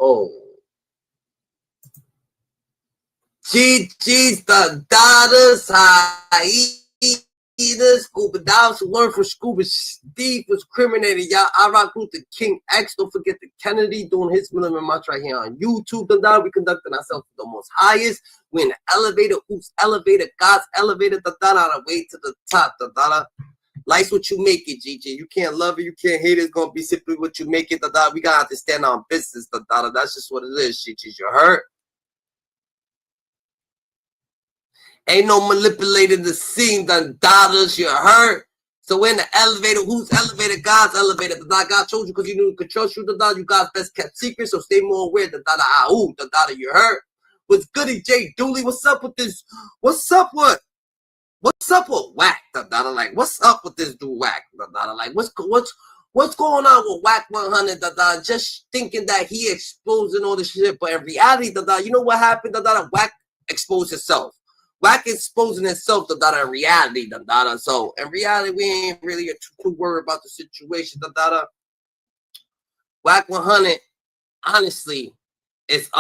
Oh. GG's the daughters, hyenas, scuba dives who learn from scuba Steve was criminated. Y'all, I rock with the King X. Don't forget the Kennedy doing his minimum march right here on YouTube. The we conducting ourselves to the most highest. We're in the elevator. Who's elevator? God's elevator. The on the way to the top. The life's what you make it, GG. You can't love it. You can't hate it. It's gonna be simply what you make it. The we gotta stand on business. The that's just what it is, GG. You heard? Ain't no manipulating the scene, the daughters, you heard? So we're in the elevator. Who's elevator? God's elevator. The God told you because you knew you could trust you, the daughter. You God's best kept secret, so stay more aware. The daughter, you heard? What's goody, Jay Dooley? What's up with this? What's up with Wack? The daughter, like, what's up with this dude, Wack? The daughter, like, what's going on with Wack 100? The daughter, just thinking that he exposing all this shit, but in reality, the daughter, you know what happened? The daughter, Wack exposed himself. Wack exposing himself to that in reality, the data. So in reality, we ain't really too worried about the situation, the data. Wack 100, honestly, is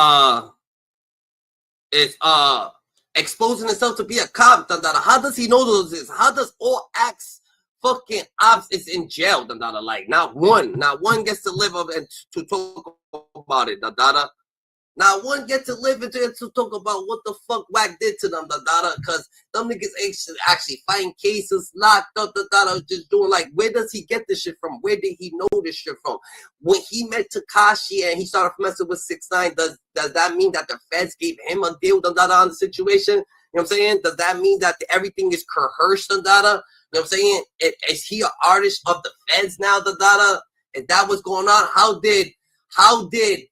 exposing himself to be a cop, the data. How does he know those is? How does all acts fucking ops is in jail, the data? Like not one gets to live up and to talk about it, the data. Now one get to live into it to talk about what the fuck Wack did to them, the data, because them niggas actually fighting cases, locked up, the data, just doing like, where does he get this shit from? Where did he know this shit from? When he met Tekashi and he started messing with 6ix9ine, does that mean that the feds gave him a deal, the data, on the situation? You know what I'm saying? Does that mean that everything is coerced, the data? You know what I'm saying? Is he an artist of the feds now, the data? Is that what's going on? How did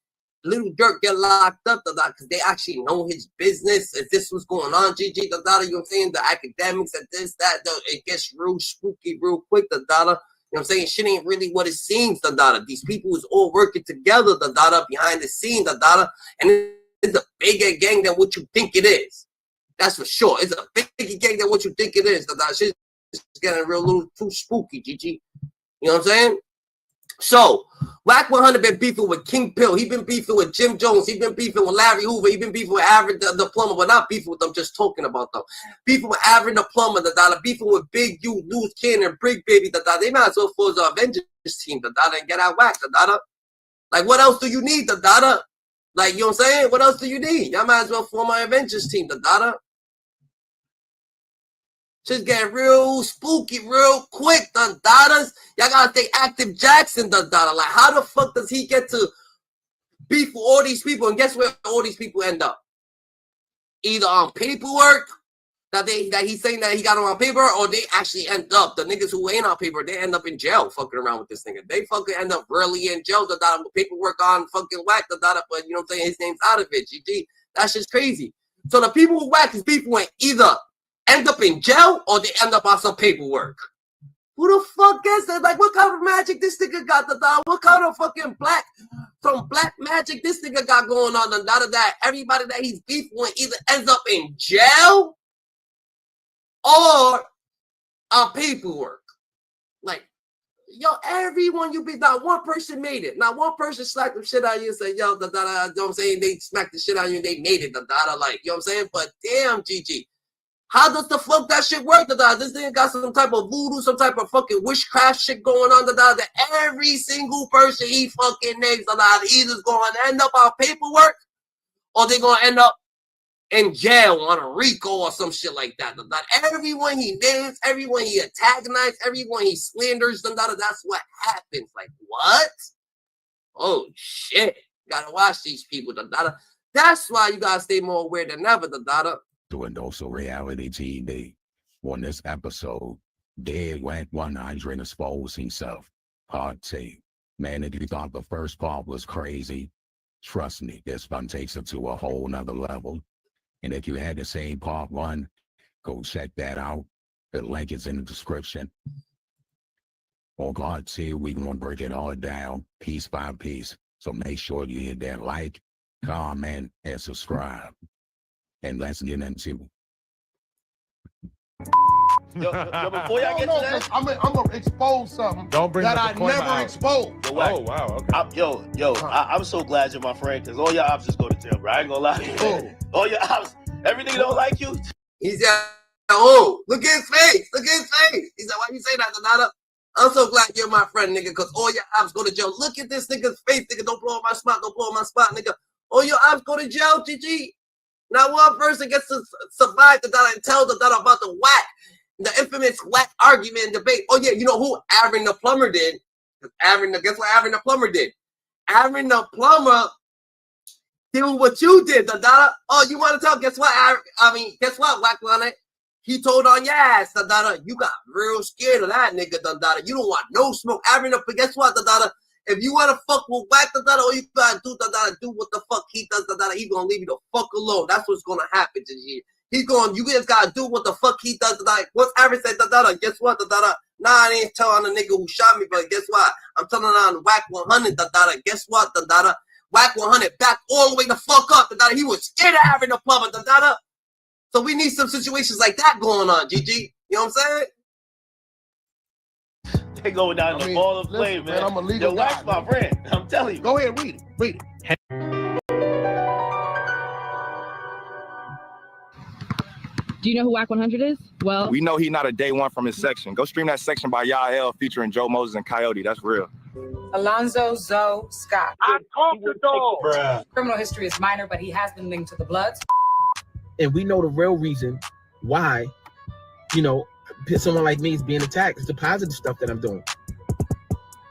Little Dirk get locked up, because they actually know his business. If this was going on, GG, you know what I'm saying? The academics and this, that, it gets real spooky real quick, you know what I'm saying? Shit ain't really what it seems, These people is all working together, behind the scenes, and it's a bigger gang than what you think it is. That's for sure. It's a bigger gang than what you think it is, Shit's getting real little too spooky, GG. You know what I'm saying? So, Wack 100 been beefing with King Pill. He been beefing with Jim Jones. He been beefing with Larry Hoover. He been beefing with Aaron the Plumber. But not beefing with them, just talking about them. Beefing with Aaron the Plumber, beefing with Big U, Loose Cannon, Big Baby, They might as well force the Avengers team, and get out Wack, Like, what else do you need, Like, you know what I'm saying? What else do you need? Y'all might as well form my Avengers team, Shit's getting real spooky real quick, the daughters. Y'all gotta stay active, Jackson, the daughter. Like, how the fuck does he get to beef with all these people? And guess where all these people end up? Either on paperwork that he's saying that he got on paper, or they actually end up, the niggas who ain't on paper, they end up in jail fucking around with this nigga. They fucking end up really in jail, the daughter, with paperwork on fucking Wack, the daughter, but you know what I'm saying? His name's out of it, GG. That's just crazy. So the people who Wack is beefing with either end up in jail or they end up on some paperwork. Who the fuck is that? Like, what kind of magic this nigga got, the dog? What kind of fucking black magic this nigga got going on? And that everybody that he's beefing with either ends up in jail or on paperwork. Like, yo, everyone you beat, not one person made it. Not one person slapped the shit out of you and said, yo, you know what I'm saying? They smacked the shit out of you and they made it, like, you know what I'm saying? But damn, GG. How does the fuck that shit work, This nigga got some type of voodoo, some type of fucking witchcraft shit going on, that every single person he fucking names, either's going to end up on paperwork or they're going to end up in jail on a RICO or some shit like that. Everyone he names, everyone he antagonizes, everyone he slanders, that's what happens. Like, what? Oh, shit. You gotta watch these people, That's why you gotta stay more aware than ever, Doing also reality TV. On this episode, Dead Wack 100 exposed himself. Part 2. Man, if you thought the first part was crazy, trust me, this one takes it to a whole nother level. And if you had the same part 1, go check that out. The link is in the description. On part 2, we're going to break it all down, piece by piece. So make sure you hit that like, comment, and subscribe. And let's get into Yo, before y'all get to that, I'm gonna expose something Don't bring that the I deployment never out. exposed. yo, Wack, Oh wow, okay. I'm so glad you're my friend, because all your ops just go to jail, bro. I ain't gonna lie to you, man. All your ops, every nigga don't like you. He's oh, look at his face. Look at his face. He said, why you say that, Donata? I'm so glad you're my friend, nigga, because all your ops go to jail. Look at this nigga's face, nigga. Don't blow up my spot. Don't blow up my spot, nigga. All your ops go to jail, GG. Not one person gets to survive the Donata and tell the Donata about the Wack, the infamous Wack argument and debate. Oh, yeah, you know who Aaron the Plumber did? Guess what Aaron the Plumber did? Aaron the Plumber did what you did, Donata. Oh, you want to tell? Guess what? Guess what, Wack on it? He told on your ass, Donata. You got real scared of that nigga, Donata. You don't want no smoke. But guess what, Donata? If you want to fuck with Wack, Donata, all you gotta do, Donata, do what the fuck he does, Donata. He's gonna leave you the fuck alone. That's what's gonna happen to you. You guys gotta do what the fuck he does, Donata. What's Aaron said, Donata? Guess what, Donata? Nah, I ain't telling the nigga who shot me, but guess what? I'm telling on Wack 100, Donata. Guess what, Donata? Wack 100 back all the way the fuck up, Donata. He was scared of having the Plumber, Donata. So we need some situations like that going on, GG. You know what I'm saying? They going down the ball of flame, man. I'm a legal Yo, Wack's my friend. I'm telling you. Go ahead, read it. Do you know who Wack 100 is? Well, we know he's not a day one from his section. Go stream that section by Yael featuring Joe Moses and Coyote. That's real. Alonzo Zoe Scott. I'm comfortable. Criminal history is minor, but he has been linked to the Bloods. And we know the real reason why, someone like me is being attacked. It's the positive stuff that I'm doing.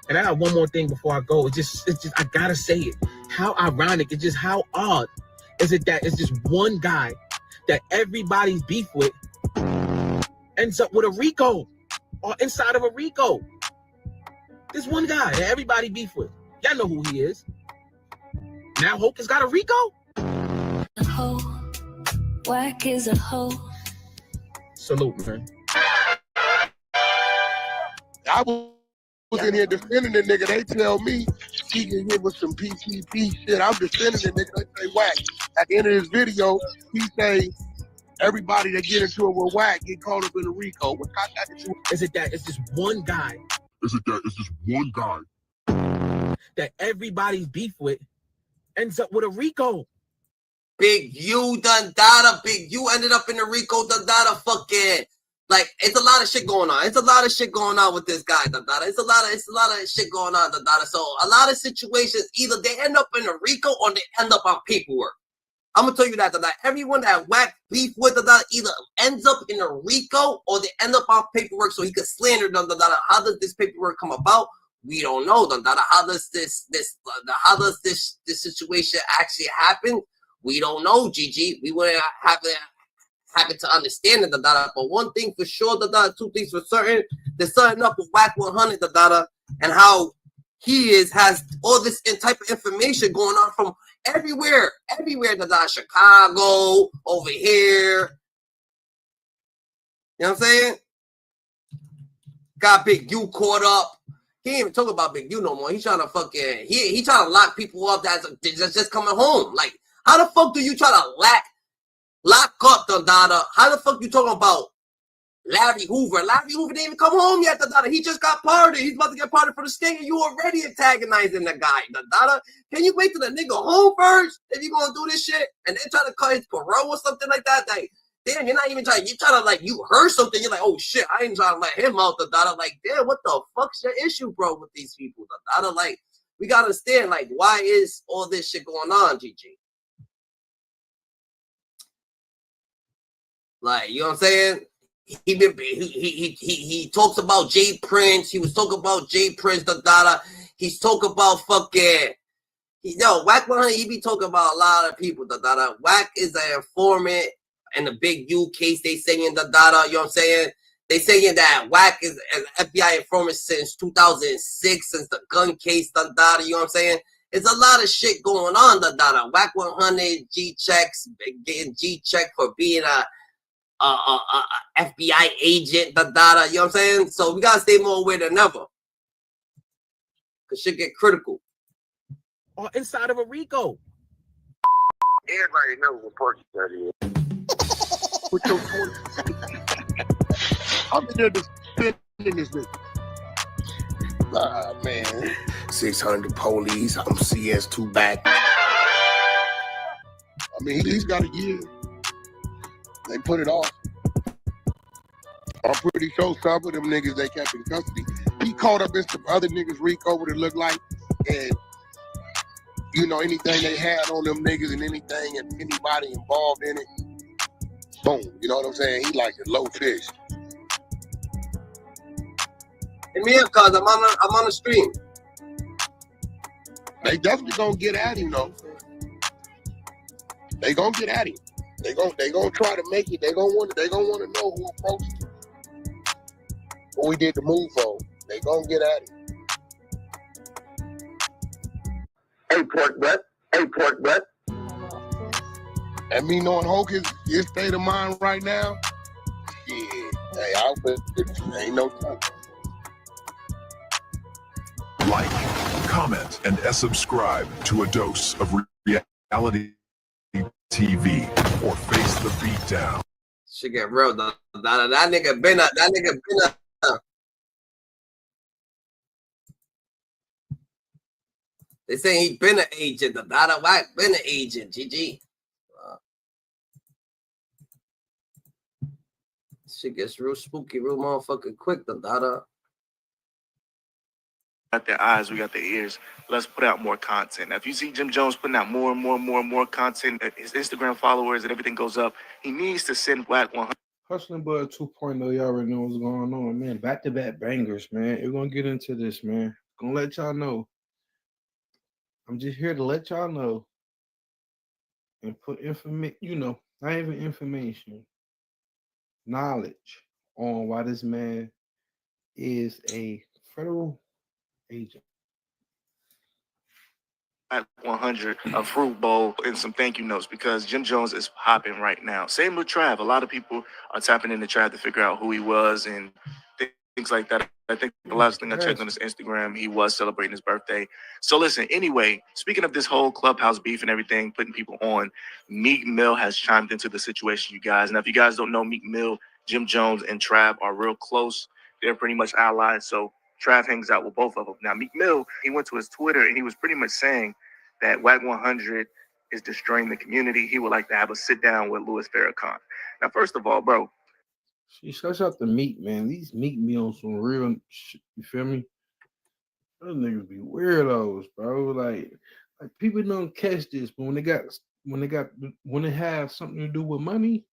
And I got one more thing before I go. It's just, I gotta say it. How ironic, it's just how odd is it that it's just one guy that everybody's beef with ends up with a RICO or inside of a RICO. This one guy that everybody beef with. Y'all know who he is. Now Hoke has got a RICO? A hoe. Wack is a hoe. Salute, man. I was in here defending the nigga. They tell me he can hit with some PCP shit. I'm defending the nigga. They say Wack. At the end of this video, he say everybody that get into it with Wack get caught up in a RICO. What got that to do? Is it that it's just one guy? That everybody's beef with ends up with a RICO. Big U, Dundada. Big U ended up in the RICO, Dundada. Fucking, like, it's a lot of shit going on. It's a lot of shit going on with this guy, Dundada. It's a lot of shit going on, Dundada. So a lot of situations, either they end up in a RICO or they end up on paperwork. I'm gonna tell you that, Dundada. Everyone that Wack beef with, Dundada, either ends up in a RICO or they end up on paperwork so he could slander them, Dundada. How does this paperwork come about? We don't know, Dundada. How does this situation actually happen? We don't know, GG. We wouldn't have it to understand it, Dada. But one thing for sure, Dada, two things for certain. They're starting up with Wack 100, Dada, and how he has all this type of information going on from everywhere, Dada. Chicago, over here. You know what I'm saying? Got Big U caught up. He ain't even talking about Big U no more. He's trying to fucking, he trying to lock people up that's just coming home. Like, how the fuck do you try to lock up, Dada? How the fuck you talking about Larry Hoover? Larry Hoover didn't even come home yet, Dada. He just got pardoned. He's about to get pardoned for the state, and you already antagonizing the guy, Dada. Can you wait till the nigga home first if you gonna do this shit? And then try to cut his parole or something like that? Like, damn, you're not even trying. You're trying to, like, you heard something. You're like, oh shit, I ain't trying to let him out, Dada. Like, damn, what the fuck's your issue, bro, with these people, Dada? Like, we gotta understand, like, why is all this shit going on, GG? Like, you know what I'm saying? He talks about Jay Prince. He was talking about Jay Prince, Dada. He's talking about fucking, Wack 100, he be talking about a lot of people, Dada. Wack is an informant in the Big U case. They saying, Dada, you know what I'm saying? They saying that Wack is an FBI informant since 2006, since the gun case, Dada, you know what I'm saying? It's a lot of shit going on, Dada. Wack 100, G-checks, getting G-check for being a FBI agent, Dada, you know what I'm saying? So we gotta stay more aware than ever. Cause shit get critical. Or inside of a RICO. Everybody knows what person that is. Put your I'm in there defending this nigga. Nah, man. 600 police. I'm CS2 back. I mean, he's got a year. They put it off. I'm pretty sure some of them niggas they kept in custody. He caught up in some other niggas Rico what it looked like, and you know anything they had on them niggas and anything and anybody involved in it, boom. You know what I'm saying? He like a low fish. Hit me up, cause I'm on the stream. They definitely gonna get at him though. They gonna get at him. They gonna try to make it. They gonna want to know who approached him. What we did the move for. They gonna get at him. Hey, pork butt. Hey, pork butt. And me knowing Hulk is his state of mind right now, yeah. Hey, I'll bet ain't no time. Like, comment, and subscribe to A Dose of Reality TV or face the beatdown. Shit get real. That nigga been up. That nigga been up. They say he been an agent. The Dada Wack been an agent. GG. Shit gets real spooky, real motherfucking quick. The Dada. Got their eyes, we got their ears. Let's put out more content. Now, if you see Jim Jones putting out more and more content, his Instagram followers and everything goes up, he needs to send Wack 100. Hustling Bud 2.0, y'all already know what's going on, man. Back-to-back bangers, man. We're going to get into this, man. Gonna let y'all know. I'm just here to let y'all know and put information, you know, not even information, knowledge on why this man is a federal agent. At 100, a fruit bowl, and some thank you notes because Jim Jones is popping right now. Same with Trav. A lot of people are tapping into Trav to figure out who he was and things like that. I think the last thing I checked on his Instagram, he was celebrating his birthday. So listen, anyway, speaking of this whole Clubhouse beef and everything, putting people on, Meek Mill has chimed into the situation, you guys. Now, if you guys don't know, Meek Mill, Jim Jones, and Trav are real close. They're pretty much allies. So Trav hangs out with both of them. Now, Meek Mill, he went to his Twitter and he was pretty much saying that Wack 100 is destroying the community. He would like to have a sit down with Louis Farrakhan. Now, first of all, bro. She shuts out the Meek, man. These Meek Mills some real shit, you feel me? Those niggas be weirdos, bro. Like people don't catch this, but when they have something to do with money,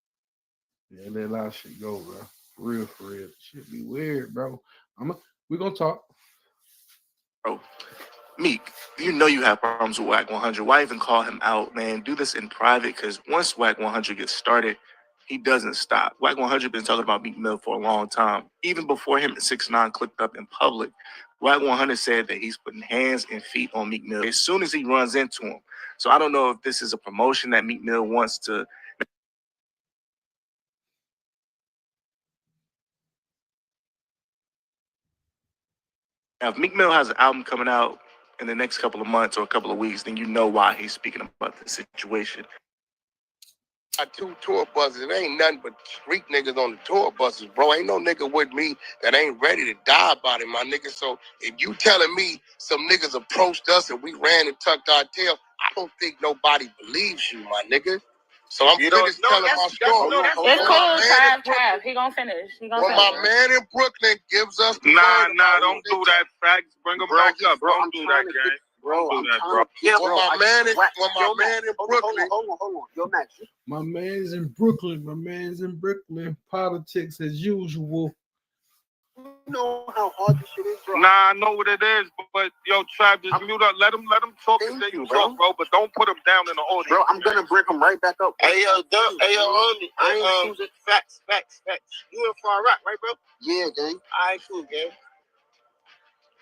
yeah, they let shit go, bro. For real. Shit be weird, bro. We're gonna talk. Bro, Meek, you know you have problems with Wack 100. Why even call him out, man? Do this in private, because once Wack 100 gets started, he doesn't stop. Wack 100 been talking about Meek Mill for a long time. Even before him and 6ix9ine clicked up in public, Wack 100 said that he's putting hands and feet on Meek Mill as soon as he runs into him. So I don't know if this is a promotion that Meek Mill wants to. Now, if Meek Mill has an album coming out in the next couple of months or a couple of weeks, then you know why he's speaking about the situation. Got 2 tour buses. It ain't nothing but street niggas on the tour buses, bro. Ain't no nigga with me that ain't ready to die about it, my nigga. So if you telling me some niggas approached us and we ran and tucked our tail, I don't think nobody believes you, my nigga. So I'm finished telling my story. It's cool, Trav. He gonna finish. My man in Brooklyn gives us the Nah, don't do that. Facts, bring him back up. Bro, Don't do that, gang. Bro, Don't do that, bro. My man in Brooklyn. Hold on. Yo, Max. My man's in Brooklyn. Politics as usual. You know how hard this shit is, bro. Nah, I know what it is, but yo, Trav, just mute up. Let him talk and then you talk, bro. But don't put him down in the audience. Bro, I'm gonna bring him right back up. Hey, yo, facts. You in Far Rock, right, bro? Yeah, gang. All right, cool, gang.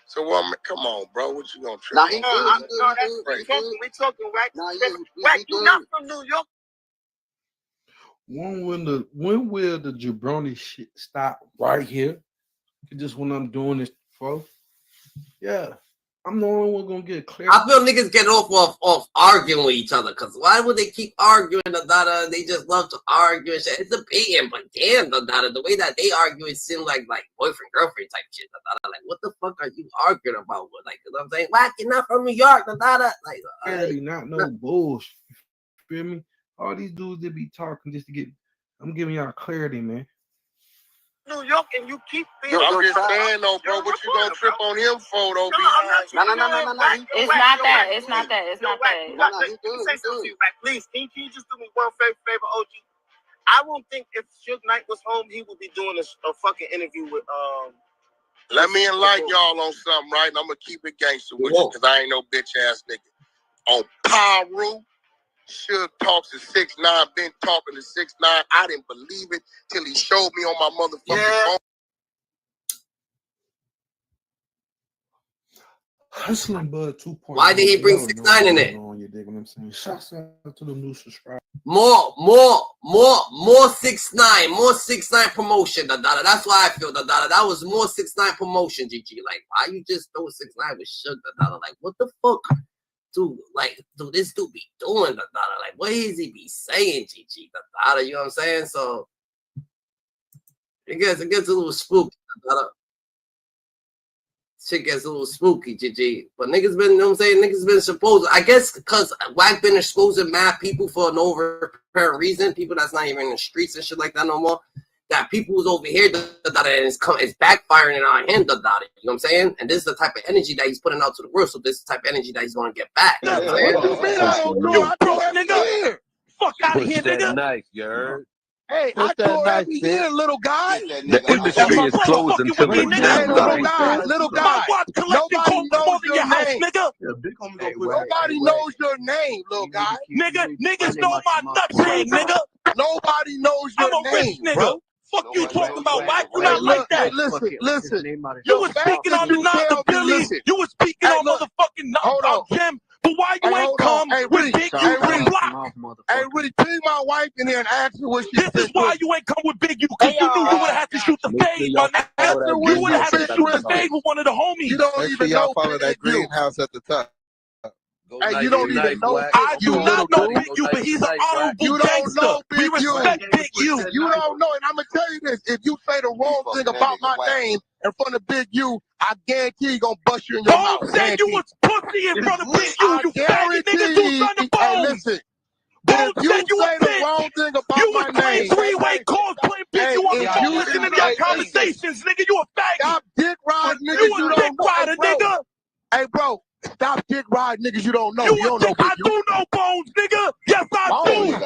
So come on, bro. What you gonna trip? Nah, he good. We talking, Wack. Nah, Wack, you not from New York. When will the jabroni shit stop right here? Just when I'm doing this, folks. Yeah. I'm the only one gonna get clear. I feel niggas get off arguing with each other, because why would they keep arguing? They just love to argue and shit. It's debating, but damn, the way that they argue, it seems like boyfriend girlfriend type shit. Like, what the fuck are you arguing about? Like, you know what I'm saying? Wack, you're not from New York. Like, Clarity, not no bullshit. Feel me? All these dudes that be talking just to get. I'm giving y'all clarity, man. New York, and you keep being. I'm just saying though, bro. What you gonna trip on him for, though? No. It's not that. It's not that. It's not that. Let me say something to you, Wack. Please, can you just do me one favor, OG? I won't think if Suge Knight was home, he would be doing a fucking interview with Let me enlighten y'all on something, right? And I'm gonna keep it gangster with you, because I ain't no bitch ass nigga. On Pyro, Suge talks to 6ix9ine, been talking to 6ix9ine. I didn't believe it till he showed me on my motherfucking phone. Hustling Bud 2.0. Why did he bring 6ix9ine in it? You dig what I'm saying? Shouts out to the new subscribers. More 6ix9ine, more 6ix9ine promotion. That's why I feel that was more 6ix9ine promotion. GG, like, why you just throw 6ix9ine with Suge? Like, what the fuck? Dude, this dude be doing like, what is he be saying, GG? You know what I'm saying? So it gets a little spooky. Shit gets a little spooky, GG. But niggas been, you know what I'm saying? Niggas been supposed, I guess, because Wack been exposing mad people for no apparent reason. People that's not even in the streets and shit like that no more. That people who's over here, and it's backfiring on him, you know what I'm saying? And this is the type of energy that he's putting out to the world. So this is the type of energy that he's going to get back. You know what I'm saying? What you mean I don't know? I told nigga. Fuck out of here, nigga. Knife, you heard? Hey, I told every year, little guy. The industry is closed until the Hey, little guy. Nobody knows your name. Nigga. Nobody knows your name, little guy. Niggas know my nuts gang, nigga. Nobody knows your name, bro. Fuck you talking about, Wack? You not like that. Hey, listen. You was speaking on the non-ability. You was speaking on motherfucking Jim. But why you ain't come with Big U to the block? Hey, Rudy, ping my wife in here and ask her what she said. This is why you ain't come with Big U, because you knew you would have had to shoot the fade, my nigga. You would have had to shoot the fade with one of the homies. You don't even know follow that greenhouse at the top. Hey, you don't even know. I do not know Big U, but he's an honorable gangster. We respect Big U. You don't know, and I'm gonna tell you this: if you say the wrong thing about my name in front of Big U, I guarantee you gonna bust you in your mouth. Bones said you was pussy in front of Big U. You faggot nigga, do something to Bones. Hey, listen. Bones If you said you say a the bitch. wrong thing about You my was playing name, three-way calls, playing Big U on the phone, listening to your conversations, nigga. You a faggot. Stop dick riding niggas You a dick rider, nigga. Hey, bro. Stop dick riding niggas you don't know. You don't know Big I U. do know Bones, nigga. Yes, I do.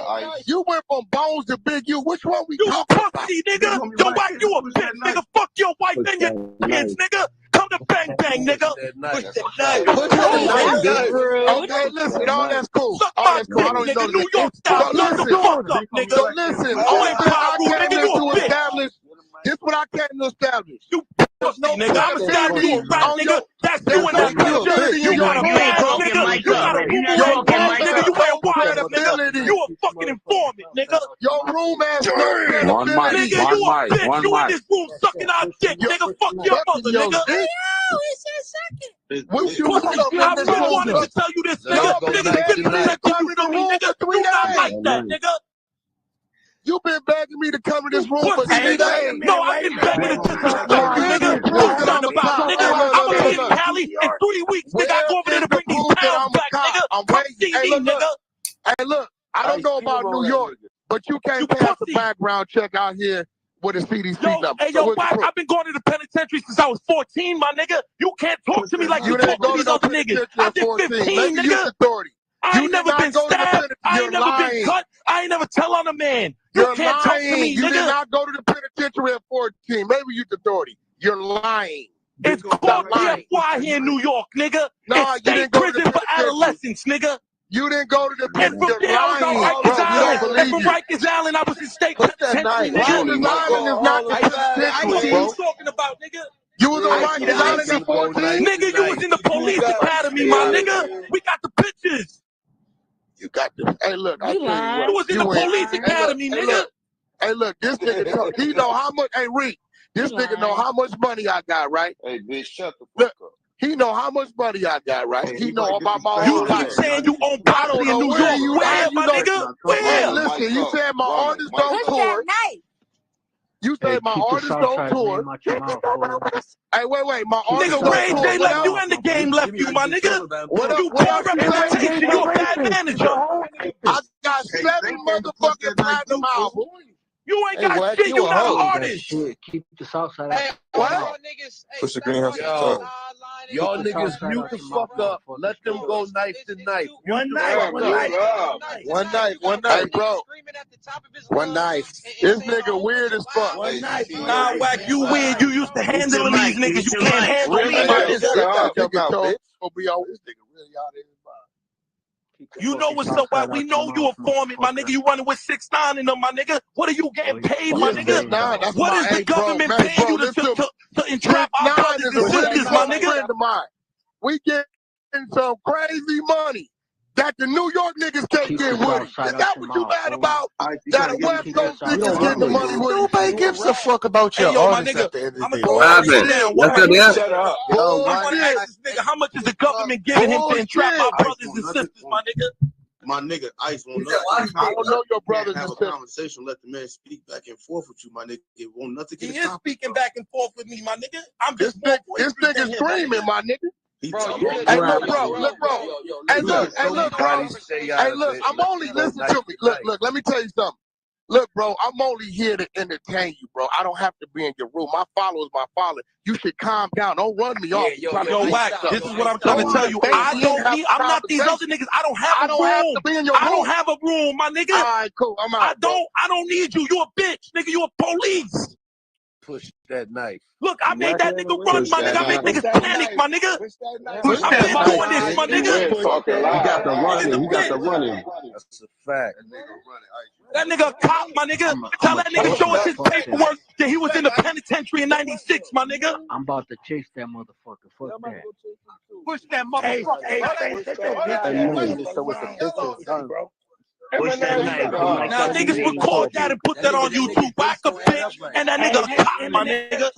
You went from Bones to Big U. Which one we You talking about? pussy, nigga. Yo, Wack, you a bitch, nigga. Fuck your wife and your kids, nigga. Come to bang bang, nigga. Okay, listen, all that's cool. All that's cool. I don't know New York style. Shut the fuck up, nigga. So listen, this is what I came to establish. You pussy, nigga. I'm a stab you a rat, nigga. That's you and that bitch. You got a man, nigga. You got a boomerang ball, nigga. You wear wires, nigga. You a fucking informant, nigga. Your room ass no credibility. Nigga, you a bitch. You in this room sucking our dick, nigga. Fuck your mother, nigga. What you I've been wanting to tell you this, nigga. Nigga, give me that you to me, nigga. You not like that, nigga. You been begging me to come to this room for 3 days. No, I've been begging to disrespect you, nigga. Do something about it, nigga. I'm gonna be in Cali in 3 weeks, nigga. I go over there to bring these pounds back, nigga. Come see me, nigga. Hey, look, I don't know about New York, but you can't pass the background check out here with a CDC number. Hey, yo, Wack, I've been going to the penitentiary since I was 14, my nigga. You can't talk to me like you talk to these other niggas. I did 15, nigga. I ain't never been stabbed. I ain't never been cut. I ain't never tell on a man. You can't talk to me, nigga. You did not go to the penitentiary at 14. Maybe youth authority. You're lying. It's called PFY here in New York, nigga. No, it's state prison for adolescents, nigga. You didn't go to the penitentiary. And from there, I was on Rikers Island. And from Rikers Island, I was in state penitentiary, nigga. Rikers Island is not the penitentiary, What you talking about, nigga? You was on Rikers Island at 14? Nigga, you was in the police academy, my nigga. We got the pictures. You got the. Hey, look. You was in the police academy, nigga. Hey, look. This nigga, he know how much. Hey, Reed. This nigga know how much money I got, right? Hey, bitch, shut the fuck up. He know how much money I got, right? He know about my You whole keep life. saying you own property in New York. Where, my nigga? Hey, Where? listen, you said my artists don't tour. You say my artists don't tour. Hey, wait, my artists Nigga, don't Ray tour. J left you and the game left you, my nigga. You poor representation. You a bad manager. I got 7 motherfucking platinum albums. You ain't got shit. You not an artist. Keep the south side. Hey, what? Push the greenhouse. Y'all niggas mute the fuck up. Let them go knife to knife. One night. Hey, bro. One knife. This nigga weird as fuck. One knife. Nah, Wack, you weird. You used to handling these niggas. You can't handle me, my nigga. You know what's up, Wack. We know you a foreman, my nigga. You running with 6ix9ine in them, my nigga. What are you getting paid, my nigga? What is the government paying you to entrap our brothers and sisters, my nigga? We getting some crazy money that the New York niggas can't get with. Is that what you mad about? That the West Coast niggas getting the money with. Nobody gives a fuck about your artists at the end of the day. What's up, yeah? I want to ask this nigga, how much is the government giving him to entrap our brothers and sisters, my nigga? My nigga, Ice won't I don't know your brothers and have a sisters. conversation. Let the man speak back and forth with you, my nigga. It won't nothing get He is speaking back and forth with me, my nigga. I'm This just more nigga boisterous than him, screaming, my nigga. He Bro, talking. hey, look, bro. Hey, look, I'm only listening to me. Look, let me tell you something. Look, bro, I'm only here to entertain you, bro. I don't have to be in your room. My followers, my follower. You should calm down. Don't run me off. Yo, Wack, this is what I'm trying to tell you. I'm not these other niggas. I don't have a room. have to be in your room. I don't have a room, my nigga. All right, cool. I'm out. I don't need you. You a bitch, nigga. You a police. Push that knife. Look, I made that nigga run, my nigga. I make niggas panic, my nigga. I've been doing this, my nigga. He got the running. That's a fact. That nigga a cop, my nigga. Tell that nigga show us his paperwork that he was in the penitentiary in 96, my nigga. I'm about to chase that motherfucker. Fuck that. Push that motherfucker. Now niggas record that and put that on YouTube. Whack a bitch and that nigga a cop, my nigga. That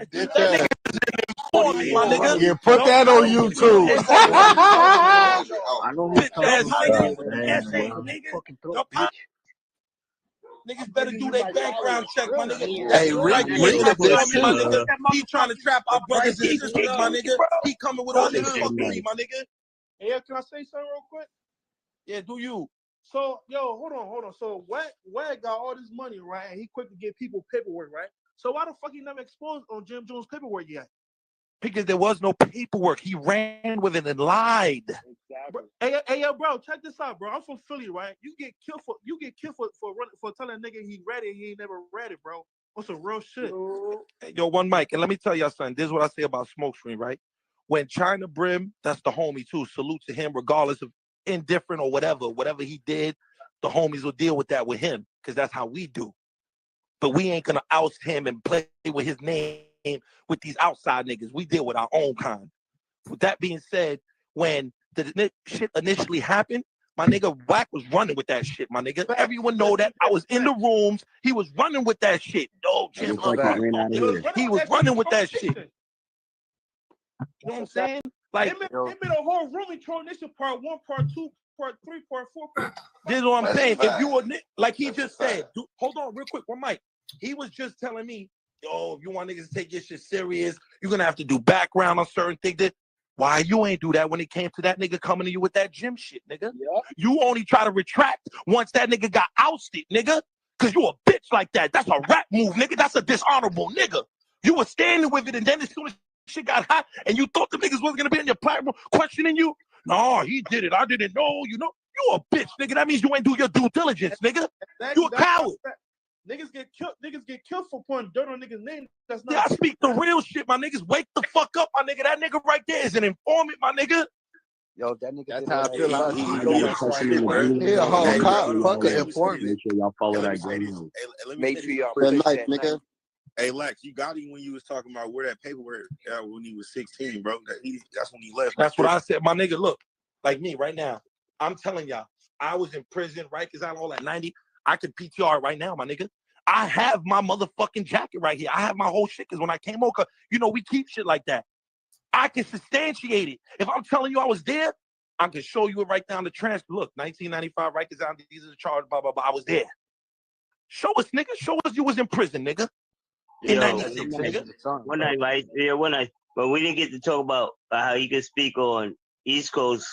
nigga is an informant, my nigga. Yeah, put that on YouTube. I know he's talking. Niggas better do their background check, my nigga. Hey, Rick, my nigga. He trying to trap our brothers and sisters, my nigga. He coming with all this fuckery, my nigga. Hey, can I say something real quick? Yeah, do you? So, yo, hold on. So, Wack got all this money, right? And he quick to get people paperwork, right? So, why the fuck he never exposed on Jim Jones' paperwork yet? Because there was no paperwork. He ran with it and lied. Exactly. Hey, yo, bro, check this out, bro. I'm from Philly, right? You get killed for telling a nigga he read it. He ain't never read it, bro. What's some real shit? Hey, yo, one mic, and let me tell y'all something. This is what I say about Smokescreen, right? When China Brim, that's the homie too. Salute to him, regardless of indifferent or whatever he did. The homies will deal with that with him, because that's how we do. But we ain't gonna oust him and play with his name with these outside niggas. We deal with our own kind. With that being said, when the shit initially happened, my nigga Wack was running with that shit, my nigga. Everyone know that. I was in the rooms. He was running with that shit. No, Jim, he was running with that shit. You know what I'm saying? Like, it been a whole room in Coronation Part 1, Part 2, Part 3, Part 4, Part 5. This is what I'm saying. If you were, like he just said, hold on real quick, one mic. He was just telling me, yo, if you want niggas to take your shit serious, you're gonna have to do background on certain things. Why you ain't do that when it came to that nigga coming to you with that gym shit, nigga? Yep. You only try to retract once that nigga got ousted, nigga. Cause you a bitch like that. That's a rap move, nigga. That's a dishonorable nigga. You were standing with it, and then as soon as shit got hot, and you thought the niggas wasn't gonna be on your platform questioning you. No, he did it. I didn't know. You know, you a bitch, nigga. That means you ain't do your due diligence, nigga. You a coward. Niggas get killed for putting dirt on niggas' name. That's not. Yeah, I speak the real shit, my niggas. Wake the fuck up, my nigga. That nigga right there is an informant, my nigga. Yo, that nigga. That's how I feel about he a whole cop. Fuck an informant. Make sure y'all follow that game. Make sure y'all that knife, nigga. Hey, Lex, you got him when you was talking about where that paperwork when he was 16, bro. That's when he left. That's what I said, my nigga. Look, like me right now. I'm telling y'all, I was in prison, right? Because I'm all at 90. I could PTR right now, my nigga. I have my motherfucking jacket right here. I have my whole shit. Because when I came over, you know, we keep shit like that. I can substantiate it. If I'm telling you I was there, I can show you it right down the transcript. Look, 1995, right down. These are the charges. Blah blah blah. I was there. Show us, nigga. Show us you was in prison, nigga. In 96, nigga. One night, right? Yeah, one night. But we didn't get to talk about how you can speak on East Coast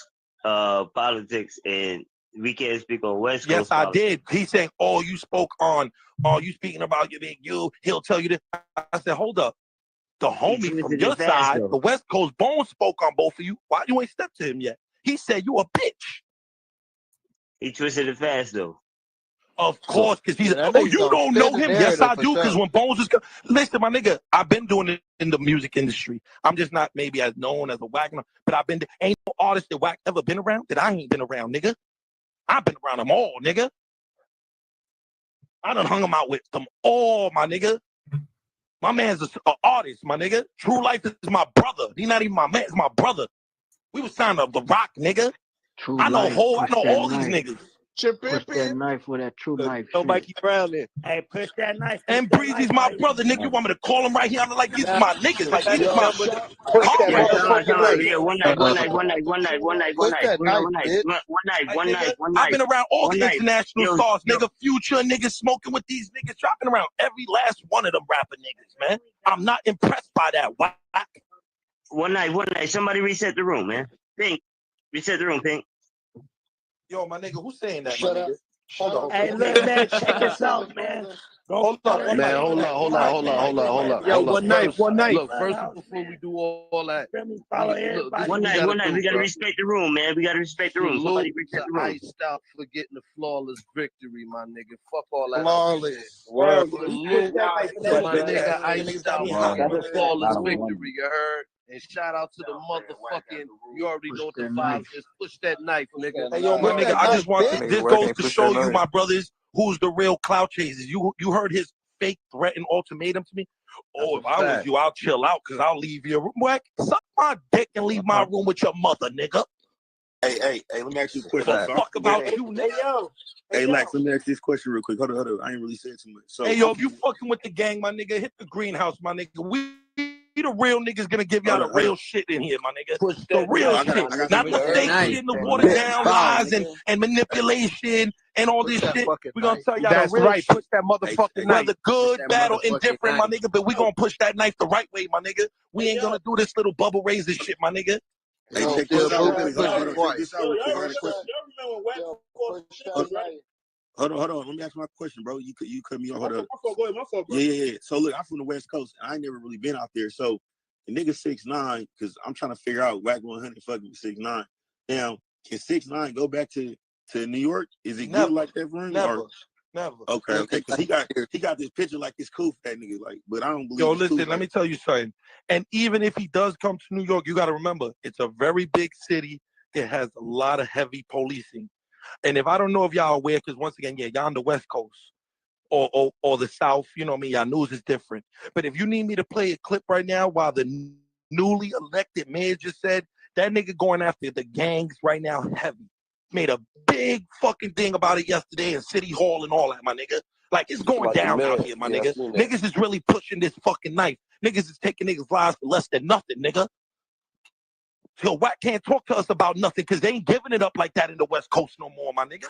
politics and we can't speak on West Coast Yes, I politics. did. He saying, "Oh, you spoke on. Oh, you speaking about your big you." He'll tell you this. I said, "Hold up." The homie from your side, the West Coast Bone, spoke on both of you. Why you ain't stepped to him yet? He said you a bitch. He twisted it fast though. Of course, because he's. Oh, you don't know him? Yes, I do. Because when Bones was, listen, my nigga, I've been doing it in the music industry. I'm just not maybe as known as a Wack, but I've been. Ain't no artist that Wack ever been around that I ain't been around, nigga. I've been around them all, nigga. I done hung them out with them all, my nigga. My man's an artist, my nigga. True Life is my brother. He's not even my man, it's my brother. We was signed up the Rock, nigga. True I know Life, I know all these niggas. Push that knife with that True Knife. Nobody keep around there. Hey, push that knife. And Breezy's my brother, nigga. You want me to call him right here? I'm like, these are my niggas. Like, these are my I've been around all the international stars, nigga. Future niggas smoking with these niggas, dropping around every last one of them rapper niggas, man. I'm not impressed by that. Wack. One night. Somebody reset the room, man. Pink, reset the room, Pink. Yo, my nigga, who's saying that, Shut my up. nigga? Hold on. Hey, look, man, check this out, man. Hold on. Man, hold on. Yo, one night. Look, first before we do all that, One night. We gotta respect the room, man. We gotta respect the room. Somebody respect the room. Iced out for getting the flawless victory, my nigga. Fuck all that. Flawless. Salute to my nigga Iced out for the flawless victory. You heard? And shout out to the motherfucking, you already know what the vibe is. Push that knife, nigga. Hey, yo, my nigga, I just want to, this goes to show you, my brothers, who's the real clout chasers. You heard his fake threat and ultimatum to me? Oh, if I was you, I'll chill out because I'll leave your room. Wack, suck my dick and leave my room with your mother, nigga. Hey, let me ask you a question. Fuck about you, nigga. Hey, Lex, let me ask this question real quick. Hold on. I ain't really saying too much. So, hey, yo, if you fucking with the gang, my nigga, hit the greenhouse, my nigga. We the real niggas gonna give y'all the real shit in here, my nigga. The real shit. Not the fake shit and the watered down lies and manipulation and all this shit. We gonna tell y'all the real shit. Push that motherfucking knife. Whether good, bad, or indifferent, my nigga, but we gonna push that knife the right way, my nigga. We ain't gonna do this little bubble razor shit, my nigga. Hey, check this out. Hold on. Let me ask my question, bro. You cut me off. Hold up. My fault, bro. Yeah. So look, I'm from the West Coast. I ain't never really been out there. So the nigga 6'9", because I'm trying to figure out Wack 100 fucking 6'9". Now, can 6'9" go back to New York? Is it good like that for him? Never. Okay. Because he got this picture like it's cool for that nigga. Like, but I don't believe. Yo, listen, let me tell you something. And even if he does come to New York, you got to remember it's a very big city. It has a lot of heavy policing. And if I don't know if y'all aware, because once again, yeah, y'all on the West Coast or the South, you know what I mean? Y'all news is different. But if you need me to play a clip right now while the newly elected mayor just said, that nigga going after the gangs right now heavy. Made a big fucking thing about it yesterday in City Hall and all that, my nigga. Like, it's going down out here, my nigga. Niggas is really pushing this fucking knife. Niggas is taking niggas' lives for less than nothing, nigga. Yo, Wack can't talk to us about nothing because they ain't giving it up like that in the West Coast no more, my nigga.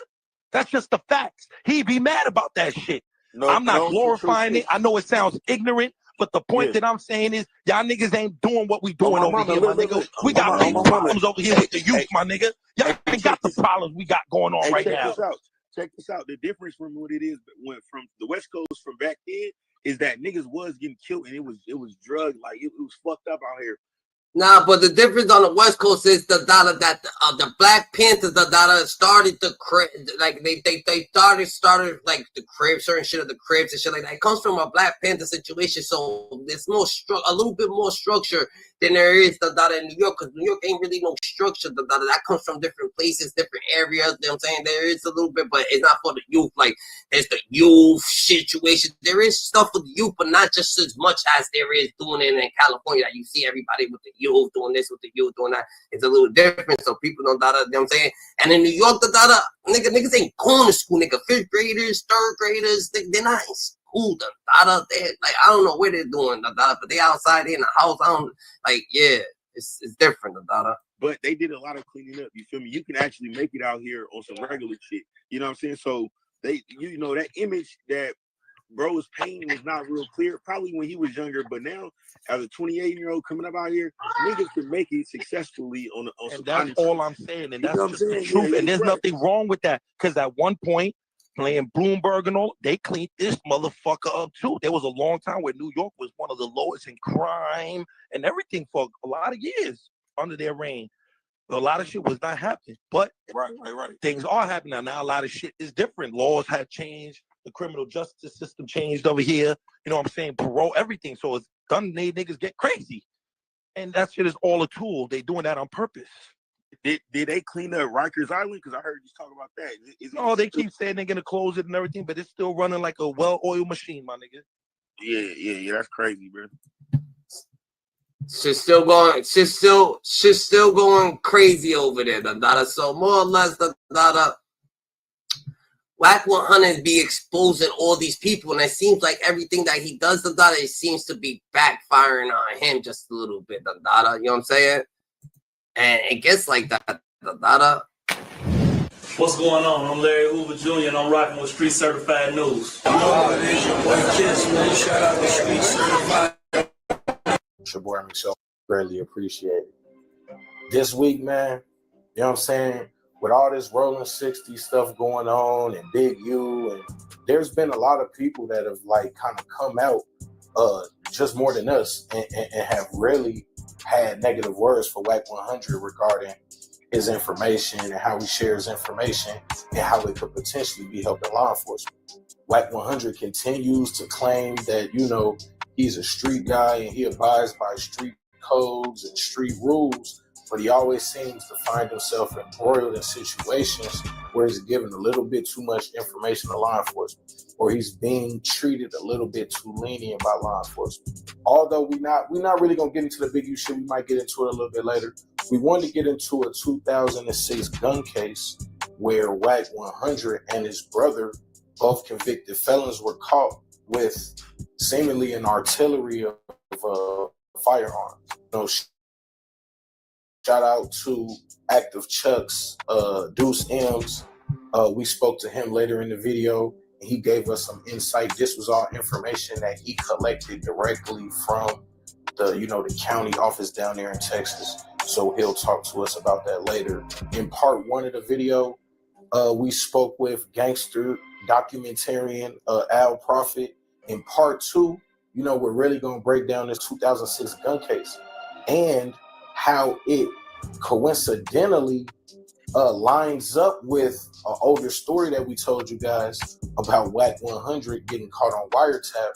That's just the facts. He be mad about that shit. I'm not glorifying it. I know it sounds ignorant, but the point that I'm saying is y'all niggas ain't doing what we doing over here, my nigga. We got big problems over here with the youth, my nigga. Y'all ain't got the problems we got going on right now. Check this out. The difference from what it is went from the West Coast from back then is that niggas was getting killed and it was drugged, like it was fucked up out here. Nah, but the difference on the West Coast is the Black Panthers started the like they started like the crib, certain shit of the cribs and shit like that. It comes from a Black Panther situation, so there's a little bit more structure than there is in New York, because New York ain't really no structure. That comes from different places, different areas. You know what I'm saying? There is a little bit, but it's not for the youth. Like there's the youth situation. There is stuff for the youth, but not just as much as there is doing it in California. That you see everybody with the youth doing this, with the youth doing that. It's a little different. So people don't you know what I'm saying? And in New York, niggas ain't going to school, nigga. 5th graders, 3rd graders, they're not in school. Like I don't know what they're doing, but they outside in the house. I don't like, yeah. It's different, Dada. But they did a lot of cleaning up. You feel me? You can actually make it out here on some regular shit. You know what I'm saying? So they, you know, that image that bro was painting was not real clear. Probably when he was younger, but now as a 28-year-old coming up out here, niggas can make it successfully on and some that's honest all shit. I'm saying, and You know that's what I'm just the saying? truth. Yeah, And there's right. nothing wrong with that, because at one point, playing Bloomberg and all, they cleaned this motherfucker up too. There was a long time where New York was one of the lowest in crime and everything for a lot of years under their reign. A lot of shit was not happening, but right. things are happening now. Now a lot of shit is different. Laws have changed. The criminal justice system changed over here. You know what I'm saying? Parole, everything. So it's done made niggas get crazy. And that shit is all a tool. They doing that on purpose. Did they clean up Rikers Island? Because I heard you talk about that. No, they keep saying they're gonna close it and everything, but it's still running like a well-oiled machine, my nigga. Yeah. That's crazy, bro. Shit's still going crazy over there, Dada. So more or less, Dada, Wack 100 be exposing all these people, and it seems like everything that he does, Dada, it seems to be backfiring on him just a little bit, Dada. You know what I'm saying? And it gets like that, Dada. What's going on? I'm Larry Hoover Jr. and I'm rocking with Street Certified News. You know what it is, your boy Kiss, man. Shout out to Street Certified. It's your boy Michelle. Greatly appreciate it. This week, man, you know what I'm saying? With all this Rolling 60 stuff going on and Big U, and there's been a lot of people that have like kind of come out just more than us and have really had negative words for Wack 100 regarding his information and how he shares information and how it could potentially be helping law enforcement. Wack 100 continues to claim that, you know, he's a street guy and he abides by street codes and street rules, but he always seems to find himself embroiled in situations where he's given a little bit too much information to law enforcement, or he's being treated a little bit too lenient by law enforcement. Although we're not really gonna get into the Big U shit, we might get into it a little bit later. We wanted to get into a 2006 gun case where Wack 100 and his brother, both convicted felons, were caught with seemingly an artillery of firearms. You know, shout out to Active Chuck's Deuce M's. We spoke to him later in the video, and he gave us some insight. This was all information that he collected directly from the county office down there in Texas. So he'll talk to us about that later. In part one of the video, we spoke with gangster documentarian Al Prophet. In part two, we're really going to break down this 2006 gun case and how it coincidentally lines up with an older story that we told you guys about Wack 100 getting caught on wiretap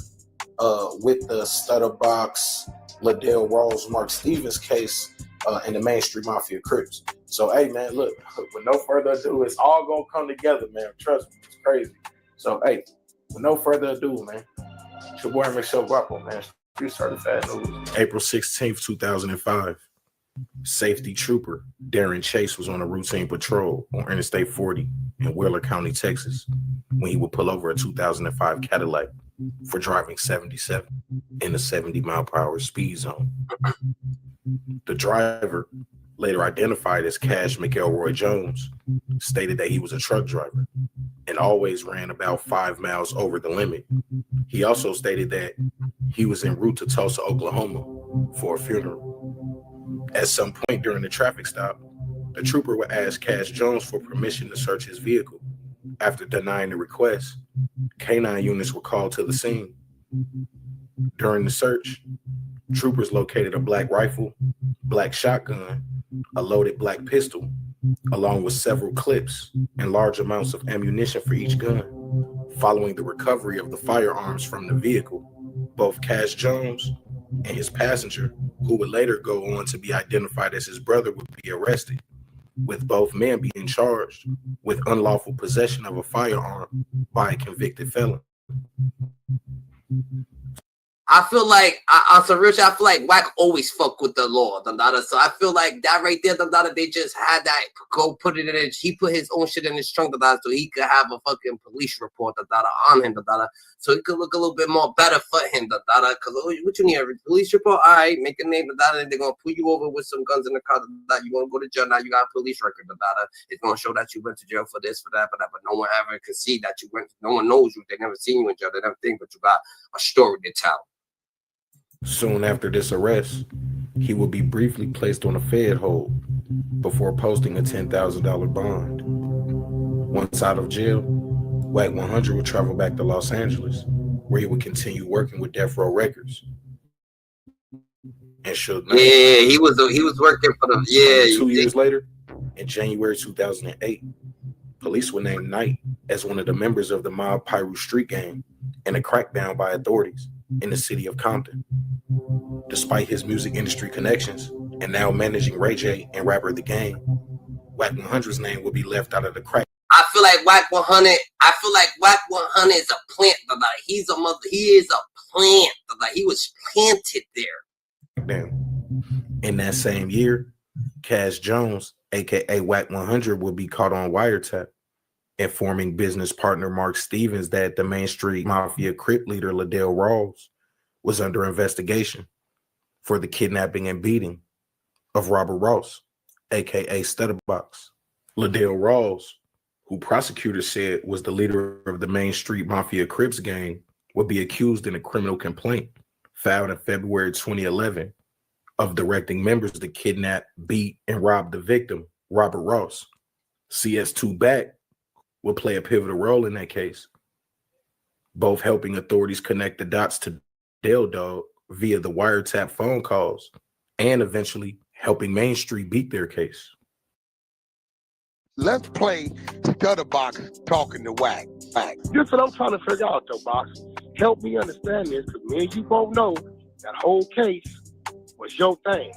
with the Stutterbox, Liddell Rawls, Mark Stevens case in the Main Street Mafia Crips. So, hey, man, look, with no further ado, it's all going to come together, man. Trust me, it's crazy. So, hey, with no further ado, man, it's your boy Michelle Guapo, man. Street Certified News. April 16th, 2005. Safety trooper Darren Chase was on a routine patrol on Interstate 40 in Wheeler County, Texas, when he would pull over a 2005 Cadillac for driving 77 in a 70-mile-per-hour speed zone. The driver, later identified as Cash McElroy Jones, stated that he was a truck driver and always ran about 5 miles over the limit. He also stated that he was en route to Tulsa, Oklahoma for a funeral. At some point during the traffic stop, the trooper would ask Cash Jones for permission to search his vehicle. After denying the request, K-9 units were called to the scene. During the search, troopers located a black rifle, black shotgun, a loaded black pistol, along with several clips and large amounts of ammunition for each gun. Following the recovery of the firearms from the vehicle, both Cash Jones and his passenger, who would later go on to be identified as his brother, would be arrested, with both men being charged with unlawful possession of a firearm by a convicted felon. I feel like on some real shit, I feel like Wack always fuck with the law, so I feel like that right there, they just had that go put it in it. He put his own shit in his trunk, so he could have a fucking police report on him, so it could look a little bit more better for him, because what you need, a police report? All right, make a name, they're gonna pull you over with some guns in the car, you wanna go to jail, now you got a police record, it's gonna show that you went to jail for this, for that, but no one ever can see that you went, no one knows you, they never seen you in jail, they never think, but you got a story to tell. Soon after this arrest, he would be briefly placed on a Fed hold before posting a $10,000 bond. Once out of jail, Wack 100 would travel back to Los Angeles, where he would continue working with Death Row Records. And Suge Knight. Yeah, he was working for them. Yeah. 2 years later, in January 2008, police would name Knight as one of the members of the Mob Piru Street Gang in a crackdown by authorities in the city of Compton. Despite his music industry connections and now managing Ray J and rapper The Game, Wack 100's name will be left out of the crack. I feel like Wack 100. I feel like Wack 100 is a plant. He's a mother. He is a plant. He was planted there. In that same year, Cash Jones, aka Wack 100, will be caught on wiretap, informing business partner Mark Stevens that the Main Street Mafia Crip leader Liddell Rawls was under investigation for the kidnapping and beating of Robert Ross, aka Stutterbox. Liddell Rawls, who prosecutors said was the leader of the Main Street Mafia Crips gang, would be accused in a criminal complaint filed in February 2011 of directing members to kidnap, beat, and rob the victim, Robert Ross. CS2 Back will play a pivotal role in that case, both helping authorities connect the dots to Del Dog via the wiretap phone calls and eventually helping Main Street beat their case. Let's play Stutterbox talking to Wack. This what I'm trying to figure out, though, Box. Help me understand this, because me and you both know that whole case was your thing.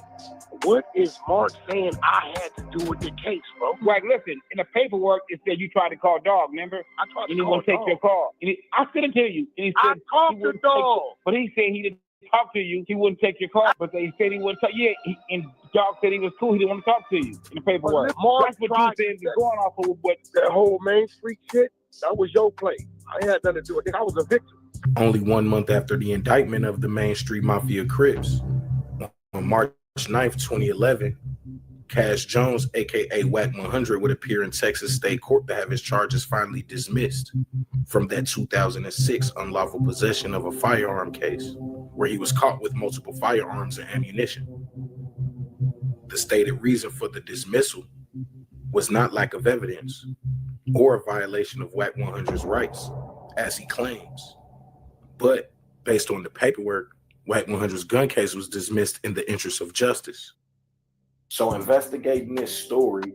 What is Mark saying I had to do with the case, bro? Wack, listen, in the paperwork, it said you tried to call Dog, remember? I tried to and he call won't take Dog. your call. I sent it to you. And he said I talked to Dog. But he said he didn't talk to you. He wouldn't take your call. But they said he wouldn't talk. Yeah, and Dog said he was cool. He didn't want to talk to you in the paperwork. That's what you said is going off of what that whole Main Street shit, that was your play. I had nothing to do with it. I was a victim. Only 1 month after the indictment of the Main Street Mafia Crips, on March 9th, 2011, Cash Jones, aka Wack 100, would appear in Texas State Court to have his charges finally dismissed from that 2006 unlawful possession of a firearm case, where he was caught with multiple firearms and ammunition. The stated reason for the dismissal was not lack of evidence or a violation of Wack 100's rights, as he claims, but based on the paperwork, Wack 100's gun case was dismissed in the interest of justice. So investigating this story,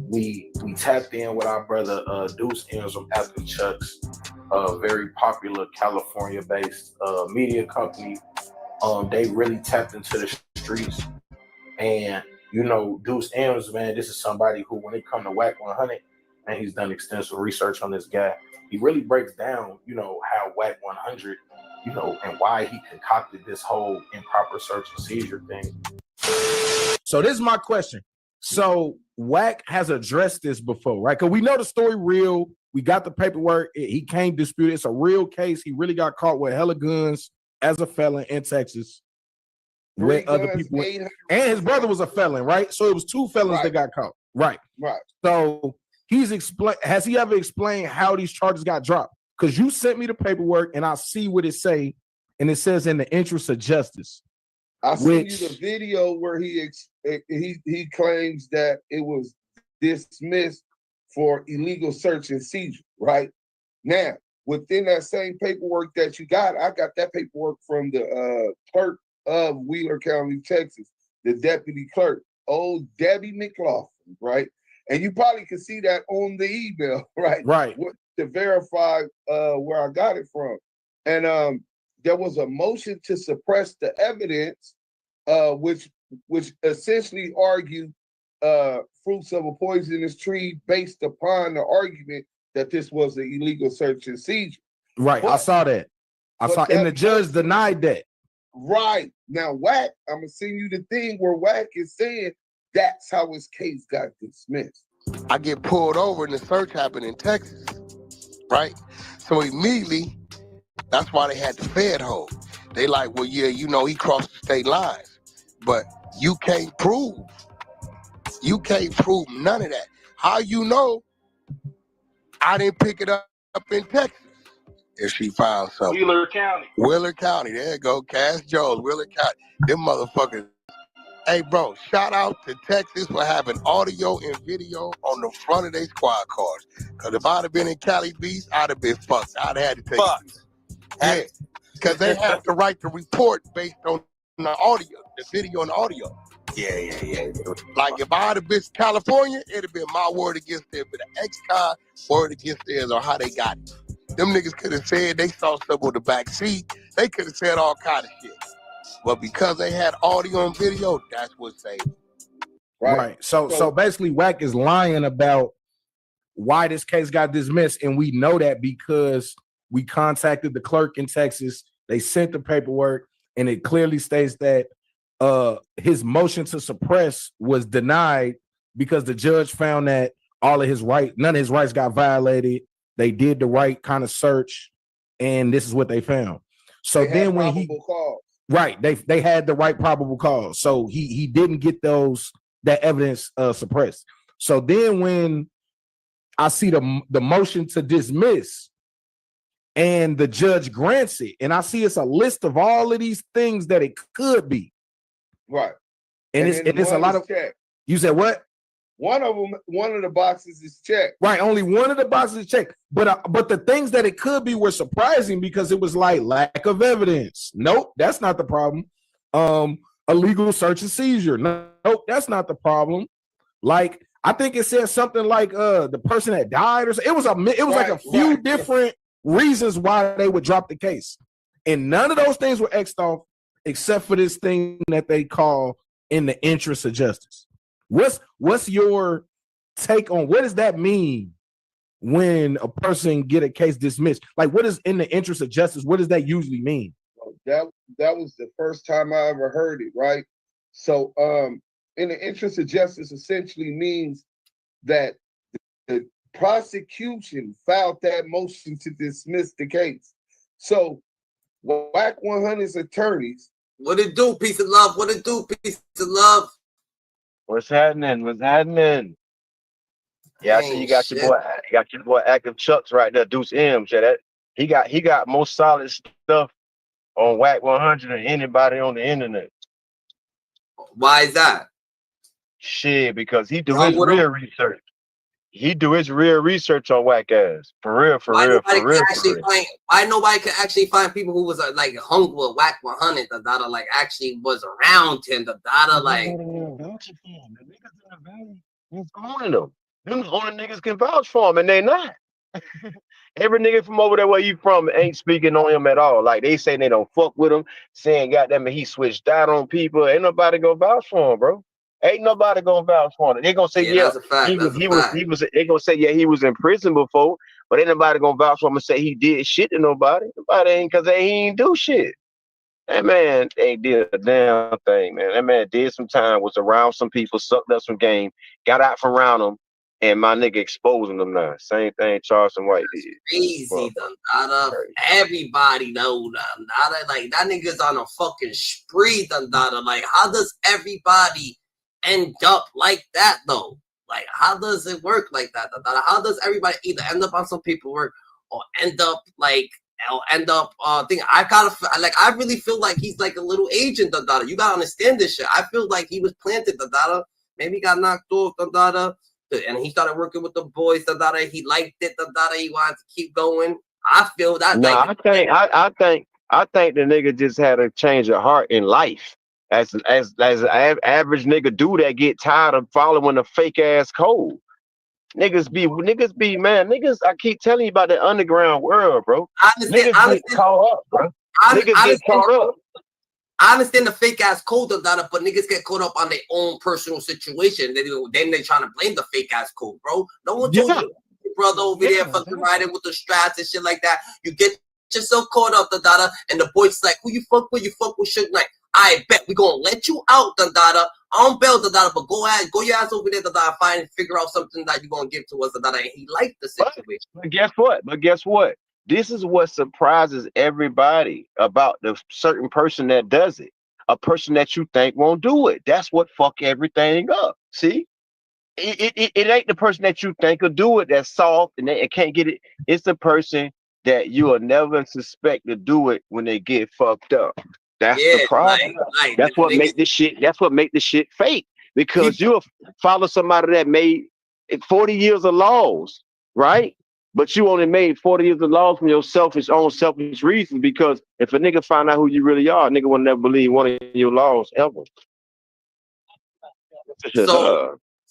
we tapped in with our brother Deuce M's from Aspen Chucks, a very popular California-based media company. They really tapped into the streets, and you know, Deuce M's, man, this is somebody who, when it comes to Wack 100, and he's done extensive research on this guy. He really breaks down, you know, how Wack 100, you know, and why he concocted this whole improper search and seizure thing. So this is my question. So Wack has addressed this before, right? Because we know the story real. We got the paperwork. He can't dispute it. It's a real case. He really got caught with hella guns as a felon in Texas. With other people. And his brother was a felon, right? So it was two felons that got caught. Right. So has he ever explained how these charges got dropped? Because you sent me the paperwork and I see what it say, and it says in the interest of justice. I sent you the video where he claims that it was dismissed for illegal search and seizure, right? Now, within that same paperwork that you got, I got that paperwork from the clerk of Wheeler County, Texas, the deputy clerk, old Debbie McLaughlin, right? And you probably can see that on the email, right? Right. To verify where I got it from. And there was a motion to suppress the evidence, which essentially argued fruits of a poisonous tree based upon the argument that this was an illegal search and seizure. Right, I saw that. I saw, and the judge denied that. Right. Now, Wack, I'm going to send you the thing where Wack is saying that's how his case got dismissed. I get pulled over and the search happened in Texas, right? So immediately, that's why they had the Fed hold. They like, well, yeah, you know, he crossed the state lines, but you can't prove none of that. How you know I didn't pick it up in Texas? If she found something. Wheeler County, there you go. Cass Jones, Wheeler County. Them motherfuckers. Hey, bro, shout out to Texas for having audio and video on the front of their squad cars. Because if I'd have been in Cali Beach, I'd have been fucked. I'd have had to take it. Yeah, because they have to write the report based on the audio, the video and audio. Yeah. Like if I'd have been to California, it'd have been my word against theirs, but the ex-con word against theirs on how they got it. Them niggas could have said they saw something on the back seat. They could have said all kind of shit. But because they had audio and video, that's what saved them. Right. So basically, Wack is lying about why this case got dismissed, and we know that because we contacted the clerk in Texas. They sent the paperwork, and it clearly states that his motion to suppress was denied because the judge found that none of his rights got violated. They did the right kind of search, and this is what they found. So then when they had the right probable cause. So he didn't get that evidence suppressed. So then when I see the motion to dismiss and the judge grants it, and I see it's a list of all of these things that it could be. Right. And it's a lot of checked. You said what? One of the boxes is checked. Right, only one of the boxes is checked. But the things that it could be were surprising because it was like lack of evidence. Nope, that's not the problem. Illegal search and seizure. Nope, that's not the problem. Like I think it said something like the person that died or something. It was like a few different reasons why they would drop the case. And none of those things were X'd off except for this thing that they call in the interest of justice. What's your take on what does that mean when a person get a case dismissed? Like what is in the interest of justice? What does that usually mean? That was the first time I ever heard it, right? So in the interest of justice essentially means that the prosecution filed that motion to dismiss the case. So Wack 100's attorneys. What it do, peace of love? What it do, peace of love? What's happening? Yeah, I see you got your boy Active Chucks right there, Deuce M's. Yeah, he got more solid stuff on Wack 100 than anybody on the internet. Why is that? Shit, because he do his real research. He do his real research on Wack ass. For real. Why nobody can actually find people who was like hung with Wack 100, the data like actually was around him, the data like He's owning them. Them the only niggas can vouch for him, and they not. Every nigga from over there where you from ain't speaking on him at all. Like they say they don't fuck with him, saying goddamn he switched out on people. Ain't nobody gonna vouch for him, bro. Ain't nobody gonna vouch for him. They gonna say that's a fact. They gonna say he was in prison before, but ain't nobody gonna vouch for him and say he did shit to nobody. Nobody ain't cause he ain't do shit. That man ain't did a damn thing, man. That man did some time, was around some people, sucked up some game, got out from around them, and my nigga exposing them now. Same thing Charleston White did. Crazy, everybody know them. Like that nigga's on a fucking spree, like how does everybody end up like that though? Like how does it work like that? How does everybody either end up on some paperwork or end up I really feel like he's like a little agent, You gotta understand this shit. I feel like he was planted, Maybe he got knocked off, and he started working with the boys, He liked it, He wanted to keep going. I feel that. Nah, I think the nigga just had a change of heart in life. As an average nigga do that get tired of following a fake ass code. Niggas be man. I keep telling you about the underground world, bro. Niggas get caught up, bro. Niggas get caught up. I understand the fake ass code, but niggas get caught up on their own personal situation. Then they trying to blame the fake ass code, bro. No one told you, brother, over there fucking riding with the strats and shit like that. You get yourself caught up, Dada. And the boy's like, who you fuck with? You fuck with Suge Knight. I bet we gonna let you out, Dada. On bail, Dada, but go your ass over there, Dada, find and figure out something that you gonna give to us, Dada. And he liked the situation. But guess what? This is what surprises everybody about the certain person that does it. A person that you think won't do it. That's what fuck everything up. See? It ain't the person that you think will do it that's soft and they can't get it. It's the person that you will never suspect to do it when they get fucked up. That's the problem. That's what make this shit. That's what make this shit fake. Because you'll follow somebody that made 40 years of laws, right? But you only made 40 years of laws from your own selfish reasons. Because if a nigga find out who you really are, a nigga will never believe one of your laws ever.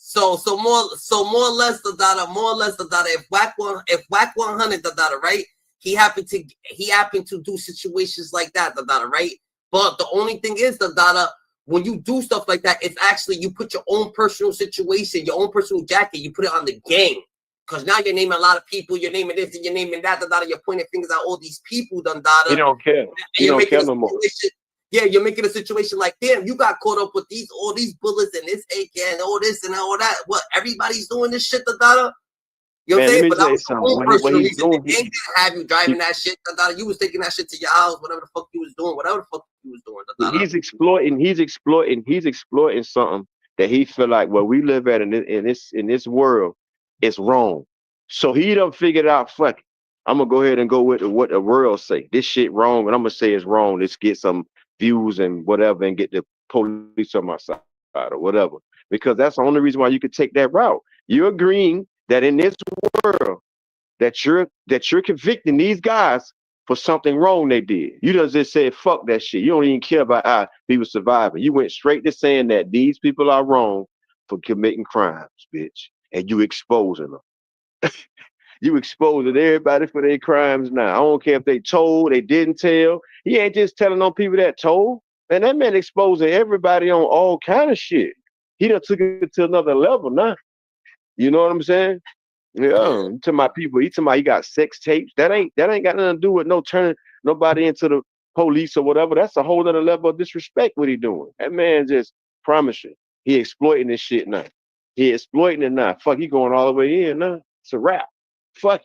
So more or less the data. If Wack 100 the data, right? He happened to do situations like that, the data, right? But the only thing is the data, when you do stuff like that, it's actually you put your own personal situation, your own personal jacket, you put it on the game. Because now you're naming a lot of people, you're naming this and you're naming that, the data, you're pointing fingers at all these people, the data. You don't care. You don't care no more. Yeah, you're making a situation like, damn, you got caught up with all these bullets and this AK and all this and all that. What, everybody's doing this shit, the data? You know what I'm saying? But that was your own personal reason. The gang didn't have you driving that shit, the data. You was taking that shit to your house, whatever the fuck you was doing, He's exploiting something that he feel like where we live at in this world, it's wrong. So he done figured out, fuck it, I'm gonna go ahead and go with what the world say. This shit wrong, and I'm gonna say it's wrong. Let's get some views and whatever, and get the police on my side or whatever. Because that's the only reason why you could take that route. You're agreeing that in this world that you're convicting these guys for something wrong they did. You just said fuck that shit. You don't even care about how people surviving. You went straight to saying that these people are wrong for committing crimes, bitch, and you exposing them. You exposing everybody for their crimes now. I don't care if they told, they didn't tell. He ain't just telling on people that told. Man, that man exposing everybody on all kind of shit. He done took it to another level now. You know what I'm saying? Yeah. To my people, he got sex tapes. That ain't got nothing to do with no turning nobody into the police or whatever. That's a whole other level of disrespect what he doing. That man just promising. He exploiting this shit now. He exploiting it now. Fuck, he going all the way in now. It's a wrap. Fuck.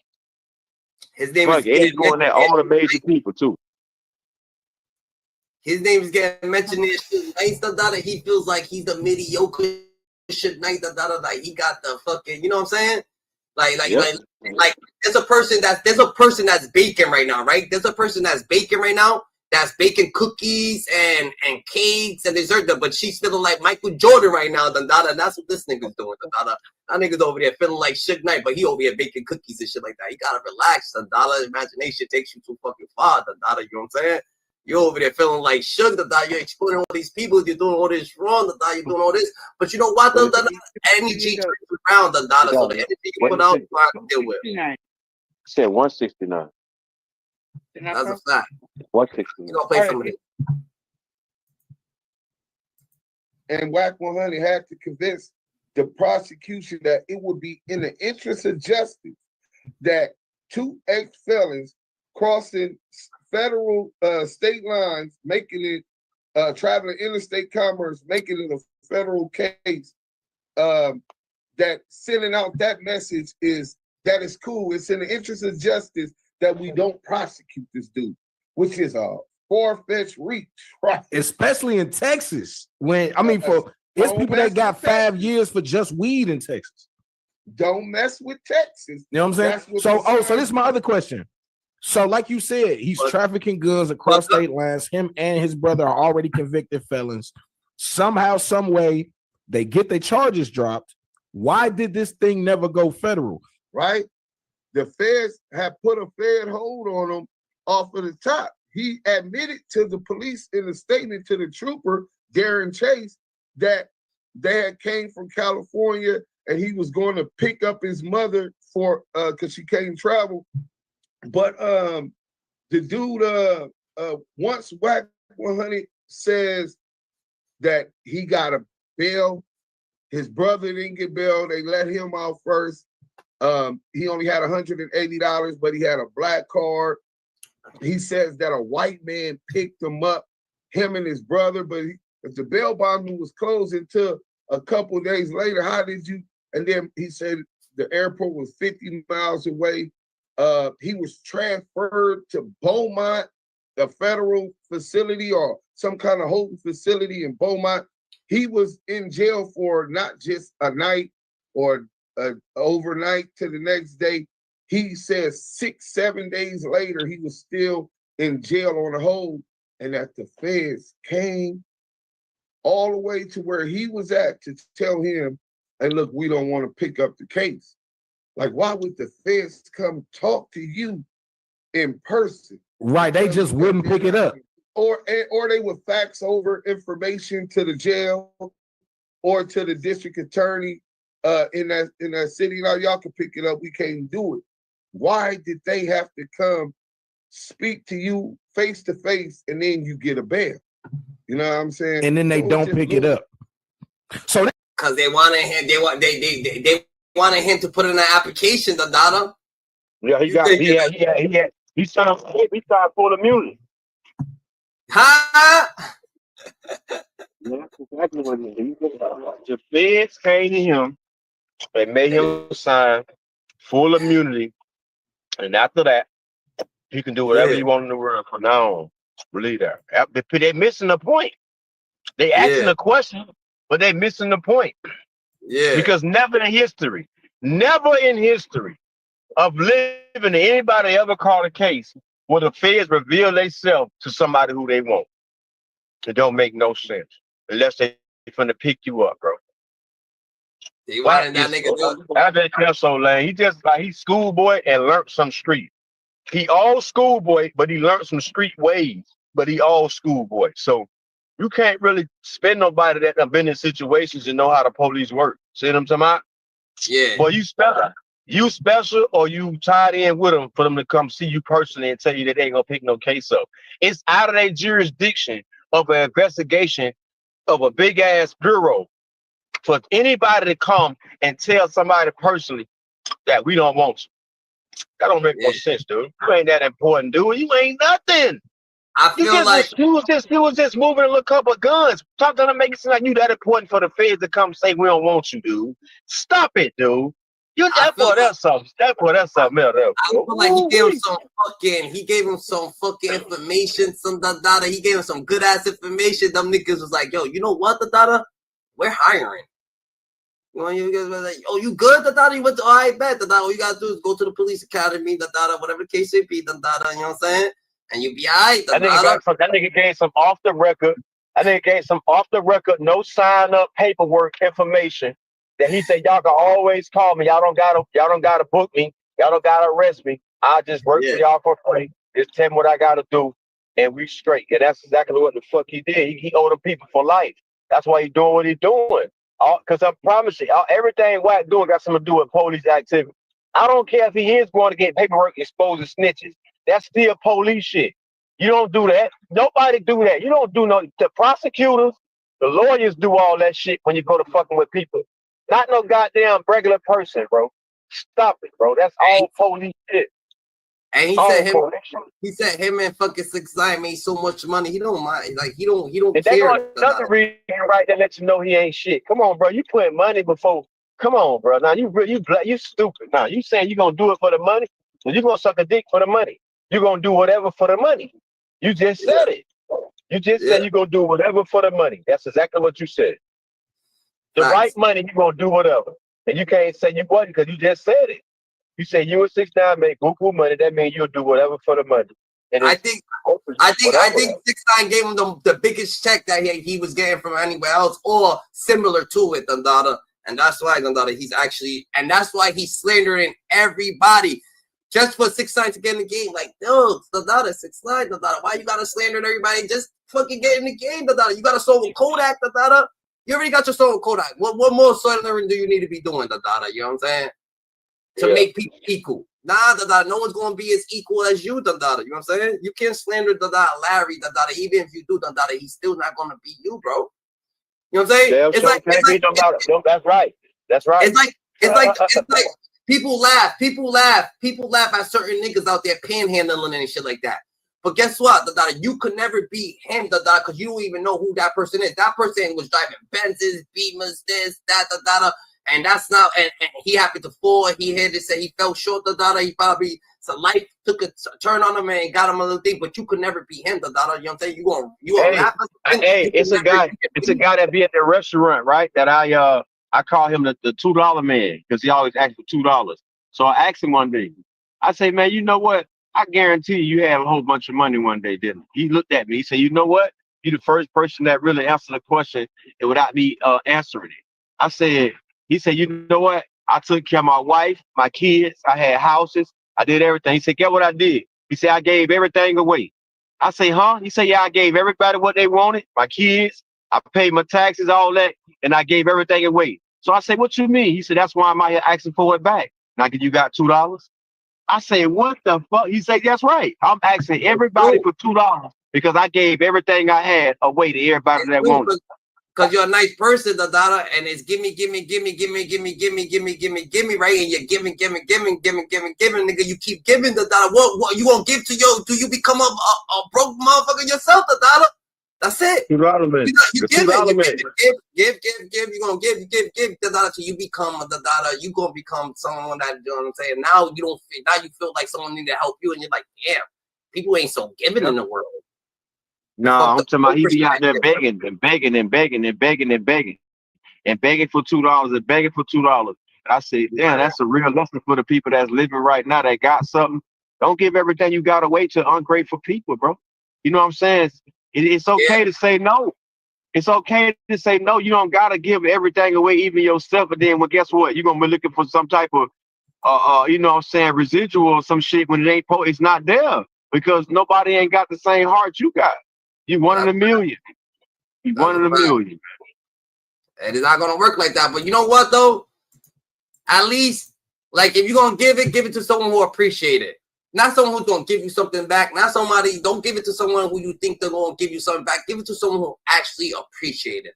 His name is he's going at all the major people too. His name is getting mentioned in shit. He feels like he's the mediocre shit. Like he got the fucking, you know what I'm saying? Like there's a person that's baking right now, right? There's a person that's baking right now that's baking cookies and cakes and dessert, but she's feeling like Michael Jordan right now. And that's what this nigga's doing. That nigga's over there feeling like Suge Knight, but he over here baking cookies and shit like that. You gotta relax. Imagination takes you too fucking far. You know what I'm saying? You're over there feeling like Suge, you're exploiting all these people, you're doing all this wrong, you're doing all this. But you know what, energy turns around, so the energy you put out, you have to deal with. I said 169. That's a fact. 169. You gonna play some of it. And Wack 100 had to convince the prosecution that it would be in the interest of justice that two ex-felons crossing federal state lines, making it traveling interstate commerce, making it a federal case, that sending out that message is cool. It's in the interest of justice that we don't prosecute this dude, which is a far-fetched reach, right? Especially in Texas. It's people that got 5 years for just weed in Texas. Don't mess with Texas. You know what I'm saying? So this is my other question. So, like you said, he's trafficking goods across state lines. Him and his brother are already convicted felons. Somehow, some way, they get their charges dropped. Why did this thing never go federal? Right? The feds have put a fed hold on him off of the top. He admitted to the police in a statement to the trooper, Darren Chase, that they had came from California and he was going to pick up his mother for because she can't travel. But the dude, once Wack 100 says that he got a bail, his brother didn't get bail. They let him out first. He only had $180, but he had a black card. he says that a white man picked him up, him and his brother, but if the bail bond was closed until a couple days later, how did you? And then he said the airport was 50 miles away. He was transferred to Beaumont, a federal facility or some kind of holding facility in Beaumont. He was in jail for not just a night or overnight to the next day. He says 6-7 days later, he was still in jail on a hold, and that the feds came all the way to where he was at to tell him, hey, look, we don't want to pick up the case. Like, why would the feds come talk to you in person? Right, they just wouldn't pick it up. Or they would fax over information to the jail or to the district attorney in that city. Now, y'all can pick it up. We can't do it. Why did they have to come speak to you face to face and then you get a bail? You know what I'm saying? And then they don't pick it up. So because they wanted him, they wanted him to put in an application, the data. Yeah, he signed full immunity. Huh? Yeah, that's exactly what it is. The feds came to him, they made him sign full immunity, and after that, he can do whatever he wants in the world from now on. Believe that. They're missing the point. They asking a question, but they're missing the point. Yeah. Because never in history of living, anybody ever called a case where the feds reveal themselves to somebody who they want. It don't make no sense unless they finna pick you up, bro. They wanted that nigga. I bet you're so lame. He just like he's schoolboy and learned some street. He all schoolboy, but he learned some street ways. But he all schoolboy. So you can't really spend nobody that have been in situations and know how the police work. See what I'm talking about? Yeah. Well, you special or you tied in with them for them to come see you personally and tell you that they ain't gonna pick no case up. It's out of their jurisdiction of an investigation of a big ass bureau for anybody to come and tell somebody personally that we don't want you. That don't make no sense, dude. You ain't that important, dude. You ain't nothing. I feel like he was just moving a little couple of guns. Talk to them, make it seem like you that important for the feds to come say we don't want you, dude. Stop it, dude. That's something else. I feel like he gave him some fucking information, some data. He gave him some good ass information. Them niggas was like, yo, you know what, the data? We're hiring. You guys were like, oh, you good, the data? You went to I bet the data. All you gotta do is go to the police academy, the data, whatever the case may be, the data, you know what I'm saying? And you be alright. That nigga gave some off the record. No sign up paperwork information that he said y'all can always call me. Y'all don't gotta book me. Y'all don't gotta arrest me. I just work for y'all for free. Just tell me what I gotta do, and we straight. And that's exactly what the fuck he did. He owed them people for life. That's why he doing what he doing. Because I promise you, everything Wack doing got something to do with police activity. I don't care if he is going to get paperwork exposing snitches. That's still police shit. You don't do that. Nobody do that. You don't do the prosecutors, the lawyers do all that shit when you go to fucking with people. Not no goddamn regular person, bro. Stop it, bro. That's all police shit. And he said him and fucking 6ix9ine made so much money. He don't mind. Like he don't and care. Another reason right there let you know he ain't shit. Come on, bro. You put money before. Come on, bro. Now you stupid. Now you saying you gonna do it for the money? Well, you gonna suck a dick for the money. You gonna do whatever for the money. You just said it. You just said you gonna do whatever for the money. That's exactly what you said. The right money, you gonna do whatever. And you can't say you wasn't because you just said it. You say you and 6ix9ine make buku money. That means you'll do whatever for the money. And I think 6ix9ine gave him the biggest check that he was getting from anywhere else or similar to it, Dandada. And that's why that's why he's slandering everybody. Just for 6ix9ine to get in the game, like, dude, Dandada, 6ix9ine, Dandada, why you gotta slander everybody? Just fucking get in the game, Dandada. You got a song with Kodak, Dandada. You already got your song with Kodak. What more slandering do you need to be doing, Dandada? You know what I'm saying? To make people equal. Nah, Dandada, no one's gonna be as equal as you, Dandada. You know what I'm saying? You can't slander Dandada, Larry, Dandada. Even if you do, Dandada, he's still not gonna beat you, bro. You know what I'm saying? That's right. That's right. It's like people laugh at certain niggas out there panhandling and shit like that. But guess what? You could never be him, because you don't even know who that person is. That person was driving Benzes, Beamers, this, that, and that's not. And he happened to fall. He hit it. Said he fell short. He probably life took a turn on him and got him a little thing. But you could never be him. You know what I'm saying? You gonna laugh at him. Hey, it's a guy that be at the restaurant, right? That I call him the $2 man because he always asks for $2. So I asked him one day. I say, man, you know what? I guarantee you have a whole bunch of money one day, didn't he? He looked at me. He said, you know what? You're the first person that really answered the question without me answering it. I said, he said, you know what? I took care of my wife, my kids. I had houses. I did everything. He said, get what I did. He said, I gave everything away. I say, huh? He said, yeah, I gave everybody what they wanted, my kids. I paid my taxes, all that, and I gave everything away. So I say, what you mean? He said, that's why I'm out here asking for it back. Now, you got $2? I say, what the fuck? He said, that's right. I'm asking everybody for $2 because I gave everything I had away to everybody that wanted. Because you're a nice person, and it's gimme, right? And you're giving, nigga. You keep giving, What you gonna give to do you become a broke motherfucker yourself, That's it. $2 man. You give, you're gonna give, till you become you gonna become someone that, you know what I'm saying? Now you feel like someone need to help you, and you're like, damn, people ain't so giving in the world. No, I'm talking about he be out there begging and begging and begging and begging and begging and begging for $2 and begging for $2. I said, damn, that's a real lesson for the people that's living right now that got something. Don't give everything you got away to ungrateful people, bro. You know what I'm saying? It's okay to say no. It's okay to say no. You don't gotta give everything away, even yourself. But then, well, guess what? You're gonna be looking for some type of, you know what I'm saying, residual or some shit when it ain't. It's not there because nobody ain't got the same heart you got. You one in a million. You one in a million. And it's not gonna work like that. But you know what though? At least, like, if you're gonna give it to someone who appreciate it. Not someone who's gonna give you something back. Not somebody. Don't give it to someone who you think they're gonna give you something back. Give it to someone who actually appreciate it.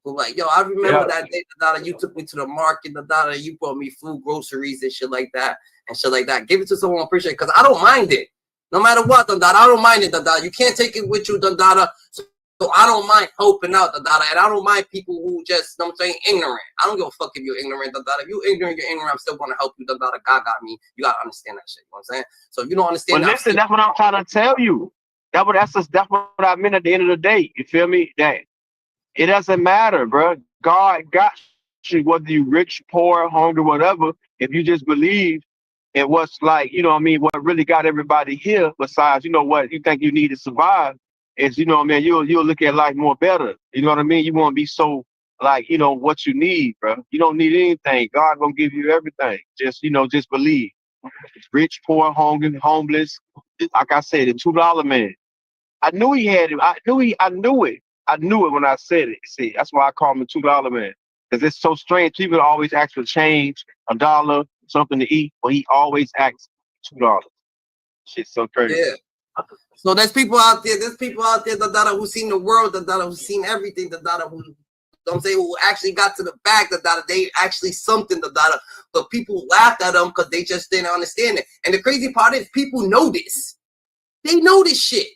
Who like, yo, I remember that day, you took me to the market, you brought me food, groceries, and shit like that, Give it to someone who appreciate it, because I don't mind it. No matter what, I don't mind it, You can't take it with you, So I don't mind helping out, and I don't mind people who just, you know what I'm saying, ignorant. I don't give a fuck if you're ignorant, If you ignorant, you're ignorant. I'm still gonna help you, God got me. You gotta understand that shit. You know what I'm saying? So if you don't understand that, listen, that's what I'm trying to tell you. That's what I meant at the end of the day. You feel me? That it doesn't matter, bro. God got you, whether you rich, poor, hungry, whatever. If you just believe in what's like, you know what I mean, what really got everybody here, besides, you know what you think you need to survive, is, you know what I mean, you'll look at life more better. You know what I mean? You won't be so like, you know, what you need, bro. You don't need anything. God gonna give you everything. Just, you know, just believe. Rich, poor, hungry, homeless. Like I said, the $2 man. I knew he had it. I knew it. I knew it when I said it. See, that's why I call him the $2 man. Because it's so strange. People always ask for change, $1, something to eat, but he always asks $2. Shit's so crazy. Yeah. So there's people out there, who've seen the world, who've seen everything, who actually got to the back, they actually something, but people laughed at them because they just didn't understand it. And the crazy part is people know this. They know this shit.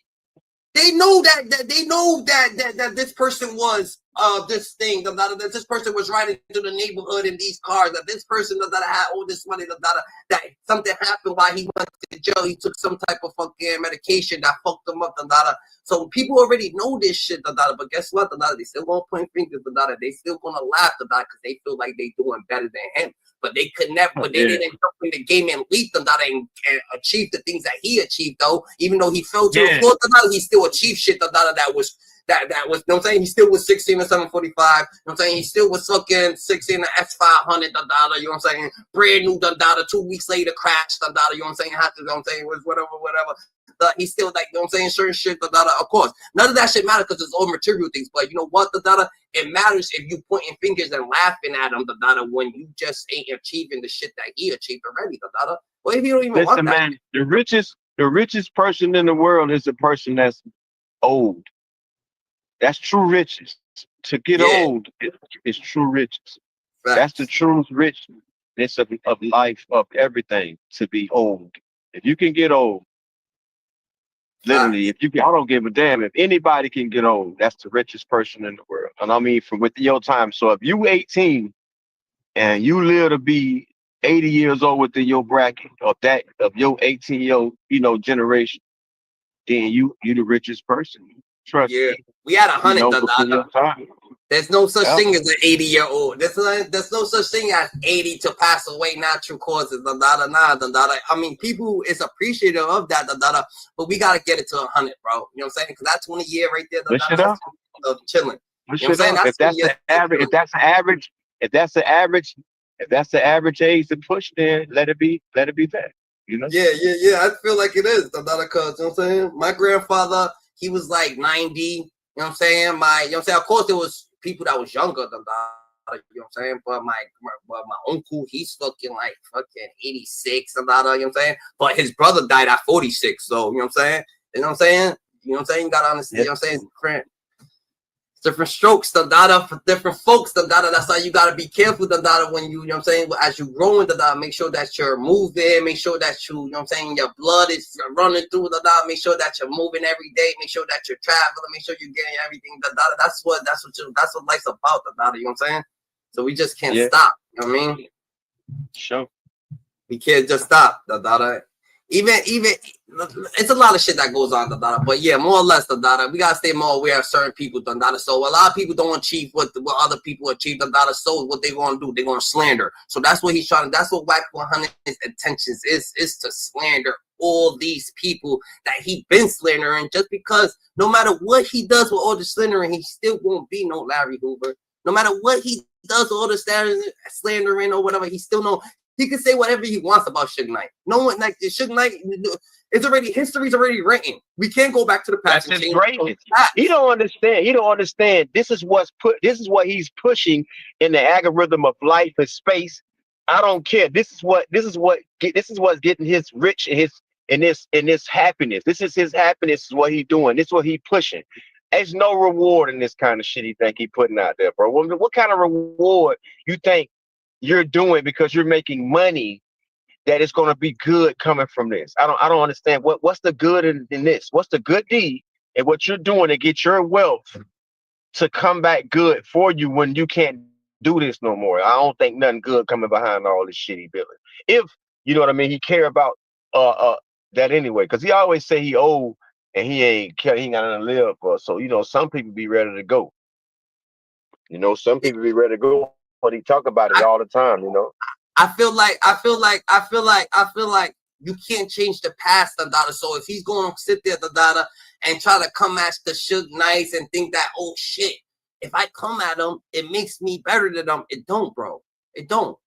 They know that this person was this thing, that this person was riding through the neighborhood in these cars, that this person that had all this money, that something happened while he went to jail. He took some type of fucking medication that fucked him up, So people already know this shit, but guess what, they still gonna point fingers, they still gonna laugh, because they feel like they doing better than him. But they could never, but they didn't jump in the game and leap and achieve the things that he achieved, though. Even though he fell to the floor, he still achieved shit that was, you know what I'm saying? He still was 16 or 745. You know what I'm saying? He still was fucking 16 or S500, you know what I'm saying? Brand new, 2 weeks later crashed, you know what I'm saying? You know what I'm saying? It was whatever. He's still like, you know what I'm saying, certain shit, of course. None of that shit matters because it's all material things. But you know what, it matters if you pointing fingers and laughing at him, when you just ain't achieving the shit that he achieved already, Well, if you don't even want that. Man, the richest person in the world is the person that's old. That's true riches. To get old is true riches. Right. That's the true richness of life, of everything, to be old. If you can get old, Literally, if you can, I don't give a damn if anybody can get on. That's the richest person in the world, and I mean from within your time. So if you 18 and you live to be 80 years old within your bracket of your 18-year generation, then you the richest person. Trust Yeah, me. we had 100. Within your time. There's no such Yeah. thing as an 80-year-old. There's no such thing as 80 to pass away natural causes. I mean, people is appreciative of that, but we gotta get it to 100, bro. You know what I'm saying? Because that's 20 year right there. Of chilling. You know what I'm saying? If that's the average, if that's the average age to push, then let it be that. You know? Yeah. I feel like it is. Cause, you know what I'm saying? My grandfather, he was like 90. You know what I'm saying? You know what I'm saying? Of course, there was people that was younger than that. You know what I'm saying? But my uncle, he's fucking 86 and that. You know what I'm saying? But his brother died at 46. So, you know what I'm saying? You know what I'm saying? You gotta understand, you know what I'm saying? Different strokes, for different folks, that's why you gotta be careful, when you know what I'm saying, as you growing, make sure that you're moving, make sure that you know what I'm saying, your blood is running through, make sure that you're moving every day, make sure that you're traveling, make sure you're getting everything, that's what life's about, you know what I'm saying? So we just can't stop, you know what I mean? Sure. We can't just stop, Even it's a lot of shit that goes on, but yeah, more or less, we gotta stay more aware of certain people, so a lot of people don't achieve what other people achieve, so what they gonna do, they're gonna slander. So that's what he's trying, that's what Wack 100's intentions is to slander all these people that he been slandering, just because no matter what he does with all the slandering, he still won't be no Larry Hoover. No matter what he does with all the slandering or whatever, he still know. He can say whatever he wants about Suge Knight. No one Suge Knight. It's already history's already written. We can't go back to the past. That's his greatness. He don't understand. This is what he's pushing in the algorithm of life and space. I don't care. This is what's getting his rich and his happiness. This is his happiness. Is what he's doing. This is what he's pushing. There's no reward in this kind of shit he think he putting out there, bro. What kind of reward you think you're doing because you're making money that it's going to be good coming from this? I don't understand what's the good in this. What's the good deed and what you're doing to get your wealth to come back good for you when you can't do this no more? I don't think nothing good coming behind all this shit he building. If you know what I mean, he care about that anyway, because he always say he old and he ain't got nothing to live for. So some people be ready to go. Some people be ready to go. But he talk about it all the time, I feel like you can't change the past, So if he's going to sit there, and try to come at the Suge Knight and think that, oh shit, if I come at him, it makes me better than them. It don't, bro. It don't.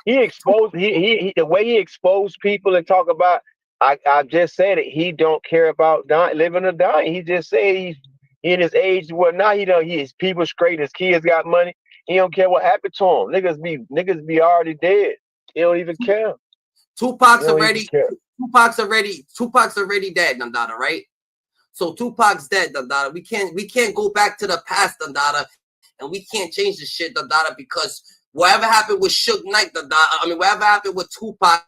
He exposed he the way he exposed people and talk about. I just said it. He don't care about living or dying. He just said he's in his age. Well, now his people straight. His kids got money. He don't care what happened to him. Niggas be already dead. He don't even care. Tupac's already dead, right? So Tupac's dead, We can't go back to the past, and we can't change the shit, because whatever happened with Suge Knight, whatever happened with Tupac,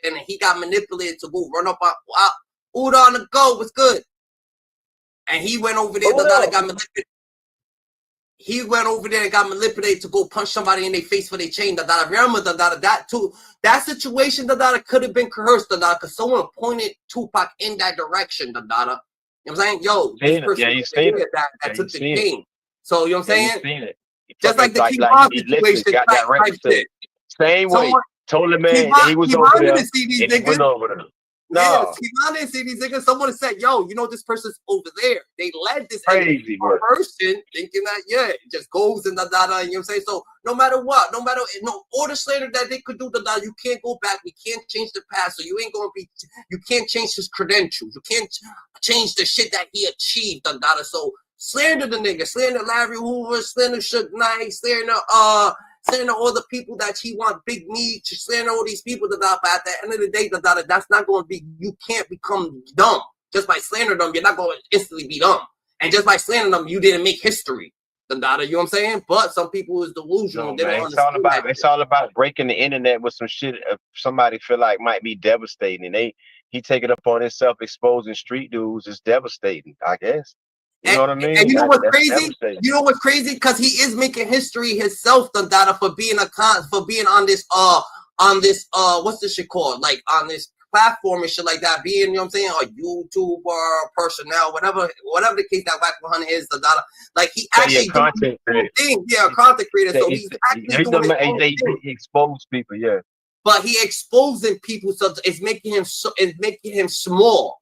and he got manipulated to go run up on Uda on the go, what's good? And he went over there, got manipulated. He went over there and got manipulated to go punch somebody in their face for their chain. Remember that too. That situation could have been coerced, because someone pointed Tupac in that direction. You know what I'm saying? Yo, this person that took the chain. So you know what I'm saying? Just like the King Von situation. Got that right. Same way. Told the man he was over there. And he went over there. No, I didn't see these niggas. Someone said, "Yo, this person's over there." They led this crazy person thinking that it just goes and You know what I'm saying? So no matter what, all the slander that they could do, you can't go back. We can't change the past. So you can't change his credentials. You can't change the shit that he achieved. So slander the nigga, slander Larry Hoover, slander Suge Knight, slander all the people that he want big meat, slander all these people, but at the end of the day, that's not going to be, you can't become dumb. Just by slandering them, you're not going to instantly be dumb. And just by slandering them, you didn't make history. You know what I'm saying? But some people is delusional. They don't understand it's all about breaking the internet with some shit somebody feel like might be devastating. he take it upon himself exposing street dudes is devastating, I guess. You know what I mean? And you know what's That's crazy? devastating. You know what's crazy? Because he is making history himself, Dada, for being on this what's this shit called? Like on this platform and shit like that, being, you know what I'm saying, a YouTuber, personnel, whatever the case that Wack 100 is, Dada. Like he actually doing his own thing. Yeah, a content creator. So he's actually doing his own thing. He exposed people, yeah. But he exposing people, so it's making him small.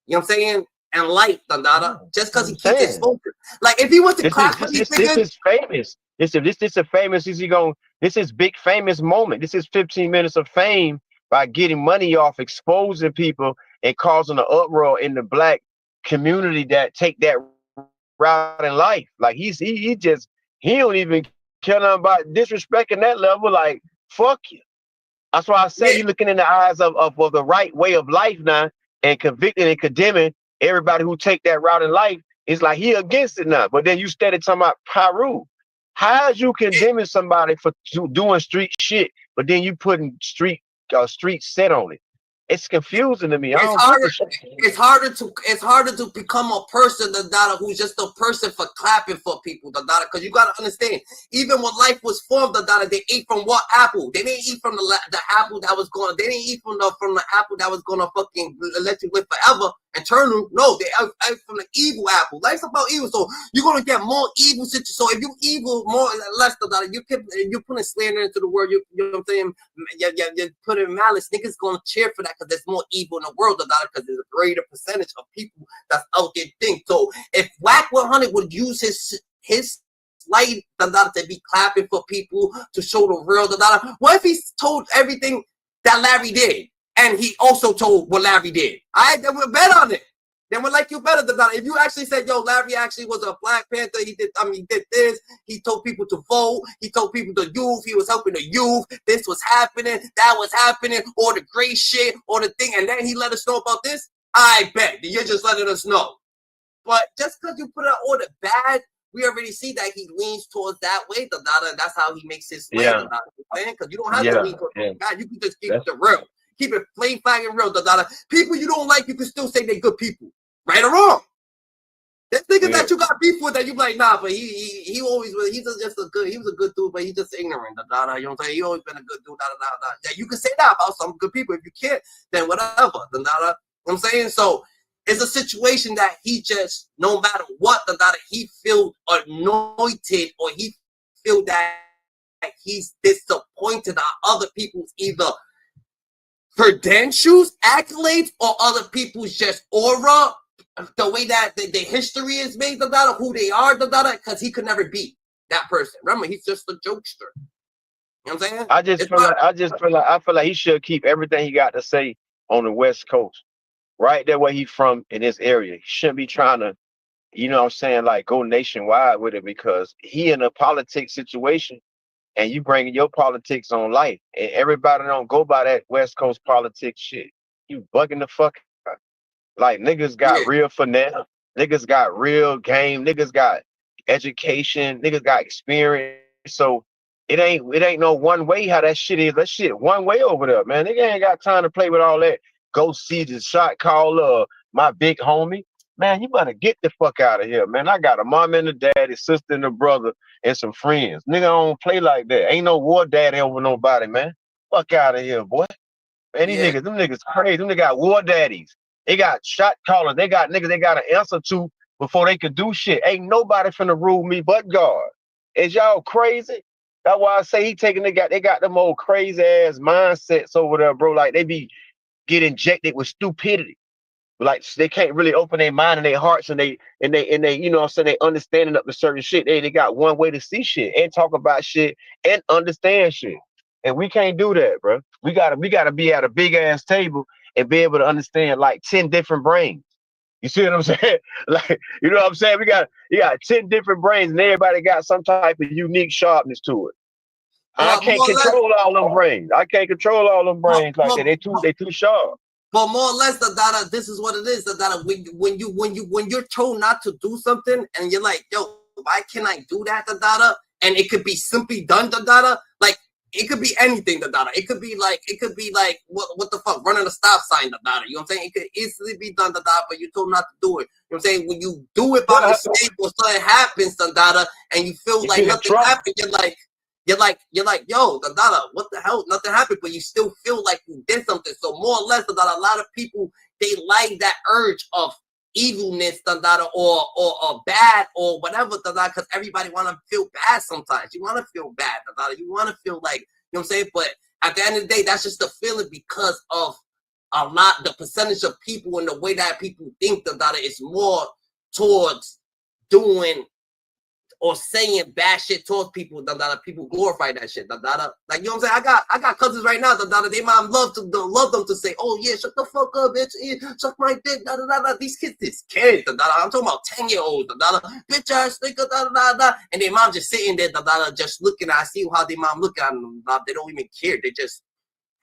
You know what I'm saying? And light, Dada. Just because he keeps exposing. Like if he was to clap for these this is famous. This is a famous. This is big famous moment. This is 15 minutes of fame by getting money off exposing people and causing an uproar in the black community that take that route in life. Like he don't even care nothing about disrespecting that level. Like fuck you. That's why I say you're looking in the eyes of the right way of life now and convicting and condemning everybody who take that route in life. It's like he against it now. But then you started talking about Peru. How is you condemning somebody for doing street shit, but then you putting street set on it? It's confusing to me. It's harder to become a person, Dada, who's just a person for clapping for people, Dada. Because you gotta understand, even when life was formed, Dada, they ate from what apple? They didn't eat from the apple that was gonna. They didn't eat from the apple that was gonna fucking let you live forever, eternal. No, they ate from the evil apple. Life's about evil, so you're gonna get more evil situations. So if you evil more or less, Dada, you're putting slander into the world. You know what I'm saying? You're putting malice. Niggas gonna cheer for that because there's more evil in the world, because there's a greater percentage of people that's out there think. So if Wack 100 would use his light to be clapping for people to show the real, what if he told everything that Larry did and he also told what Larry did? Then we'll bet on it. Then we'll like you better, if you actually said, yo, Larry actually was a Black Panther, he did this, he told people to vote, he told people to youth, he was helping the youth, this was happening, that was happening, or the great shit, or the thing, and then he let us know about this, I bet that you're just letting us know. But just because you put out all the bad, we already see that he leans towards that way, and that's how he makes his way, because you don't have to lean towards bad, you can just keep it real. Keep it plain, flag, and real, People you don't like, you can still say they're good people. Right or wrong? There's niggas that you got beef with that you like, nah, but he always was, he was a good dude, but he's just ignorant, you know what I'm saying? He always been a good dude, Yeah, you can say that about some good people. If you can't, then whatever, you know what I'm saying? So it's a situation that he just, no matter what, he feel anointed, or he feel that he's disappointed on other people's either credentials, accolades, or other people's just aura, the way that the history is made, who they are, because he could never be that person. Remember, he's just a jokester. You know what I'm saying? I feel like he should keep everything he got to say on the West Coast, right there where he's from in this area. He shouldn't be trying to, you know what I'm saying, like go nationwide with it, because he in a politics situation and you bringing your politics on life, and everybody don't go by that West Coast politics shit. You bugging the fuck out. Like niggas got real finesse, niggas got real game, niggas got education, niggas got experience. So it ain't no one way how that shit is. That shit one way over there, man. Nigga ain't got time to play with all that. Go see the shot caller, my big homie. Man, you better get the fuck out of here, man. I got a mom and a daddy, sister and a brother, and some friends. Nigga don't play like that. Ain't no war daddy over nobody, man. Fuck out of here, boy. Man, these niggas, them niggas crazy. Them niggas got war daddies. They got shot callers. They got niggas they got to answer to before they could do shit. Ain't nobody finna rule me but God. Is y'all crazy? That's why I say they got them old crazy ass mindsets over there, bro. Like they get injected with stupidity. Like they can't really open their mind and their hearts and they you know what I'm saying, they understanding up to certain shit. They got one way to see shit and talk about shit and understand shit. And we can't do that, bro. We gotta be at a big ass table and be able to understand like 10 different brains. You see what I'm saying? Like, you know what I'm saying? You got 10 different brains and everybody got some type of unique sharpness to it. I can't control all them brains. I can't control all them brains like that. They too sharp. But more or less, this is what it is. When you're told not to do something and you're like, yo, why can't I do that? And it could be simply done. Like it could be anything, Dada. It could be like what the fuck, running a stop sign, Dada. You know what I'm saying? It could easily be done, Dada, but you told not to do it. You know what I'm saying? When you do it by mistake or something happens, Dada, and you feel like nothing happened, you're like, yo, Dada, what the hell? Nothing happened, but you still feel like you did something. So more or less, Dada, a lot of people, they like that urge of evilness, Dada, or bad or whatever, Dada, because everybody want to feel bad sometimes. You want to feel bad, Dada. You want to feel like, you know what I'm saying? But at the end of the day, that's just the feeling because of the percentage of people and the way that people think, Dada, is more towards doing or saying bad shit towards people, people glorify that shit, like, you know what I'm saying? I got cousins right now, they mom love them to say, oh yeah, shut the fuck up, bitch, suck my dick, these kids, I'm talking about 10-year-olds, bitch ass nigga, and their mom just sitting there, just looking, I see how their mom look at them, they don't even care, they just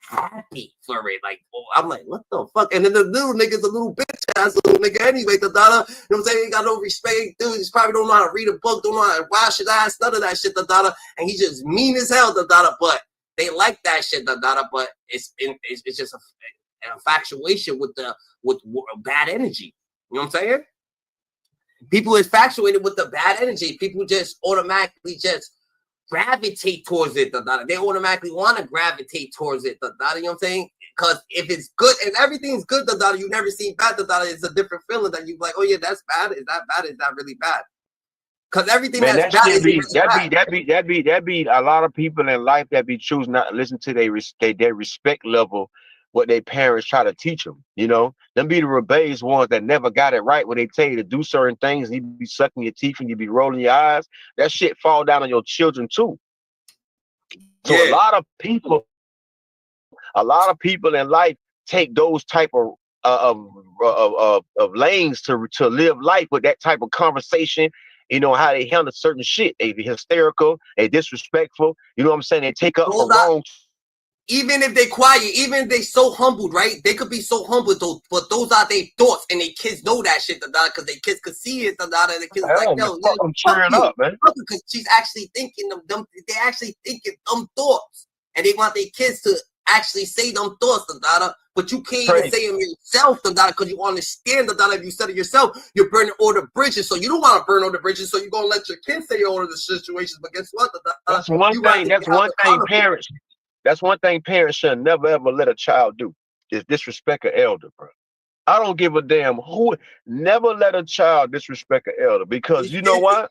happy for it. Like, oh, I'm like, what the fuck? And then the little nigga's a little bitch ass little nigga anyway, you know what I'm saying? He got no respect, dude. He probably don't know how to read a book, don't know how to wash his ass, none of that shit, and he's just mean as hell, but they like that shit, but it's just an infatuation with bad energy. You know what I'm saying? People infatuated with the bad energy. People just automatically just gravitate towards it. They automatically want to gravitate towards it. You know what I'm saying? Because if it's good and everything's good, you never seen bad. It's a different feeling that you like. Oh yeah, that's bad. Is that bad? Is that really bad? Because everything that's bad is really bad. That be a lot of people in life that be choosing not to listen to their respect level, what their parents try to teach them. You know, them be the rebellious ones that never got it right when they tell you to do certain things, and you be sucking your teeth and you be rolling your eyes. That shit fall down on your children too. So a lot of people in life take those type of lanes to live life with that type of conversation. You know how they handle certain shit. They be hysterical, they disrespectful. You know what I'm saying? They take up for wrong. Even if they quiet, even if they so humbled, right? They could be so humbled, though, but those are their thoughts, and their kids know that shit, because their kids could see it, and the kids like, yo, I'm cheering up, man. Because she's actually thinking them, they actually thinking them thoughts, and they want their kids to actually say them thoughts, but you can't even say them yourself, because you understand, if you said it yourself, you're burning all the bridges, so you don't want to burn all the bridges, so you're going to let your kids say all of the situations, but guess what? That's one thing, That's one thing parents should never ever let a child do, is disrespect an elder, bro. I don't give a damn who. Never let a child disrespect an elder, because you know what?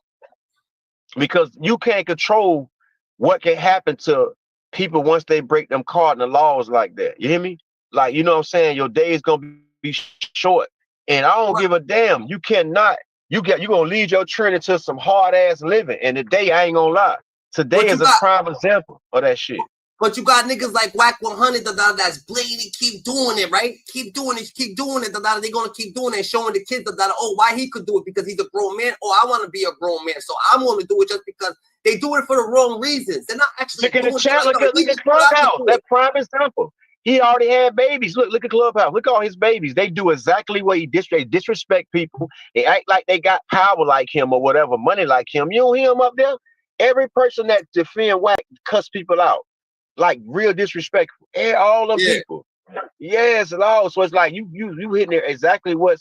Because you can't control what can happen to people once they break them cardinal laws like that. You hear me? Like, you know what I'm saying? Your day is gonna be short, and I don't give a damn. You cannot. You're gonna lead your children into some hard ass living, and today I ain't gonna lie. Today is a prime example of that shit. But you got niggas like Wack 100 that's blatantly keep doing it, right? Keep doing it. They're gonna keep doing it, showing the kids oh, why he could do it, because he's a grown man. Oh, I want to be a grown man, so I'm gonna do it just because they do it for the wrong reasons. They're not actually. Look at the chat. Look at Clubhouse. That prime example. He already had babies. Look at Clubhouse. Look at all his babies. They do exactly what they disrespect people. They act like they got power like him or whatever, money like him. You don't hear him up there. Every person that defend Wack cuss people out. Like real disrespectful, and all the people. Yes, and all. So it's like you hitting there exactly what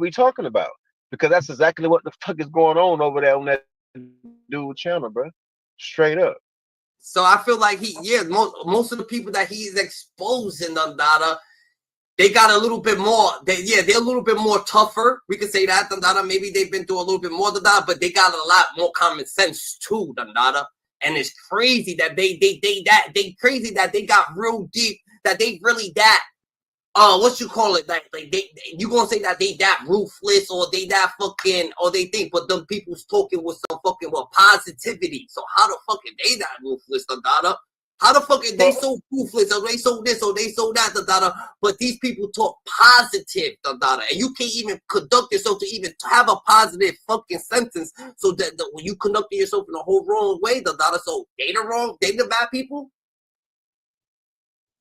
we talking about, because that's exactly what the fuck is going on over there on that dude channel, bro. Straight up. So I feel like most of the people that he's exposing, they got a little bit more. They're a little bit more tougher. We could say that, maybe they've been through a little bit more, but they got a lot more common sense too, And it's crazy that they crazy that they got real deep, that they really that what you call it, like you gonna say that they that ruthless, or they that fucking, or they think, but them people's talking with some fucking positivity. So how the fuck are they that ruthless, How the fuck are they so ruthless, or they so this, or they so that, but these people talk positive, and you can't even conduct yourself to even have a positive fucking sentence, so that when you conduct yourself in a whole wrong way, so they the bad people?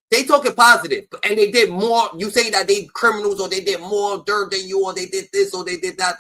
They talking positive, and they did more. You say that they criminals, or they did more dirt than you, or they did this, or they did that,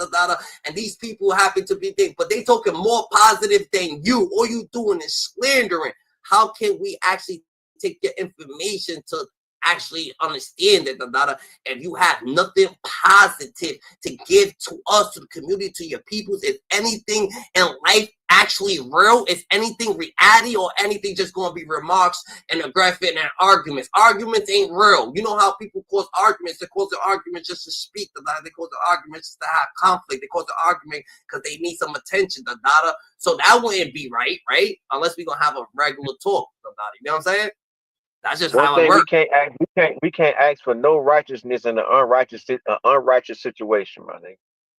and these people happen to be things, but they talking more positive than you. All you doing is slandering. how can we actually take your information to actually understand that if you have nothing positive to give to us, to the community, to your peoples, is anything in life actually real? Is anything reality, or anything just going to be remarks and aggressive and arguments? Arguments ain't real. You know how people cause arguments? They cause the arguments just to speak. They cause the arguments just to have conflict. They cause the argument because they need some attention. So that wouldn't be right? Unless we're going to have a regular talk. You know what I'm saying? That's just One how it thing works. we can't ask for no righteousness in an unrighteous situation, my nigga.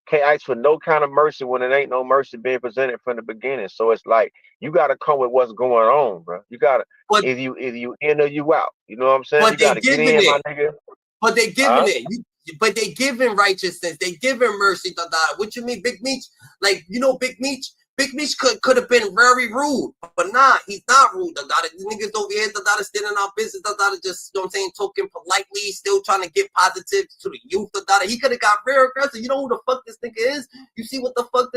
Can't ask for no kind of mercy when it ain't no mercy being presented from the beginning. So it's like you gotta come with what's going on, bro. You gotta if you in or you out. You know what I'm saying? You gotta get in, my nigga. But they giving it. But they giving righteousness. They giving mercy. What you mean, Big Meech? Like, you know, Big Meech? Big Meech could have been very rude, but nah, he's not rude. These niggas over here, standing our business, just, you know what I'm saying, talking politely, still trying to get positive to the youth. He could have got very aggressive. You know who the fuck this nigga is? You see what the fuck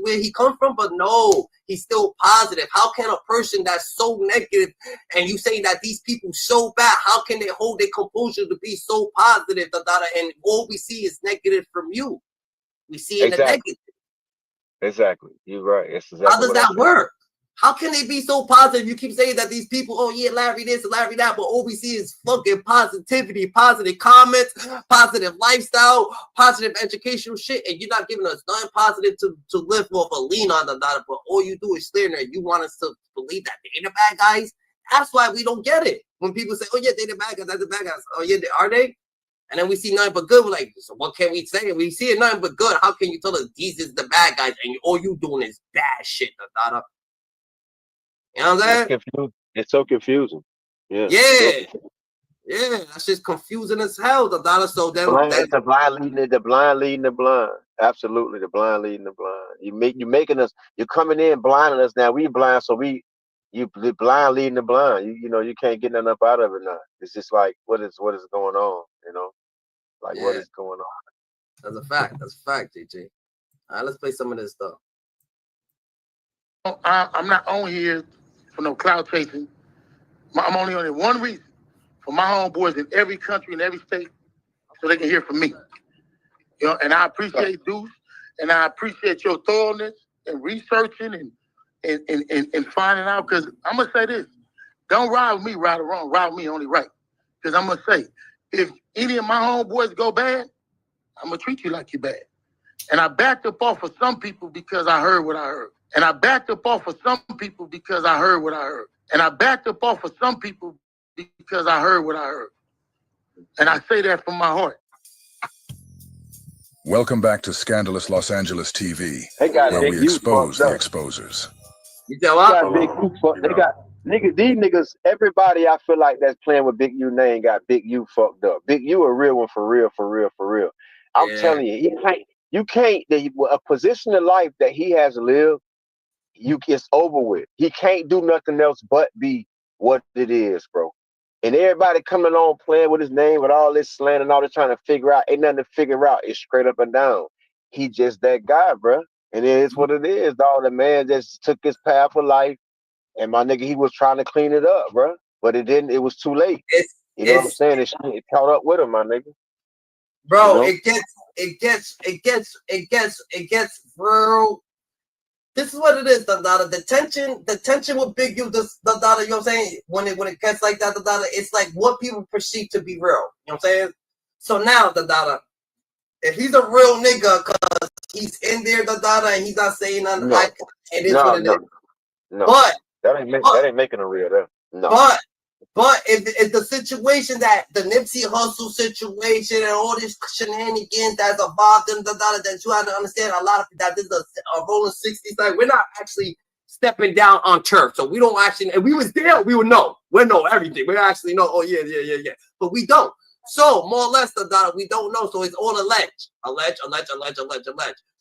where he come from? But no, he's still positive. How can a person that's so negative, and you say that these people so bad, how can they hold their composure to be so positive? And all we see is negative from you. We see in the negative. Exactly. You're right. It's exactly how does that work? How can they be so positive? You keep saying that these people, oh yeah, Larry this, Larry that, but all we see is fucking positivity, positive comments, positive lifestyle, positive educational shit, and you're not giving us nothing positive to live off or lean on but all you do is staring there. You want us to believe that they're the bad guys? That's why we don't get it. When people say, oh yeah, they're the bad guys, that's the bad guys. Oh yeah, are they? And then we see nothing but good. We're like, so what can we say? We see it nothing but good. How can you tell us these is the bad guys and all you doing is bad shit? You know what I'm saying? It's so confusing. Yeah. Yeah. That's just confusing as hell. So then the blind leading the blind. Absolutely, the blind leading the blind. You're making us. You're coming in blinding us now. We blind, so you blind leading the blind. You know you can't get nothing up out of it now. It's just like what is going on? You know. Like, what is going on? That's a fact. JJ. All right, let's play some of this stuff. I'm not on here for no cloud chasing. I'm only on it one reason, for my homeboys in every country, in every state, so they can hear from me. You know, and I appreciate Deuce, and I appreciate your thoroughness and researching and finding out. Because I'm gonna say this: don't ride with me right or wrong. Ride with me only right. Because I'm gonna say, if any of my homeboys go bad, I'm gonna treat you like you're bad. And I backed up off of some people because I heard what I heard. And I backed up off of some people because I heard what I heard. And I backed up off of some people because I heard what I heard. And I say that from my heart. Welcome back to Scandalous Los Angeles TV, where we expose the exposers. They got Big U fucked. They got these niggas. Everybody I feel like that's playing with Big U name got Big U fucked up. Big U a real one for real. I'm telling you, you can't. A position in life that he has lived, it's over with. He can't do nothing else but be what it is, bro. And everybody coming on playing with his name with all this slang and all this trying to figure out. Ain't nothing to figure out. It's straight up and down. He just that guy, bro. And it is what it is, dog. The man just took his path of life, and my nigga, he was trying to clean it up, bro. But it didn't. It was too late. You know what I'm saying? It caught up with him, my nigga. Bro, you know? it gets real. This is what it is, the tension with Big U, you know what I'm saying? When it gets like that, it's like what people perceive to be real. You know what I'm saying? So now, if he's a real nigga, cause he's in there, and he's not saying nothing, it is what it is. No, but that ain't making a real there. No. But if the situation that the Nipsey Hussle situation and all this shenanigans that's involved in that you have to understand a lot of that this is a rolling 60s. Like we're not actually stepping down on turf, so we don't actually. And we was there, we would know. We know everything. We actually know. Oh yeah. But we don't. So more or less, we don't know. So it's all alleged.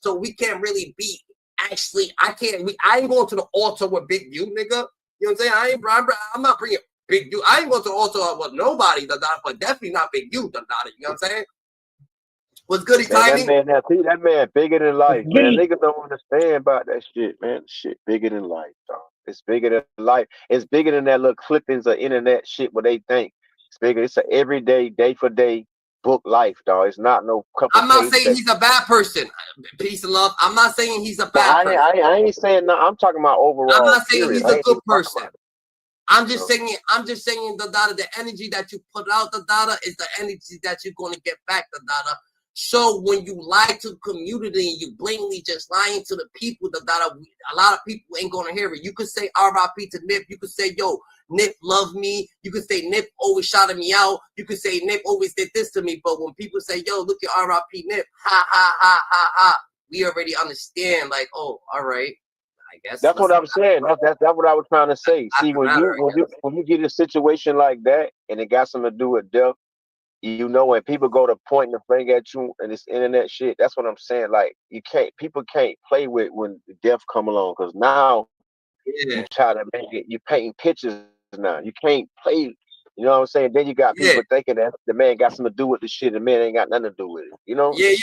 So we can't really be. Actually, I ain't going to the altar with Big U, nigga. You know what I'm saying? I'm not bringing Big U. I ain't going to the altar with nobody, but definitely not Big U, you know what I'm saying? What's good, Economy? That man bigger than life, man. Niggas don't understand about that shit, man. Shit bigger than life, dog. It's bigger than life. It's bigger than that little clippings of internet shit where they think it's bigger. It's an everyday, day for day book life, dog. It's not no couple. I'm not saying he's a bad person. Peace and love. I'm not saying he's a bad person. I ain't saying no. I'm talking about overall. I'm not saying period. he's a good person. I'm just No. saying. I'm just saying the energy that you put out the is the energy that you're gonna get back the. So when you lie to the community and you blatantly just lying to the people, a lot of people ain't gonna hear it. You could say RIP to Nip. You could say, yo, Nip loved me. You could say Nip always shouted me out. You could say Nip always did this to me. But when people say, yo, look at RIP Nip, ha ha ha ha ha, we already understand. Like, oh, all right. I guess that's what I'm saying. That's what I was trying to say. See, when you get a situation like that and it got something to do with death, you know, when people go to point the finger at you and this internet shit, that's what I'm saying. Like, people can't play with when death come along, because now you try to make it, you painting pictures now. You can't play, you know what I'm saying? Then you got people thinking that the man got something to do with the shit, the man ain't got nothing to do with it. You know? Yeah.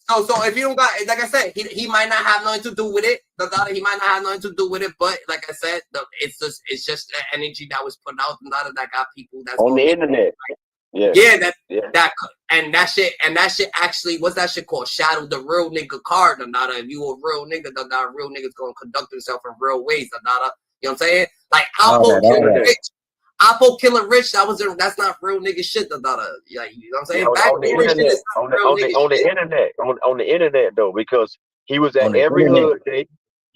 So if you don't got, like I said, he might not have nothing to do with it. He might not have nothing to do with it, but like I said, it's just the energy that was put out that got people that's on the internet. That shit actually, what's that shit called? Shadow the real nigga card. If you a real nigga, real niggas gonna conduct themselves in real ways. You know what I'm saying? Like Apple Killa Rich, that's not real nigga shit. You know what I'm saying? On the internet though, because he was at every hood day.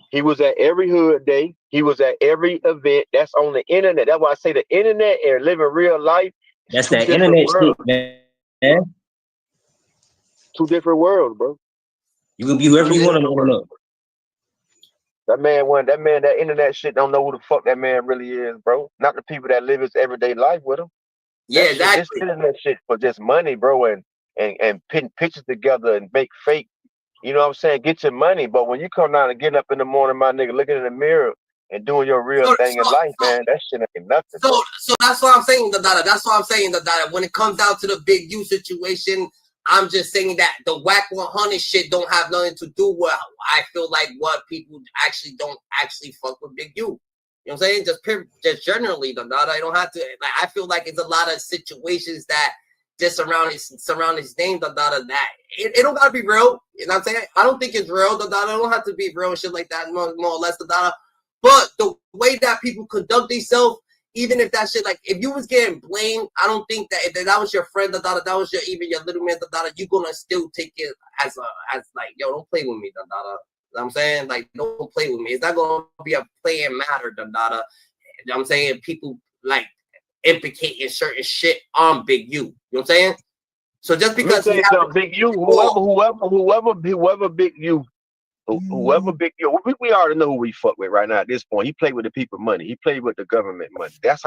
He was at every hood day. He was at every event. That's on the internet. That's why I say the internet and living real life. That's that internet shit, man. Two different worlds, bro. You can be whoever you want on the internet. That internet shit don't know who the fuck that man really is, bro. Not the people that live his everyday life with him. Yeah, exactly. This internet shit for just money, bro, and putting pictures together and make fake. You know what I'm saying? Get your money, but when you come down and getting up in the morning, my nigga, looking in the mirror and doing your real thing in life, man, that shit ain't nothing. So that's what I'm saying, That's what I'm saying, when it comes down to the Big U situation, I'm just saying that the Wack 100 shit don't have nothing to do with, I feel like, what people actually don't actually fuck with Big U. You know what I'm saying? Just generally, I don't have to. Like, I feel like it's a lot of situations that just surround his name, that it don't gotta be real. You know what I'm saying? I don't think it's real. It don't have to be real and shit like that. More or less, But the way that people conduct themselves, even if that shit, like, if you was getting blamed, I don't think that if that was your friend, that was even your little man, you gonna still take it as like, yo, don't play with me, You know what I'm saying? Like, don't play with me. It's not gonna be a playing matter, You know what I'm saying? People like implicating certain shit on Big U. You know what I'm saying? So just because Big U, whoever Big U. Whoever Big U, we already know who we fuck with right now at this point. He played with the people money. He played with the government money. That's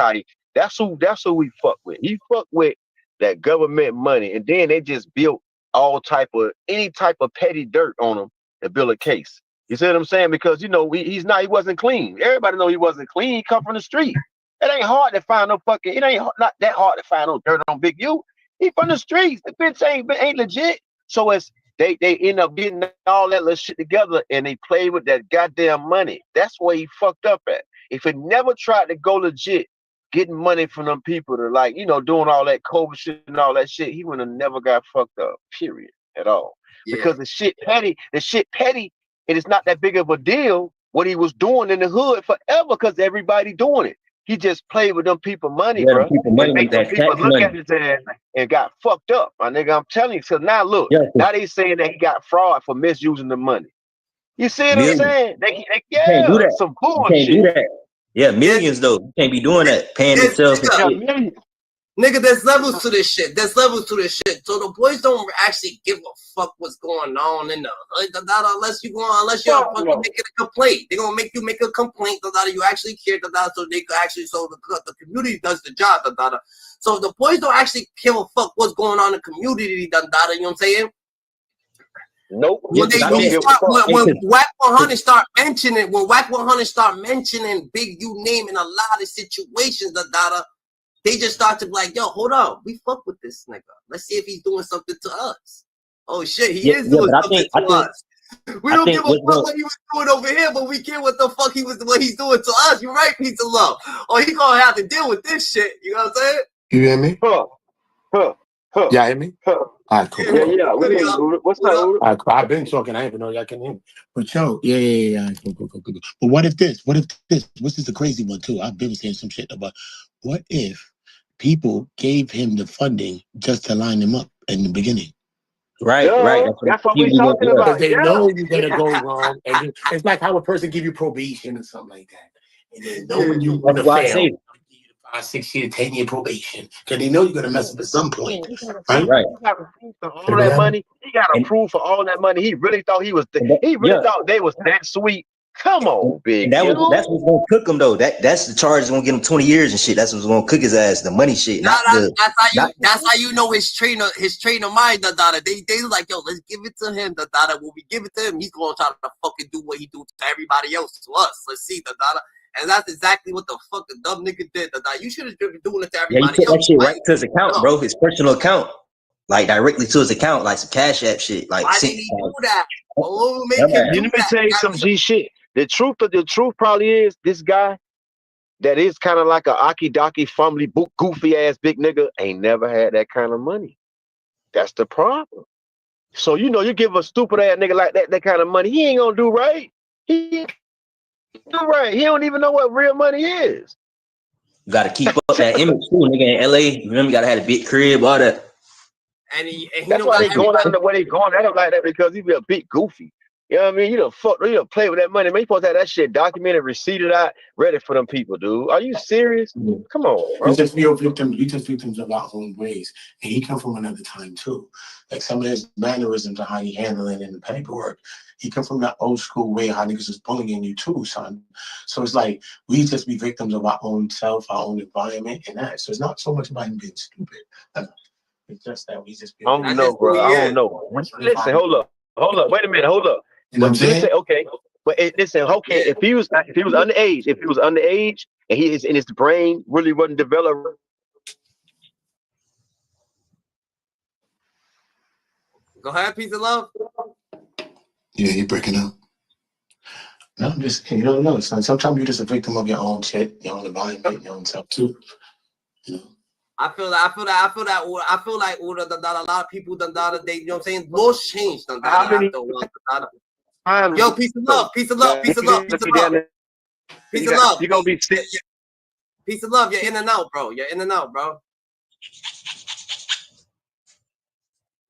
who we fuck with. He fuck with that government money, and then they just built any type of petty dirt on him to build a case. You see what I'm saying? Because, you know, he wasn't clean. Everybody know he wasn't clean. He come from the street. It ain't hard to find not that hard to find no dirt on Big U. He from the streets. The bitch ain't legit. So they end up getting all that little shit together and they play with that goddamn money. That's where he fucked up at. If he never tried to go legit, getting money from them people to, like, you know, doing all that COVID shit and all that shit, he would have never got fucked up, period, at all. Yeah. Because the shit petty, and it's not that big of a deal what he was doing in the hood forever because everybody doing it. He just played with them people money, bro. And make them people look at his ass and got fucked up, my nigga. I'm telling you. So now look, now they saying that he got fraud for misusing the money. You see what I'm saying? They can't do that. Some bullshit. You can't do that. Yeah, millions though. You can't be doing that. Paying themselves and shit. Nigga, there's levels to this shit. So the boys don't actually give a fuck what's going on in the hood, unless you're fucking making a complaint. They're gonna make you make a complaint, you actually care, so they could actually, so the community does the job, So the boys don't actually give a fuck what's going on in the community, you know what I'm saying? Nope. When Wack 100 start mentioning Big U name in a lot of situations, they just start to be like, yo, hold on, we fuck with this nigga. Let's see if he's doing something to us. Oh shit, he is doing something to us. We don't give a fuck what he was doing over here, but we care what the fuck what he's doing to us. You're right, Pizza Love. Or he gonna have to deal with this shit. You know what I'm saying? You hear me? Y'all hear me? All right, cool. Yeah. What's up, Uda? Right, cool. I've been talking. I didn't even know y'all can hear me. But yo, yeah. Cool. But what if this? This is the crazy one too. I've been saying some shit about what if people gave him the funding just to line him up in the beginning? Right. That's what we're talking about. Because they know you're gonna go wrong, and it's like how a person give you probation or something like that, and they know when you're gonna fail. 5, 6 year, 10-year probation, because they know you're gonna mess up at some point, right? He got approved for all that money. He got approved for all that money. He really thought he was. He really thought they was that sweet. Come on, big. That's what's gonna cook him though. That's the charge that's gonna get him 20 years and shit. That's what's gonna cook his ass. The money shit. That's how you know his trainer mind, Dada. They like, yo, let's give it to him, Dada. When we give it to him, he's gonna try to fucking do what he do to everybody else, to us. Let's see, Dada. And that's exactly what the fuck the dumb nigga did, Dada. You should have been doing it to everybody else. Yeah, he took that shit right to his account, bro. His personal account. Like directly to his account, like some Cash App shit. Like, why did he do that? Oh, Let me tell you some G shit. The truth probably is this guy that is kind of like a aki-doki, fumbly, goofy ass big nigga ain't never had that kind of money. That's the problem. So you give a stupid ass nigga like that kind of money, he ain't gonna do right. He do right. He don't even know what real money is. You gotta keep up that image too, nigga. In LA, you remember, you gotta have a big crib, all that. And that's why they going out the way they going at him like that, because he be a big goofy. You know what I mean? You don't play with that money. Man, you supposed to have that shit documented, receipted out, ready for them people, dude. Are you serious? Come on, bro. We just victims of our own ways. And he come from another time too. Like some of his mannerisms and how he handling in the paperwork. He come from that old school way how niggas is bullying you too, son. So it's like we just be victims of our own self, our own environment, and that. So it's not so much about him being stupid. It's just that we just I don't know, bro. I don't know. Listen, hold up. Wait a minute, hold up. You know what I'm saying? Okay, but listen, okay. If he was underage, and his brain really wasn't developed. Go ahead, Peace of Love. Yeah, he breaking up. No, I'm just, you don't know, son. Sometimes you're just a victim of your own shit, your own environment, your own self too. You know. I feel like a lot of people they, you know what I'm saying? Laws changed. Yo, peace of love. You're gonna be sick. Peace of love. You're in and out, bro. You're in and out, bro.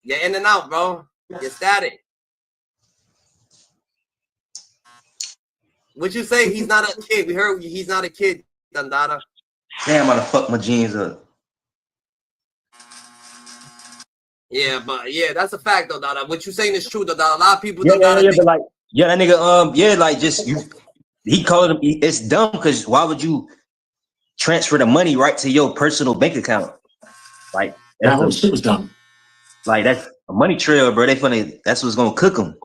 You're static. What you say? He's not a kid. We heard he's not a kid, Dandada. Damn, I'm gonna fuck my jeans up. Yeah, but yeah, that's a fact though, Dada. What you saying is true, though, Dada. A lot of people but like, that nigga, he called him. It's dumb because why would you transfer the money right to your personal bank account? Like that whole shit was dumb. Like that's a money trail, bro. That's what's gonna cook them.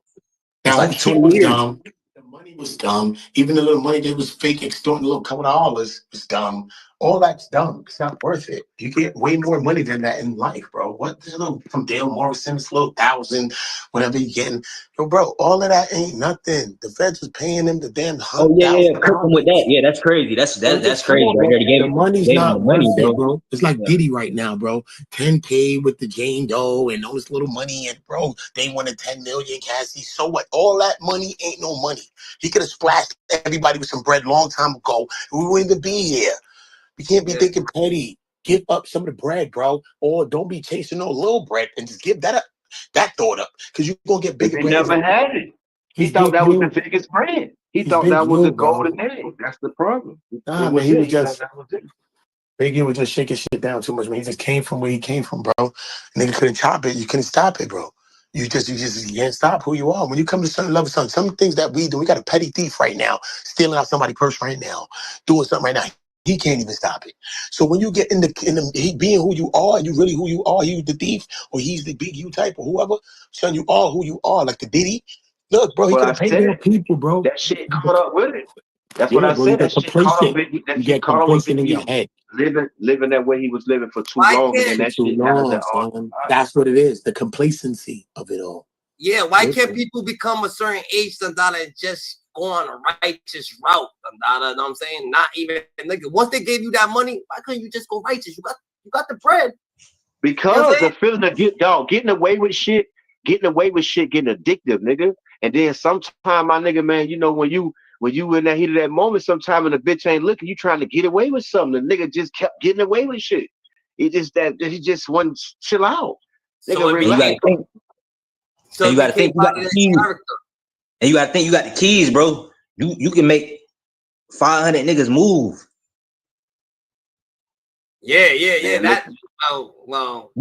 That like 20 years. Dumb. The money was dumb. Even the little money they was fake extorting a little couple of dollars was dumb. All that's dumb. It's not worth it. You get way more money than that in life, bro. What this little from Dale Morrison, this little 1,000, whatever you getting. Yo, bro, all of that ain't nothing. The feds was paying them the damn $100,000. Oh yeah, cook them with that. Yeah, that's crazy. That's crazy. Right there. The money's not worth it, bro. It's like Diddy right now, bro. 10 paid with the Jane Doe and all this little money, and bro, they wanted 10 million, Cassie. So what? All that money ain't no money. He could have splashed everybody with some bread long time ago. We wouldn't even be here. We can't be thinking petty. Give up some of the bread, bro. Or don't be chasing no little bread and just give that up, that thought up. Because you're going to get bigger bread. He never had it. He thought that was the biggest bread. He thought that was the golden egg. That's the problem. Nah, man, he was just... Biggie was just shaking shit down too much, man. He just came from where he came from, bro. Nigga couldn't chop it. You couldn't stop it, bro. You can't stop who you are. When you come to certain level, some things that we do, we got a petty thief right now, stealing out somebody's purse right now, doing something right now. He can't even stop it. So when you get in the he being who you are, you really who you are, you the thief, or he's the big you type, or whoever, son, you are who you are, like the Diddy. Look, bro, he could have paid more people, bro. That shit caught up with it. That's what I said. That shit caught up with you. Get complacent in your head. Living that way he was living for too long, and then that shit. That's what it is. The complacency of it all. Yeah, why can't people become a certain age and just go on a righteous route? You know what I'm saying? Not even nigga. Once they gave you that money, why couldn't you just go righteous? You got the bread. Because the feeling of getting away with shit, getting addictive, nigga. And then sometime, my nigga, man, you know, when you in that heat of that moment, sometime and the bitch ain't looking, you trying to get away with something. The nigga just kept getting away with shit. He just wouldn't chill out. Nigga, relax. So you gotta think you got the keys. And you gotta think you got the keys, bro. You can make 500 niggas move. Yeah. That well.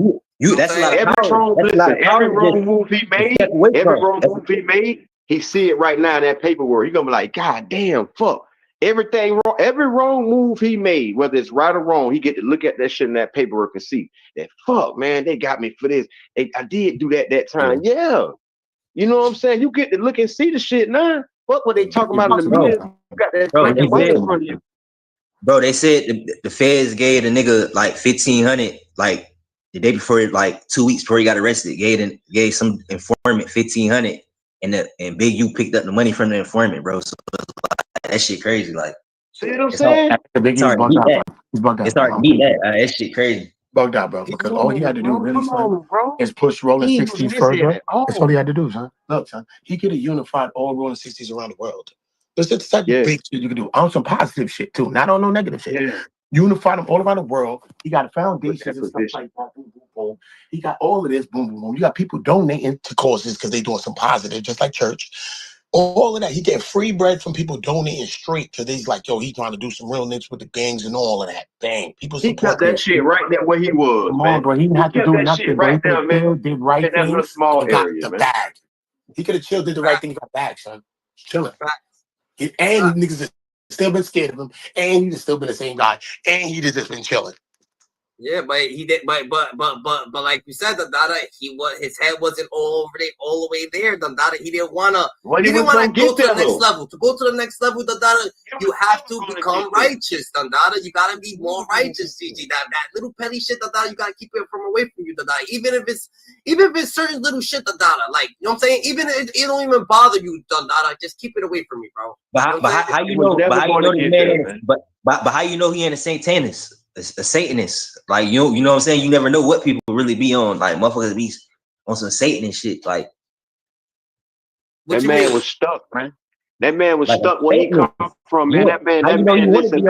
That's a lot of every wrong move he made, he see it right now in that paperwork. He gonna be like, God damn, fuck. Everything wrong, every wrong move he made, whether it's right or wrong, he get to look at that shit in that paperwork and see that fuck, man, they got me for this. I did do that time. Yeah. You know what I'm saying? You get to look and see the shit now. Fuck what they talking about in the media. You got that right in front of you. Bro, they said the feds gave the nigga like 1,500, like the day before, like 2 weeks before he got arrested, gave some informant 1,500, and Big U picked up the money from the informant, bro. So that shit crazy. Like, see what I'm saying? It's hard to beat that. That shit crazy. Bugged out, bro. Because all he had to do really, son, is push Rolling 60s further. That's all he had to do, son. Look, son, he could have unified all Rolling 60s around the world. That's the type of big shit you can do. On some positive shit, too. Not on no negative shit. Yeah. Unify them all around the world. He got foundations and stuff like that. Boom, boom, boom. He got all of this. Boom, boom, boom. You got people donating to causes because they doing some positive, just like church. All of that. He get free bread from people donating straight because he's like, yo, he's trying to do some real niggas with the gangs and all of that. Bang. People support. He kept that shit right there where he was, Come man. On, bro. He didn't have to do nothing, bro. He could have chilled, did right things, and small got area, the man. bag. He could have chilled, did the right thing, got back, son. Chilling. And niggas have still been scared of him, and he's still been the same guy, and he just been chilling. Yeah, but he did, but like you said, his head wasn't all the way there. He didn't wanna go to the next level. To go to the next level, you have to become righteous. You gotta be more righteous, CG. That little petty shit, you gotta keep it from away from you. Even if it's certain little shit, like you know what I'm saying. Even if it don't even bother you, just keep it away from me, bro. But how you know? But how you know this man? But how you know he ain't a Satanist? A Satanist, like you know what I'm saying. You never know what people really be on. Like motherfuckers be on some Satan and shit. Like that man was stuck, man. That man was stuck where he come from, man. That man, listen,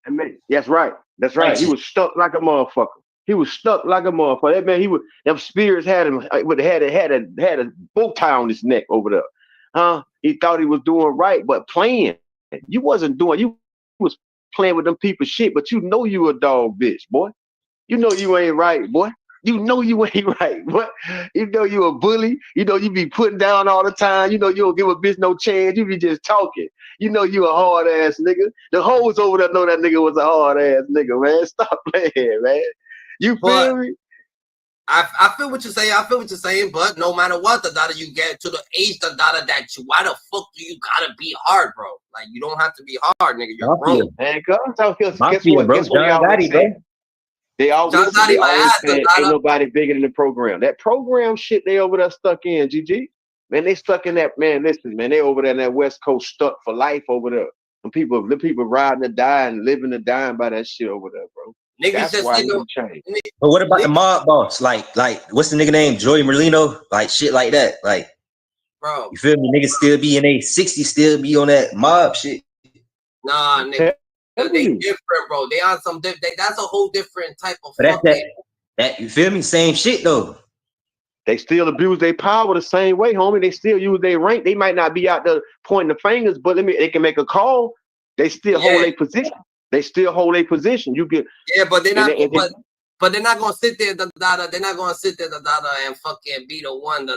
man. That's right. That's right. He was stuck like a motherfucker. That man, them spirits had him. Had a bow tie on his neck over there. Huh? He thought he was doing right, but playing. You wasn't doing. You was playing with them people's shit, but you know you a dog bitch, boy. You know you ain't right, boy. You know you ain't right, boy. You know you a bully. You know you be putting down all the time. You know you don't give a bitch no chance. You be just talking. You know you a hard ass nigga. The hoes over there know that nigga was a hard ass nigga, man. Stop playing, man. You feel me? I feel what you're saying. But no matter what, you get to the age, why the fuck do you gotta be hard, bro? Like you don't have to be hard, nigga. You're grown. Man, guess what? They always say ain't nobody bigger than the program. That program shit they over there stuck in, GG. Man, they stuck in that, man, listen, man, they over there in that West Coast stuck for life over there. The people riding to die and living to dying by that shit over there, bro. Niggas That's why he changed. But what about the mob boss? Like, what's the nigga name? Joey Merlino? Like shit like that. Like, bro, you feel me? Niggas still be in their 60s, still be on that mob shit. Nah, nigga. They different, bro. They on some that's a whole different type of but that you feel me? Same shit though. They still abuse their power the same way, homie. They still use their rank. They might not be out there pointing the fingers, but they can make a call. They still hold their position. You get but they're not. But they're not gonna sit there. They're not gonna sit there. And fucking be the one. To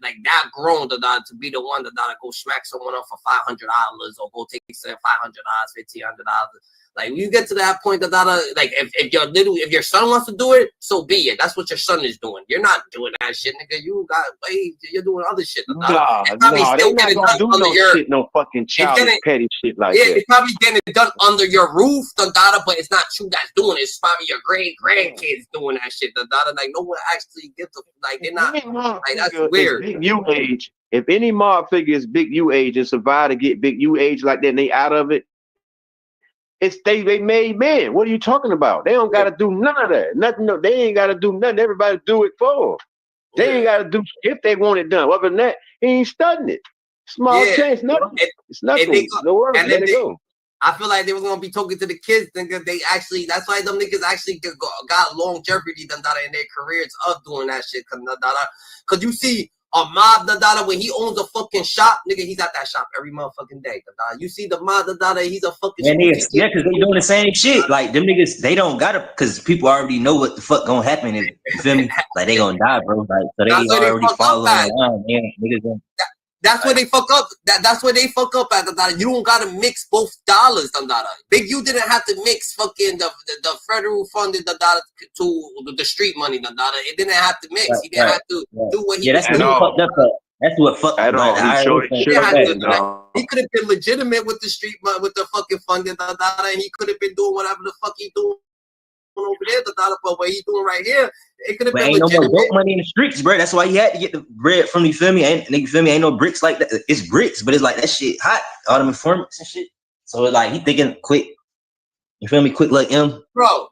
like that grown. To be the one. Go smack someone up for $500 or go take $500, $1,500. Like when you get to that point, like if your son wants to do it, so be it. That's what your son is doing. You're not doing that shit, nigga. You're doing other shit. Nah, they not gonna do no shit, no fucking childish petty shit like that. It's probably getting it done under your roof, but it's not you that's doing it. It's probably your grandkids doing that shit. Like no one actually gets like they're not like that's weird. Big U age. If any mob figure is big U age and survive to get big U age like that and they out of it, they made men. What are you talking about? They don't gotta do none of that. Nothing. No, they ain't gotta do nothing. Everybody do it for them. They ain't gotta do if they want it done. Other than that, he ain't studying it. Small chance, nothing. It's nothing. No worries. Let it go. I feel like they was gonna be talking to the kids, nigga. That's why them niggas actually got longevity in their careers of doing that shit. Cause you see a mob when he owns a fucking shop, nigga, he's at that shop every motherfucking day. You see the mob he's a fucking because they doing the same shit. Like them niggas, they don't gotta because people already know what the fuck gonna happen. You feel me? Like they gonna die, bro. Like so they already following around. Niggas. That's where they fuck up. That's where they fuck up at. You don't gotta mix both dollars. Big U didn't have to mix fucking the federal funded to the street money. It didn't have to mix. He didn't have to do what he. That's what fucked up. That's what fucked up. He could have been legitimate with the street money, with the fucking funding. And he could have been doing whatever the fuck he doing over there. But what he doing right here, it could have been ain't legitimate. No more dope money in the streets, bro. That's why he had to get the bread from, you feel me? Ain't no bricks like that. It's bricks, but it's like that shit hot. All them informants and shit. So it's like he thinking quick. You feel me? Quick like him. Bro,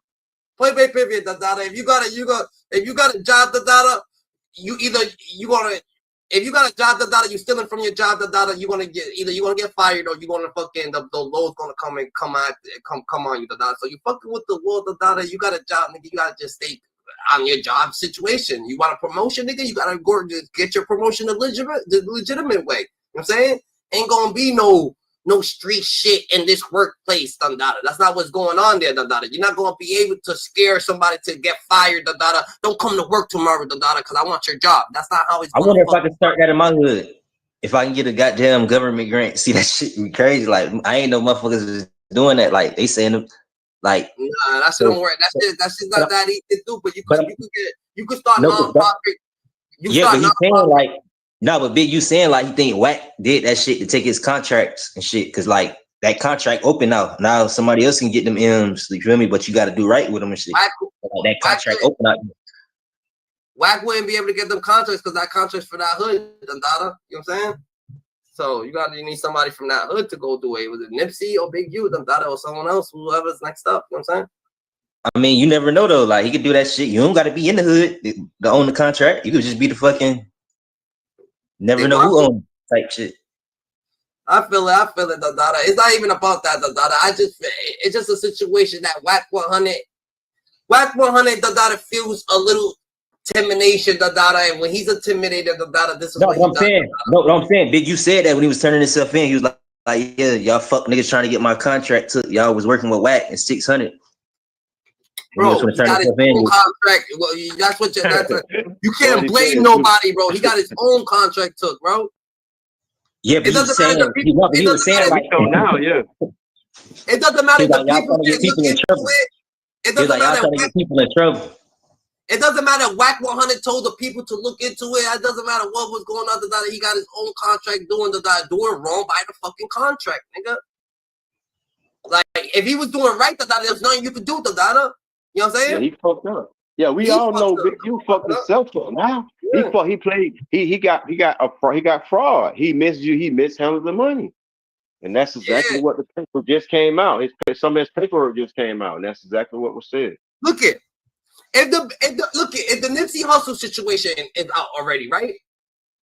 play pivot, If you got a job, if you got a job, you stealing from your job, you gonna get fired or you gonna fucking the law's gonna come on you, So you fucking with the law, you got a job, nigga. You gotta just stay on your job situation. You want a promotion, nigga? You gotta go get your promotion the legitimate way. You know what I'm saying? Ain't gonna be no street shit in this workplace, That's not what's going on there, You're not gonna be able to scare somebody to get fired, Don't come to work tomorrow, because I want your job. That's not how it's I wonder if I can start that in my hood. If I can get a goddamn government grant. See, that shit be crazy. Like, I ain't no motherfuckers is doing that. Like, they saying, like... Nah, that shit don't work. That's just not that easy to do, but you could start non-profit. But he's saying, like... No, but Big, you saying like he think Wack did that shit to take his contracts and shit, cause like that contract open now. Now somebody else can get them M's. You feel me? But you got to do right with them and shit. That contract open out. Wack wouldn't be able to get them contracts because that contract's for that hood, You know what I'm saying? So you need somebody from that hood to go do it. Was it Nipsey or Big U, or someone else, whoever's next up? You know what I'm saying? I mean, you never know though. Like he could do that shit. You don't got to be in the hood to own the contract. You could just be the fucking. Never know who owns type shit. I feel it, It's not even about that, it's just a situation that Wack 100, feels a little intimidation, and when he's intimidated, this is what I'm saying. No, I'm saying, Big, you said that when he was turning himself in, he was like, yeah, y'all fuck niggas trying to get my contract took. Y'all was working with Wack and 600. Bro, he got his own contract. Well, you can't blame nobody, bro. He got his own contract took, bro. Yeah, but he was saying like now, yeah. It doesn't matter if people get people in trouble. It doesn't matter. Trying to get people in trouble. It doesn't matter. Wack 100 told the people to look into it. It doesn't matter what was going on. He got his own contract doing wrong by the fucking contract, nigga. Like if he was doing right, there's nothing you could do, You know what I'm saying? Yeah, he fucked up. Yeah, we all know Big U fucked himself up now. Yeah. He got fraud. He mishandled the money. And that's exactly what the paper just came out. Some of his paperwork just came out, and that's exactly what was said. Look at if the Nipsey Hussle situation is out already, right?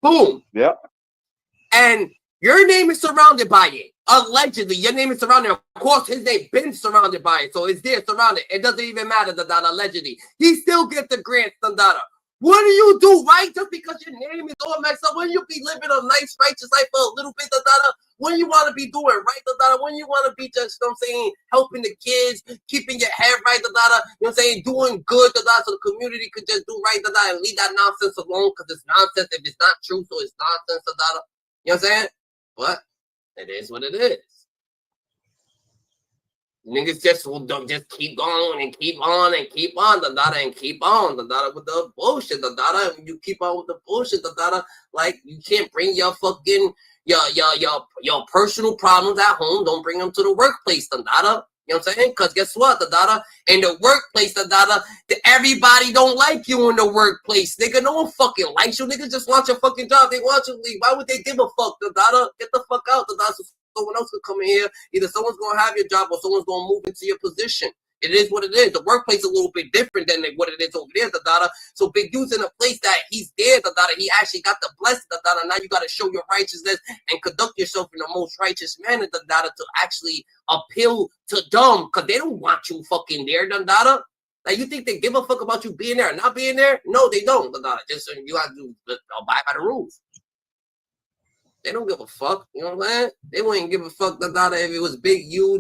Boom. Yep. And your name is surrounded by it. Allegedly, your name is surrounded. Of course, his name been surrounded by it, so it's there surrounded. It doesn't even matter that allegedly. He still gets the grant, What do you do, right? Just because your name is all messed up, when you be living a nice, righteous life for a little bit, when you want to be doing right, when you want to be just, you know what I'm saying, helping the kids, keeping your head right, you know what I'm saying, doing good, so the community could just do right, and leave that nonsense alone, because it's nonsense. If it's not true, so it's nonsense, You know what I'm saying? But it is what it is. Niggas just will just keep going and keep on and keep on, and keep on, with the bullshit, you keep on with the bullshit, like you can't bring your fucking your personal problems at home. Don't bring them to the workplace, You know what I'm saying? Because guess what, in the workplace, everybody don't like you in the workplace, nigga. No one fucking likes you, niggas just want your fucking job. They want you to leave. Why would they give a fuck, Get the fuck out, So someone else could come in here. Either someone's gonna have your job or someone's gonna move into your position. It is what it is. The workplace is a little bit different than what it is over there, So Big U's in a place that he's there, He actually got the blessing, Now you gotta show your righteousness and conduct yourself in the most righteous manner, to actually appeal to them, because they don't want you fucking there, Like, you think they give a fuck about you being there or not being there? No, they don't, Just you have to abide by the rules. They don't give a fuck, you know what I'm saying? They wouldn't give a fuck, if it was Big U,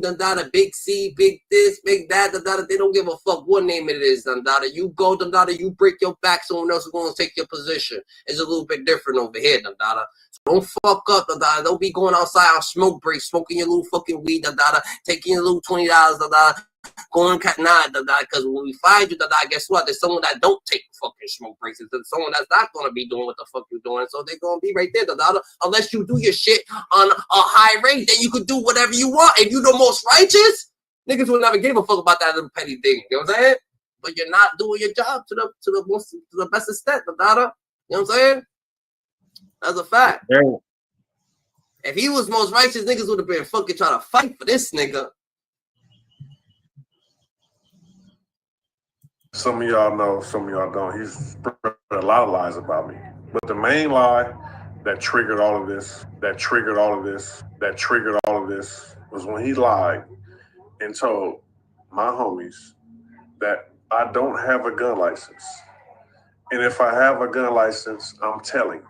Big C, Big this, Big that, They don't give a fuck what name it is, You go, you break your back, someone else is going to take your position. It's a little bit different over here, So don't fuck up, Don't be going outside on smoke breaks, smoking your little fucking weed, taking your little $20, going because when we find you, guess what? There's someone that don't take fucking smoke breaks. There's someone that's not gonna be doing what the fuck you're doing. So they're gonna be right there, unless you do your shit on a high rate, then you could do whatever you want. If you the most righteous, niggas will never give a fuck about that little petty thing. You know what I'm saying? But you're not doing your job to the best extent, You know what I'm saying? That's a fact. Yeah. If he was most righteous, niggas would have been fucking trying to fight for this nigga. Some of y'all know, some of y'all don't. He's spread a lot of lies about me. But the main lie that triggered all of this, was when he lied and told my homies that I don't have a gun license. And if I have a gun license, I'm telling.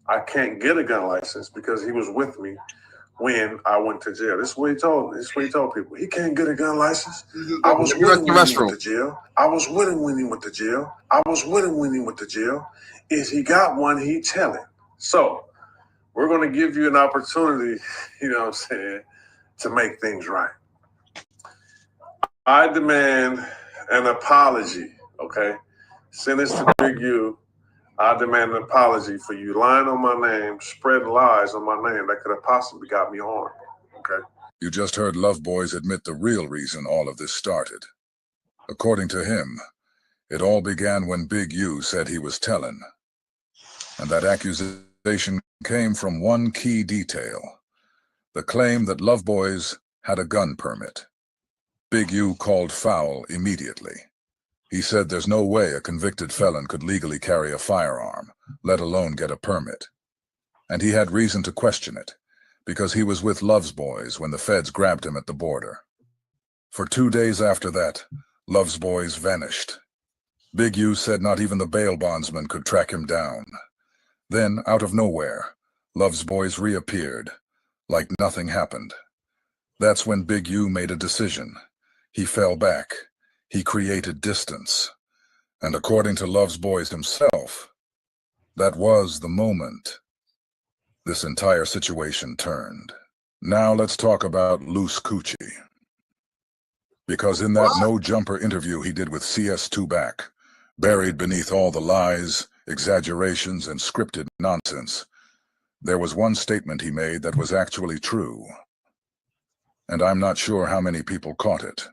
I can't get a gun license because he was with me when I went to jail. This is what he told me. This is what he told people. He can't get a gun license. I was with him when he went to jail. If he got one, he telling. So we're going to give you an opportunity, you know what I'm saying, to make things right. I demand an apology, okay? Send this to Big U. I demand an apology for you lying on my name, spreading lies on my name that could have possibly got me harmed, okay? You just heard Love Boys admit the real reason all of this started. According to him, it all began when Big U said he was telling. And that accusation came from one key detail, the claim that Love Boys had a gun permit. Big U called foul immediately. He said there's no way a convicted felon could legally carry a firearm, let alone get a permit. And he had reason to question it, because he was with Love's Boys when the feds grabbed him at the border. For 2 days after that, Love's Boys vanished. Big U said not even the bail bondsman could track him down. Then, out of nowhere, Love's Boys reappeared, like nothing happened. That's when Big U made a decision. He fell back. He created distance. And according to Love's Boys himself, that was the moment this entire situation turned. Now let's talk about Loose Coochie. Because in that no-jumper interview he did with CS2 Back, buried beneath all the lies, exaggerations, and scripted nonsense, there was one statement he made that was actually true. And I'm not sure how many people caught it.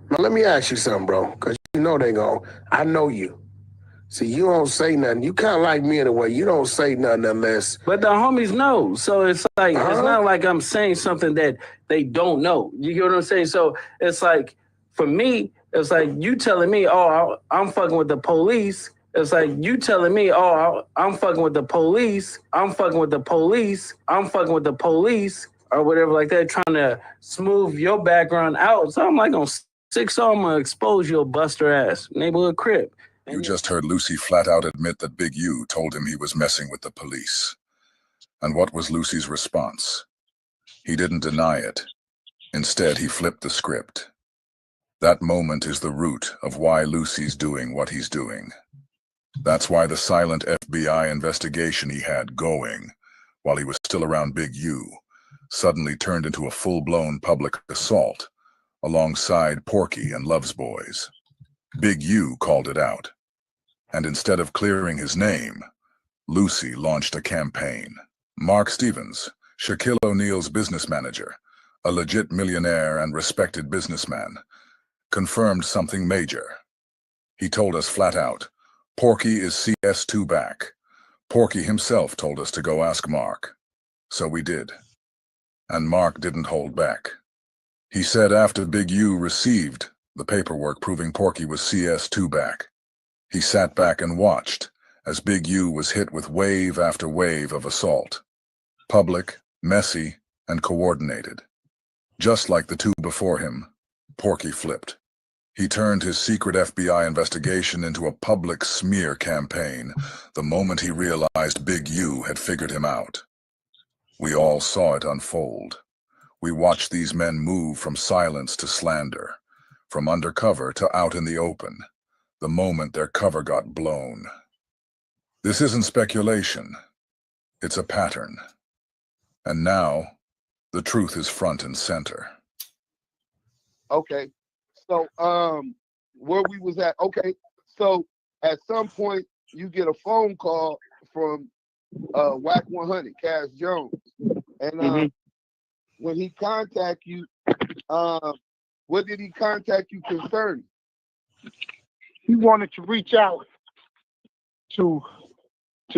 Now, let me ask you something, bro, because you know they gon', I know you. See, you don't say nothing. You kind of like me in a way. You don't say nothing unless... But the homies know. So it's like, it's not like I'm saying something that they don't know. You get what I'm saying? So it's like, for me, it's like you telling me, oh, I'm fucking with the police. It's like you telling me, oh, I'm fucking with the police. I'm fucking with the police. I'm fucking with the police. Or whatever like that, trying to smooth your background out. So I'm like, on 6 I'm gonna expose your buster ass neighborhood crib. You just heard Lucy flat out admit that Big U told him he was messing with the police. And what was Lucy's response? He didn't deny it. Instead, he flipped the script. That moment is the root of why Lucy's doing what he's doing. That's why the silent FBI investigation he had going while he was still around Big U suddenly turned into a full-blown public assault alongside Porky and Love's Boys. Big U called it out. And instead of clearing his name, Lucy launched a campaign. Mark Stevens, Shaquille O'Neal's business manager, a legit millionaire and respected businessman, confirmed something major. He told us flat out, Porky is CS2 back. Porky himself told us to go ask Mark. So we did. And Mark didn't hold back. He said after Big U received the paperwork proving Porky was CS2 back, he sat back and watched as Big U was hit with wave after wave of assault. Public, messy, and coordinated. Just like the two before him, Porky flipped. He turned his secret FBI investigation into a public smear campaign the moment he realized Big U had figured him out. We all saw it unfold. We watched these men move from silence to slander, from undercover to out in the open, the moment their cover got blown. This isn't speculation. It's a pattern. And now, the truth is front and center. Okay. So, where we was at, okay. So, at some point, you get a phone call from Wack 100, Cash Jones. And when he contact you, what did he contact you concerning? He wanted to reach out to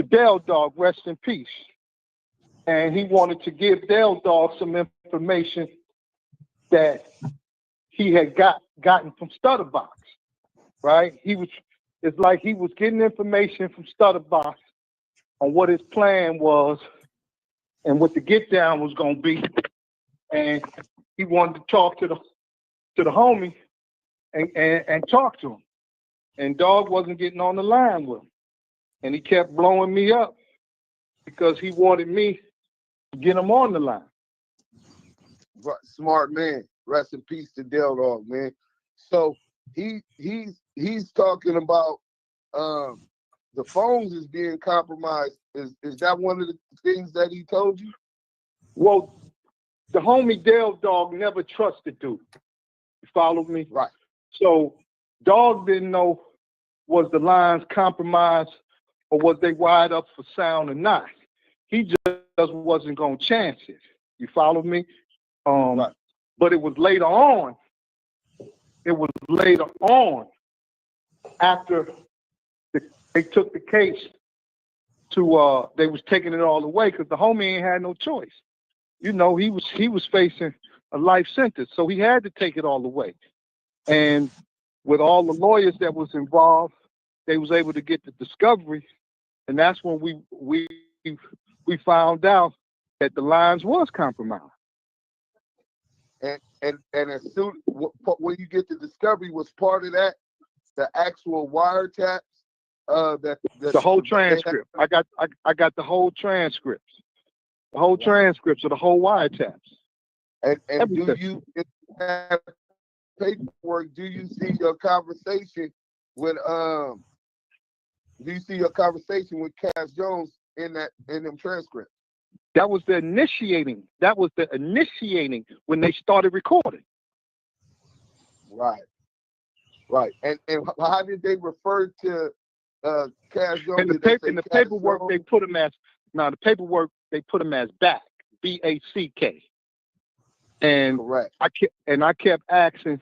Del Dog, rest in peace. And he wanted to give Del Dog some information that he had gotten from Stutterbox, right? It's like he was getting information from Stutterbox on what his plan was and what the get down was gonna be. And he wanted to talk to the homie and talk to him. And Dog wasn't getting on the line with him. And he kept blowing me up because he wanted me to get him on the line. Smart man. Rest in peace to Del Dog, man. So he's talking about the phones is being compromised. Is that one of the things that he told you? Well, the homie Del Dog never trusted dude. You follow me? Right. So Dog didn't know was the lines compromised or was they wired up for sound or not. He just wasn't gonna chance it. You follow me? Right. But it was later on. It was later on after they took the case to they was taking it all away because the homie ain't had no choice. You know, he was facing a life sentence, so he had to take it all away. And with all the lawyers that was involved, they was able to get the discovery, and that's when we found out that the lines was compromised. And as soon when you get the discovery, was part of that the actual wiretaps? The whole transcript. I got the whole transcripts. The whole transcripts of the whole wiretaps. And do you have paperwork? Do you see your conversation with Cash Jones in them transcripts? That was the initiating. That was the initiating when they started recording. Right. And how did they refer to Cash Jones? In the paperwork they put him as Back, BACK. And correct. I kept asking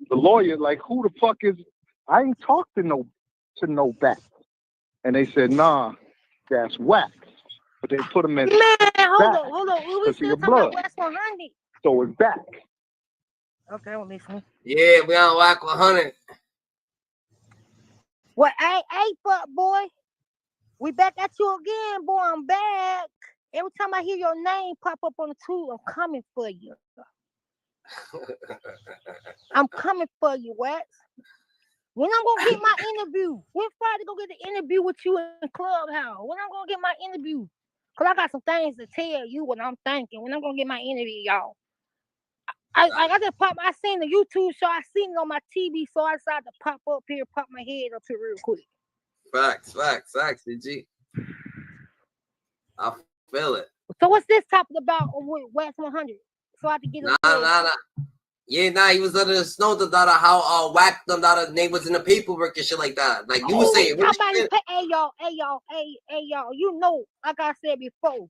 the lawyer, like, who the fuck is? I ain't talked to no Back. And they said, nah, that's Wack. But they put him as Hold on. We still talking about Wack 100. So it's Back. Okay, I'm listening. Yeah, we on Wack 100. Well, hey, fuck boy. We back at you again, boy. I'm back. Every time I hear your name pop up on the tube, I'm coming for you. I'm coming for you, Wack. When I'm gonna get my interview? When Friday gonna get the interview with you in Clubhouse? When I'm gonna get my interview? Cause I got some things to tell you what I'm thinking. When I'm gonna get my interview, y'all? I just popped. I seen the YouTube show. I seen it on my TV, so I decided to pop my head up here real quick. Facts, DG. I feel it. So what's this topic about with West 100? So I have to get Nah. Yeah, he was letting us know that how Wack name was in the paperwork and shit like that. Like you were saying, hey y'all, you know, like I said before,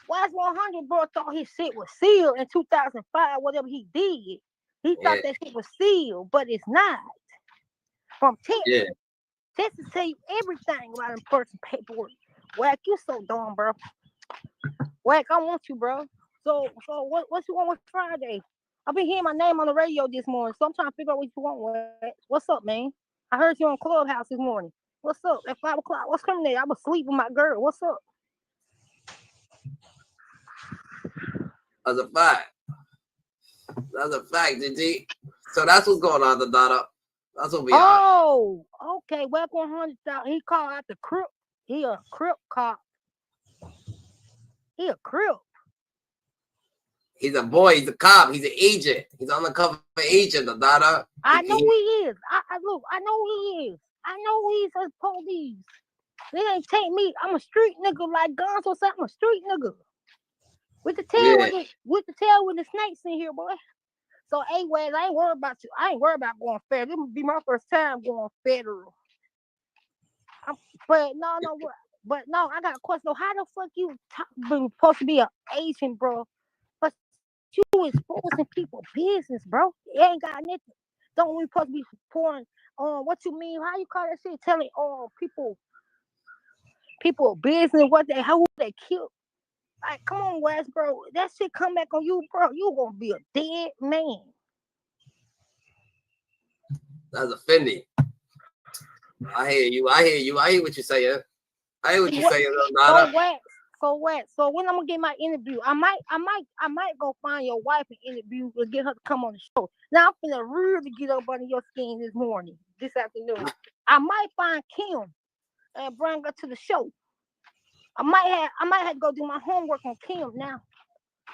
West 100 bro thought his shit was sealed in 2005, whatever he did. He thought that shit was sealed, but it's not. From Texas. Texas tell you everything about in person paperwork. Wack, you so dumb, bro. Wack, I want you, bro. So what you want with Friday? I've been hearing my name on the radio this morning, so I'm trying to figure out what you want, Wack. What's up, man? I heard you on Clubhouse this morning. What's up? At 5 o'clock. What's coming there? I was asleep with my girl. What's up? That's a fact. That's a fact, GG. So that's what's going on, the daughter. That's what we are. Oh, okay. Wack 100. He called out the Crip. He a Crip cop. He a Crip. He's a boy. He's a cop. He's an agent. He's on the cover agent, the daughter. I know he is. I know he is. I know he's a police. They ain't take me. I'm a street nigga like Guns or something. I'm a street nigga. With the tail with the snakes in here, boy. So anyway, I ain't worried about you. I ain't worried about going federal. This will be my first time going federal. But no, I got a question. So how the fuck you supposed to be an agent, bro? But you exposing people business, bro. It ain't got nothing. Don't we supposed to be pouring on what you mean? How you call that shit? Telling people business, how they killed. Like, come on, Wes, bro. That shit come back on you, bro. You gonna be a dead man. That's offending. I hear you. I hear what you're saying. I hear what you're saying, Nada. So when I'm gonna get my interview, I might go find your wife and interview and get her to come on the show. Now I'm finna really get up under your skin this afternoon. I might find Kim and bring her to the show. I might have to go do my homework on Kim now.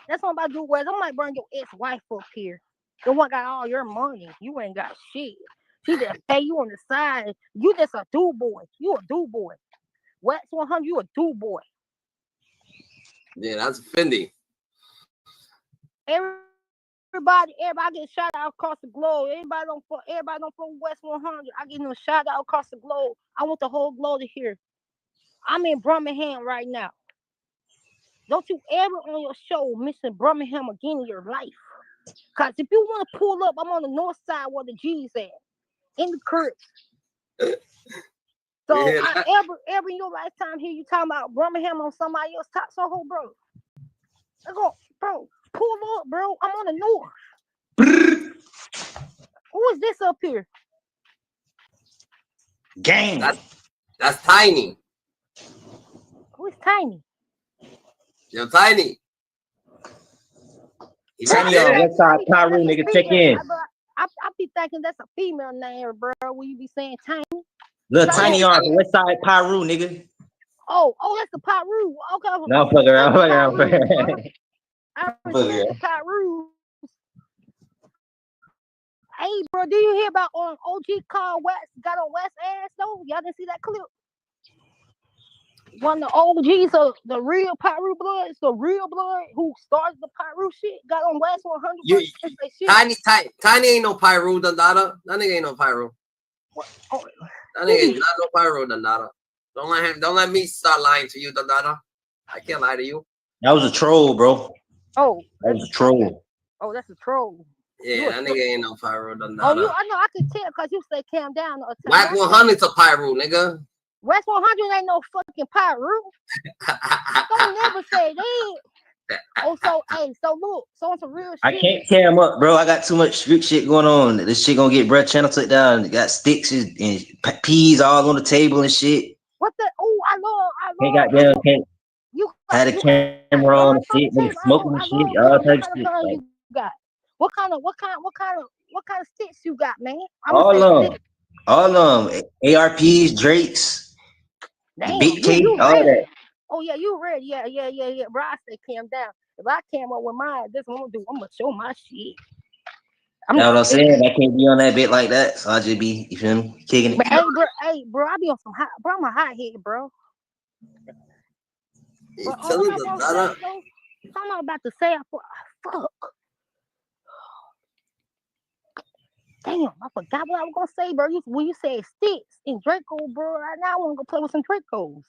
That's what I'm about to do, Wes. I might bring your ex-wife up here. The one got all your money. You ain't got shit. She just pay you on the side. You just a do boy. You a do boy. Wax 100, you a do boy. Yeah, that's offending. Everybody get shot out across the globe. Everybody don't from West 100. I get them shot out across the globe. I want the whole globe to hear. I'm in Birmingham right now. Don't you ever on your show mention Birmingham again in your life. Cause if you want to pull up, I'm on the north side where the G's at. In the crib. So I ever in your lifetime hear you talking about Birmingham on somebody else top Soho, bro. I go, bro, pull up, bro. I'm on the north. Who is this up here? Gang. That's Tiny. Who is Tiny? Yo, Tiny. Tiny on West Side Pyro, nigga, check in. I be thinking that's a female name, bro. Will you be saying Tiny? Little Tiny on West Side Pyro, nigga. Oh, that's the Pyro. Okay. No, fuck around. I respect the Pyro. Hey, bro, do you hear about OG called West got on West ass though? Y'all didn't see that clip? One of the OGs of the real Pyro blood, it's the real blood who started the Pyro shit, got on West 100. Tiny ain't no Pyro, Dandada. That nigga ain't no Pyro. That nigga ain't not no Pyro, Dandada. Don't let me start lying to you, Dandada. I can't lie to you. That was a troll, bro. Oh, that was a troll. Oh, that's a troll. Yeah, that nigga ain't no Pyro, Dandada. Oh, I know, I could tell because you say calm down. Wack 100's a Pyro, nigga. West 100 ain't no fucking Pyro. Don't never say that. Oh, so look, so it's a real shit. I can't tear him up, bro. I got too much street shit going on. This shit gonna get bruh channel took down. Got sticks and peas all on the table and shit. What the? Oh, I love. Can't goddamn. Had a camera on and shit, nigga smoking and shit, all types of shit. Like, you got? What kind of sticks you got, man? All of them. ARPs, Drakes. Damn, big cake, all that. Oh yeah, you ready? Yeah. Bro, I say calm down. If I came up with mine, this what I'm gonna do. I'm gonna show my shit. You know what I'm saying? I can't be on that bit like that, so I just be, you feel me, kicking it. But hey, bro, I be on some hot, bro. I'm a hot head, bro. But all I'm gonna say, though, something I'm about to say, fuck. Damn, I forgot what I was gonna say, bro. When you said sticks and Draco, bro, right now I wanna go play with some Dracos.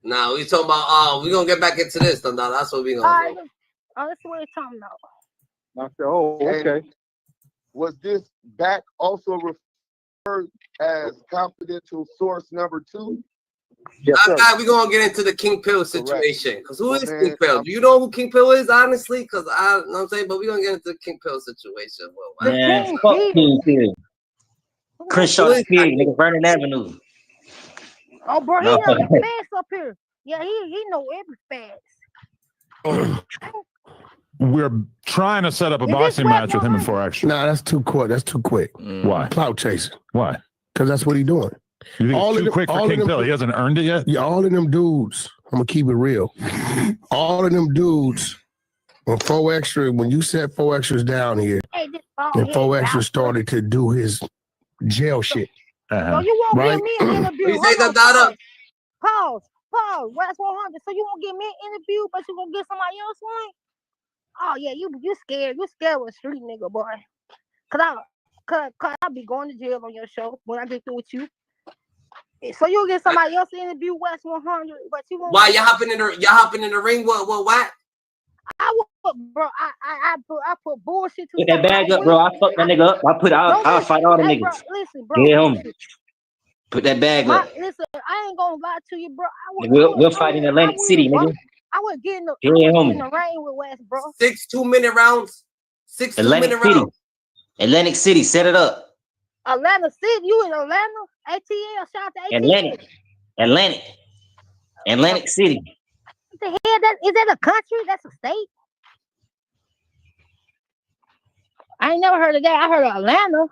Nah, we talking about we gonna get back into this though. Now that's what we gonna do. That's what we're talking about. I said, oh, okay. And was this back also referred as confidential source number 2? Yes, sir. We're gonna get into the King Pill situation. Because who is King Pill? Do you know who King Pill is, honestly? Because I know what I'm saying, but we're gonna get into the King Pill situation. Man, fuck King Pill. Crenshaw the Pig, nigga, Vernon Avenue. Oh, bro, he know the fast up here. Yeah, he know every fast. We're trying to set up a boxing match with him in 4 extra. Nah, that's too quick. That's too quick. Why? Clout chasing. Why? Because that's what he doing. You think it's too quick for King Pill? He hasn't earned it yet? Yeah, all of them dudes, I'm going to keep it real. All of them dudes, when 4 extra, when you set 4 extras down here, and 4 extra started to do his jail shit. So you won't give me an interview. You say that, Dada? Pause. West 100. So you won't give me an interview, but you gonna get somebody else one? Oh yeah, you scared. You scared with a street nigga, boy. Cause I'll be going to jail on your show when I get through with you. So you'll get somebody else to interview West 100, but you won't. Why you hopping in the ring? What? I would, bro. I put bullshit to Put that bag up, bro. I fuck that nigga up. I'll fight all the niggas. Bro, listen, bro. Yeah, homie. Put that bag up. Listen, I ain't gonna lie to you, bro. We'll fight in Atlantic City, nigga. I would get in the ring with West, bro. 6 2-minute rounds. 6 2-minute rounds. Atlantic City, set it up. Atlanta City, you in Atlanta? ATL, shout out to ATL. Atlantic City. What the hell? Is that a country? That's a state? I ain't never heard of that. I heard of Atlanta,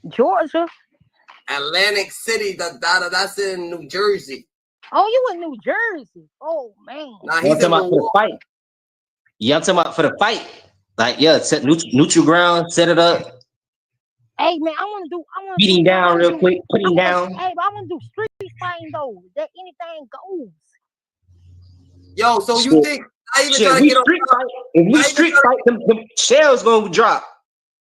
Georgia. Atlantic City, that's in New Jersey. Oh, you in New Jersey? Oh man. Nah, he's talking about for the fight. Yeah, I'm talking about for the fight. Like, yeah, set neutral ground, set it up. Hey man, I want to beat him down real quick, put him down. Hey, but I want to do street fighting though. That anything goes. Yo, so you think I even trying to get on fight? If we street fight, them shells gonna drop.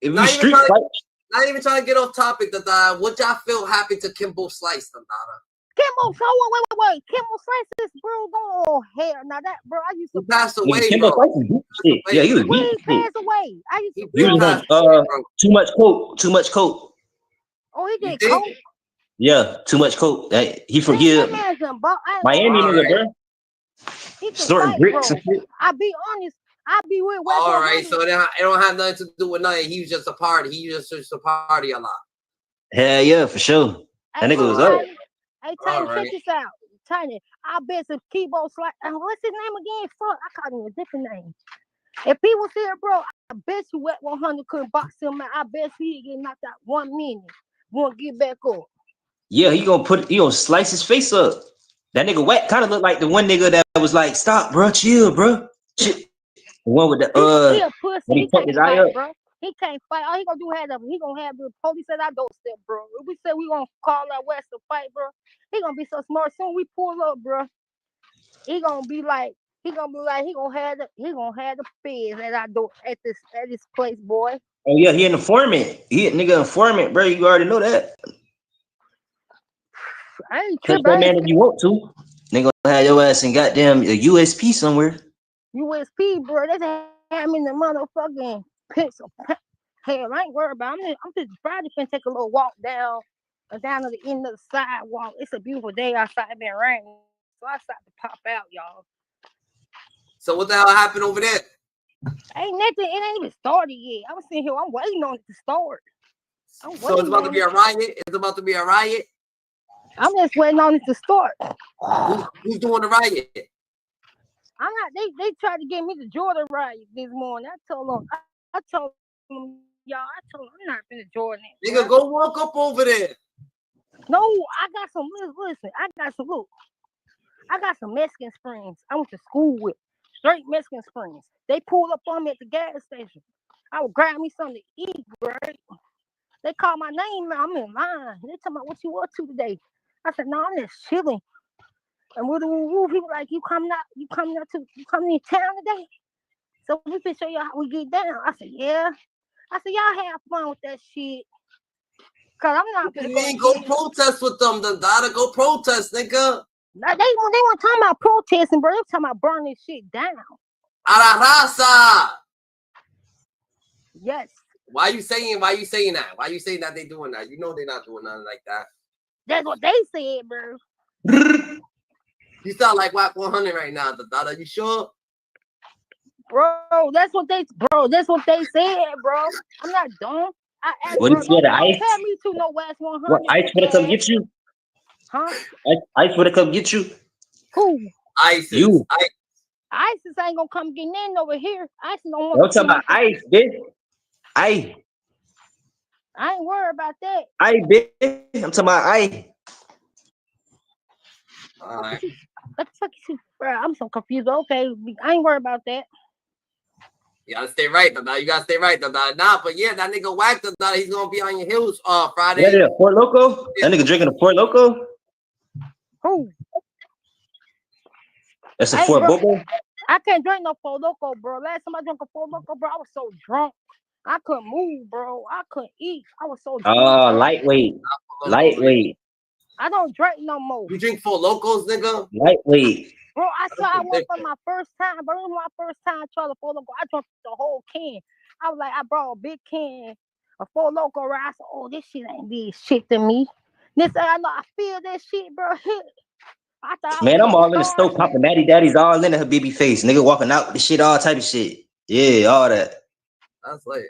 If we street fight. Not even trying to get off topic, what y'all feel happened to Kimbo Slice, Kimbo, so wait. Kimbo Slice is bro going on hell. Now that bro, I used to pass away. Kimbo Slice is deep shit. Yeah, he was deep. He passed away. I used to he was on too much coke. Oh, he did coke? Yeah, too much coke. He forgive Miami nigga, bro. Snorting bricks and shit. I'll be honest. I be with West. All right, so it don't have nothing to do with nothing. He was just a party. He was just a party a lot. Hell yeah, for sure. That nigga was up. Hey, Tiny, check this out. Tiny, I bet some keyboard slide. What's his name again? Fuck, I called him a different name. If he was here, bro, I bet you Wet 100 couldn't box him out. I bet he'd get knocked out 1 minute. Won't get back up. Yeah, he gonna slice his face up. That nigga Wack kind of looked like the one nigga that was like, stop, bro, chill, bro. Shit. The one with the when he fucked his eye up. Bro. He can't fight. All he gonna do he gonna have the police at our doorstep, bro. If we say we gonna call out West to fight, bro, he gonna be so smart. Soon we pull up, bro. He gonna have the feds at our door at this place, boy. Oh yeah, he an informant. He a nigga informant, bro. You already know that. I ain't tripping. That man if you want to. Nigga gonna have your ass in goddamn a USP somewhere. USP, bro. They have me in the motherfucking pits of hell. I ain't worried about it. I'm just Friday finna take a little walk down to the end of the sidewalk. It's a beautiful day outside. It's been raining. So I started to pop out, y'all. So what the hell happened over there? Ain't nothing. It ain't even started yet. I'm sitting here. I'm waiting on it to start. So it's about to be a riot? It's about to be a riot? I'm just waiting on it to start. Who's doing the riot? I'm not. They tried to get me to join the riot this morning. I told them, y'all, I'm not gonna join it. Nigga, go walk up over there. No, I got some. Listen, I got some Mexican friends I went to school with. Straight Mexican friends. They pulled up on me at the gas station. I would grab me something to eat, right? They called my name. I'm in line. They talking about what you up to today. I said, no, I'm just chilling. And woo, he was like, you coming in town today? So we can show y'all how we get down. I said, yeah. I said, y'all have fun with that shit. Cause I'm not You ain't go protest with them, the daughter. Go protest, nigga. They weren't talking about protesting, bro. They were talking about burning shit down. A la raza. Yes. Why you saying that? Why you saying that they doing that? You know they're not doing nothing like that. That's what they said, bro. You sound like Wack 100 right now, the daughter. You sure? Bro, that's what they said, bro. I'm not dumb. I asked, What bro, is the don't ice? tell me to no West 100. What ice for to come get you? Huh? Ice for to come get you? Who? ISIS. You. ISIS ain't gonna come get in over here. ISIS don't want I'm talking about ice, bitch. Ice. I ain't worried about that. Ice, bitch. I'm talking about ice. All right. What the fuck is you, bro? I'm so confused. Okay, I ain't worried about that. You gotta stay right, though. You gotta stay right, though. Nah, but yeah, that nigga Wack, though, he's gonna be on your heels Friday. What is it, Fort Loco? That nigga drinking a Fort Loco? Who? That's a Hey, Fort bro, Boco? I can't drink no Fort Loco, bro. Last time I drank a Fort Loco, bro, I was so drunk. I couldn't move, bro. I couldn't eat. I was so drunk. Oh, lightweight. Lightweight. I don't drink no more. You drink Four Locos, nigga? Lightweight. Bro, I went for my first time, bro. It was my first time trying the Four Loco. I drank the whole can. I was like, I brought a big can of Four Loco, right? I said, oh, this shit ain't did shit to me. This I know I feel that shit, bro. I thought Man, I'm all in the starving. stove popping Natty Daddy's all in her baby face. Nigga walking out with the shit, all type of shit. Yeah, all that. That's like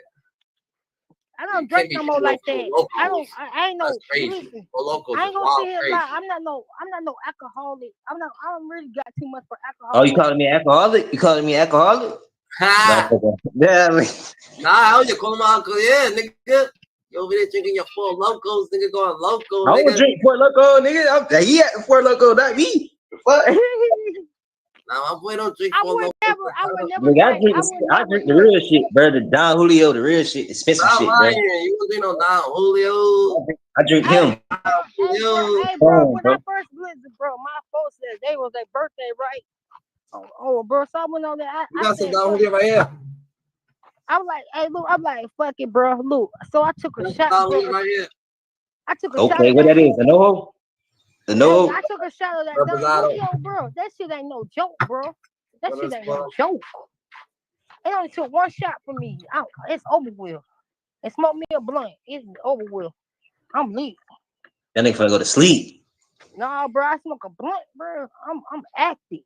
I don't drink no more like that. I ain't no. That's crazy. Listen, Four Locos I ain't is gonna wild sit here and crazy. lie. I'm not no alcoholic. I don't really got too much for alcohol. Oh, you calling me alcoholic? You calling me alcoholic? No, yeah, Nah, you call him uncle, yeah, nigga. You over there drinking your Four Locos, nigga, going loco, I nigga. don't drink Fort Loco, nigga. He at the Fort Loco, not me. Fuck. Nah, my boy don't drink Four Locos. I would never Nigga, drink. I drink the real shit, bro. The Don Julio, the real shit, expensive Stop shit, lying. bro. You don't drink no Don Julio. I drink him. Hey, bro, when I first blizzard, bro, my folks said they was their birthday, right? Oh, bro, someone on that. You got some Don Julio right here. I was like, hey, look, I'm like, fuck it, bro. Look, so I took a shot, bro. Right here. I took a shot. Okay, what that is? The no? The no? Hey, I took a shot of that Don Julio, bro. That shit ain't no joke, bro. That shit ain't no joke. It only took one shot for me. It's over with. And smoke me a blunt. It's over with. I'm lit. That nigga finna go to sleep. Nah, bro, I smoke a blunt, bro. I'm active.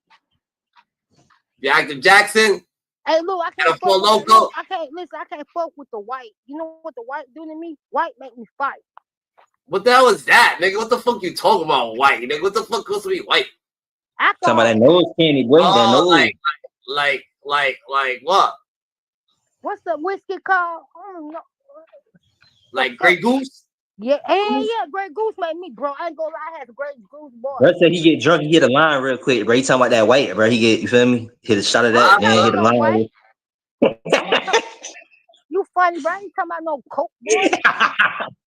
You active, Jackson? Hey, look, I can't fuck with the, I can't fuck with the white. You know what the white do to me? White make me fight. What the hell is that, nigga? What the fuck you talking about, white, nigga? What the fuck supposed to be white? Talking about that nose candy, boy. That nose. Like what? What's the whiskey called? I don't know. Like Grey Goose? Yeah, Grey Goose made me, bro. I ain't gonna lie, I had Grey Goose, boy. Bro said he get drunk, he hit a line real quick, bro. He talking about that white, bro. He get, you feel me? Hit a shot of that, then hit a line. You funny, bro. I ain't talking about no coke, boy.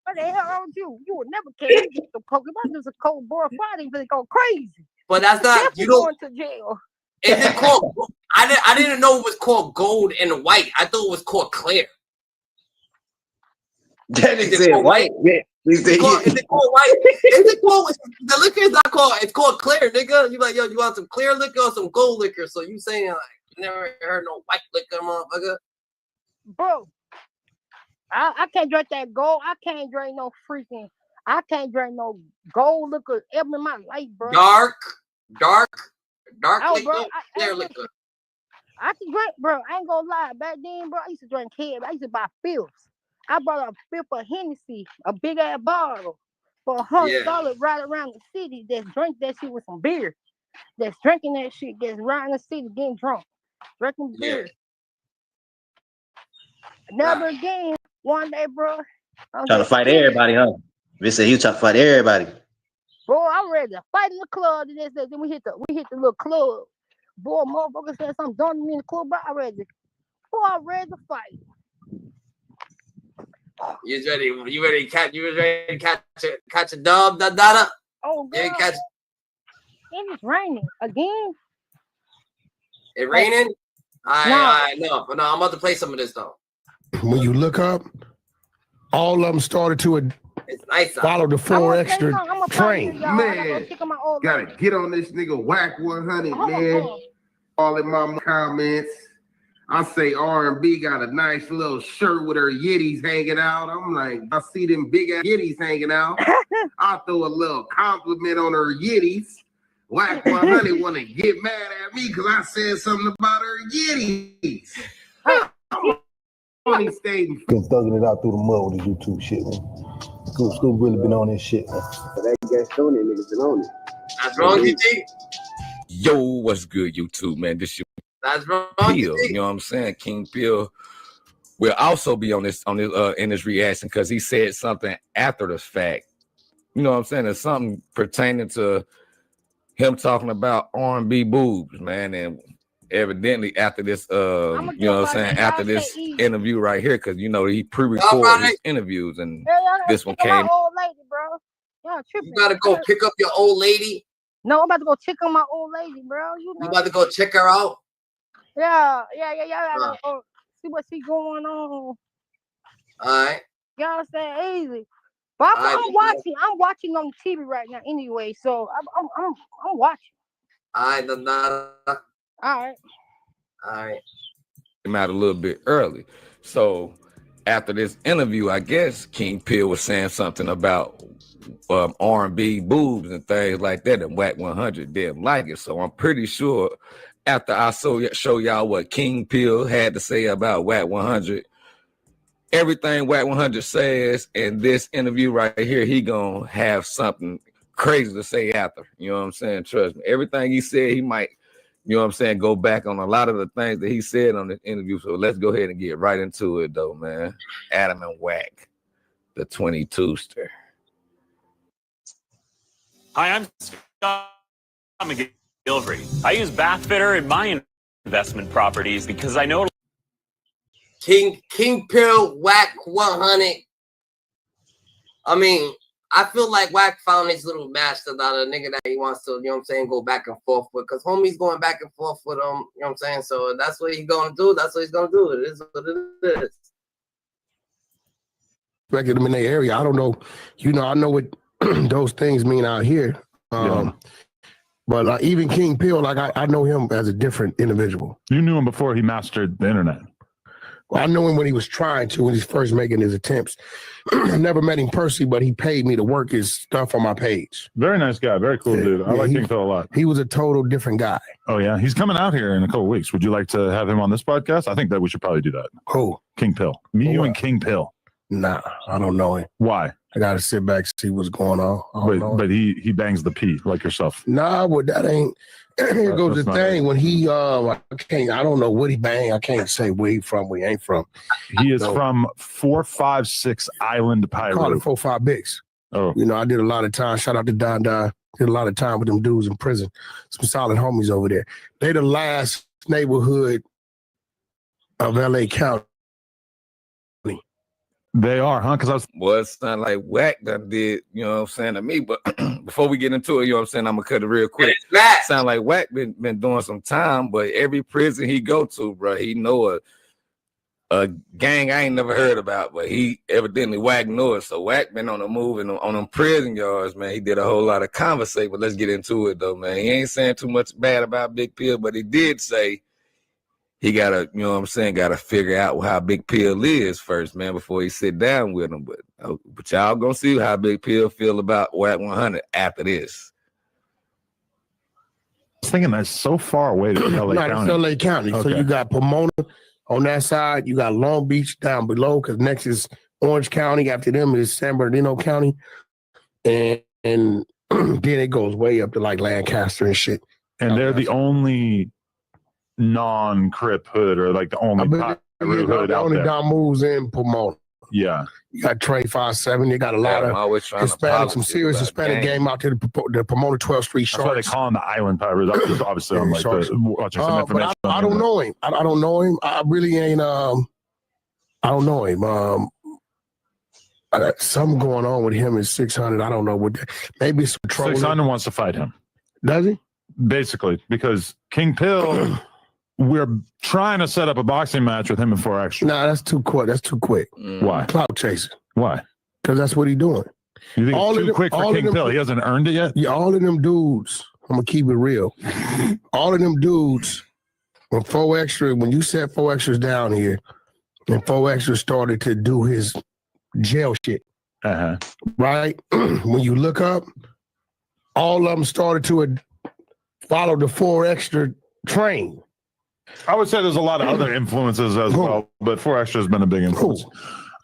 What the hell wrong with you? You would never catch me with some coke. If I do some coke, boy, Friday, gonna go crazy. But that's not, you don't. Going to jail. Is it called? I didn't know it was called gold and white. I thought it was called clear. That nigga said white. Yeah. Is it called white? Is it called? The liquor is not called. It's called clear, nigga. You like, yo, you want some clear liquor or some gold liquor? So you saying like, never heard no white liquor, motherfucker? Bro, I can't drink that gold. I can't drink no freaking. I can't drink no gold liquor ever in my life, bro. Dark oh, liquor, bro, clear liquor. I can drink, bro. I ain't gonna lie. Back then, bro, I used to drink head. I used to buy fifths. I bought a fifth of Hennessy, a big ass bottle, for $100 right around the city. That's drink that shit with some beer. That's drinking that shit. That's around the city getting drunk, drinking beer. Never again. One day, bro. Trying to fight everybody, huh? They said he trying to fight everybody. Bro, I'm ready to fight in the club. Then we hit the little club. Boy, motherfucker said something done to me in the club, but I'm ready to fight. You ready? You ready to catch? You ready to catch a dub, Dada? Oh, God. You catch? and it's raining again. It raining? No, I'm about to play some of this though. When you look up, all of them started to it's nice follow the 4 extra train. Man, gotta get on this nigga Wack 100, man. All in my comments. I say R&B got a nice little shirt with her yitties hanging out. I'm like, I see them big ass yitties hanging out. I throw a little compliment on her yitties. Wack 100 want to get mad at me because I said something about her yitties. Funny statement. Been thugging it out through the mud with the YouTube shit, man. Scoop really been on this shit, man. That gas Sony niggas been on it. That's wrong, GT. Yo, what's good, YouTube, man? This your That's wrong, Peel. GT. You know what I'm saying? King Peel will also be on this in his reaction because he said something after the fact. You know what I'm saying? There's something pertaining to him talking about R&B boobs, man, and evidently after this, you know what I'm saying, after this interview right here, because you know he pre-recorded his interviews, and this one came. Old lady, bro. You gotta go pick up your old lady. No, I'm about to go check on my old lady, bro. You know. You about to go check her out? Yeah. See what she going on. All right. Y'all say easy. But I'm watching on TV right now anyway, so I'm watching. All right. Came out a little bit early. So after this interview, I guess King Peel was saying something about R&B boobs and things like that, and Wack 100 didn't like it. So I'm pretty sure after I show y'all what King Peel had to say about Wack 100, everything Wack 100 says in this interview right here, he gonna have something crazy to say after. You know what I'm saying? Trust me. Everything he said, he might, you know what I'm saying, go back on a lot of the things that he said on the interview. So let's go ahead and get right into it though, man. Adam and Wack, the 22ster. Hi, I'm Scott McGilvery. I use Bathfitter in my investment properties because I know King Peel, Wack 100. I mean, I feel like Wack found his little master out of a nigga that he wants to, you know what I'm saying, go back and forth with. Because homie's going back and forth with him, you know what I'm saying? So that's what he's going to do. That's what he's going to do. It is what it is. Back in the area, I don't know. You know, I know what those things mean out here. But even King Peel, like I know him as a different individual. You knew him before he mastered the internet. Well, I knew him when he was trying to, when he's first making his attempts. I never met him personally, but he paid me to work his stuff on my page. Very nice guy. Very cool dude. I like King Peel a lot. He was a total different guy. Oh, yeah. He's coming out here in a couple of weeks. Would you like to have him on this podcast? I think that we should probably do that. Who? King Peel. Me, you, and King Peel. Nah, I don't know him. Why? I got to sit back and see what's going on. But he bangs the P like yourself. Nah, but that ain't. Here goes the thing. When he, I don't know what he bang. I can't say where he from, where he ain't from. He is from 456 Island Pyro. Call it 45 Bigs. Oh. You know, I did a lot of time. Shout out to Don Don. Did a lot of time with them dudes in prison. Some solid homies over there. They the last neighborhood of LA County. They are, huh? Because it's not like Wack that did, you know what I'm saying, to me. But before we get into it, you know what I'm saying, I'm gonna cut it real quick. Sound like Wack been doing some time, but every prison he go to, bro, he know a gang I ain't never heard about, but he evidently Wack know it. So Wack been on the move and on them prison yards, man. He did a whole lot of conversation, but let's get into it though, man. He ain't saying too much bad about Big Pill, but he did say he gotta, you know what I'm saying, gotta figure out how Big Pill is first, man, before he sit down with him. But y'all gonna see how Big Pill feel about Wack 100 after this. I was thinking that's so far away to LA County. It's LA County. Okay. So you got Pomona on that side. You got Long Beach down below, because next is Orange County. After them is San Bernardino County. And then it goes way up to like Lancaster and shit. And they're the only non-Crip hood, or like the only hood the out only there. Don moves in Pomona. Yeah. You got Trey 5-7. You got a lot of Hispanic, some serious Hispanic game out there. The Pomona 12th Street That's Sharks. why they call him the Island Pirates. Obviously, I'm like watching some But information. I don't know him. I don't know him. I really ain't. I don't know him. I got something going on with him in 600. I don't know what. Maybe it's controlling. 600 wants to fight him. Does he? basically, because King Pill, we're trying to set up a boxing match with him and 4 Extra. Nah, that's too quick. That's too quick. Why? Clout chasing. Why? Because that's what he's doing. You think All it's of too them- quick for all of King them- Pill? He hasn't earned it yet? Yeah, all of them dudes, I'm going to keep it real. All of them dudes, when 4 Extra, when you set 4 Extras down here, and 4 Extra started to do his jail shit, right? When you look up, all of them started to follow the 4 Extra train. I would say there's a lot of other influences as well, but 4 Extra has been a big influence.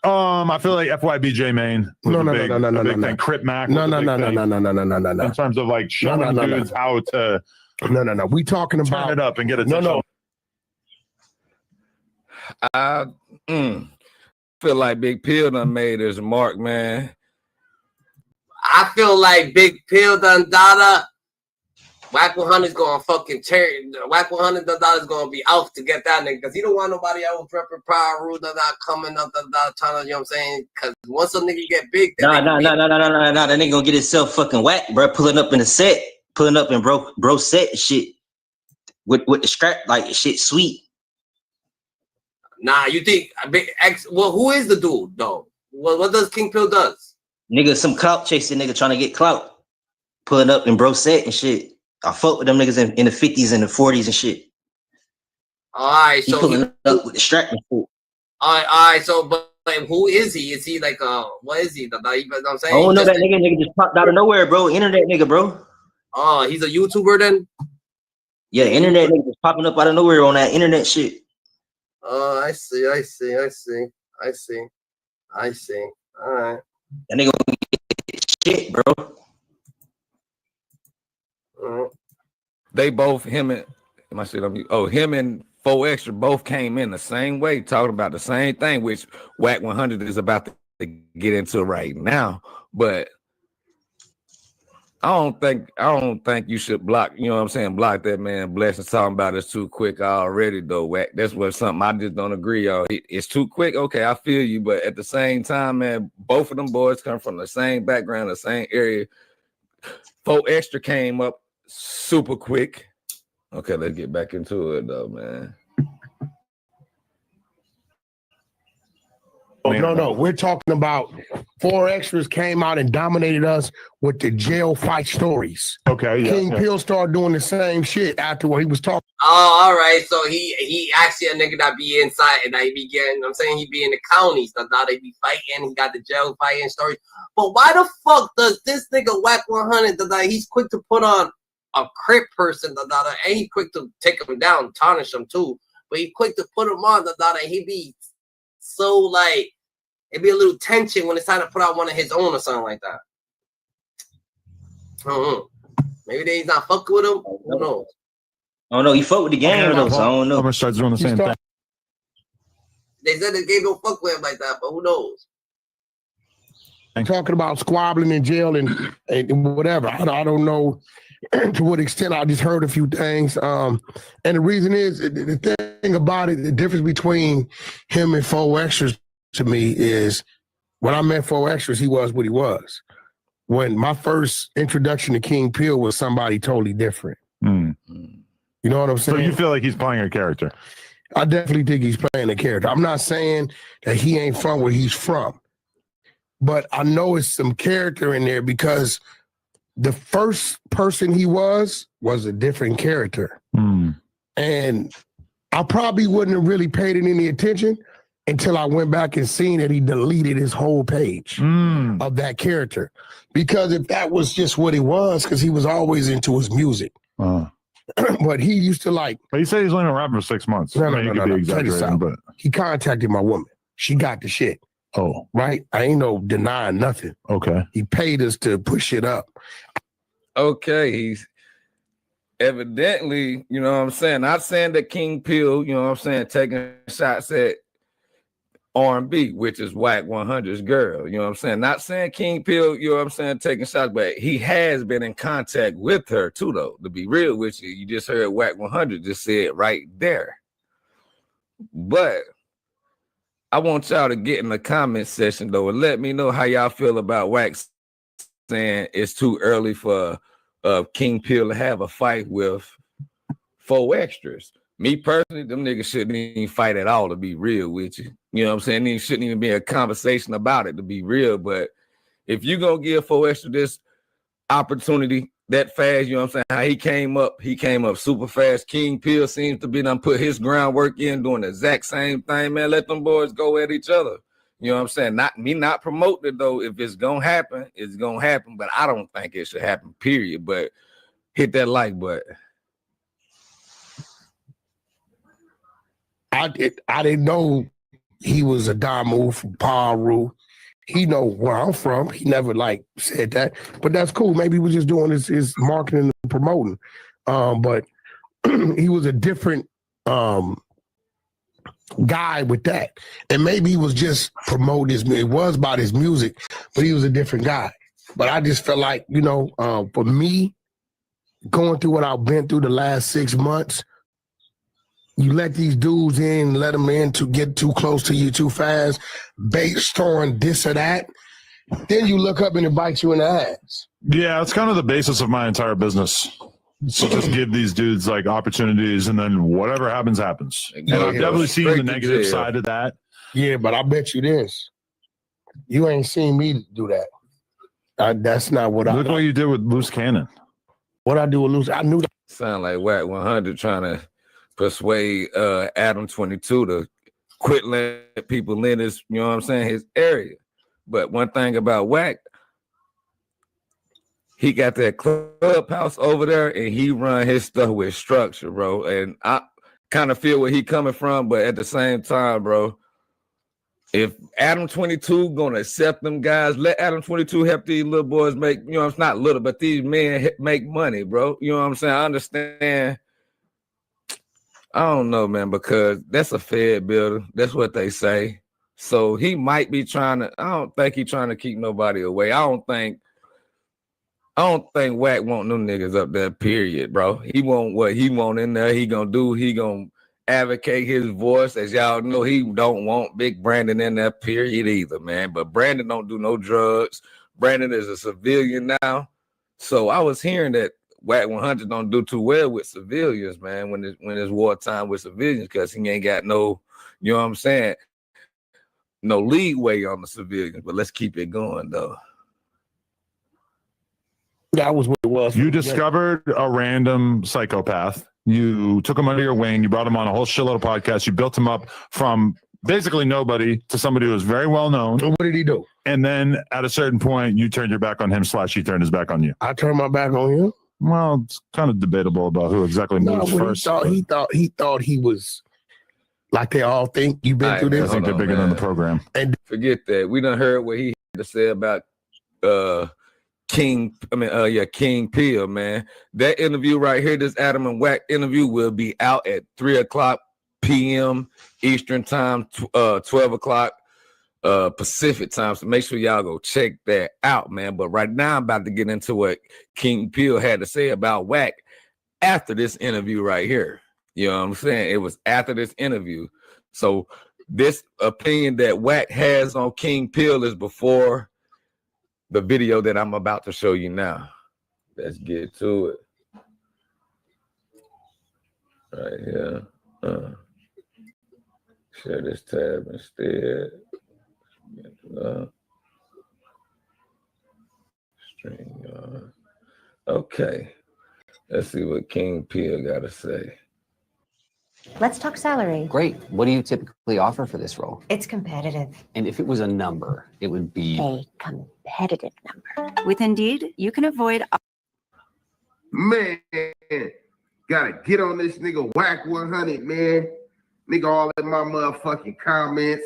I feel like FYBJ Main was a big thing. Crip Mac was No. in terms of like showing dudes how to No. We talking about turn it up and get attention. No. I feel like Big Pill done made his mark, man. I feel like Big Pill done data. Wack 100 is gonna fucking tear. Wack 100 is gonna be out to get that nigga because he don't want nobody else repping Power Rule that coming up trying to, you know what I'm saying? Because once a nigga get big, Nah. That nigga gonna get himself fucking whacked, bro. Pulling up in the set, pulling up in bro set and shit with the strap, like shit sweet. Nah, you think Big X? Well, who is the dude though? Well, what does King Pill does? Nigga, some clout chasing nigga trying to get clout, pulling up in bro set and shit. I fuck with them niggas in the 50s and the 40s and shit. All right, so he pulling up with the strap and shit. All right. So, but who is he? Is he like what is he? You know what I'm saying? I don't know that nigga just popped out of nowhere, bro. Internet nigga, bro. Oh, he's a YouTuber then? Yeah, internet nigga just popping up out of nowhere on that internet shit. Oh, I see. All right. That nigga gonna get shit, bro. They both him and him and 4 Extra both came in the same way, talking about the same thing, which Wack 100 is about to get into right now. But I don't think you should block, you know what I'm saying, block that man. Blessings talking about it's too quick already though, Wack. That's what something I just don't agree on. It's too quick. Okay, I feel you, but at the same time, man, both of them boys come from the same background, the same area. 4 Extra came up super quick. Okay, let's get back into it though, man. No. We're talking about 4 Extras came out and dominated us with the jail fight stories. Okay, yeah. King Pill started doing the same shit after what he was talking. Oh, all right. So he actually a nigga that be inside and I be getting. I'm saying he be in the counties. That they be fighting. He got the jail fighting stories. But why the fuck does this nigga Wack 100 that he's quick to put on a Crip person and he quick to take him down, tarnish him too. But he quick to put him on and he be so like it'd be a little tension when it's time to put out one of his own or something like that. Maybe he's not fucking with him. Who knows? Oh no, he fuck with the game though, so I don't know. I'm gonna start doing the same thing. They said the game don't fuck with him like that, but who knows? Talking about squabbling in jail and whatever. I don't know to what extent. I just heard a few things. And the reason is the thing about it, the difference between him and 4 Extras to me is when I met 4 Extras, he was what he was. When my first introduction to King Pill was somebody totally different. You know what I'm saying? So you feel like he's playing a character? I definitely think he's playing a character. I'm not saying that he ain't from where he's from, but I know it's some character in there because the first person he was a different character. And I probably wouldn't have really paid it any attention until I went back and seen that he deleted his whole page of that character. Because if that was just what he was, because he was always into his music. But he used to like. But he said he's only been rapping for 6 months. No. Be exaggerating, but he contacted my woman. She got the shit. Oh. Right? I ain't no denying nothing. Okay. He paid us to push it up. Okay, he's evidently, you know what I'm saying, not saying that King Pill, you know what I'm saying, taking shots at R&B, which is Wack 100's girl, you know what I'm saying, not saying King Pill, you know what I'm saying, taking shots, but he has been in contact with her too, though, to be real with you. You just heard Wack 100 just said right there. But I want y'all to get in the comment section, though, and let me know how y'all feel about Wack saying it's too early for King Pill to have a fight with 4 extras. Me personally, them niggas shouldn't even fight at all, to be real with you. You know what I'm saying? There shouldn't even be a conversation about it, to be real. But if you gonna give 4 extra this opportunity that fast, you know what I'm saying? How he came up super fast. King Pill seems to be done put his groundwork in, doing the exact same thing, man. Let them boys go at each other. You know what I'm saying? Not promoting it though. If it's gonna happen, it's gonna happen. But I don't think it should happen, period. But hit that like button. I didn't know he was a Damu from Paru. He know where I'm from. He never like said that, but that's cool. Maybe he was just doing his marketing and promoting. But he was a different guy with that, and maybe he was just promoting his. It was about his music, but he was a different guy. But I just felt like, you know, for me, going through what I've been through the last 6 months. You let these dudes in, let them in to get too close to you too fast, based on this or that. Then you look up and it bites you in the ass. Yeah, it's kind of the basis of my entire business. So just give these dudes like opportunities, and then whatever happens, happens. And I've definitely seen the negative side of that. Yeah, but I bet you this. You ain't seen me do that. That's not what I... Look what you did with Loose Cannon. What I do with Loose... I knew that. Sound like Wack 100 trying to persuade Adam 22 to quit letting people in his, you know what I'm saying, his area. But one thing about Wack, he got that clubhouse over there and he run his stuff with structure, bro. And I kind of feel where he coming from, but at the same time, bro, if Adam 22 gonna accept them guys, let Adam 22 help these little boys make, you know, it's not little, but these men make money, bro. You know what I'm saying? I understand. I don't know, man, because that's a Fed builder. That's what they say. So he might be trying to, I don't think he's trying to keep nobody away. I don't think Wack want them niggas up there, period, bro. He want what he want in there. He gonna do, he gonna advocate his voice. As y'all know, he don't want Big Brandon in there, period, either, man. But Brandon don't do no drugs. Brandon is a civilian now. So I was hearing that Wack 100 don't do too well with civilians, man, when it's wartime with civilians, because he ain't got no, you know what I'm saying, no leeway on the civilians. But let's keep it going, though. That was what it was. You discovered a random psychopath. You took him under your wing. You brought him on a whole shitload of podcasts. You built him up from basically nobody to somebody who was very well known. What did he do? And then at a certain point, you turned your back on him / he turned his back on you. I turned my back on you? Well, it's kind of debatable about who exactly moved first. He thought he was like they all think. You've been through this. I think they're bigger than the program. And forget that. We done heard what he had to say about King Pill, man. That interview right here, this Adam and Wack interview, will be out at 3:00 p.m. Eastern time, 12:00 Pacific time. So make sure y'all go check that out, man. But right now I'm about to get into what King Pill had to say about Wack after this interview right here. You know what I'm saying? It was after this interview. So this opinion that Wack has on King Pill is before the video that I'm about to show you now. Let's get to it. Right here. Share this tab instead. Okay, let's see what King Pill got to say. Let's talk salary. Great. What do you typically offer for this role? It's competitive. And if it was a number, it would be a competitive number. With Indeed, you can avoid. Man, gotta get on this nigga Wack 100, man. Nigga all in my motherfucking comments.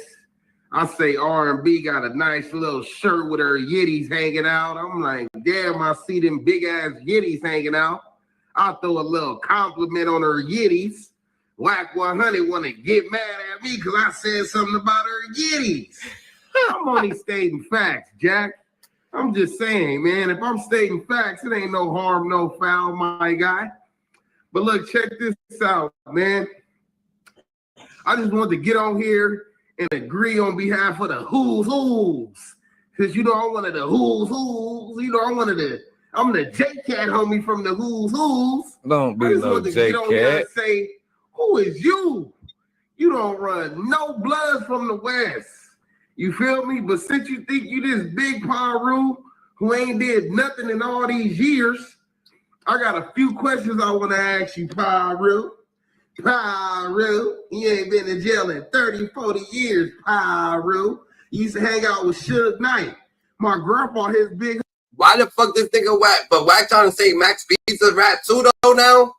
I say R&B got a nice little shirt with her yitties hanging out. I'm like, damn, I see them big ass yitties hanging out. I'll throw a little compliment on her yitties. Wack 100 want to get mad at me because I said something about her yitties. I'm only stating facts, Jack. I'm just saying, man, if I'm stating facts, it ain't no harm, no foul, my guy. But look, check this out, man. I just wanted to get on here and agree on behalf of the who's. Because, you know, I'm one of the who's. You know, I'm one of I'm the J-Cat homie from the Who's Who's. Don't be no J-Cat. J-Cat. Who is you? You don't run no blood from the West. You feel me? But since you think you this big Paru who ain't did nothing in all these years, I got a few questions I want to ask you, Paru. Paru, you ain't been in jail in 30, 40 years, Paru. You used to hang out with Suge Knight. My grandpa, his big... Why the fuck this nigga Wack? But Wack trying to say Max B's a rat too, though, now?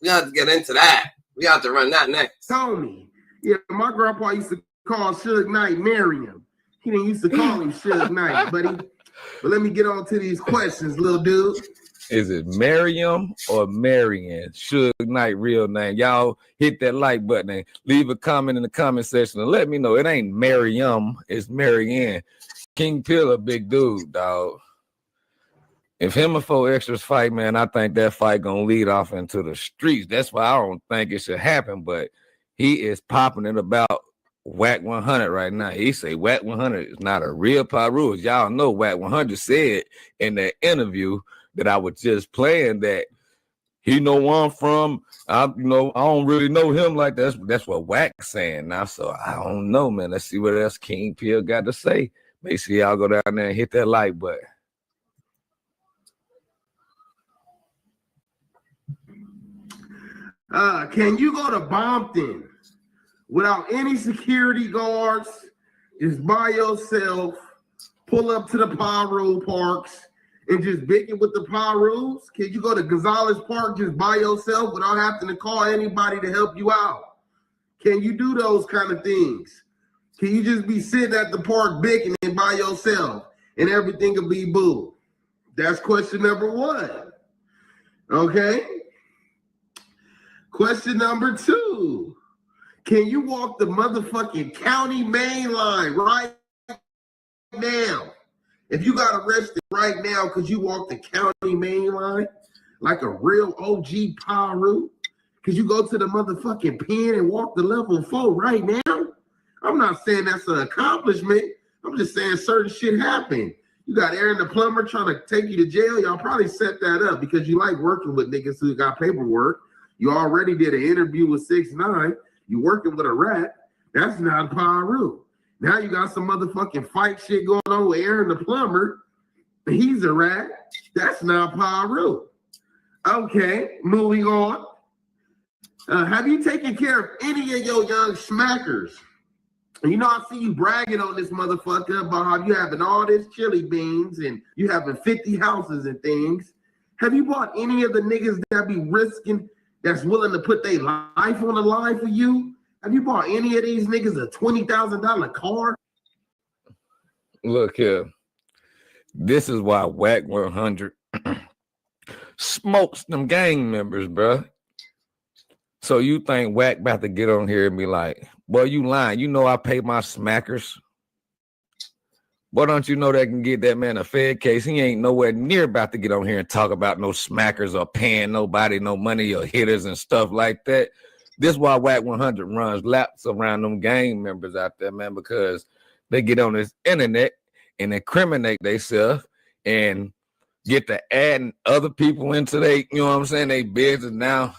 We have to get into that. We have to run that next. Tony. Yeah, my grandpa used to call Suge Knight Miriam. He didn't used to call him Suge Knight, buddy. But let me get on to these questions, little dude. Is it Miriam or Marion? Suge Knight real name. Y'all hit that like button and leave a comment in the comment section and let me know. It ain't Miriam, it's Marianne. King Pill a big dude, dog. If him and 4 Extras fight, man, I think that fight gonna lead off into the streets. That's why I don't think it should happen, but he is popping it about Wack 100 right now. He say Wack 100 is not a real Paru. As y'all know, Wack 100 said in that interview that I was just playing that he know where I'm from. I don't really know him like that. That's what Wack's saying now. So I don't know, man. Let's see what else King Pill got to say. Make sure y'all go down there and hit that like button. Can you go to Bompton without any security guards, just by yourself, pull up to the Paru parks, and just big it with the Parus? Can you go to Gonzalez Park just by yourself without having to call anybody to help you out? Can you do those kind of things? Can you just be sitting at the park bigging it by yourself and everything will be boo? That's question number 1. Okay? Question number 2. Can you walk the motherfucking county main line right now? If you got arrested right now, could you walk the county main line like a real OG Paru? Could you go to the motherfucking pen and walk the level 4 right now? I'm not saying that's an accomplishment. I'm just saying certain shit happened. You got Aaron the plumber trying to take you to jail. Y'all probably set that up because you like working with niggas who got paperwork. You already did an interview with 6ix9ine. You working with a rat. That's not Paru. Now you got some motherfucking fight shit going on with Aaron the plumber. He's a rat. That's not Paru. Okay, moving on. Have you taken care of any of your young smackers? You know, I see you bragging on this motherfucker about how you having all this chili beans and you having 50 houses and things. Have you bought any of the niggas that be risking, that's willing to put their life on the line for you? Have you bought any of these niggas a $20,000 car? Look here. This is why Wack 100 smokes them gang members, bro. So you think Wack about to get on here and be like, boy, you lying. You know I pay my smackers. Why don't you know they can get that man a Fed case? He ain't nowhere near about to get on here and talk about no smackers or paying nobody no money or hitters and stuff like that. This is why Wack 100 runs laps around them gang members out there, man, because they get on this internet and incriminate themselves and get to adding other people into they, you know what I'm saying, they business. Now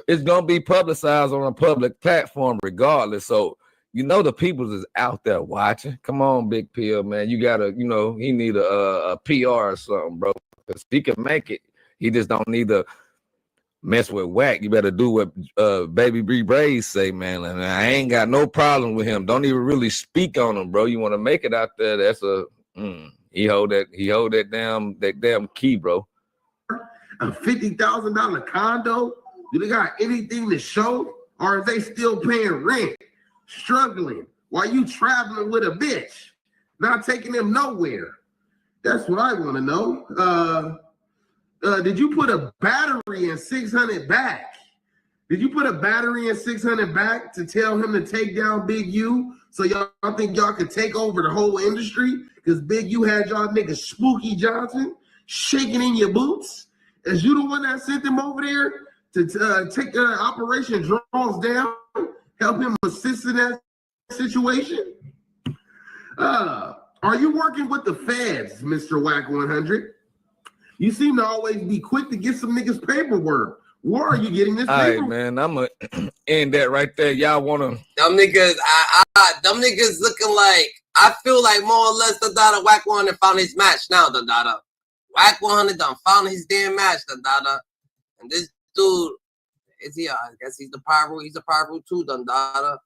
it's gonna be publicized on a public platform regardless. So you know the people is out there watching. Come on, Big Pill, man. You gotta, you know, he need a PR or something, bro. Because he can make it. He just don't need to mess with Wack. You better do what Baby B Braze say, man. And I ain't got no problem with him. Don't even really speak on him, bro. You want to make it out there? That's a he hold that damn key, bro. A $50,000 condo? Do they got anything to show? Or are they still paying rent? Struggling while you traveling with a bitch, not taking them nowhere? That's what I want to know. Did you put a battery in 600 back? Did you put a battery in 600 back to tell him to take down Big U so y'all think y'all could take over the whole industry? Because Big U had y'all niggas Spooky Johnson shaking in your boots. Is you the one that sent him over there to take Operation Draws down? Help him assist in that situation? Are Are you working with the feds, Mr. Wack 100? You seem to always be quick to get some niggas paperwork. Where are you getting this All right, paperwork? man. I'm gonna end that right there. Y'all wanna? Them niggas, them niggas looking like, I feel like more or less the Dada Wack 100 found his match now, the Dada. Wack 100 done found his damn match, the Dada. And this dude, is he, I guess he's a pyro too, the Dada.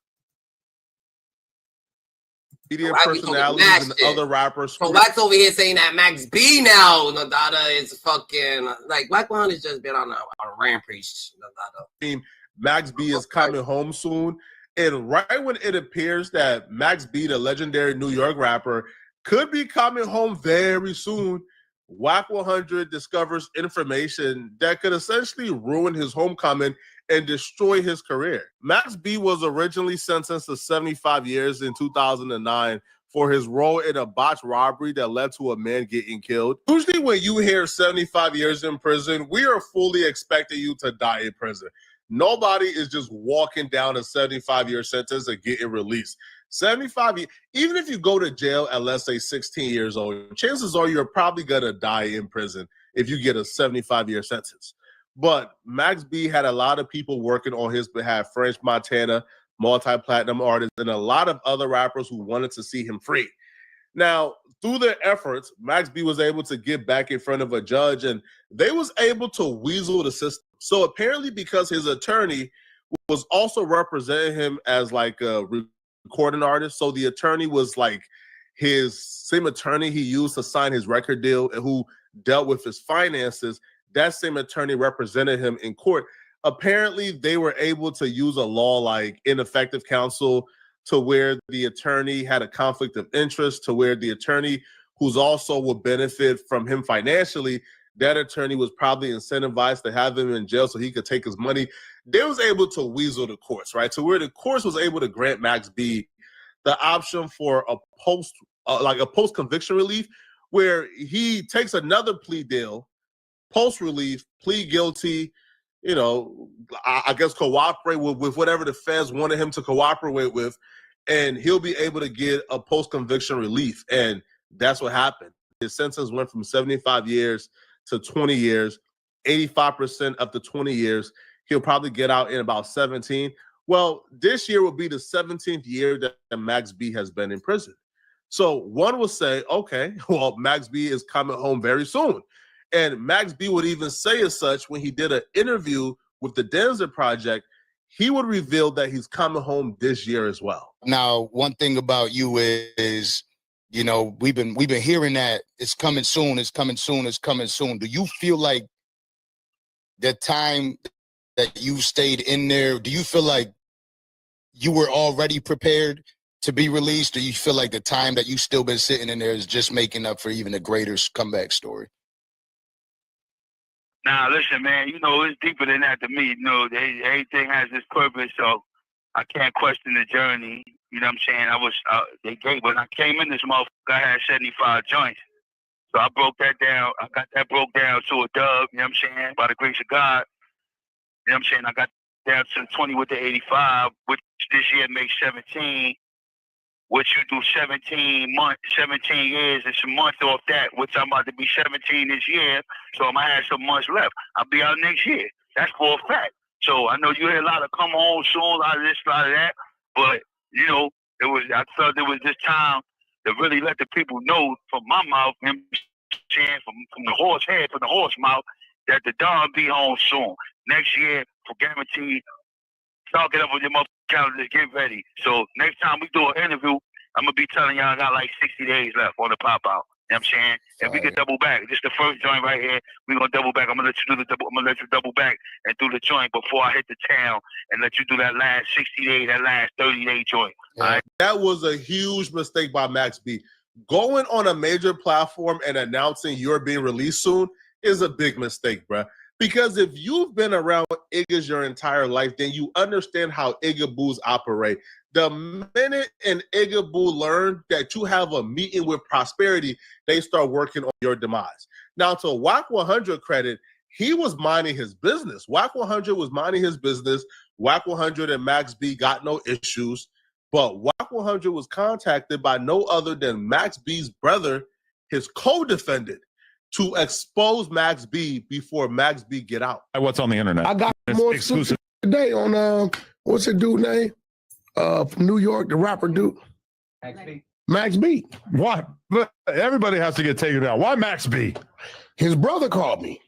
Media Wack personalities and other rappers. So Wack's over here saying that Max B now, the Dada is fucking, like, Wack 100's just been on a rampage, the Dada. I mean, Max B is coming home soon. And right when it appears that Max B, the legendary New York rapper, could be coming home very soon, Wack 100 discovers information that could essentially ruin his homecoming and destroy his career. Max B was originally sentenced to 75 years in 2009 for his role in a botched robbery that led to a man getting killed. Usually when you hear 75 years in prison, we are fully expecting you to die in prison. Nobody is just walking down a 75-year sentence and getting released. 75 years, even if you go to jail at, let's say, 16 years old, chances are you're probably going to die in prison if you get a 75-year sentence. But Max B had a lot of people working on his behalf, French Montana, multi-platinum artists, and a lot of other rappers who wanted to see him free. Now, through their efforts, Max B was able to get back in front of a judge, and they was able to weasel the system. So apparently because his attorney was also representing him as like a recording artist, so the attorney was like his same attorney he used to sign his record deal and who dealt with his finances, that same attorney represented him in court. Apparently, they were able to use a law like ineffective counsel to where the attorney had a conflict of interest, to where the attorney who's also would benefit from him financially, that attorney was probably incentivized to have him in jail so he could take his money. They was able to weasel the courts, right? To where the courts was able to grant Max B the option for a post-conviction relief where he takes another plea deal, post-relief, plead guilty, you know, I guess cooperate with whatever the feds wanted him to cooperate with, and he'll be able to get a post-conviction relief. And that's what happened. His sentence went from 75 years to 20 years, 85% up to 20 years. He'll probably get out in about 17. Well, this year will be the 17th year that Max B has been in prison. So one will say, okay, well, Max B is coming home very soon. And Max B would even say as such when he did an interview with the Denzer Project, he would reveal that he's coming home this year as well. Now, one thing about you is, you know, we've been hearing that it's coming soon, it's coming soon, it's coming soon. Do you feel like the time that you stayed in there, do you feel like you were already prepared to be released? Or you feel like the time that you still been sitting in there is just making up for even a greater comeback story? Nah, listen, man, you know, it's deeper than that to me. You know, everything has its purpose, so I can't question the journey. You know what I'm saying? When I came in this motherfucker, I had 75 joints. So I broke that down. I got that broke down to a dub, you know what I'm saying? By the grace of God. You know what I'm saying? I got down to 20 with the 85, which this year makes 17. Which you do 17 years and some months off that, which I'm about to be 17 this year, so I'm gonna have some months left. I'll be out next year. That's for a fact. So I know you hear a lot of come home soon, a lot of this, a lot of that, but you know, I felt it was this time to really let the people know from my mouth, you know what I'm saying, from the horse head, from the horse mouth, that the dog be home soon. Next year, for guaranteed. Start get up on your motherfucking calendar, get ready. So next time we do an interview, I'm gonna be telling y'all I got like 60 days left on the pop out. You know what I'm saying? And we can double back. This is the first joint right here. We're gonna double back. I'm gonna let you double back and do the joint before I hit the town and let you do that last 60 day, that last 30-day joint. All right. That was a huge mistake by Max B. Going on a major platform and announcing you're being released soon is a big mistake, bruh. Because if you've been around Iggas your entire life, then you understand how Iggaboos operate. The minute an Iggaboo learn that you have a meeting with prosperity, they start working on your demise. Now, to Wack 100 credit, he was minding his business. Wack 100 was minding his business. Wack 100 and Max B got no issues. But Wack 100 was contacted by no other than Max B's brother, his co-defendant, to expose Max B before Max B get out. What's on the internet? I got more exclusive today on what's the dude name? From New York, the rapper dude. Max B. Why? Everybody has to get taken out. Why Max B? His brother called me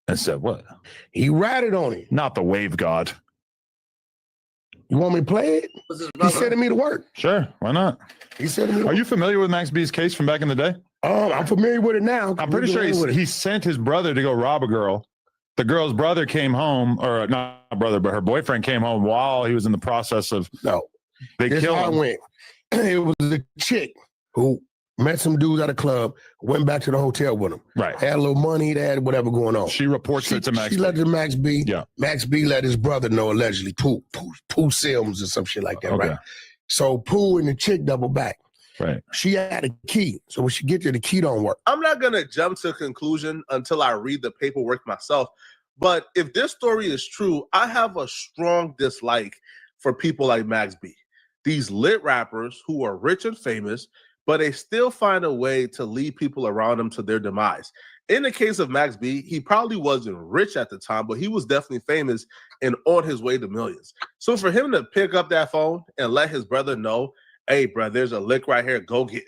and said what? He ratted on him. Not the wave god. You want me to play it? He sending me to work. Sure, why not? He sending me to Are you familiar with Max B's case from back in the day? I'm familiar with it now. I'm pretty sure he sent his brother to go rob a girl. The girl's brother came home, or not brother, but her boyfriend came home while he was in the process of. No, they this killed how him. it went. It was a chick who met some dudes at a club, went back to the hotel with him. Right. Had a little money, they had whatever going on. She reports it to Max She B. let it to Max B. Yeah. Max B let his brother know, allegedly, Pooh Sims or some shit like that, Okay. right? So Pooh and the chick double back. Right. She had a key. So when she get there, the key don't work. I'm not going to jump to a conclusion until I read the paperwork myself. But if this story is true, I have a strong dislike for people like Max B. These lit rappers who are rich and famous, but they still find a way to lead people around them to their demise. In the case of Max B, he probably wasn't rich at the time, but he was definitely famous and on his way to millions. So for him to pick up that phone and let his brother know, hey, bro, there's a lick right here. Go get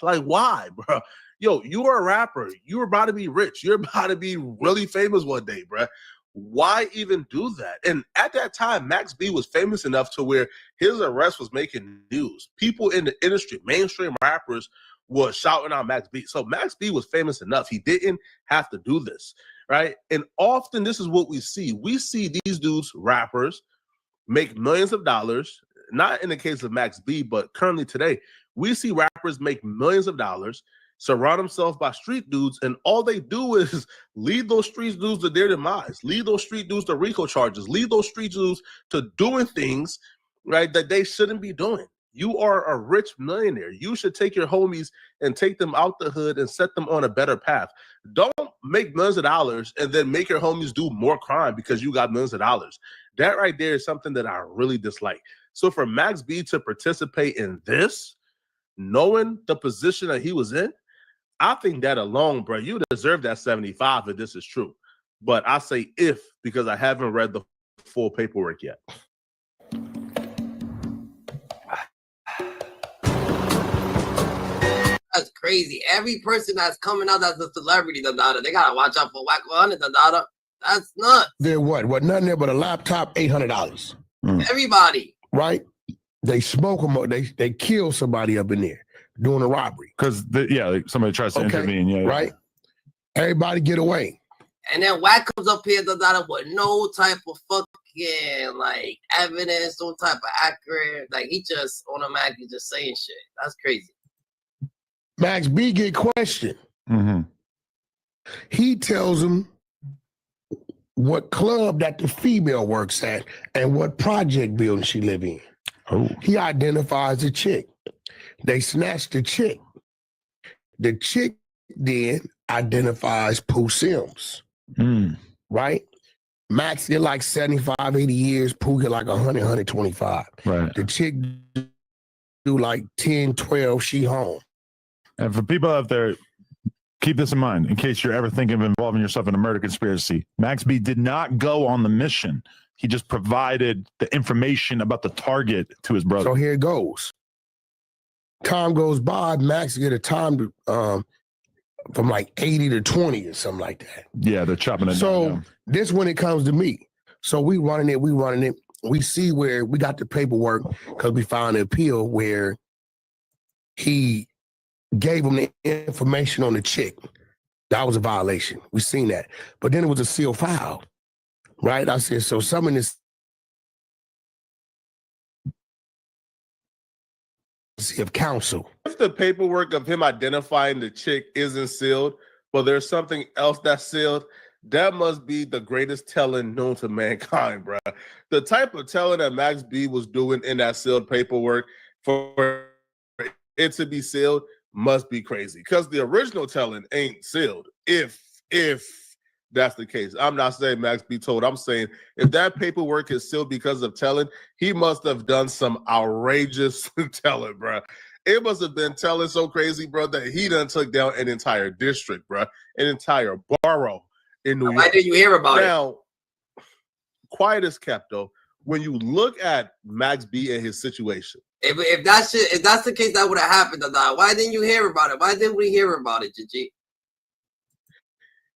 like, why, bro? Yo, you are a rapper. You're about to be rich. You're about to be really famous one day, bro. Why even do that? And at that time, Max B was famous enough to where his arrest was making news. People in the industry, mainstream rappers, was shouting out Max B. So Max B was famous enough. He didn't have to do this, right? And often this is what we see. We see these dudes, rappers, make millions of dollars. Not in the case of Max B, but currently today, we see rappers make millions of dollars, surround themselves by street dudes, and all they do is lead those street dudes to their demise, lead those street dudes to RICO charges, lead those street dudes to doing things, right, that they shouldn't be doing. You are a rich millionaire. You should take your homies and take them out the hood and set them on a better path. Don't make millions of dollars and then make your homies do more crime because you got millions of dollars. That right there is something that I really dislike. So for Max B to participate in this, knowing the position that he was in, I think that alone, bro, you deserve that 75 if this is true. But I say if, because I haven't read the full paperwork yet. That's crazy. Every person that's coming out as a celebrity, they gotta watch out for Wack 100, That's nuts. They're what? What? Nothing there but a laptop, $800. Everybody. Right? They smoke them. They kill somebody up in there doing a robbery. Because somebody tries to intervene. Yeah. Right. Everybody get away. And then Wack comes up here, with no type of fucking like evidence, no type of accurate. Like he just automatically just saying shit. That's crazy. Max B get questioned. Mm-hmm. He tells him what club that the female works at and what project building she live in. Oh. He identifies the chick. They snatch the chick. The chick then identifies Pooh Sims. Right? Max get like 75, 80 years. Pooh get like 100, 125. Right. The chick do like 10, 12. She home. And for people out there, keep this in mind in case you're ever thinking of involving yourself in a murder conspiracy. Max B did not go on the mission. He just provided the information about the target to his brother. So here it goes. Time goes by. Max get a time to, from like 80 to 20 or something like that. Yeah, they're chopping it So down. this when it comes to me. So we running it. We see where we got the paperwork because we found an appeal where he gave him the information on the chick. That was a violation. We seen that. But then it was a sealed file, right? I said, so some of this of counsel. If the paperwork of him identifying the chick isn't sealed, but there's something else that's sealed, that must be the greatest telling known to mankind, bro. The type of telling that Max B was doing in that sealed paperwork for it to be sealed must be crazy because the original telling ain't sealed. If that's the case. I'm not saying Max B told. I'm saying if that paperwork is sealed because of telling, he must have done some outrageous telling, bro. It must have been telling so crazy, bro, that he done took down an entire district, bro, an entire borough in New York. Why did you hear about it? Now, quiet as kept, though. When you look at Max B and his situation, if that's the case, that would have happened. Why didn't you hear about it? Why didn't we hear about it, Gigi?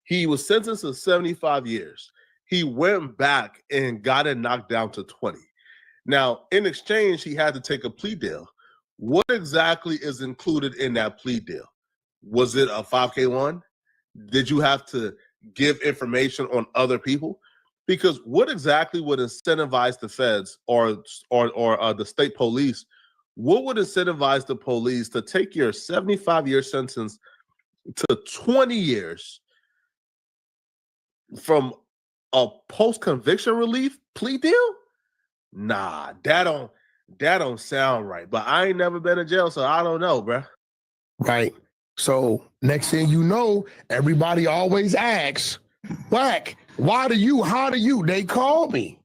he was sentenced to 75 years. He went back and got it knocked down to 20. Now, in exchange, he had to take a plea deal. What exactly is included in that plea deal? Was it a 5K1? Did you have to give information on other people? Because what exactly would incentivize the feds or the state police? What would incentivize the police to take your 75-year sentence to 20 years from a post-conviction relief plea deal? Nah, that don't sound right. But I ain't never been in jail, so I don't know, bro. Right. So next thing you know, everybody always asks, Wack, how do you? They call me.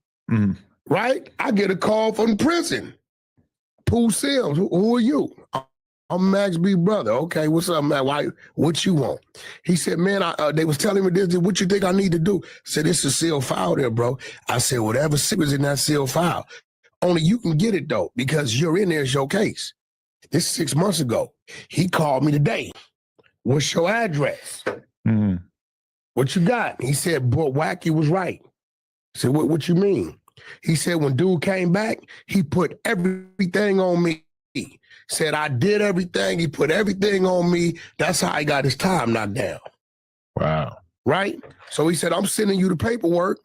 Right? I get a call from prison. Pooh Sims, who are you? I'm Max B brother. Okay, what's up, man? What you want? He said, man, they was telling me this. What you think I need to do? I said, it's a sealed file there, bro. I said, whatever is in that sealed file. Only you can get it, though, because you're in there is your case. This is 6 months ago. He called me today. What's your address? What you got? He said, boy, Wacky was right. I said, what you mean? He said, when dude came back, he put everything on me. Said, I did everything. He put everything on me. That's how he got his time knocked down. Wow. Right? So he said, I'm sending you the paperwork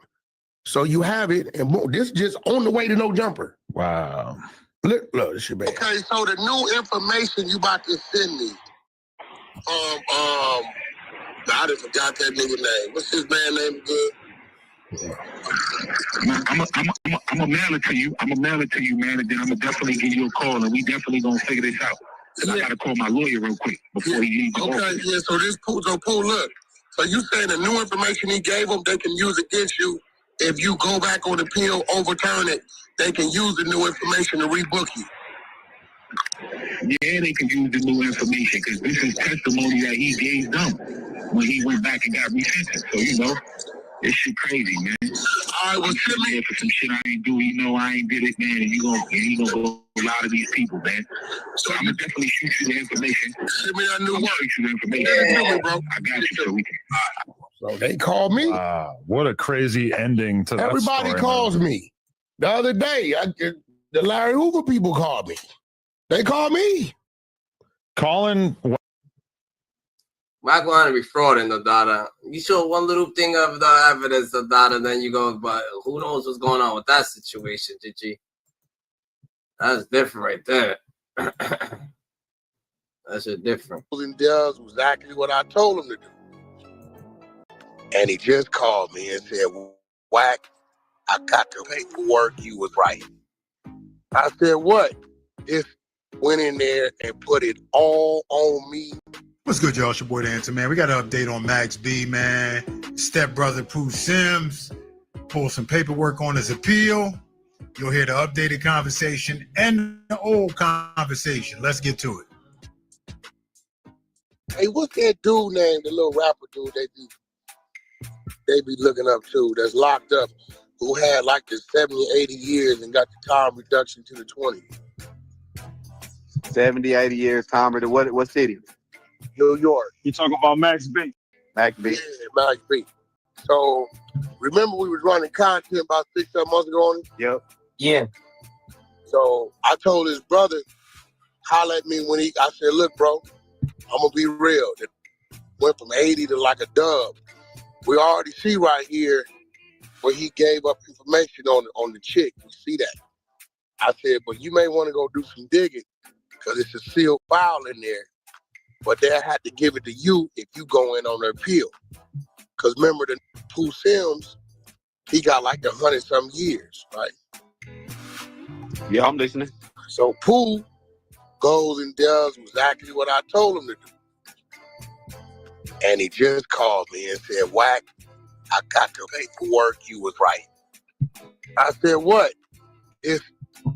so you have it. And boom, this just on the way to no jumper. Wow. Look, this shit bad. Okay, so the new information you about to send me, I just forgot that nigga name. What's his man name? Good. I'm a mail it to you. I'm a mail it to you, man, and then I'm gonna definitely give you a call, and we definitely gonna figure this out. And I gotta call my lawyer real quick before he leaves. Okay, yeah. So this Pooh, look. So you saying the new information he gave them, they can use against you if you go back on appeal, overturn it. They can use the new information to rebook you. Yeah, they can use the new information because this is testimony that he gave them when he went back and got resentenced. So you know. This shit crazy, man. All right, well, send me for some shit I ain't do. You know I ain't did it, man. And you gonna go a lot of these people, man. So I'm gonna definitely shoot you the information. Send me that new work. Shoot you the information. Yeah, bro. I got you. So we can. So they called me. Wow, what a crazy ending to that Everybody story, calls man. me. The other day, the Larry Hoover people called me. They called me. Colin. Wack want to be frauding the data. You show one little thing of the evidence of data, then you go, but who knows what's going on with that situation, Gigi? That's different right there. That's just different. And does exactly what I told him to do. And he just called me and said, Wack, I got the paperwork. You was right. I said, what? Just went in there and put it all on me. What's good, y'all? It's your boy, The Answer, man. We got an update on Max B, man. Stepbrother Pooh Sims pulled some paperwork on his appeal. You'll hear the updated conversation and the old conversation. Let's get to it. Hey, what's that dude named, the little rapper dude they be looking up to that's locked up, who had like the 70, 80 years and got the time reduction to the 20? 70, 80 years, time to what city? New York. You talking about Max B? Max B. Yeah, Max B. So, remember we was running content about 6-7 months ago on it? Yep. Yeah. So, I told his brother, holler at me when I said, look, bro, I'm going to be real. It went from 80 to like a dub. We already see right here where he gave up information on the chick. We see that. I said, but you may want to go do some digging because it's a sealed file in there. But they'll have to give it to you if you go in on their appeal. Because remember, the Pooh Sims, he got like 100-some years, right? Yeah, I'm listening. So Pooh goes and does exactly what I told him to do. And he just called me and said, Wack, I got the paperwork. You was right. I said, what? It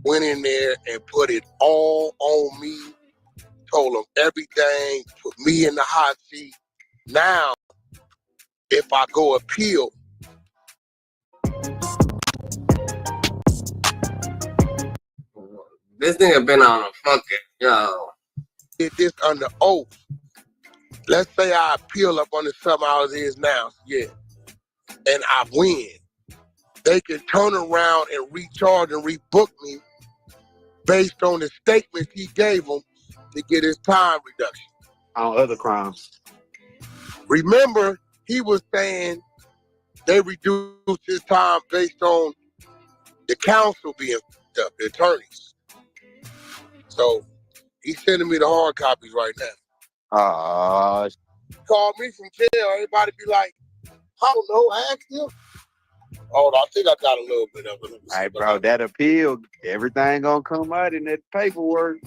went in there and put it all on me. Told them everything. Put me in the hot seat. Now, if I go appeal, This nigga been on a fucking, yo. did this under oath. Let's say I appeal up under something I was is now, yeah, and I win. They can turn around and recharge and rebook me based on the statements he gave them to get his time reduction. On other crimes. Remember, he was saying they reduced his time based on the counsel being up, the attorneys. So he's sending me the hard copies right now. Call me from jail. Everybody be like, I don't know, ask him. Hold on, I think I got a little bit of it. Hey, bro, that appeal, everything gonna come out in that paperwork.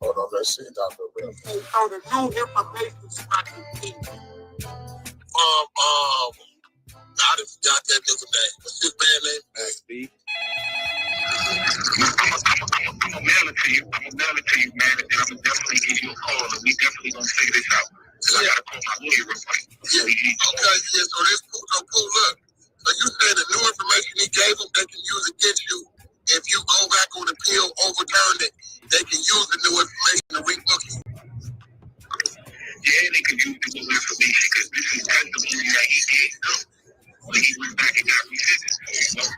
Hold on, let's see. So the new information strategy. I just got that nigga name. What's his band name? Steve. I'm gonna mail it to you. I'm gonna mail it to you, man, and then I'm gonna definitely give you a call, and we definitely gonna figure this out. Cause I gotta call my lawyer real quick. Yeah. Okay, yeah. So this cool. Look. So you said the new information he gave them, they can use against you. If you go back on appeal, overturn it, they can use the new information to rebook you. Yeah, they could use the new information because this is testimony that he gave them when he went back and got resentenced. You know,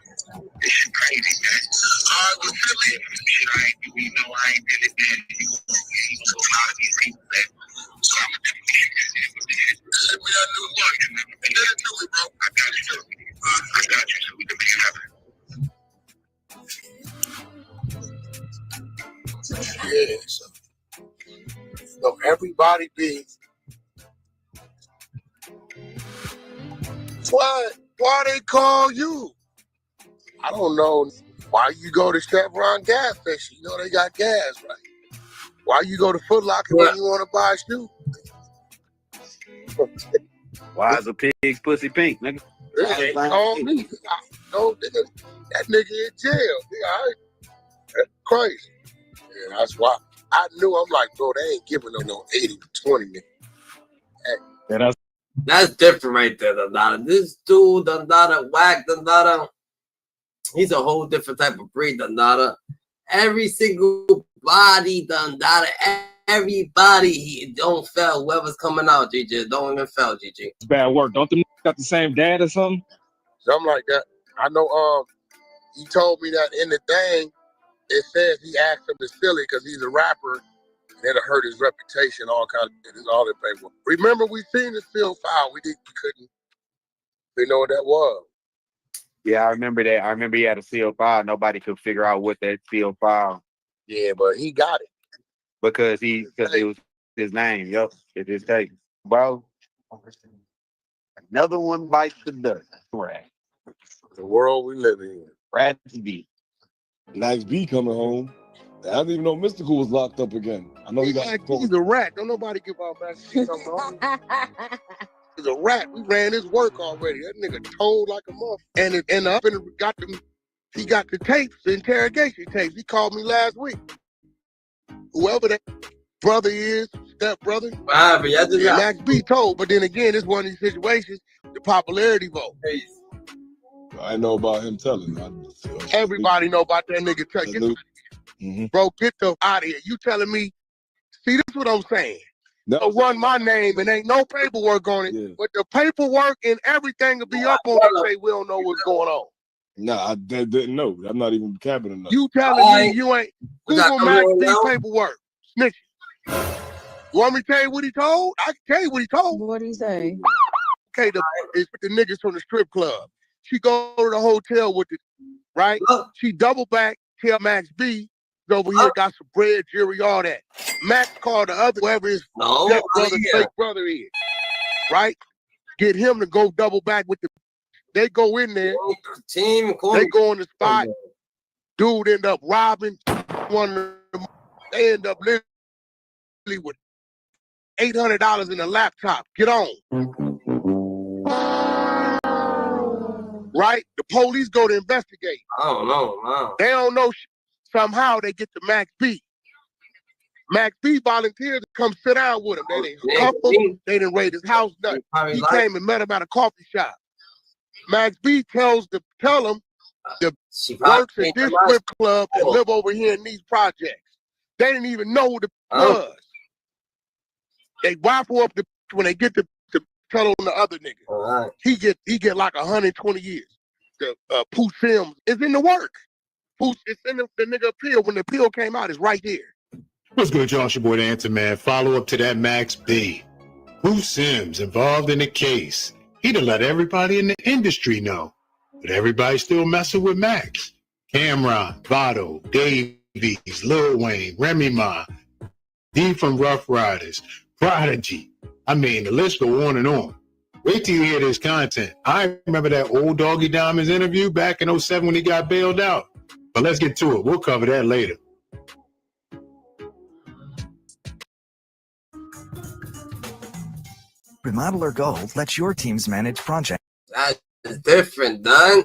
this shit crazy, man. Well, shit I ain't do, you know, I ain't did it, man. You gonna go a lot of these people, man. So I'm gonna definitely shoot this with this shit. Send me that new one. Get it to me, bro. I got you, sir. I got you, so we can make it happen. Yeah, so everybody be why they call you? I don't know why you go to Chevron gas station. You know they got gas, right? Why you go to Foot Locker when you want to buy a shoe? Why is a pig's pussy pink, nigga? They call me. No, nigga, that nigga in jail. Nigga, that's crazy. Yeah, that's why I knew. I'm like, bro, they ain't giving them no 80 to 20, nigga. Yeah, that's different right there, Dandada. This dude, Dandada, Wack, Dandada, he's a whole different type of breed, Dandada. Every single body, Dandada, everybody, he don't fail. Whoever's coming out, GG, don't even fail, GG. It's bad work. Don't them got the same dad or something? Something like that. I know. He told me that in the thing, it says he asked him to steal it because he's a rapper. And it'll hurt his reputation, all kinds of shit. It's all that paperwork. Remember, we seen the seal file. We couldn't know what that was. Yeah, I remember that. I remember he had a seal file. Nobody could figure out what that seal file. Yeah, but he got it. Because it was his name. Yup, it's his tape. Bro, another one bites the dust. Right. The world we live in. Rats B. Max B coming home. I didn't even know Mystical was locked up again. I know he got. He's a rat. Don't nobody give out Max B coming home. He's a rat. We ran his work already. That nigga told like a motherfucker. And he got the tapes, the interrogation tapes. He called me last week. Whoever that brother is, step brother. Max B told. But then again, it's one of these situations, the popularity vote. I know about him telling. Everybody know about that nigga telling. Bro, get the out of here. You telling me, see, this is what I'm saying. They'll run my name and ain't no paperwork on it, but the paperwork and everything will be up on it. Say we don't know what's going on. Nah, I didn't know. I'm not even capping enough. You telling me you ain't Google Max B paperwork. Snitch. You want me to tell you what he told? I can tell you what he told. What did he say? Okay, it's the niggas from the strip club. She go to the hotel with the right. She double back, tell Max B over here got some bread, jewelry, all that. Max called the other, whoever his fake brother is, right? Get him to go double back with the. They go in there. They go on the spot. Dude end up robbing one of them. They end up literally with $800 in a laptop. Get on. right? The police go to investigate. I don't know, man. They don't know. Somehow they get to Max B. Max B volunteered to come sit down with him. They didn't cuff him. They didn't raid his house. Nothing. He came and met him at a coffee shop. Max B tell him the works at this strip club and live over here in these projects. They didn't even know who the was. They waffle up when they get to tell on the other nigga. He get like 120 years. The Pooh Sims is in the work. It's in the nigga appeal. When the appeal came out, it's right there. What's good, y'all? It's your boy, the Answer Man. Follow up to that Max B. Pooh Sims involved in the case. He done let everybody in the industry know. But everybody's still messing with Max. Cameron, Votto, Davies, Lil Wayne, Remy Ma, D from Rough Riders, Prodigy. I mean, the list go on and on. Wait till you hear this content. I remember that old Doggy Diamonds interview back in 07 when he got bailed out. But let's get to it. We'll cover that later. Remodeler Gold lets your teams manage projects. That's different, done.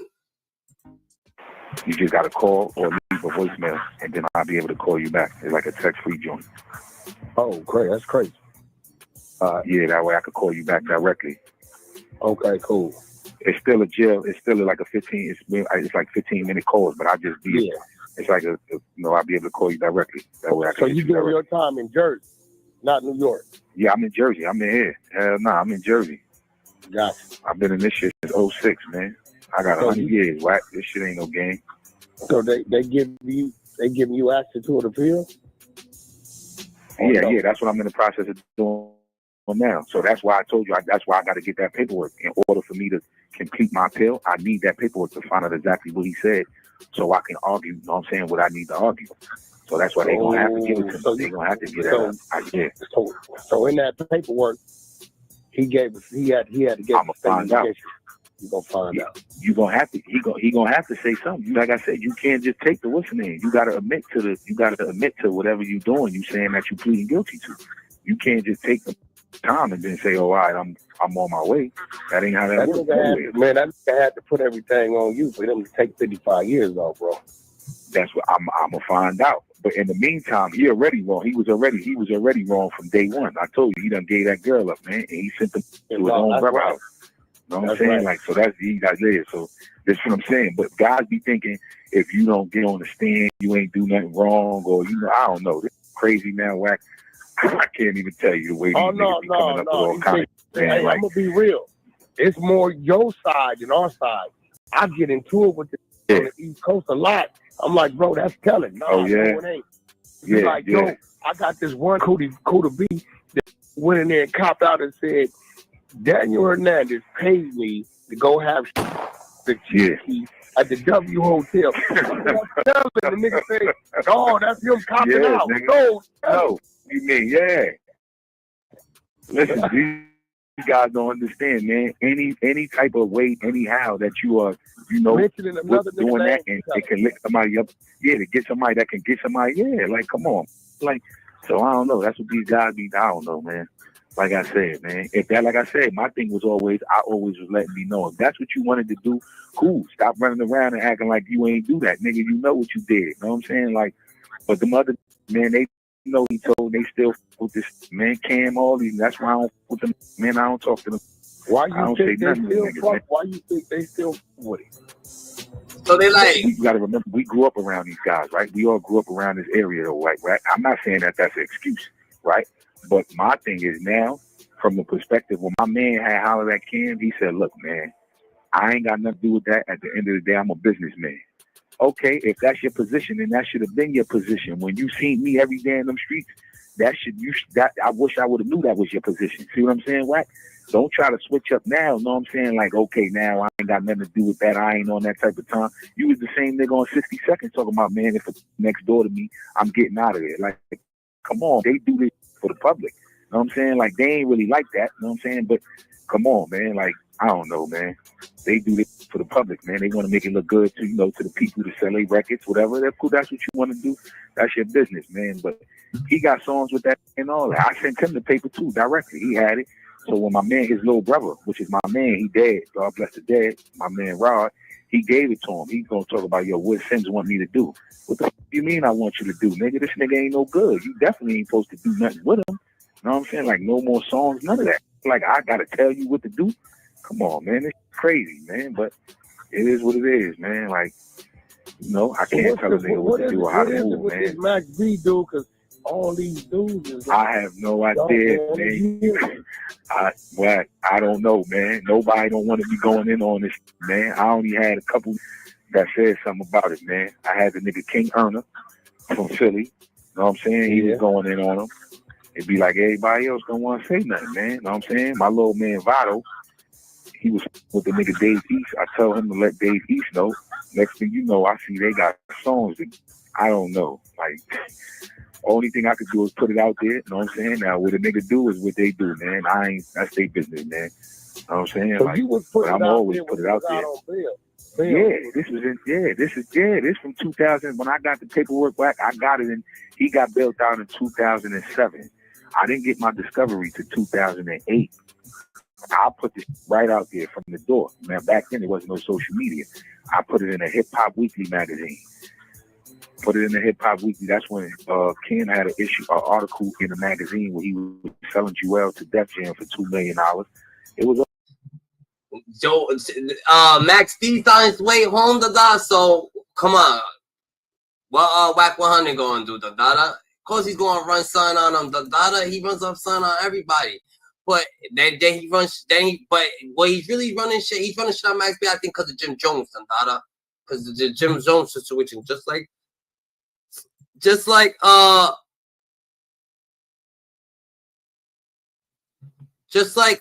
You just got to call or leave a voicemail, and then I'll be able to call you back. It's like a text-free joint. Oh, great. That's crazy. Yeah, that way I could call you back directly. Okay, cool. It's still a jail. It's still like a 15. It's like 15-minute calls, but I just be. Yeah. It's like I'll be able to call you directly. That way I can. So you doing your time in Jersey, not New York? Yeah, I'm in Jersey. I'm in here. Hell no, I'm in Jersey. Gotcha. I've been in this shit since 06, man. I got 100 years. Wack. This shit ain't no game. So they giving you access to an appeal? Yeah. That's what I'm in the process of doing now. So that's why I told you. That's why I got to get that paperwork in order for me to complete my appeal. I need that paperwork to find out exactly what he said, so I can argue. You know what I'm saying? What I need to argue. So that's why they're gonna have to give it to me. They're gonna have to get it. So in that paperwork, he had to get. I'm gonna find out. You gonna find out. You gonna have to. He gonna have to say something. Like I said, you can't just take the what's the name. You gotta admit to whatever you're doing. You saying that you pleading guilty to. You can't just take the time and then say, "Oh, all right, I'm on my way." That ain't how that works. Man, that nigga had to put everything on you for them to take 55 years off, bro. That's what I'm gonna find out. But in the meantime, he already wrong. He was already wrong from day one. I told you, he done gave that girl up, man, and he sent them to his own brother house. You know what I'm saying? Right. Like, so that's there. So that's what I'm saying. But guys be thinking if you don't get on the stand, you ain't do nothing wrong, or I don't know. This is crazy now, Wack. I can't even tell you the way these niggas be coming up with all kinds of things. I'm gonna be real. It's more your side than our side. I get into it with on the East Coast a lot. I'm like, bro, that's telling. No, no, it ain't. He's like, yo, I got this one Cootie B that went in there and copped out and said, Daniel Hernandez paid me to go have the key at the W Hotel. The nigga said, oh, that's him copping out. Nigga. No, you mean, Listen, these guys don't understand, man. Any type of way, anyhow, that you are, doing that and it can lick somebody up. Yeah, to get somebody that can get somebody. Yeah, like, come on. Like, so I don't know. That's what these guys be. I don't know, man. Like I said, man. Like I said, my thing was I always was letting me know if that's what you wanted to do, cool. Stop running around and acting like you ain't do that, nigga. You know what you did. You know what I'm saying? Like, but the mother, man, they he told they still with this man Cam all these. That's why I don't with them, man. I don't talk to them. Why you think they still with him? So they like. You got to remember, we grew up around these guys, right? We all grew up around this area, though, right? I'm not saying that that's an excuse, right? But my thing is now, from the perspective when my man had hollered at Cam, he said, "Look, man, I ain't got nothing to do with that. At the end of the day, I'm a businessman." Okay, if that's your position, then that should have been your position. When you seen me every day in them streets, I wish I would have knew that was your position. See what I'm saying, Wack? Don't try to switch up now. Know what I'm saying? Like, okay, now I ain't got nothing to do with that. I ain't on that type of time. You was the same nigga on 60 Seconds talking about, man, if it's next door to me, I'm getting out of there. Like, come on, they do this for the public. Know what I'm saying? Like, they ain't really like that. Know what I'm saying? But come on, man. Like, I don't know, man. They do this for the public, man. They want to make it look good to, to the people to sell their records, whatever. That's cool. That's what you want to do. That's your business, man. But he got songs with that and all that. I sent him the paper too, directly. He had it. So when my man, his little brother, which is my man, he dead, God bless the dead, my man Rod, he gave it to him. He's gonna talk about, yo, what Sims want me to do. What the f you mean I want you to do, nigga? This nigga ain't no good. You definitely ain't supposed to do nothing with him. You know what I'm saying? Like, no more songs, none of that. Like, I gotta tell you what to do. Come on, man. It's crazy, man. But it is what it is, man. Like, you know, I can't tell a nigga what to do or how to move, what man. this Max B do? Because all these dudes is like, I have no idea, man. I don't know, man. Nobody don't want to be going in on this, man. I only had a couple that said something about it, man. I had the nigga King Erner from Philly. You know what I'm saying? He was going in on him. It'd be like everybody else don't want to say nothing, man. You know what I'm saying? My little man Votto, he was with the nigga Dave East. I tell him to let Dave East know. Next thing you know, I see they got songs that I don't know. Like, only thing I could do is put it out there. You know what I'm saying? Now, what a nigga do is what they do, man. That's their business, man. You know what I'm saying? So like, you was putting I'm it out always there put when it you out was there. out on bail. This from 2000. When I got the paperwork back, I got it in. He got bailed out in 2007. I didn't get my discovery to 2008. I put this right out there from the door. Man, back then there wasn't no social media. I put it in a Hip Hop Weekly magazine. Put it in the Hip Hop Weekly. That's when Ken had an article in a magazine where he was selling Jewel to Def Jam for $2 million. It was. Joe, Max D's on his way home, so come on. What Wack 100 going to do, Of course he's going to run son on him, he runs up son on everybody. But then he runs, but what he's really running shit, he's running shit on Max B, I think, because of Jim Jones, because the Jim Jones situation, just like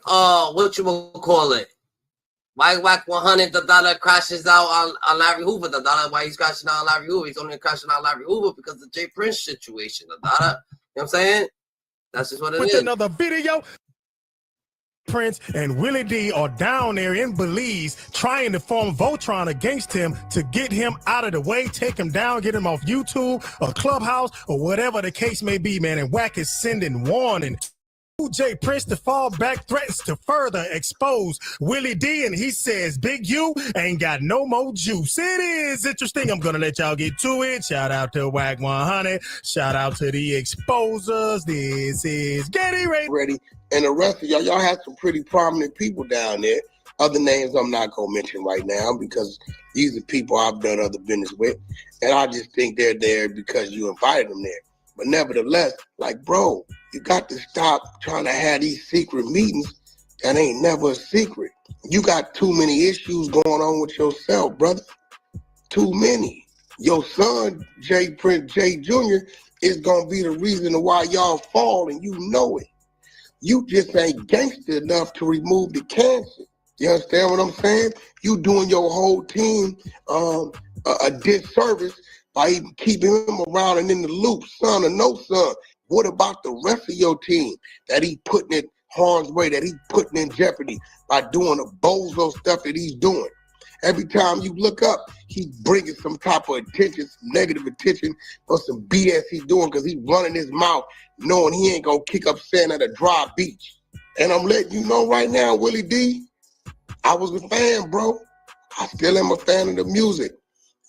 what you will call it. Why Wack 100, crashes out on Larry Hoover, why he's crashing out on Larry Hoover? He's only crashing out on Larry Hoover because of the Jay Prince situation, You know what I'm saying? That's just what it is. With another video, Prince and Willie D are down there in Belize trying to form Voltron against him to get him out of the way, take him down, get him off YouTube or Clubhouse or whatever the case may be, man. And Wack is sending warning. Jay Prince to fall back threatens to further expose Willie D, and he says Big U ain't got no more juice. It is interesting. I'm gonna let y'all get to it. Shout out to Wack 100. Shout out to the exposers. This is Getty Ready. And the rest of y'all have some pretty prominent people down there. Other names I'm not gonna mention right now because these are people I've done other business with, and I just think they're there because you invited them there. But nevertheless, like, bro, you got to stop trying to have these secret meetings that ain't never a secret. You got too many issues going on with yourself, brother. Too many. Your son, Jay Prince Jay Jr., is going to be the reason why y'all fall, and you know it. You just ain't gangster enough to remove the cancer. You understand what I'm saying? You doing your whole team a disservice by even keeping him around and in the loop, son or no son. What about the rest of your team that he putting in harm's way, that he putting in jeopardy by doing the bozo stuff that he's doing? Every time you look up, he's bringing some type of attention, some negative attention for some BS he's doing because he's running his mouth knowing he ain't going to kick up sand at a dry beach. And I'm letting you know right now, Willie D, I was a fan, bro. I still am a fan of the music.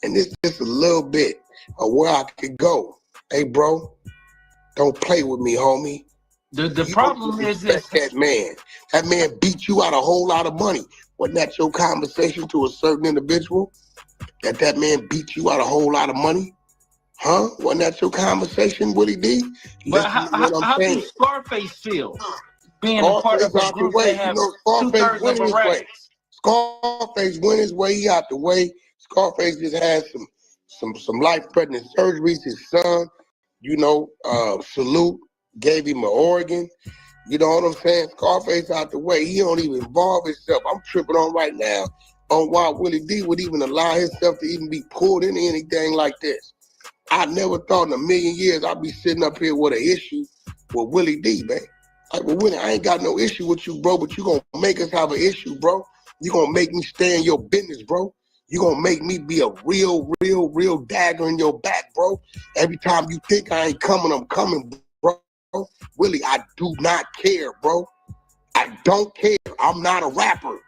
And this is just a little bit of where I could go. Hey, bro, don't play with me, homie. The problem is that man. That man beat you out a whole lot of money. Wasn't that your conversation to a certain individual? That man beat you out a whole lot of money? Huh? Wasn't that your conversation, Willie D? But how does Scarface feel? Being a part of a group that have Scarface 2/3 of a race. Scarface went his way, he out the way. Scarface just had some life-threatening surgeries. His son, salute, gave him an organ. You know what I'm saying? Scarface out the way. He don't even involve himself. I'm tripping on right now on why Willie D would even allow himself to even be pulled into anything like this. I never thought in a million years I'd be sitting up here with an issue with Willie D, man. Like, well, Willie, I ain't got no issue with you, bro, but you gonna make us have an issue, bro. You gonna make me stay in your business, bro. You gonna make me be a real dagger in your back, bro. Every time you think I ain't coming, I'm coming, bro. Willie, I do not care, bro. I don't care. I'm not a rapper.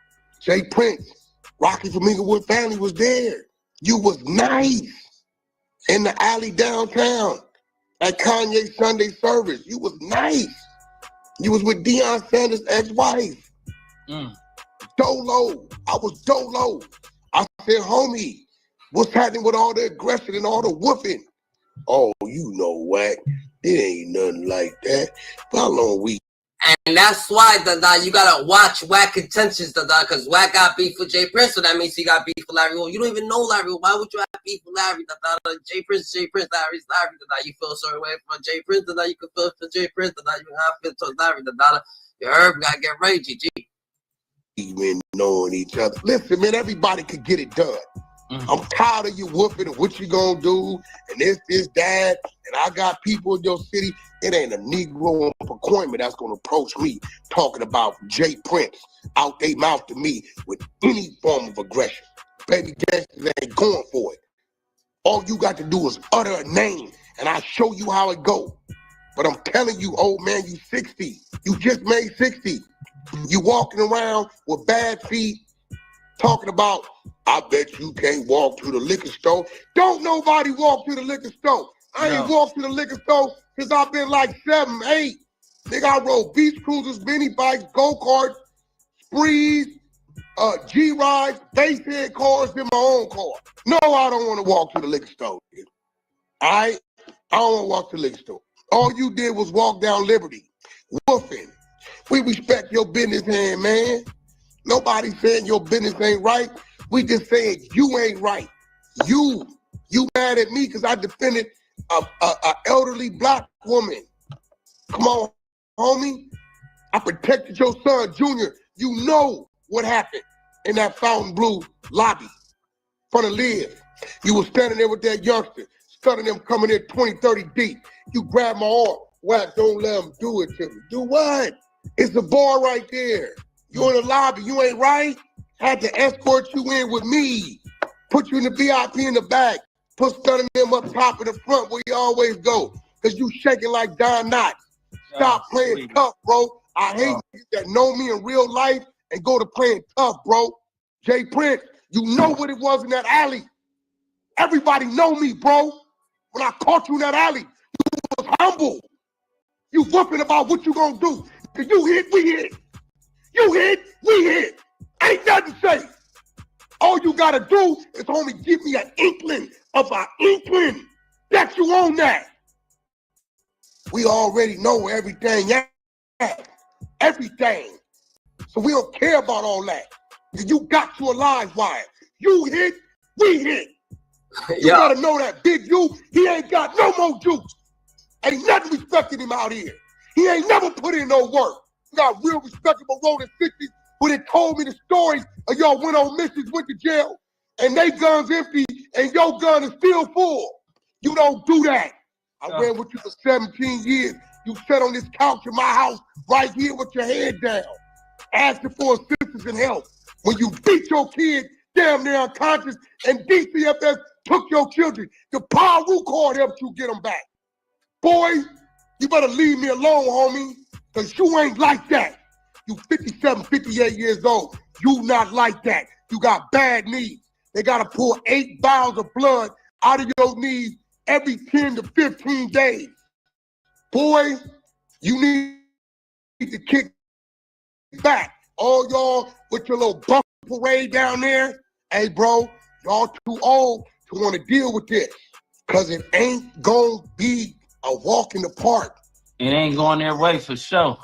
Jay Prince, Rocky from Inglewood family was there. You was nice in the alley downtown at Kanye's Sunday service. You was nice. You was with Deion Sanders' ex-wife. Dolo. I was Dolo. I said, homie, what's happening with all the aggression and all the whooping? Oh, you know, Wack. It ain't nothing like that. How long we? And that's why you gotta watch Wack intentions, because Wack got beef with Jay Prince, so that means he got beef with Larry Hoover. You don't even know Larry Hoover. Why would you have beef with Larry? Jay Prince, Larry's Larry. You feel a certain way for Jay Prince, you can feel for Jay Prince, you have to feel towards Larry. You heard, gotta get ready, GG. Even knowing each other. Listen, man, everybody could get it done. I'm tired of you whooping and what you gonna do and this, that, and I got people in your city. It ain't a Negro on appointment that's gonna approach me talking about Jay Prince out they mouth to me with any form of aggression. Baby gangsters ain't going for it. All you got to do is utter a name and I show you how it go. But I'm telling you, old man, you 60. You just made 60. You walking around with bad feet, talking about, I bet you can't walk to the liquor store. Don't nobody walk to the liquor store. I ain't walked to the liquor store since I've been like 7, 8. Nigga, I rode beach cruisers, mini bikes, go-karts, sprees, G-rides, basehead cars in my own car. No, I don't want to walk to the liquor store. All right? I don't want to walk to the liquor store. All you did was walk down Liberty, woofing. We respect your business hand, man. Nobody saying your business ain't right. We just saying you ain't right. You mad at me because I defended a elderly black woman. Come on, homie. I protected your son, Junior. You know what happened in that Fontainebleau lobby in front of Liv. You was standing there with that youngster, studying them coming in 20, 30 deep. You grabbed my arm. Wack, don't let them do it to me. Do what? It's the bar right there. You in the lobby, you ain't right? Had to escort you in with me. Put you in the VIP in the back. Put studying them up top in the front where you always go. Because you shaking like Don Knotts. Stop playing tough, bro. I hate niggas that know me in real life and go to playing tough, bro. Jay Prince, you know what it was in that alley. Everybody know me, bro. When I caught you in that alley, you was humble. You whooping about what you gonna do. Cause you hit, we hit. You hit, we hit. Ain't nothing safe. All you gotta do is only give me an inkling of an inkling that you own that. We already know everything. Everything. So we don't care about all that. You got to a live wire. You hit, we hit. You gotta know that Big U, he ain't got no more juice. Ain't nothing respecting him out here. He ain't never put in no work. You got real respectable rolling 60s who they told me the stories of y'all went on missions, went to jail, and they guns empty, and your gun is still full. You don't do that. I ran with you for 17 years. You sat on this couch in my house right here with your head down, asking for assistance and help. When you beat your kid damn near unconscious and DCFS took your children, the Paru Court helped you get them back. Boy, you better leave me alone, homie, because you ain't like that. You 57, 58 years old. You not like that. You got bad knees. They got to pull 8 vials of blood out of your knees every 10 to 15 days. Boy, you need to kick back. All y'all with your little bump parade down there, hey, bro, y'all too old to want to deal with this because it ain't going to be a walk in the park. It ain't going their way for sure.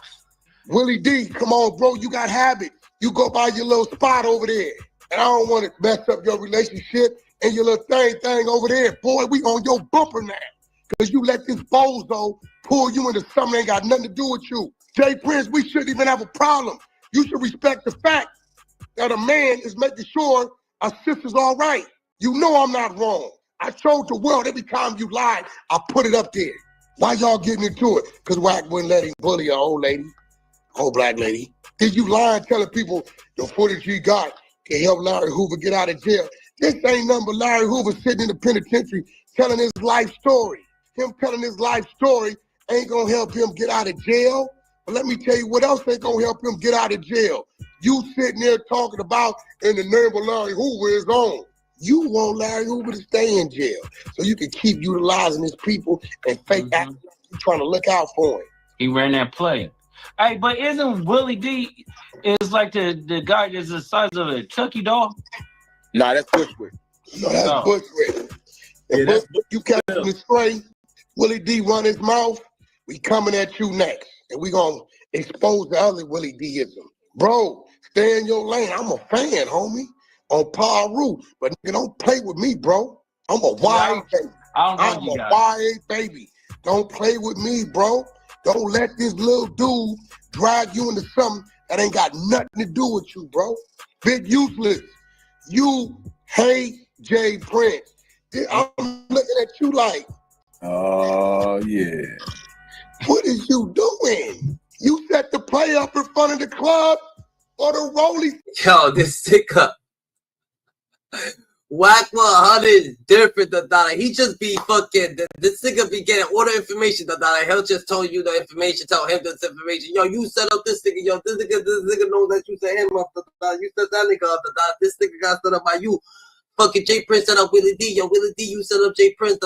Willie D, come on, bro. You got habit. You go by your little spot over there. And I don't want to mess up your relationship and your little thing over there. Boy, we on your bumper now. Because you let this bozo pull you into something that ain't got nothing to do with you. Jay Prince, we shouldn't even have a problem. You should respect the fact that a man is making sure a sister's all right. You know I'm not wrong. I showed the world every time you lied, I put it up there. Why y'all getting into it? Because Wack wouldn't let him bully an old lady, old black lady. Did you lie telling people the footage he got can help Larry Hoover get out of jail? This ain't nothing but Larry Hoover sitting in the penitentiary telling his life story. Him telling his life story ain't gonna help him get out of jail. But let me tell you what else ain't gonna help him get out of jail. You sitting there talking about in the name of Larry Hoover is on. You want Larry Hoover to stay in jail so you can keep utilizing his people and fake acting like you trying to look out for him. He ran that play. Hey, but isn't Willie D is like the guy that's the size of a Chucky doll? Nah, that's Bushwick. No, that's Bushwick. If Bushwick, you catch him straight, Willie D run his mouth, we coming at you next. And we gonna expose the other Willie D-ism. Bro, stay in your lane. I'm a fan, homie. On par route. But nigga, don't play with me, bro. I'm a YA baby. I'm a YA baby. Don't play with me, bro. Don't let this little dude drag you into something that ain't got nothing to do with you, bro. Big useless. You hate Jay Prince. I'm looking at you like, oh, yeah. What is you doing? You set the play up in front of the club or the rollie? Yo, this sticker. Wack 100 is different than that. He just be fucking, this nigga be getting all the information that he'll just tell you the information, tell him this information. Yo, you set up this nigga, yo, this nigga knows that you set him up, you set that nigga up, this nigga got set up by you. Fucking Jay Prince set up Willie D. Yo, Willie D, you set up Jay Prince.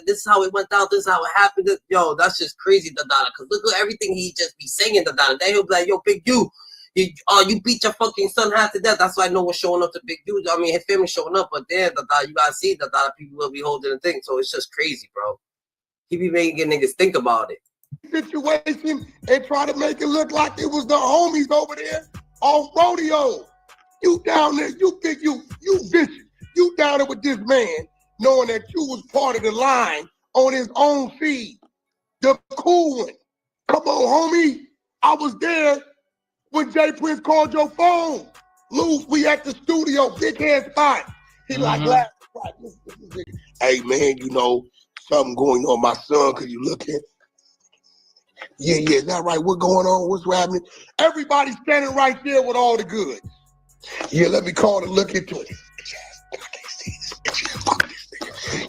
This is how it went down. This is how it happened. Yo, that's just crazy. Because look at everything he just be saying. Then he'll be like, yo, Big U, you beat your fucking son half to death. That's why no one's showing up to Big U. I mean, his family showing up, but then you gotta see that people will be holding the thing. So it's just crazy, bro. He be making niggas think about it. Situation and try to make it look like it was the homies over there off rodeo. You down there, you think you vicious. You down there with this man, knowing that you was part of the line on his own feed. The cool one. Come on, homie. I was there when Jay Prince called your phone. Lou, we at the studio, big head spot. He like, last hey man, you know, something going on, my son, cause you looking. Yeah, is that right? What going on? What's happening? Everybody standing right there with all the goods. Yeah, let me call and look into it.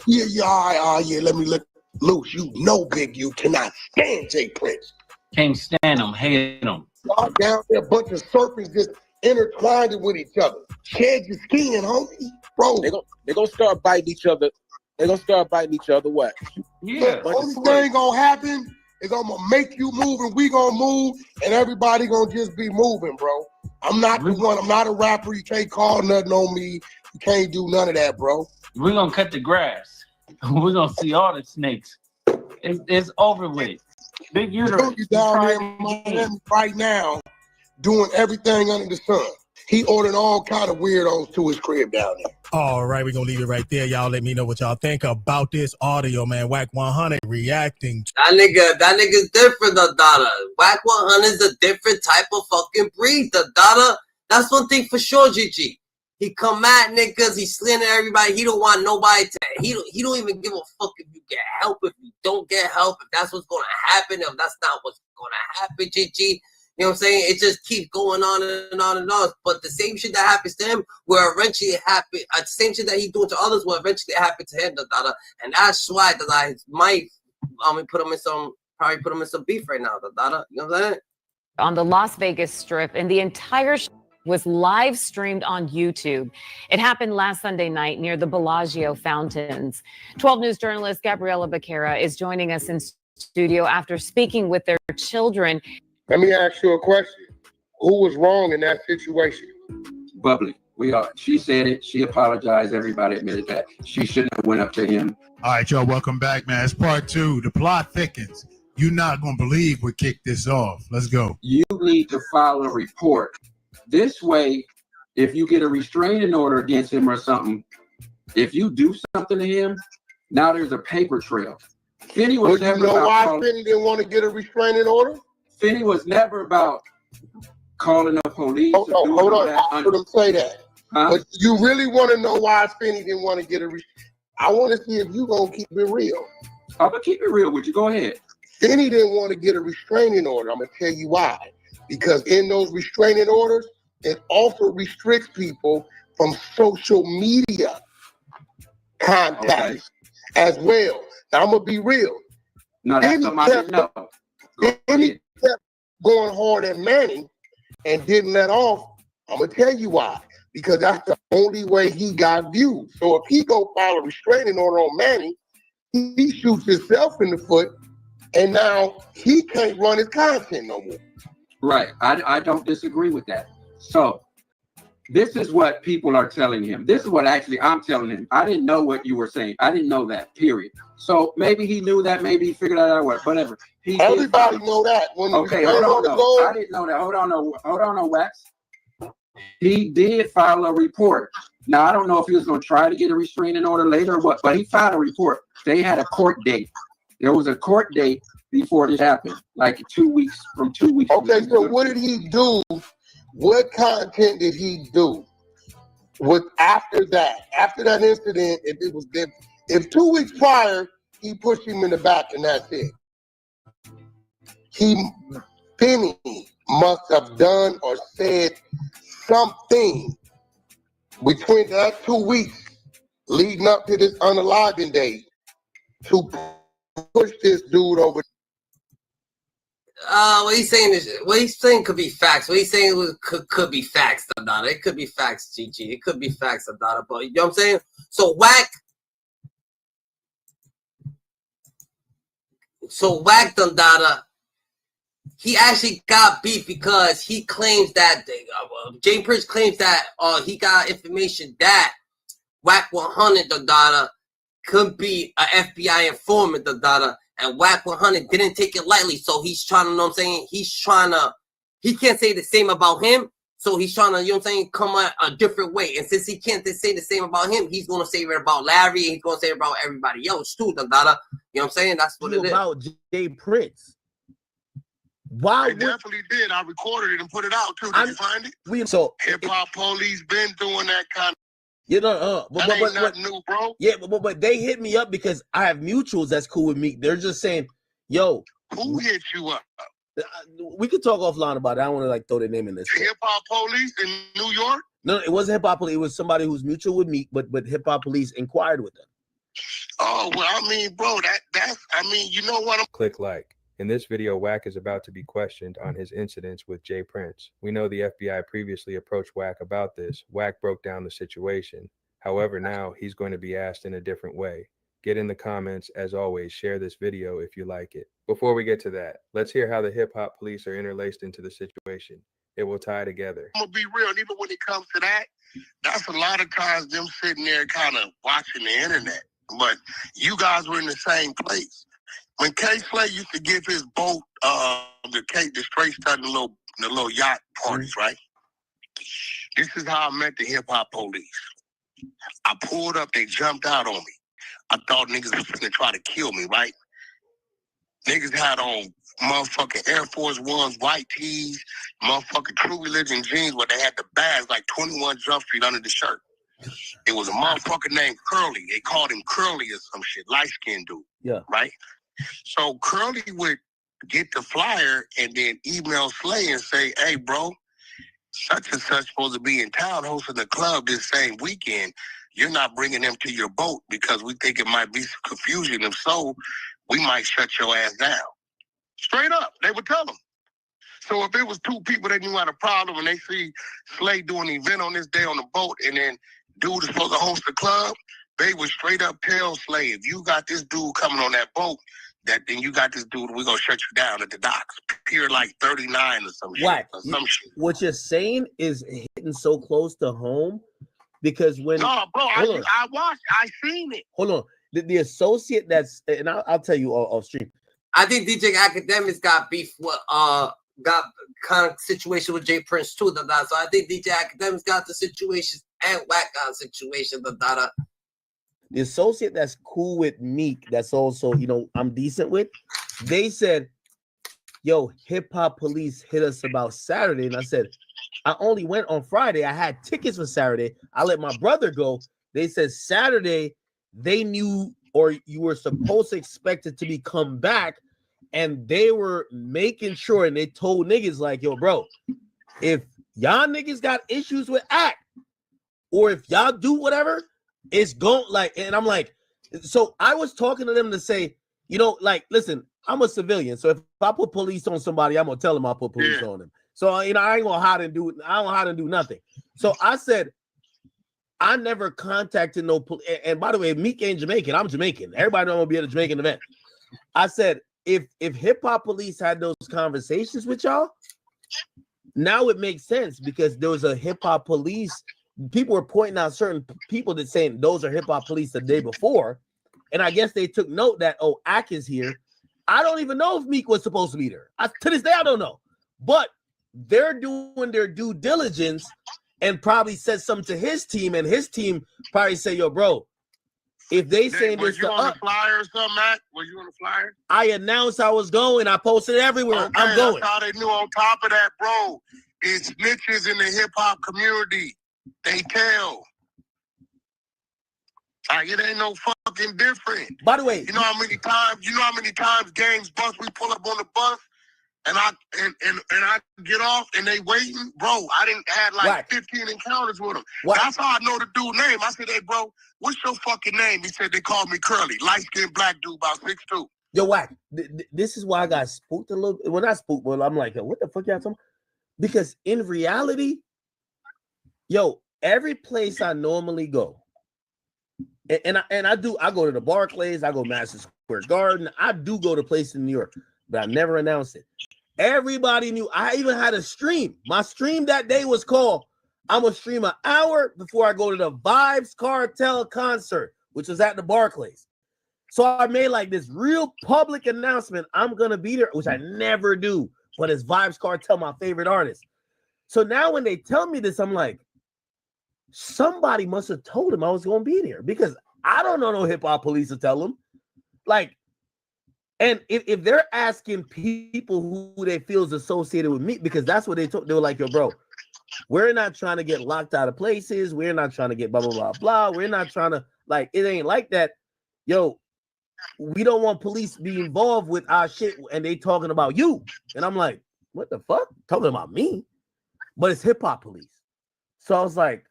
Yeah, all right, yeah, let me look. Loose, you know Big U cannot stand Jay Prince. Can't stand him, hate him. Y'all down there, a bunch of serpents just intertwined with each other. Shed your skin, homie. Bro. They're gonna start biting each other. They're gonna start biting each other what? Yeah. The only thing gonna happen is I'm gonna make you move and we gonna move and everybody gonna just be moving, bro. I'm not the one. I'm not a rapper. You can't call nothing on me. You can't do none of that, bro. We're gonna cut the grass. We're gonna see all the snakes. It's over with. Big uterus. He's down there in Miami right now doing everything under the sun. He ordered all kind of weirdos to his crib down there. All right, we're going to leave it right there. Y'all let me know what y'all think about this audio, man. Wack 100 reacting. That nigga's different, the Dada. Wack 100 is a different type of fucking breed, the Dada. That's one thing for sure, GG. He come at niggas, he slandering everybody. He don't want nobody to, he don't even give a fuck if you get help, if you don't get help, if that's what's going to happen, if that's not what's going to happen, GG. You know what I'm saying? It just keeps going on and on and on. But the same shit that happens to him will eventually happen. The same shit that he's doing to others will eventually happen to him, Dada. And that's why that I might probably put him in some beef right now, Dada. You know what I'm saying? On the Las Vegas Strip, and the entire was live streamed on YouTube. It happened last Sunday night near the Bellagio fountains. 12 News journalist Gabriela Becerra is joining us in studio after speaking with their children. Let me ask you a question. Who was wrong in that situation? Bubbly. She said it. She apologized. Everybody admitted that. She shouldn't have went up to him. All right, y'all, welcome back, man. It's part 2. The plot thickens. You're not going to believe what kicked this off. Let's go. You need to file a report. This way, if you get a restraining order against him or something, if you do something to him, now there's a paper trail. Finney was never you know why Finney didn't want to get a restraining order? Finney was never about calling the police. Hold on. I heard him say that. Huh? But you really want to know why Finney didn't want to get a I want to see if you going to keep it real. I'm going to keep it real with you. Go ahead. Finney didn't want to get a restraining order. I'm going to tell you why. Because in those restraining orders, it also restricts people from social media contacts as well. Now, I'm going to be real. No, that's something I didn't know. going hard at Manny and didn't let off, I'm gonna tell you why. Because that's the only way he got viewed. So if he go file a restraining order on Manny, he shoots himself in the foot, and now he can't run his content no more. Right. I don't disagree with that. So this is what people are telling him. This is what actually I'm telling him. I didn't know what you were saying. I didn't know that, period. So maybe he knew that. Maybe he figured that out. Whatever. Everybody know that. When okay, hold on. No, I didn't know that. Hold on, no, Wax. He did file a report. Now, I don't know if he was going to try to get a restraining order later or what, but he filed a report. They had a court date. There was a court date before this happened, like 2 weeks, from 2 weeks. Okay, so what did he do? What content did he do? After that incident, if 2 weeks prior, he pushed him in the back and that's it. Penny must have done or said something between that 2 weeks leading up to this unaliving date to push this dude over. What he's saying could be facts. What he's saying could be facts, Dada. It could be facts, GG. It could be facts, Dada. But you know what I'm saying? So Wack Dada, he actually got beef because he claims that Jay Prince claims that he got information that Wack 100 Dada could be an FBI informant Dada. And Wack 100 didn't take it lightly, so he's trying to, you know what I'm saying? He can't say the same about him, so he's trying to, you know what I'm saying, come out a different way. And since he can't say the same about him, he's going to say it about Larry, and he's going to say it about everybody else too, Dada. You know what I'm saying? That's what it is. About Jay Prince. Why? I definitely did. I recorded it and put it out too. Did you find it? Hip Hop Police been doing that kind of. You know, that ain't nothing new, bro. Yeah, but they hit me up because I have mutuals that's cool with me. They're just saying, "Yo, who hit you up?" We could talk offline about it. I don't want to throw their name in this. Hip Hop Police in New York? No, it wasn't Hip Hop Police. It was somebody who's mutual with me, but Hip Hop Police inquired with them. Oh well, I mean, bro, that's you know what? Click like. In this video, Wack is about to be questioned on his incidents with Jay Prince. We know the FBI previously approached Wack about this. Wack broke down the situation. However, now he's going to be asked in a different way. Get in the comments. As always, share this video if you like it. Before we get to that, let's hear how the Hip Hop Police are interlaced into the situation. It will tie together. I'm gonna be real, and even when it comes to that, that's a lot of times them sitting there kind of watching the internet. But you guys were in the same place. When K Slay used to give his boat, the straight stud and the little yacht parties, right? This is how I met the Hip Hop Police. I pulled up, they jumped out on me. I thought niggas was gonna try to kill me, right? Niggas had on motherfucking Air Force Ones, white tees, motherfucking True Religion jeans, where they had the bags like 21 Jump Street under the shirt. It was a motherfucker named Curly. They called him Curly or some shit, light-skinned dude. Yeah. Right? So Curly would get the flyer and then email Slay and say, hey, bro, such and such supposed to be in town hosting the club this same weekend. You're not bringing them to your boat because we think it might be some confusion. If so, we might shut your ass down. Straight up, they would tell them. So if it was two people that knew had a problem and they see Slay doing an event on this day on the boat and then dude is supposed to host the club, they would straight up tell Slay, if you got this dude coming on that boat, then you got this dude, we're going to shut you down at the docks. Pier like 39 or some shit. Wack, Or some shit. what you're saying is hitting so close to home because when... No, bro, I watched, I seen it. Hold on. The associate that's... And I'll tell you off stream. I think DJ Academics got beef with... got kind of situation with Jay Prince too, So I think DJ Academics got the situation and Wack got a situation, The associate that's cool with Meek, that's also, I'm decent with, they said, yo, Hip Hop Police hit us about Saturday. And I said, I only went on Friday. I had tickets for Saturday. I let my brother go. They said Saturday, they knew, or you were supposed to expect it to be come back. And they were making sure, and they told niggas like, yo, bro, if y'all niggas got issues with Act, or if y'all do whatever, it's going and I'm like, so I was talking to them to say, like, listen, I'm a civilian, so if I put police on somebody, I'm gonna tell them I put police on them. So I ain't gonna hide and do. I don't hide and do nothing. So I said, I never contacted no police. And by the way, Meek ain't Jamaican. I'm Jamaican. Everybody know I'm gonna be at a Jamaican event. I said, if hip hop police had those conversations with y'all, now it makes sense because there was a hip hop police. People were pointing out certain people that saying those are hip hop police the day before, and I guess they took note that Wack is here. I don't even know if Meek was supposed to be there. To this day, I don't know, but they're doing their due diligence and probably said something to his team, and his team probably say, "Yo, bro, if they saying this to us." Was you on the flyer or something, Matt? Was you on the flyer? I announced I was going. I posted it everywhere. Okay, I'm going. That's how they knew. On top of that, bro, it's snitches in the hip hop community. They tell. Like, it ain't no fucking different. By the way, you know how many times gangs bus we pull up on the bus and I get off and they waiting, bro. I didn't had like Wack. 15 encounters with them. Wack. That's how I know the dude's name. I said, "Hey, bro, what's your fucking name?" He said, "They called me Curly, light-skinned black dude, about 6'2". Yo, Wack, this is why I got spooked a little bit. When I spooked, well, I'm like, what the fuck y'all talking about? Because in reality, yo, every place I normally go, and I go to the Barclays, I go Madison Square Garden, I do go to places in New York, but I never announced it. Everybody knew. I even had a stream. My stream that day was called, I'm gonna stream an hour before I go to the Vibes Cartel concert, which was at the Barclays. So I made like this real public announcement. I'm gonna be there, which I never do, but it's Vibes Cartel, my favorite artist. So now when they tell me this, I'm like, somebody must have told him I was gonna be there because I don't know no hip hop police to tell them. Like, and if they're asking people who they feel is associated with me, because that's what they told, they were like, "Yo, bro, we're not trying to get locked out of places. We're not trying to get blah blah blah blah. We're not trying to, like, it ain't like that. Yo, we don't want police to be involved with our shit." And they talking about you, and I'm like, what the fuck? Talking about me? But it's hip hop police. So I was like,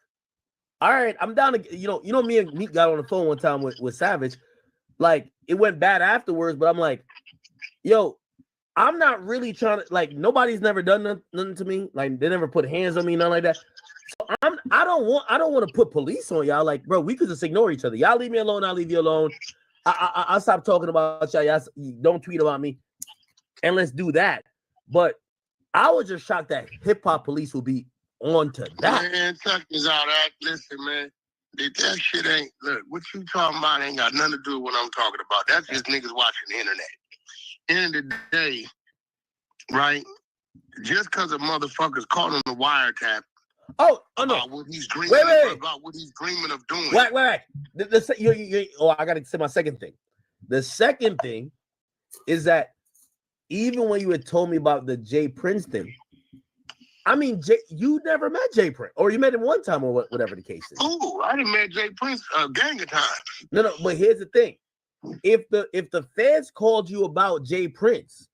all right, I'm down to, you know, me and Meek got on the phone one time with Savage. Like, it went bad afterwards, but I'm like, yo, I'm not really trying to, like, nobody's never done nothing to me. Like, they never put hands on me, nothing like that. So I don't want to put police on y'all. Like, bro, we could just ignore each other. Y'all leave me alone, I'll leave you alone. I'll stop talking about y'all. Y'all don't tweet about me. And let's do that. But I was just shocked that hip hop police will be on to that. Man, check this out, Act. Listen, man. That shit ain't, look, what you talking about ain't got nothing to do with what I'm talking about. That's just niggas watching the internet. End of the day, right? Just because a motherfucker's caught on the wiretap about what he's dreaming about what he's dreaming of doing. Wait. I gotta say my second thing. The second thing is that even when you had told me about the Jay Prince thing, I mean, you never met Jay Prince, or you met him one time, or whatever the case is. Oh, I done met Jay Prince a gang of times. No, but here's the thing: if the feds called you about Jay Prince,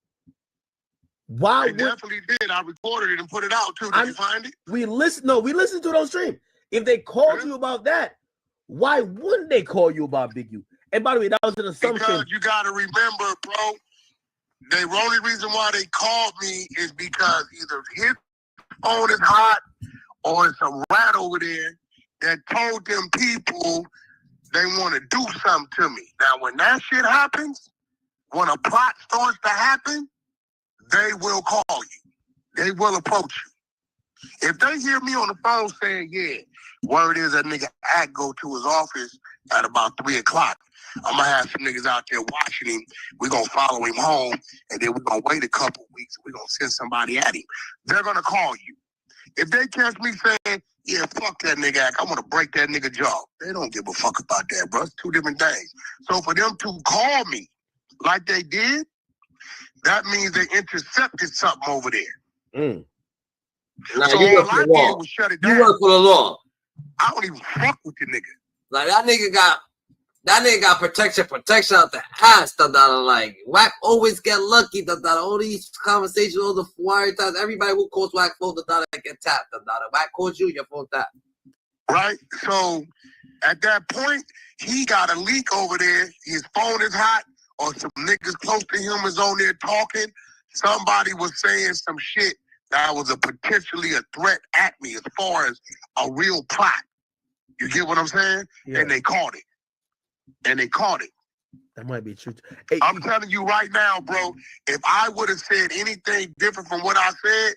why? They definitely did. I recorded it and put it out too. Did you find it? We listened to it on stream. If they called you about that, why wouldn't they call you about Big U? And by the way, that was an assumption. Because you got to remember, bro. The only reason why they called me is because either his phone is hot or it's a rat over there that told them people they want to do something to me. Now, when that shit happens, when a plot starts to happen, they will call you. They will approach you. If they hear me on the phone saying, yeah, word is that nigga Act go to his office at about 3 o'clock. I'm going to have some niggas out there watching him. We're going to follow him home, and then we're going to wait a couple weeks. We're going to send somebody at him. They're going to call you. If they catch me saying, yeah, fuck that nigga Act, I want to break that nigga jaw, they don't give a fuck about that, bro. It's two different things. So for them to call me like they did, that means they intercepted something over there. Nah, so you all work for I the did law. was shut it down. You work for the law. I don't even fuck with the nigga. Like, that nigga got protection out the ass. Like, Wack always get lucky. All these conversations, all the wiretaps, everybody who calls Wack phone get tapped. Wack calls you, your phone tapped. Right? So at that point, he got a leak over there. His phone is hot. or some niggas close to him is on there talking, somebody was saying some shit that was potentially a threat at me as far as a real plot. You get what I'm saying? Yeah. And they caught it. That might be true. Hey, I'm telling you right now, bro, if I would have said anything different from what I said,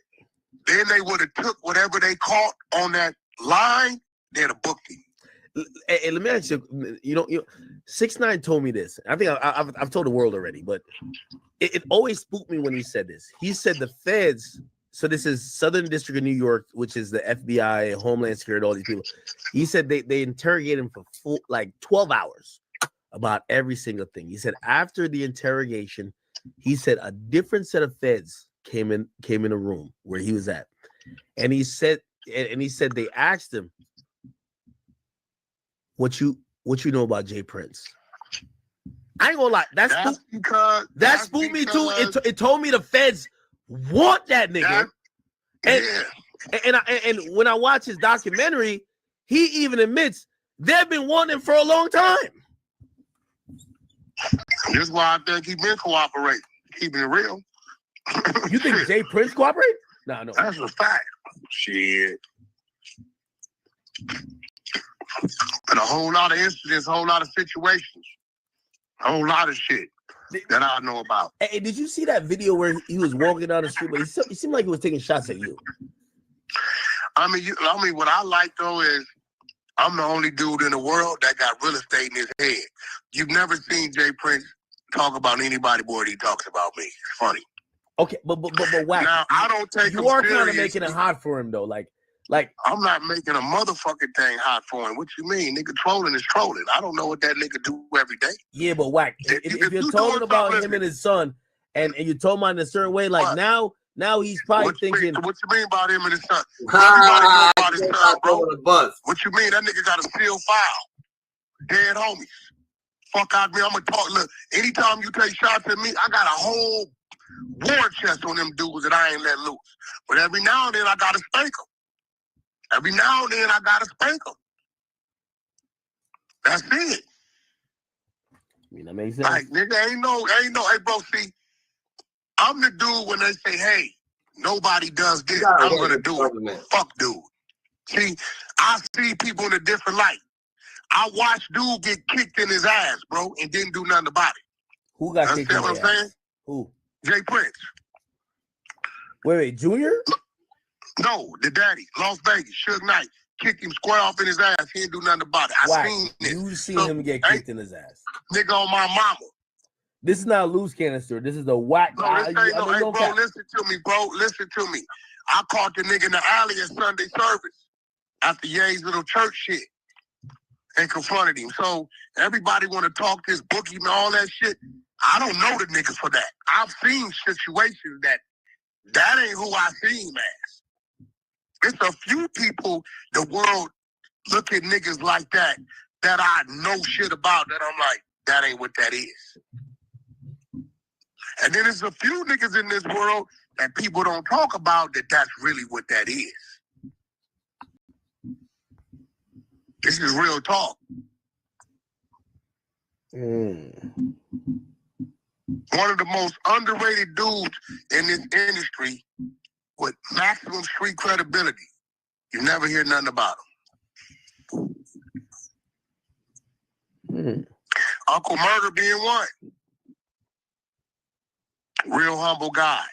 then they would have took whatever they caught on that line, they'd have booked him. Hey, let me ask you. You know, 6ix9ine told me this. I think I've told the world already, but it always spooked me when he said this. He said the feds. So this is Southern District of New York, which is the FBI, Homeland Security, all these people. He said they interrogate him for 12 hours about every single thing. He said after the interrogation, he said a different set of feds came in a room where he was at, and he said they asked him, what you know about Jay Prince? I ain't gonna lie, that spooked me too. It told me the feds want that nigga, and when I watch his documentary, he even admits they've been wanting him for a long time. This is why I think he been cooperating, keeping it real. You think Jay Prince cooperate? No. That's a fact. Shit. And a whole lot of incidents, a whole lot of situations, a whole lot of shit that I know about. Hey, did you see that video where he was walking down the street, but he seemed like he was taking shots at you? I mean, what I like though is I'm the only dude in the world that got real estate in his head. You've never seen Jay Prince talk about anybody more than he talks about me. It's funny. Okay, but Wack. Now I don't take him You are kind of seriously. making it hard for him though, like I'm not making a motherfucking thing hot for him. What you mean? Nigga trolling is trolling. I don't know what that nigga do every day. Yeah, but Wack, if you're talking about him and his son, and you told him in a certain way, like now he's probably thinking. What you mean about him and his son? Everybody knows about his son, bro. What you mean? That nigga got a sealed file. Dead homies. Fuck out me. I'm gonna talk. Look, anytime you take shots at me, I got a whole war chest on them dudes that I ain't let loose. But every now and then I gotta spank them. Every now and then I gotta spank them. That's it. I mean, that makes sense. Like, nigga, ain't no. Hey, bro, see, I'm the dude when they say, hey, nobody does this, I'm gonna do it. Fuck dude. See, I see people in a different light. I watched dude get kicked in his ass, bro, and didn't do nothing about it. Who got kicked in his ass? What I'm saying? Who? Jay Prince. Wait, Junior? No, the daddy, Las Vegas, Suge Knight, kicked him square off in his ass. He didn't do nothing about it. I seen it. You seen him get kicked in his ass. Nigga on my mama. This is not a loose canister. This is the Wack. No, this ain't no, hey, bro, listen to me, bro. Listen to me. I caught the nigga in the alley at Sunday service after Ye's little church shit and confronted him. So everybody want to talk this bookie and all that shit. I don't know the niggas for that. I've seen situations that ain't who I seen, man. It's a few people the world look at niggas like that I know shit about that I'm like, that ain't what that is. And then there's a few niggas in this world that people don't talk about that's really what that is. This is real talk. One of the most underrated dudes in this industry with maximum street credibility. You never hear nothing about him. Uncle Murder being one. Real humble guy.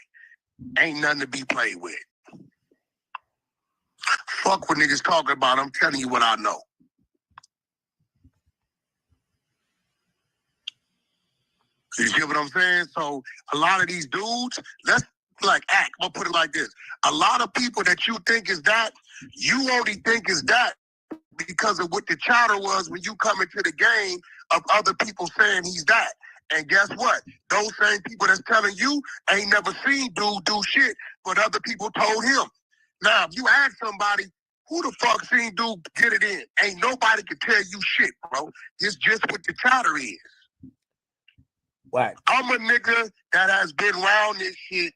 Ain't nothing to be played with. Fuck what niggas talking about. I'm telling you what I know. You get what I'm saying? So a lot of these dudes, let's like act. I'm gonna put it like this. A lot of people that you think is that, you only think is that because of what the chatter was when you come into the game of other people saying he's that. And guess what? Those same people that's telling you ain't never seen dude do shit, but other people told him. Now, if you ask somebody, who the fuck seen dude get it in? Ain't nobody can tell you shit, bro. It's just what the chatter is. Wack. I'm a nigga that has been around this shit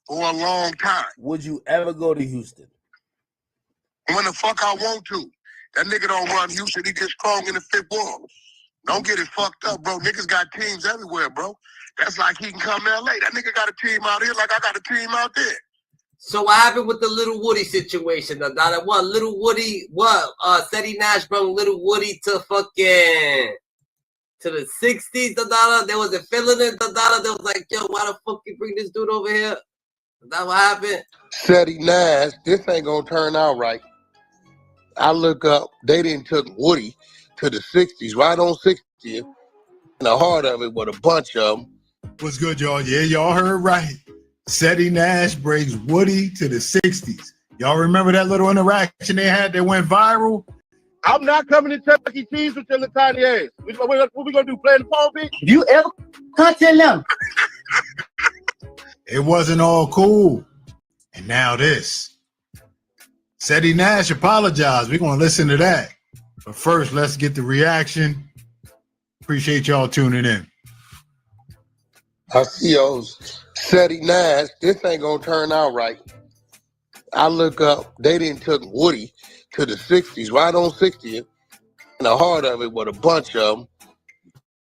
for a long time. Would you ever go to Houston? When the fuck I want to. That nigga don't run Houston. He gets strong in the fifth wall. Don't get it fucked up, bro. Niggas got teams everywhere, bro. That's like he can come to LA. That nigga got a team out here like I got a team out there. So what happened with the Little Woody situation? What Little Woody? Seti Nash brought Little Woody to fucking to the 60s. They wasn't feeling it. They was like, yo, why the fuck you bring this dude over here? That what happened? Seti Nash, this ain't gonna turn out right. I look up, they didn't took Woody to the 60s, right on 60th. In the heart of it with a bunch of them. What's good, y'all? Yeah, y'all heard right. Seti Nash brings Woody to the 60s. Y'all remember that little interaction they had that went viral? I'm not coming to Chuck E. Cheese with your little tiny ass. What we gonna do, play in the phone, bitch? You ever can't tell them. It wasn't all cool. And now this. Seti Nash apologized. We're gonna listen to that. But first, let's get the reaction. Appreciate y'all tuning in. I see those. Seti Nash, this ain't gonna turn out right. I look up, they didn't took Woody to the 60s, right on 60th. In the heart of it with a bunch of them.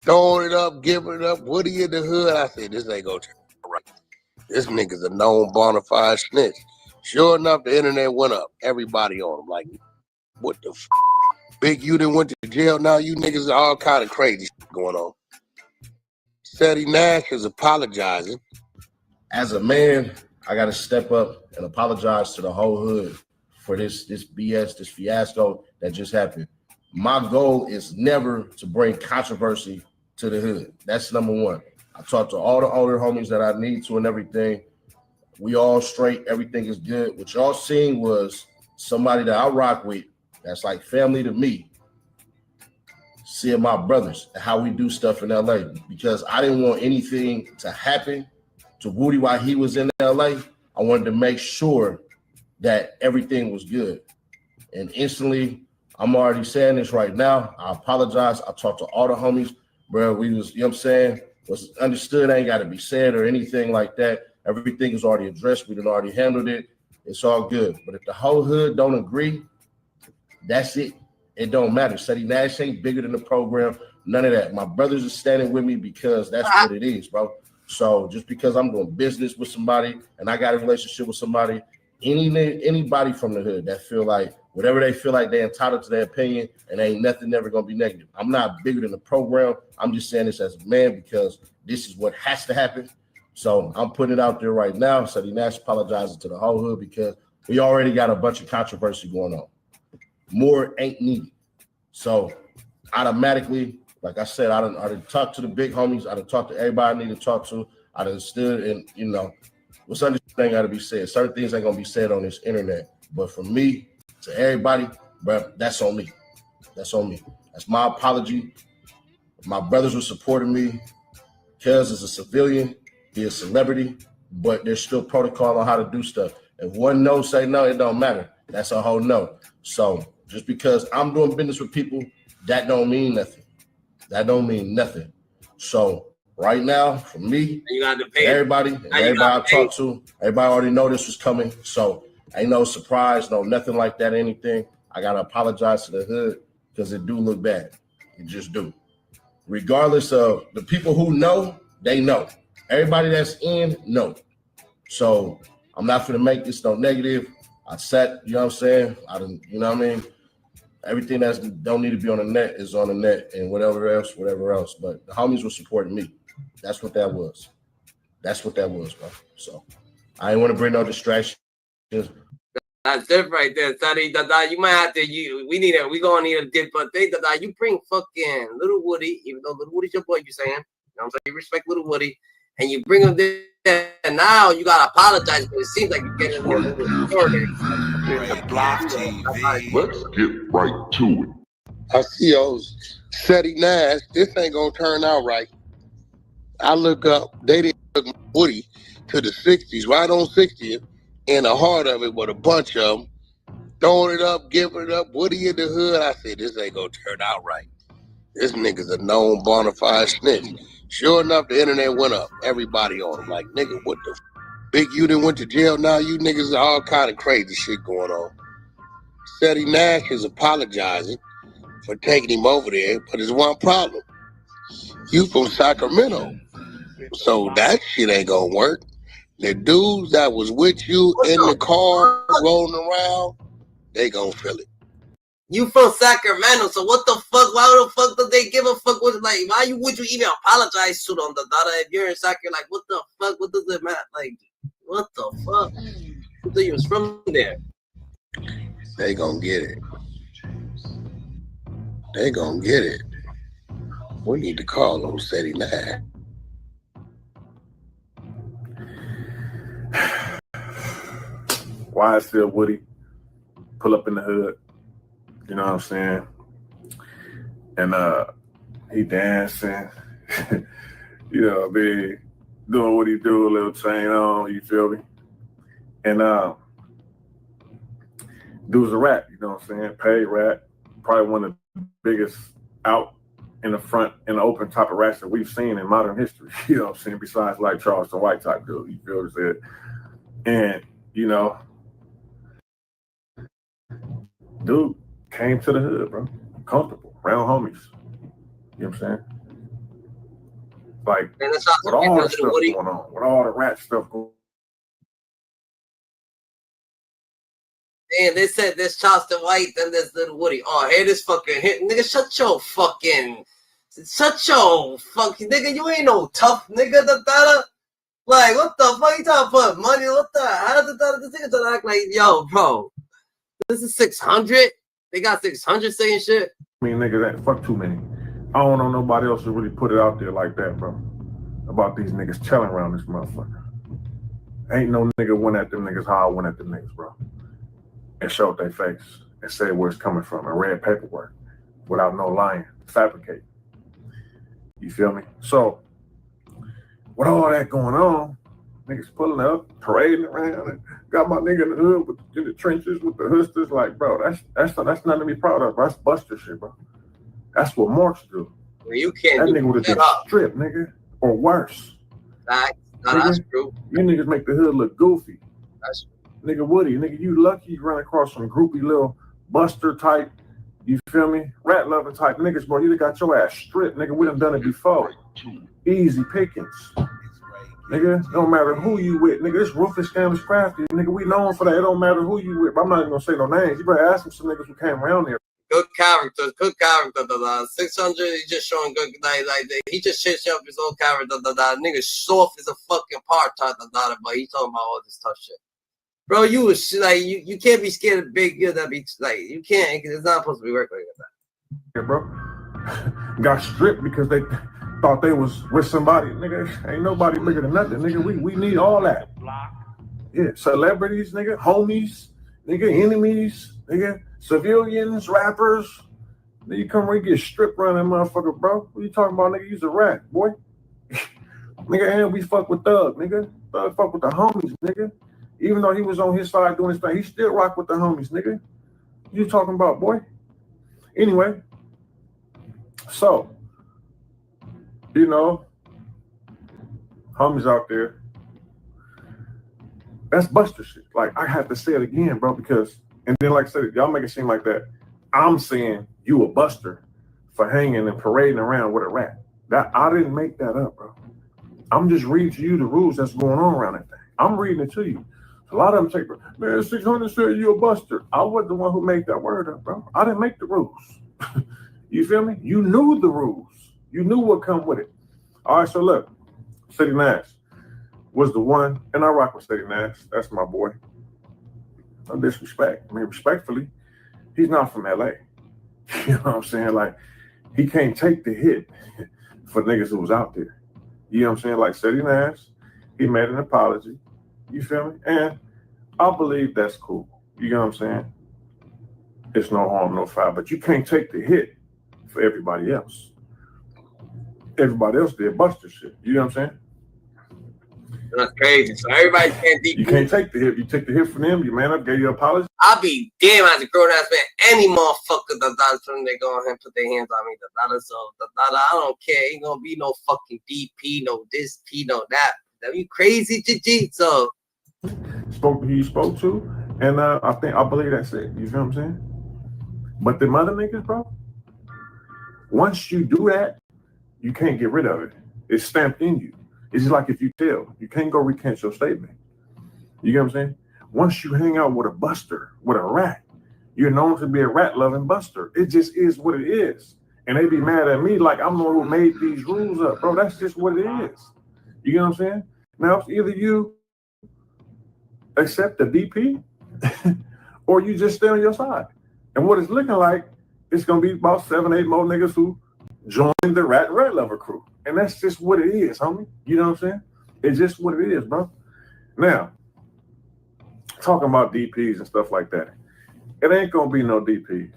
Throwing it up, giving it up, Woody in the hood. I said, this ain't gonna turn out right. This nigga's a known bona fide snitch. Sure enough, the internet went up. Everybody on him. Like, what the f? Big, you done went to jail. Now you niggas are all kind of crazy shit going on. Seti Nash is apologizing. As a man, I got to step up and apologize to the whole hood for this BS, this fiasco that just happened. My goal is never to bring controversy to the hood. That's number one. I talked to all the older homies that I need to and everything. We all straight. Everything is good. What y'all seen was somebody that I rock with that's like family to me, seeing my brothers and how we do stuff in LA, because I didn't want anything to happen to Woody while he was in LA. I wanted to make sure that everything was good. And instantly, I'm already saying this right now. I apologize. I talked to all the homies, bro. We was, you know what I'm saying, was understood. Ain't got to be said or anything like that. Everything is already addressed. We done already handled it. It's all good. But if the whole hood don't agree, that's it. It don't matter. Seti Nash ain't bigger than the program. None of that. My brothers are standing with me because that's what it is, bro. So just because I'm doing business with somebody and I got a relationship with somebody, anybody from the hood that feel like whatever they feel like they're entitled to their opinion and ain't nothing ever gonna be negative. I'm not bigger than the program. I'm just saying this as a man because this is what has to happen. So I'm putting it out there right now. Seti Nash apologizing to the whole hood because we already got a bunch of controversy going on. More ain't needed. So automatically, like I said, I done talked to the big homies. I done talked to everybody I need to talk to. I done stood and, you know, what's understood ain't got to be said. Certain things ain't going to be said on this internet. But for me, to everybody, bro, that's on me. That's on me. That's my apology. My brothers were supporting me. Kez is a civilian. He is a celebrity. But there's still protocol on how to do stuff. If one no say no, it don't matter. That's a whole no. So just because I'm doing business with people, that don't mean nothing. That don't mean nothing. So right now, for me, everybody I talk to, everybody already know this was coming. So ain't no surprise, no nothing like that, anything. I gotta apologize to the hood because it do look bad. It just do. Regardless of the people who know, they know. Everybody that's in, know. So I'm not gonna make this no negative. I sat, you know what I'm saying? I didn't, you know what I mean? Everything that's don't need to be on the net is on the net and whatever else. But the homies were supporting me. That's what that was. That's what that was, bro. So I didn't want to bring no distractions. That's different right there, Sonny. You might have to. We gonna need a different thing. You bring fucking Little Woody, even though Little Woody's your boy. You saying? You know what I'm saying? You respect Little Woody, and you bring him there. And now you gotta apologize because it seems like you're getting a little bit Let's get right to it. I see those. Seti Nash, this ain't gonna turn out right. I look up, they didn't took Woody to the 60s, right on 60th. In the heart of it with a bunch of them. Throwing it up, giving it up, Woody in the hood. I said, this ain't gonna turn out right. This nigga's a known bona fide snitch. Sure enough, the internet went up. Everybody on him. Like, nigga, what the f? Big, you done went to jail. Now you niggas are all kind of crazy shit going on. Seti Nash is apologizing for taking him over there, but there's one problem. You from Sacramento. So that shit ain't gonna work. The dudes that was with you in the car rolling around, they gonna feel it. You from Sacramento, so what the fuck? Why the fuck do they give a fuck? With, like, why would you even apologize to them, the daughter? If you're in Sacramento, like, what the fuck? What does it matter? Like, what the fuck? Who thought you was from there? They gonna get it. They gonna get it. We need to call them City Nine. Why is still Woody pull up in the hood? You know what I'm saying? And he dancing, you know what I mean, doing what he do, a little chain on, you feel me? And dude's a rat, you know what I'm saying? Paid rat, probably one of the biggest out in the front in the open type of rats that we've seen in modern history, you know what I'm saying? Besides like Charleston White type dude, you feel what I'm saying? And, you know, dude came to the hood, bro, comfortable, around homies. You know what I'm saying? Like, with all the stuff going on, with all the rat stuff going on. Damn, they said there's Charleston White, then there's Little Woody. Oh, hey, this fucking hit. Nigga, shut your fucking, nigga, you ain't no tough nigga, the daughter. Like, what the fuck you talking about? Money, what the, how the daughter, this nigga trying to act like, yo, bro, this is 600? They got 600 saying shit? I mean, nigga, that fuck too many. I don't know nobody else to really put it out there like that, bro. About these niggas chilling around this motherfucker. Ain't no nigga went at them niggas how I went at them niggas, bro. And showed their face and said where it's coming from and read paperwork without no lying, fabricating. You feel me? So, with all that going on, niggas pulling up, parading around, and got my nigga in the hood in the trenches with the hustlers. Like, bro, that's nothing to be proud of, bro. That's Buster shit, bro. That's what marks do. Well, you can't. That nigga would have been stripped, nigga, or worse. That's true. You niggas make the hood look goofy. That's true. Nigga Woody, nigga, you lucky you run across some groupie little Buster type, you feel me? Rat loving type niggas, bro. You done got your ass stripped, nigga. We done done it before. Easy pickings. Nigga, don't matter who you with. Nigga, this Rufus Scam is crafty. Nigga, we known for that. It don't matter who you with. But I'm not even gonna say no names. You better ask some niggas who came around there. Good character. 600, he just showing good, like he just changed up his own character. Nigga soft as a fucking part-time, but he talking about all this tough shit. Bro, you was like, you can't be scared of big girl that be like, you can't, it's not supposed to be working like that. Yeah, bro. Got stripped because they thought they was with somebody. Nigga, ain't nobody bigger than nothing. Nigga, we need all that. Yeah, celebrities, nigga, homies, nigga, enemies, nigga, civilians, rappers. Then you come right get stripped around that motherfucker, bro. What you talking about, nigga? You's a rat, boy. Nigga, and we fuck with Thug, nigga. Thug fuck with the homies, nigga. Even though he was on his side doing his thing, he still rock with the homies, nigga. You talking about, boy? Anyway, so, you know, homies out there, that's Buster shit. Like, I have to say it again, bro, because, and then like I said, y'all make it seem like that I'm saying you a Buster for hanging and parading around with a rat. That I didn't make that up, bro. I'm just reading to you the rules that's going on around that thing. I'm reading it to you. A lot of them take, man, 600 said you a Buster. I wasn't the one who made that word up, bro. I didn't make the rules. You feel me? You knew the rules. You knew what come with it. All right, so look, City Nash was the one, and I rock with City Nash. That's my boy. No disrespect. I mean, respectfully, he's not from LA. You know what I'm saying? Like, he can't take the hit for niggas who was out there. You know what I'm saying? Like City Nash, he made an apology. You feel me? And I believe that's cool. You know what I'm saying? It's no harm, no foul. But you can't take the hit for everybody else. Everybody else did Buster shit. You know what I'm saying? That's crazy. So everybody can't deep. You can't take the hit. You take the hit from them, you man up, gave you an apology. I'll be damn as a grown ass man. Any motherfucker that from they go ahead and put their hands on me. So I don't care. Ain't gonna be no fucking DP, no this P, no that. Are you crazy, GG? So he spoke to, and I believe that's it. You feel what I'm saying? But the other niggas, bro, once you do that, You can't get rid of it. It's stamped in you. It's just like if you tell, you can't go recant your statement. You get what I'm saying? Once you hang out with a buster, with a rat, you're known to be a rat-loving buster. It just is what it is. And they be mad at me like I'm the one who made these rules up, bro. That's just what it is. You get what I'm saying? Now, it's either you accept the DP or you just stay on your side. And what it's looking like, it's going to be about 7, 8 more niggas who join the rat lover crew. And that's just what it is, homie. You know what I'm saying? It's just what it is, bro. Now, talking about DPs and stuff like that, it ain't going to be no DPs.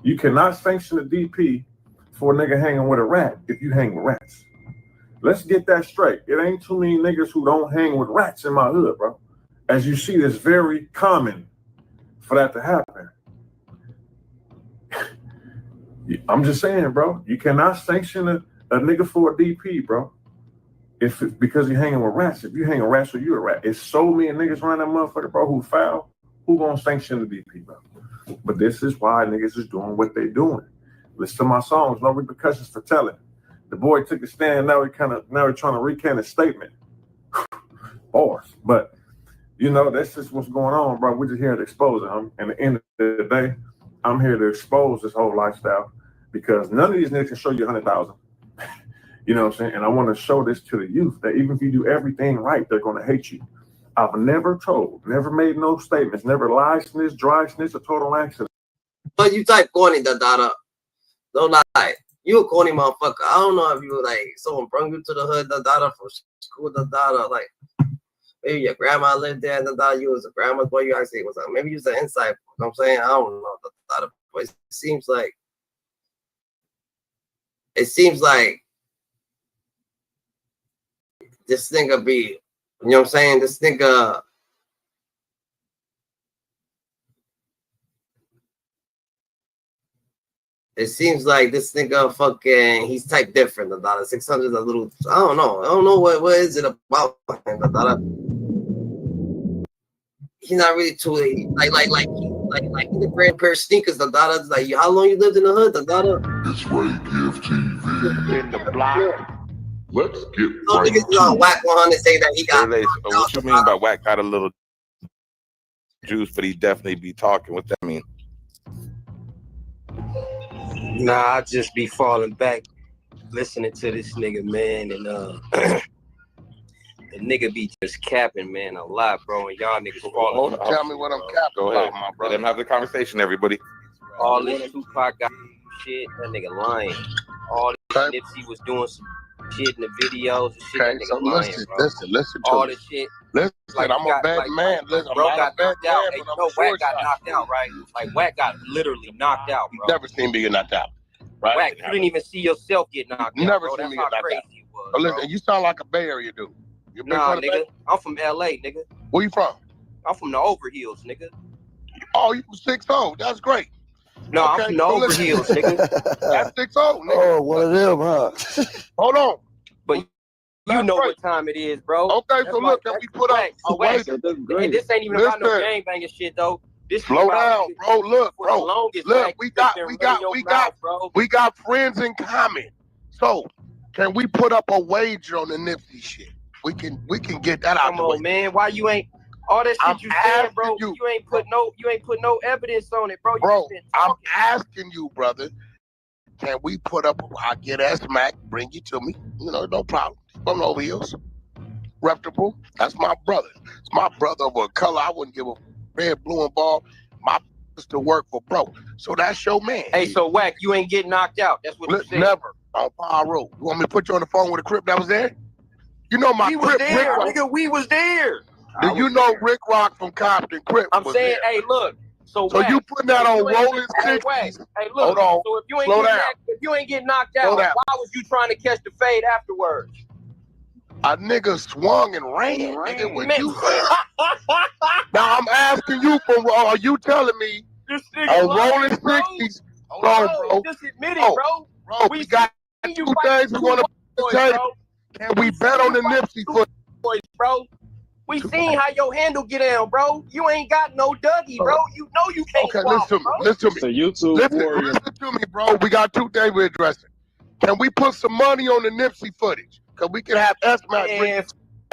You cannot sanction a DP for a nigga hanging with a rat if you hang with rats. Let's get that straight. It ain't too many niggas who don't hang with rats in my hood, bro. As you see, it's very common for that to happen. I'm just saying, bro, you cannot sanction a nigga for a DP, bro. If it's because you're hanging with rats. If you hang with rats, so you a rat. It's so many niggas around that motherfucker, bro, who foul. Who gonna sanction the DP, bro? But this is why niggas is doing what they doing. Listen to my songs, no repercussions for telling. The boy took a stand, now he's trying to recant his statement. But you know, that's just what's going on, bro. We're just here to expose it. And at the end of the day, I'm here to expose this whole lifestyle because none of these niggas can show you 100,000. You know what I'm saying? And I want to show this to the youth that even if you do everything right, they're going to hate you. I've never made no statements, never lied, snitch, dry snitch, or total accident. But you type corny, the dada. Don't lie. You a corny motherfucker. I don't know if you like someone brought you to the hood, the dada, from school, the dada. Like maybe your grandma lived there, the dada. You was a grandma's boy. You actually was like maybe you was an inside. You know what I'm saying? I don't know, the dada. But it seems like this nigga be. You know what I'm saying? This nigga. It seems like this nigga fucking, he's type different. The dollar 600 is a little, I don't know what is it about him. The dollar, he's not really too like the brand pair of sneakers. The dollar, like how long you lived in the hood? The dollar. It's right, give TV in the block. Let's get some right niggas on Wack 100 say that he got. What you mean by Wack got a little juice, but he definitely be talking? What that mean? Nah, I just be falling back, listening to this nigga, man, and the nigga be just capping, man, a lot, bro, and y'all niggas falling. Tell me what I'm capping. Go ahead, my brother. Let them have the conversation, everybody. All this Tupac got shit, that nigga lying. All this Nipsey was doing some shit in the videos and shit, that nigga so lying, listen to all me. this shit. Listen, like, I'm a bad man. Listen, bro I'm not got a bad knocked out. man, Hey, but you know Wack got knocked out, right? Like Wack got literally knocked out, bro. Never seen me get knocked out. Right? Wack, you didn't even see yourself get knocked out. Never Bro. seen me That's get how knocked out. crazy you was, But bro. listen, you sound like a Bay Area dude. You been Nah, from the nigga, Bay? I'm from LA, nigga. Where you from? I'm from the Overhills, nigga. Oh, you from 6-0. That's great. No, Okay, I'm from the so listen. Overhills, nigga. That's 6-0, nigga. Oh, one of them, huh? Hold on. But you know what time it is, bro. Okay, That's so look, can we put up a way? And this ain't even about no gang banging shit, though. This Slow about down, bro. Look, for the bro. longest, Look, Wack, we you got been running your mouth, bro. friends in common. So, can we put up a wager on the Nipsey shit? We can get that out Come the way. on, man. Why you ain't all that shit I'm you saying, bro? asking You ain't put no evidence on it, bro. You Bro, just been I'm talking. asking you, brother. Can we put up? I get S-Mac, bring you to me. You know, no problem. From over heels. Reputable. That's my brother. It's my brother of a color. I wouldn't give a red, blue, and ball. My to work for bro. So that's your man. Hey, so Wack, you ain't getting knocked out. That's what you said. Never. On Power Road. You want me to put you on the phone with a Crip that was there? You know my We was Crip, there, Rick nigga. We was there. Do you know Rick Rock from Compton Crip? I'm was saying, there. hey, look. So So Wack, you putting that if on you ain't- Rolling hey, 60s? Wack, hey, look. Hold on. So if you ain't Slow get down. if you ain't get knocked Slow out, down. why was you trying to catch the fade afterwards? A nigga swung and ran. Nigga, what you Now I'm asking you are you telling me This a nigga lying, Rolling bro. 60s? Hold on, bro. Just admit it, bro. Bro, we got seen you two fight things we want to boys, tell you. bro. Can we bet on the Nipsey for Boys, bro. We seen how your handle get down, bro. You ain't got no Dougie, bro. You know you can't Okay, swallow, listen to me. bro. Listen to me. It's a YouTube warrior. Listen to me, bro. We got two things we're addressing. Can we put some money on the Nipsey footage? Cause we can have S-Mac bring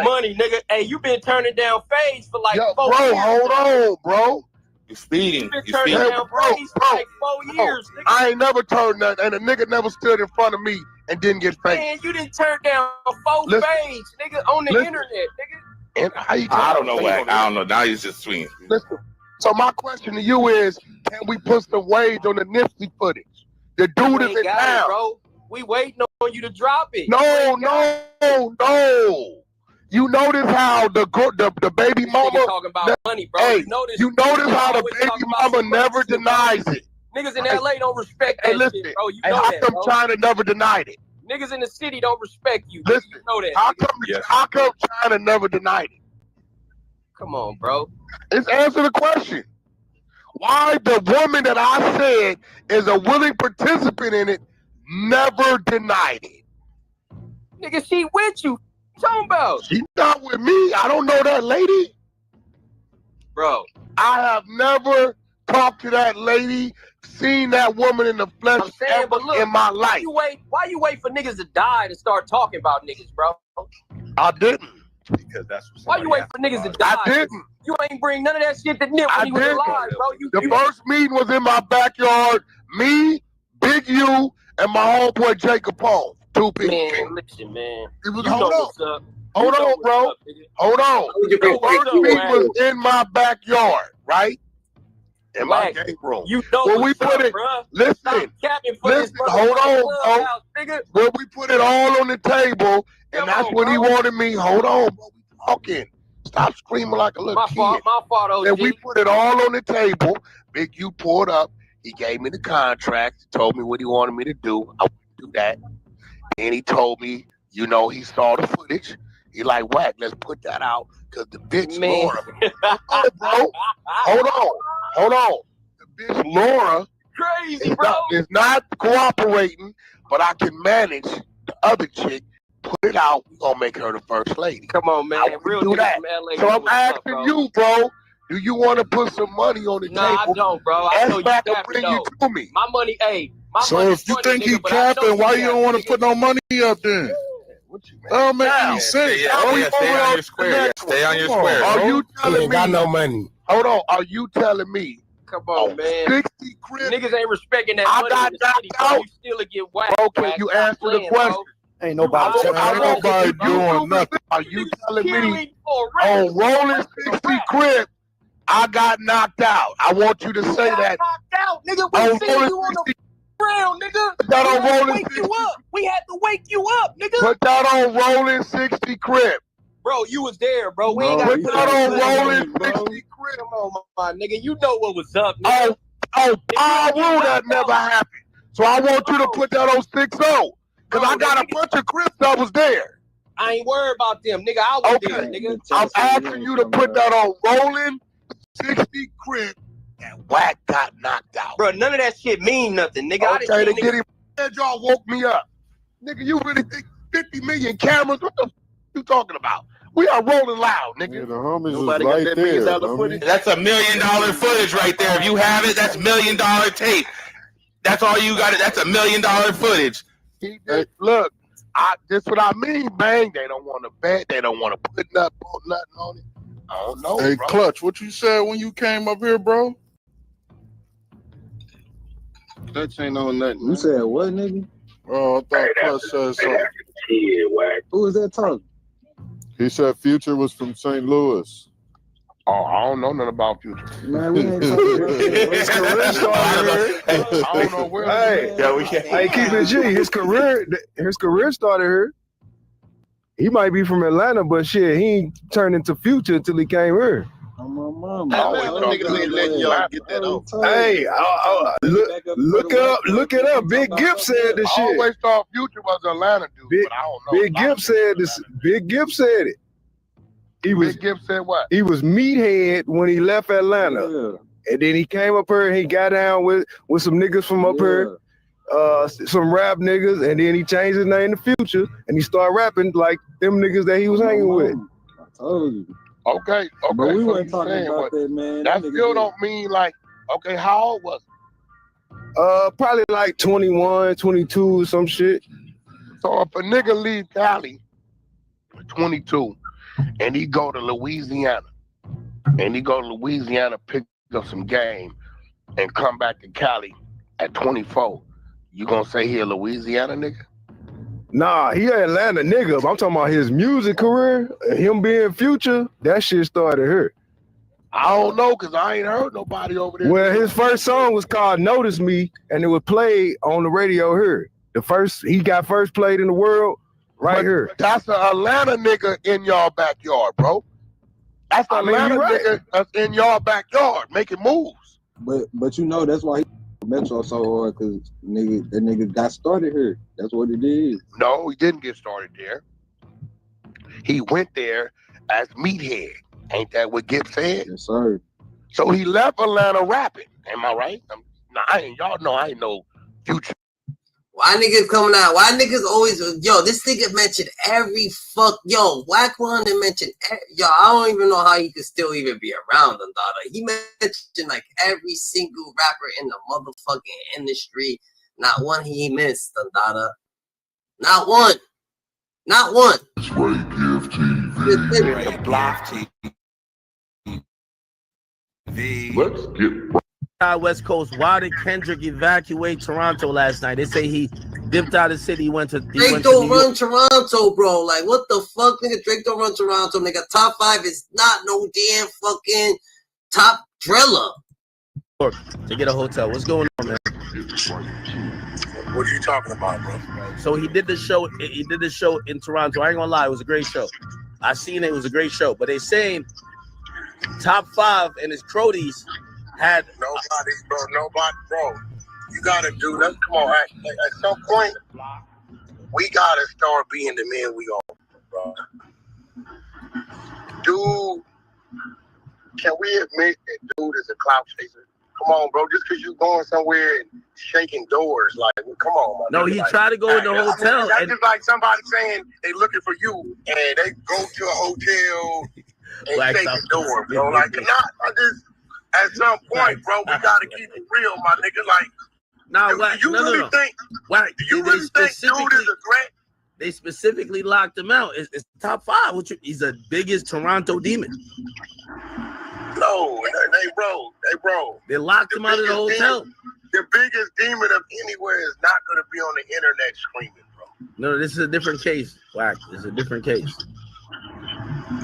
money, nigga. Hey, you been turning down Fades for like 4 bro, years. hold on, bro. You speeding. You been You turning speeding. down Fades for like 4 years, nigga. I ain't never turned that, and a nigga never stood in front of me and didn't get Fades. Man, you didn't turn down 4 Fades, nigga, on the internet, nigga. And how you I don't know, Wack. I don't know. Now he's just swinging. Listen, so my question to you is, can we put some wage on the Nipsey footage? The dude is in town. Bro. We waiting on you to drop it. No. You notice how the baby mama talking about money, bro. Hey, you notice how the baby mama never denies it. Niggas in LA don't respect that shit, bro. You know how that, come bro. China never denied it? Niggas in the city don't respect you. Listen, you know that. How come China never denied it? Come on, bro. Let's answer the question. Why the woman that I said is a willing participant in it never denied it? Nigga, she with you. What you talking about? She's not with me. I don't know that lady. Bro. I have never talked to that lady, seen that woman in the flesh ever in my life. Why you wait for niggas to die to start talking about niggas, bro? I didn't. Because that's why you wait for niggas to die? I didn't. You ain't bring none of that shit to Nip when he was alive, bro. The first meeting was in my backyard. Me, Big U, and my homeboy Jacob Paul. 2 people. Man, listen, man. It was You know what's up. Hold on, bro. Hold on. The first meeting was in my backyard, right? In my game room. You know when we put it, listen, hold on, bro. When we put it all on the table, and that's when he wanted me. Hold on, bro. We talking. Stop screaming like a little kid. My fault, OG. And we put it all on the table. Big U pulled up. He gave me the contract. Told me what he wanted me to do. I wouldn't do that. And he told me, you know, he saw the footage. He like, Wack, let's put that out because the bitch Laura. Oh, bro. Hold on. The bitch Laura crazy, bro. Is not cooperating, but I can manage the other chick. Put it out. We're gonna make her the first lady. Come on, man. Real do that. from LA, so I'm asking you, bro. Do you want to put some money on the table? I don't, bro. I know you back capping, and bring you to me. My money, so if you think he capping, why you don't want to put no money up then? That don't make any sense. Stay on your square. Stay on your square. Are you telling me? Got no money. Hold on. Are you telling me? Come on, man. 60 crib. Niggas ain't respecting that money in the city, bro. You still get whacked. Bro, can you answer the question? Ain't nobody doing nothing. Are you telling me on rolling 60 crib, I got knocked out? I want you to say that. Knocked out, nigga. We seen you on the ground, nigga. Put that on rolling 60. We had to wake you up, nigga. Put that on rolling 60 crib. Bro, you was there, bro. We ain't got put that on rolling 60 crib. Come on, my nigga. You know what was up, nigga. I will that never happened. So I want you to put that on 6-0. Because I got a bunch of crips that was there. I ain't worried about them, nigga. I was there, nigga. I'm asking you to put that on rolling 60 crib and Wack got knocked out. Bro, none of that shit mean nothing, nigga. Okay, to get him. Y'all woke me up. Nigga, you really think 50 million cameras? What the f you talking about? We are rolling loud, nigga. Yeah, the homies Nobody is got right that there. $1 million footage? That's $1 million footage right there. If you have it, that's $1 million tape. That's all you got. That's $1 million footage. Look, this what I mean, bang. They don't want to bet. They don't want to put nothing on it. I don't know, Hey, bro. Clutch, what you said when you came up here, bro? Clutch ain't on nothing. You said what, nigga? Oh, I thought Clutch said something. Who was that talking? He said Future was from St. Louis. Oh, I don't know nothing about Future. Man, we ain't talking about His career started here. I don't know where. Hey, keep it G. His career started here. He might be from Atlanta, but shit, he ain't turned into Future until he came here. Hey, look it up. Big Gibbs said this shit. I always thought Future was an Atlanta dude, but I don't know. Big Gibbs said this. Big Gibbs said it. Big Gibbs said what? He was meathead when he left Atlanta, and then he came up here and he got down with some niggas from up here, some rap niggas, and then he changed his name to Future, and he started rapping like them niggas that he was hanging with. I told you. Okay. But we so weren't talking about that, man. That still don't mean like, okay, how old was he? Probably like 21, 22, some shit. So if a nigga leave Cali at 22 and he go to Louisiana pick up some game and come back to Cali at 24, you gonna say he a Louisiana nigga? Nah, he an Atlanta nigga. But I'm talking about his music career, him being Future. That shit started here. I don't know, cause I ain't heard nobody over there. Well, his first song was called "Notice Me," and it was played on the radio here. He got first played in the world right here. That's an Atlanta nigga in y'all backyard, bro. That's an Atlanta nigga that's in y'all backyard making moves. But you know that's why he Metro so hard, cause that nigga got started here. That's what it is. No, he didn't get started there. He went there as Meathead. Ain't that what Gibbs said? Yes, sir. So he left Atlanta rapping. Am I right? Y'all know I ain't no Future. Why niggas coming out? Why niggas always, this nigga mentioned every Wack one and mentioned, I don't even know how he could still even be around them, daughter. He mentioned like every single rapper in the motherfucking industry. Not one he missed, them, daughter. Not one. Not one. That's right, Gift TV. Let's get West Coast. Why did Kendrick evacuate Toronto last night? They say he dipped out of the city. Drake don't run Toronto, bro. Like, what the fuck, nigga? Drake don't run Toronto, nigga. Top 5 is not no damn fucking top driller. To get a hotel. What's going on, man? What are you talking about, bro? So he did the show. He did the show in Toronto. I ain't gonna lie, it was a great show. I seen it. It was a great show. But they saying top 5 and his Crodies had nobody, bro. You gotta do that. Come on, at some point, we gotta start being the men we are, bro. Dude, can we admit that dude is a clout chaser? Come on, bro. Just because you going somewhere and shaking doors, like, come on, man. No, he tried to go in the hotel. That's just like somebody saying they looking for you and they go to a hotel and shake the door, bro. Like, at some point, bro, we gotta keep it real, my nigga. Like, do you really think dude is a threat? They specifically locked him out. It's top 5. He's the biggest Toronto demon. No, they bro. They locked him out of the hotel. The biggest demon of anywhere is not gonna be on the internet screaming, bro. No, this is a different case, Wack. It's a different case.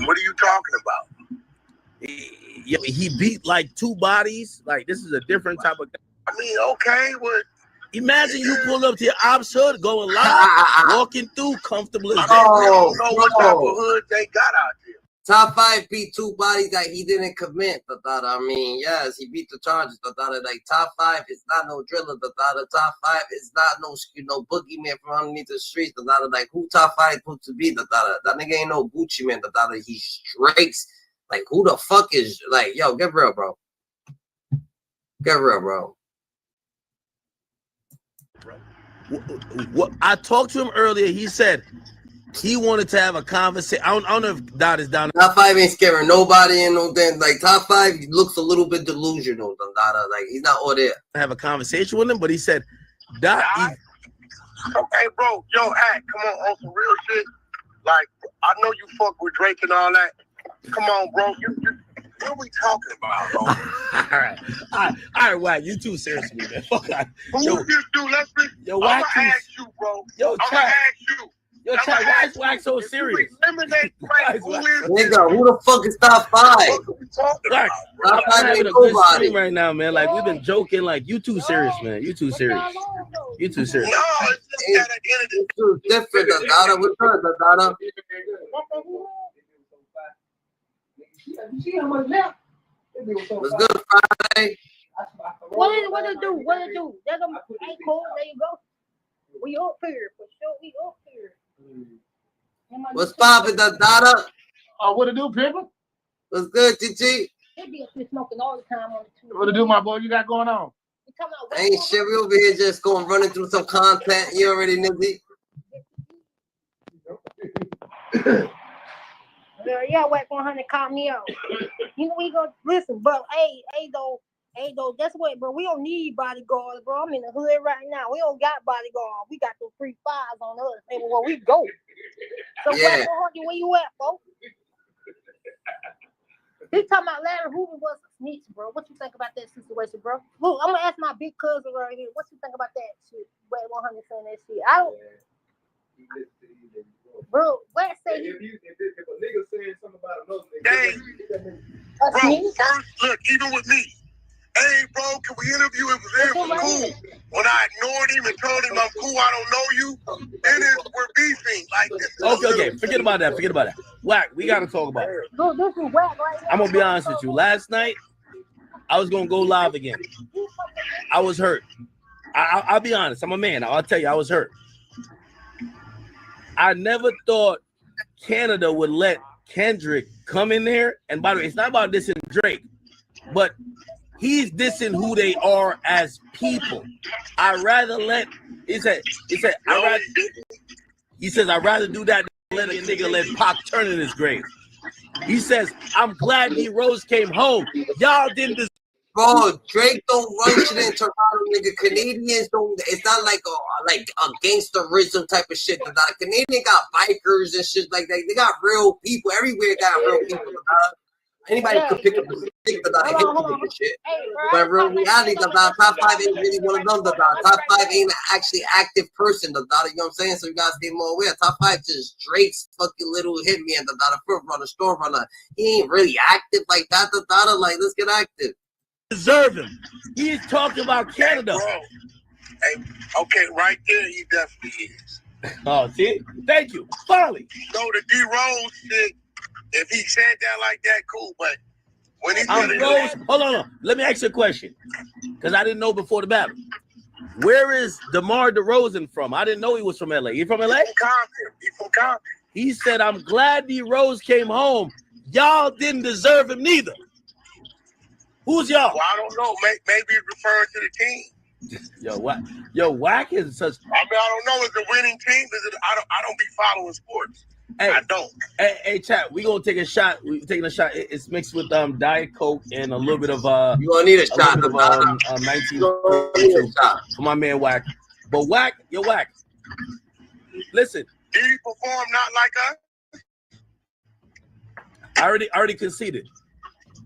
What are you talking about? He beat like 2 bodies. Like, this is a different type of guy. I mean, okay, what? Imagine you pull up to your ops hood, going live, walking through comfortable as that. Oh, know what type of hood they got out there. Top 5 beat 2 bodies that he didn't commit. I mean, yes, he beat the charges. Like, top 5 is not no driller. Top 5 is not no boogeyman from underneath the streets. Like, who top 5 supposed to be? That nigga ain't no Gucci man. He straight. Like, who the fuck is, like, yo, get real, bro. Get real, bro. What I talked to him earlier, he said he wanted to have a conversation. I don't know if Dot is down. Top 5 ain't scaring nobody in no damn. Like, top 5 looks a little bit delusional. Like, he's not all there. Have a conversation with him, but he said, Dot. Okay, bro. Yo, Act, come on some real shit. Like, I know you fuck with Drake and all that. Come on, bro. What are we talking about, bro? All right, Wack. You too serious with me, man. Fuck that. Who this dude? Let's be. Yo, I'm Wack. gonna ask you, bro. Yo, I'm gonna ask you. Yo, Chad, why is Wack so serious? Eliminate Drake. Nigga, who the fuck is top 5? Wack, Top 5 having ain't a good nobody. stream right now, man. Like, we've been joking. Like, you too serious, man. You too serious. You too serious. No, it's just too different, Dada. What's up, Dada? What's good, Friday? What it do? That's ain't cool. There you go. We up here for sure. We up here. What's poppin', Dada? What it do, people? What's good, TT? They be up here smoking all the time on the tour. What it do, my boy? You got going on? Ain't shit. We over here just running through some content. You already knew me. Yeah, Wack 100 call me out. You know we gonna listen, but hey, though, Hey, though, that's what, bro. We don't need bodyguards, bro. I'm in the hood right now. We don't got bodyguards. We got those 3 5s on us everywhere we go. So, Yeah. where you at, folks? He talking about Larry Hoover was a snitch, bro. What you think about that situation, bro? Look, I'm gonna ask my big cousin right here. What you think about that shit? Wait, 100 saying that shit. I don't. Bro, Wack say he. If a nigga saying something about another nigga, bro, first, look, even with me. Hey, bro, can we interview him? It was cool. When I ignored him and told him I'm cool, I don't know you, then we're beefing like this. Okay. Forget about that. Wack, we gotta talk about it. Look, this is Wack right here. I'm gonna be honest with you. Last night, I was gonna go live again. I was hurt. I'll be honest. I'm a man. I'll tell you, I was hurt. I never thought Canada would let Kendrick come in there. And by the way, it's not about dissing Drake, but he's dissing who they are as people. I'd rather let he says I'd rather do that than let a nigga let Pac turn in his grave. He says, I'm glad D Rose came home. Y'all didn't deserve. Bro, Drake don't run shit in Toronto, nigga. Canadians don't. It's not like a gangsterism type of shit. The Canadian got bikers and shit like that. They got real people everywhere. Got real people. Anybody could pick up a stick without a hit and shit. But in real reality, the top 5 ain't really one of them. The top 5 ain't an actually active person. You know what I'm saying? So you guys get more aware. Top 5 just Drake's fucking little hitman. The front runner, store runner. He ain't really active like that. Like, let's get active. Deserve him. He's talking about Canada. Bro. Hey, okay, right there, he definitely is. Oh, see? Thank you. Finally. So the D Rose shit, if he said that like that, cool. But when he hold on. Let me ask you a question. Because I didn't know before the battle. Where is DeMar DeRozan from? I didn't know he was from LA. You from LA? He's from Compton. He said, I'm glad D Rose came home. Y'all didn't deserve him neither. Who's y'all? Well, I don't know. Maybe he's referring to the team. Yo, Wack is such. I mean, I don't know. Is it a winning team? Is it? I don't be following sports. Hey, I don't. Hey, chat. We gonna take a shot. We taking a shot. It's mixed with Diet Coke and a little bit of You gonna need a shot. 19 for my man Wack. But Wack. Listen. Did he perform not like us? I already conceded.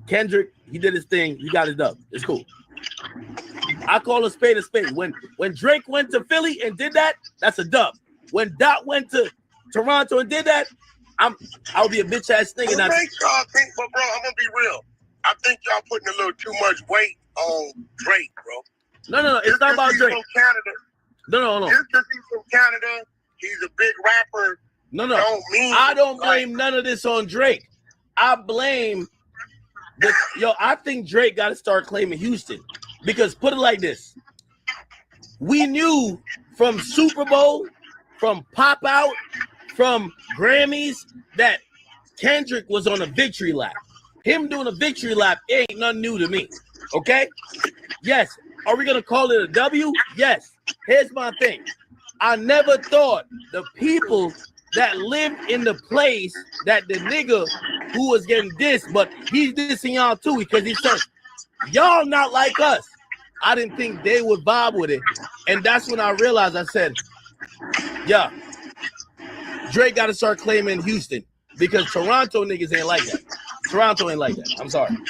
Kendrick, he did his thing. He got his dub. It's cool. I call a spade a spade. When Drake went to Philly and did that, that's a dub. When Dot went to Toronto and did that, I'll be a bitch ass nigga. What makes y'all think? But bro, I'm gonna be real. I think y'all putting a little too much weight on Drake, bro. No. It's not about Drake. From Canada. No. Just because he's from Canada, he's a big rapper. No. I don't blame none of this on Drake. I blame. I think Drake got to start claiming Houston because put it like this. We knew from Super Bowl, from Pop Out, from Grammys that Kendrick was on a victory lap. Him doing a victory lap ain't nothing new to me. Okay? Yes. Are we going to call it a W? Yes. Here's my thing. I never thought the people that lived in the place that the nigga who was getting dissed, but he's dissing y'all too because he said, y'all not like us. I didn't think they would vibe with it. And that's when I realized, I said, yeah, Drake got to start claiming Houston because Toronto niggas ain't like that. Toronto ain't like that. I'm sorry. I mean,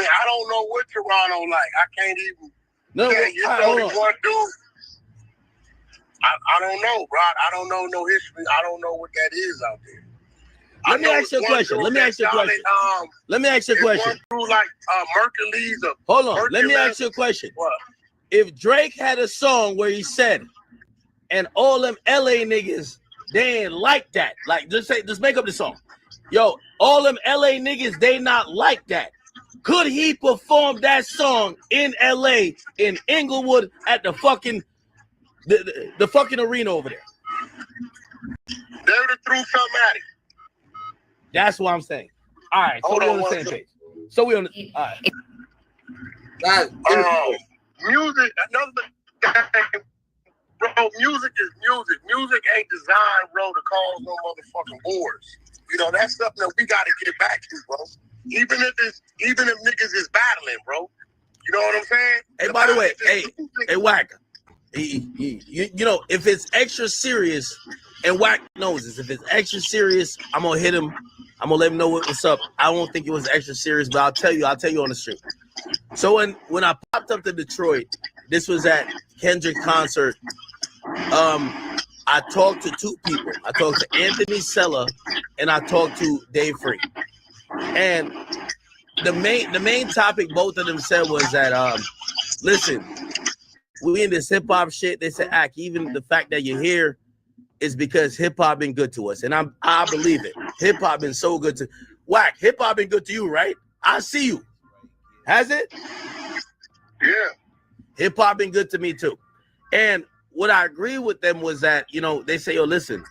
I don't know what Toronto like. I can't even. No, hold on. One dude. I don't know, bro. I don't know no history. I don't know what that is out there. Let me ask you a question. Let me ask you a question. Through like Mercury's. Hold on. Let me ask you a question. What? If Drake had a song where he said, and all them LA niggas, they ain't like that. Like, just make up the song. Yo, all them LA niggas, they not like that. Could he perform that song in LA, in Inglewood, at the fucking the fucking arena over there? They would have threw something at him. That's what I'm saying. All right, so we're on the same page. So we on the all right. Music, another thing, bro. Music is music. Music ain't designed, bro, to cause no motherfucking wars. You know, that's something that we got to get back to, bro. Even if niggas is battling, bro. You know what I'm saying? Hey, by the way, hey, Wack. You know, if it's extra serious, and Wack knows this, if it's extra serious, I'm gonna hit him. I'm gonna let him know what's up. I don't think it was extra serious, but I'll tell you on the street. So when I popped up to Detroit, this was at Kendrick concert. I talked to two people. I talked to Anthony Sella and I talked to Dave Free. And the main topic both of them said was that listen, we in this hip hop shit. They said, Ack, even the fact that you're here is because hip hop been good to us. And I believe it. Hip hop been so good to Wack. Hip hop been good to you, right? I see you. Has it? Yeah. Hip hop been good to me too. And what I agree with them was that, you know, they say, yo, listen,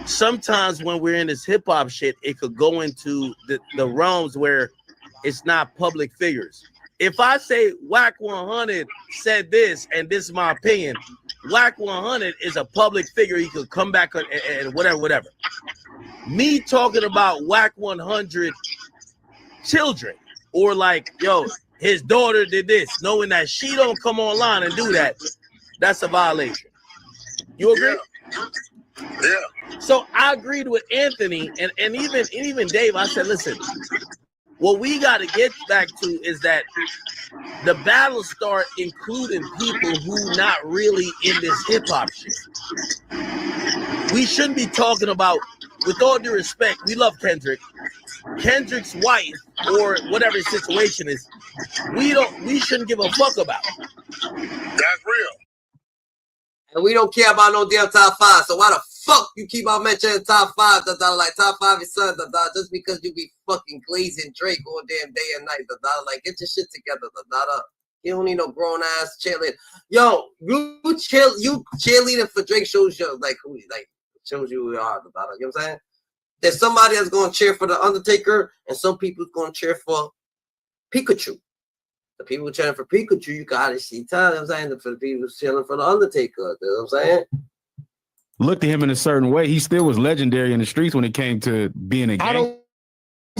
sometimes when we're in this hip hop shit, it could go into the realms where it's not public figures. If I say Wack 100 said this, and this is my opinion, Wack 100 is a public figure. He could come back and whatever. Me talking about Wack 100 children, or like, yo, his daughter did this, knowing that she don't come online and do that, that's a violation. You agree? Yeah. So I agreed with Anthony and even Dave. I said, listen, what we got to get back to is that the battles start including people who not really in this hip hop shit. We shouldn't be talking about, with all due respect, we love Kendrick. Kendrick's wife or whatever his situation is, we shouldn't give a fuck about. That's real. And we don't care about no damn top five. So why the fuck you keep on mentioning top five? Like top five is son, just because you be fucking glazing Drake all damn day and night. Like get your shit together. You don't need no grown ass cheerleader. Yo, you cheerleading for Drake shows you shows you who you are. You know what I'm saying? There's somebody that's gonna cheer for the Undertaker, and some people's gonna cheer for Pikachu. The people cheering for Pikachu, you gotta see time. You know what I'm saying? For the people cheering for the Undertaker, you know what I'm saying? Looked at him in a certain way. He still was legendary in the streets when it came to being a gang. I don't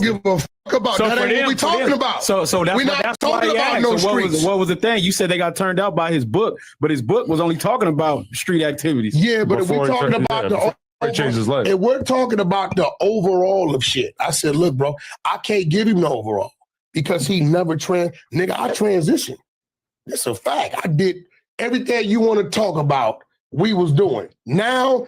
give a fuck about that. Ain't what we talking about. So that's we not that's talking why he about asked. no So streets. what was the thing? You said they got turned out by his book, but his book was only talking about street activities. Yeah, but if we're talking about if we're talking about the overall of shit, I said, look, bro, I can't give him the overall because he never I transitioned. It's a fact. I did everything you want to talk about, we was doing. Now,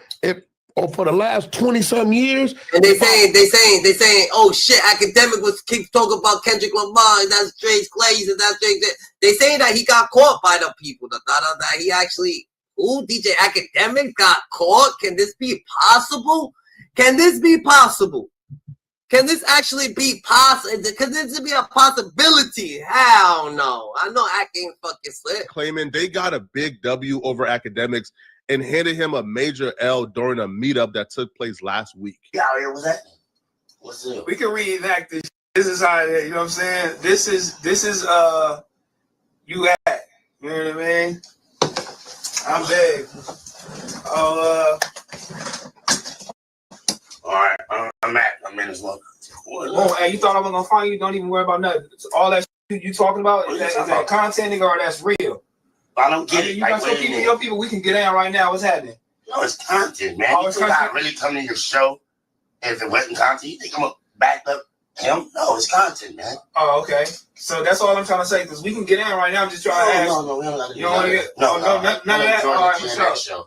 for the last 20-something years. And they saying, oh shit, Academic keeps talking about Kendrick Lamar, and that's Drake's Glaze, and that's Drake. They saying that he got caught by the people, that he actually, DJ Academic got caught. Can this be possible? Can this be possible? Can this actually be possible? Can this be a possibility? Hell no. I know I can't fucking slip. Claiming they got a big W over Academics and handed him a major L during a meetup that took place last week. Yeah, what's that? What's up? We can reenact this. This is how it is, you know what I'm saying? This is you act. You know what I mean? I'm big. All right, I'm in this one. Oh, hey, you thought I was gonna find you? Don't even worry about nothing. All that shit you talking about, is that content, nigga, or that's real? I don't get it. You got your people, we can get down right now. What's happening? No, it's content, man. You think I really come to your show if it wasn't content? You think I'm gonna back up him? No, it's content, man. Oh, okay. So that's all I'm trying to say, because we can get down right now. I'm just trying to ask. No, we don't gotta you don't want to get none of that? All right, for sure.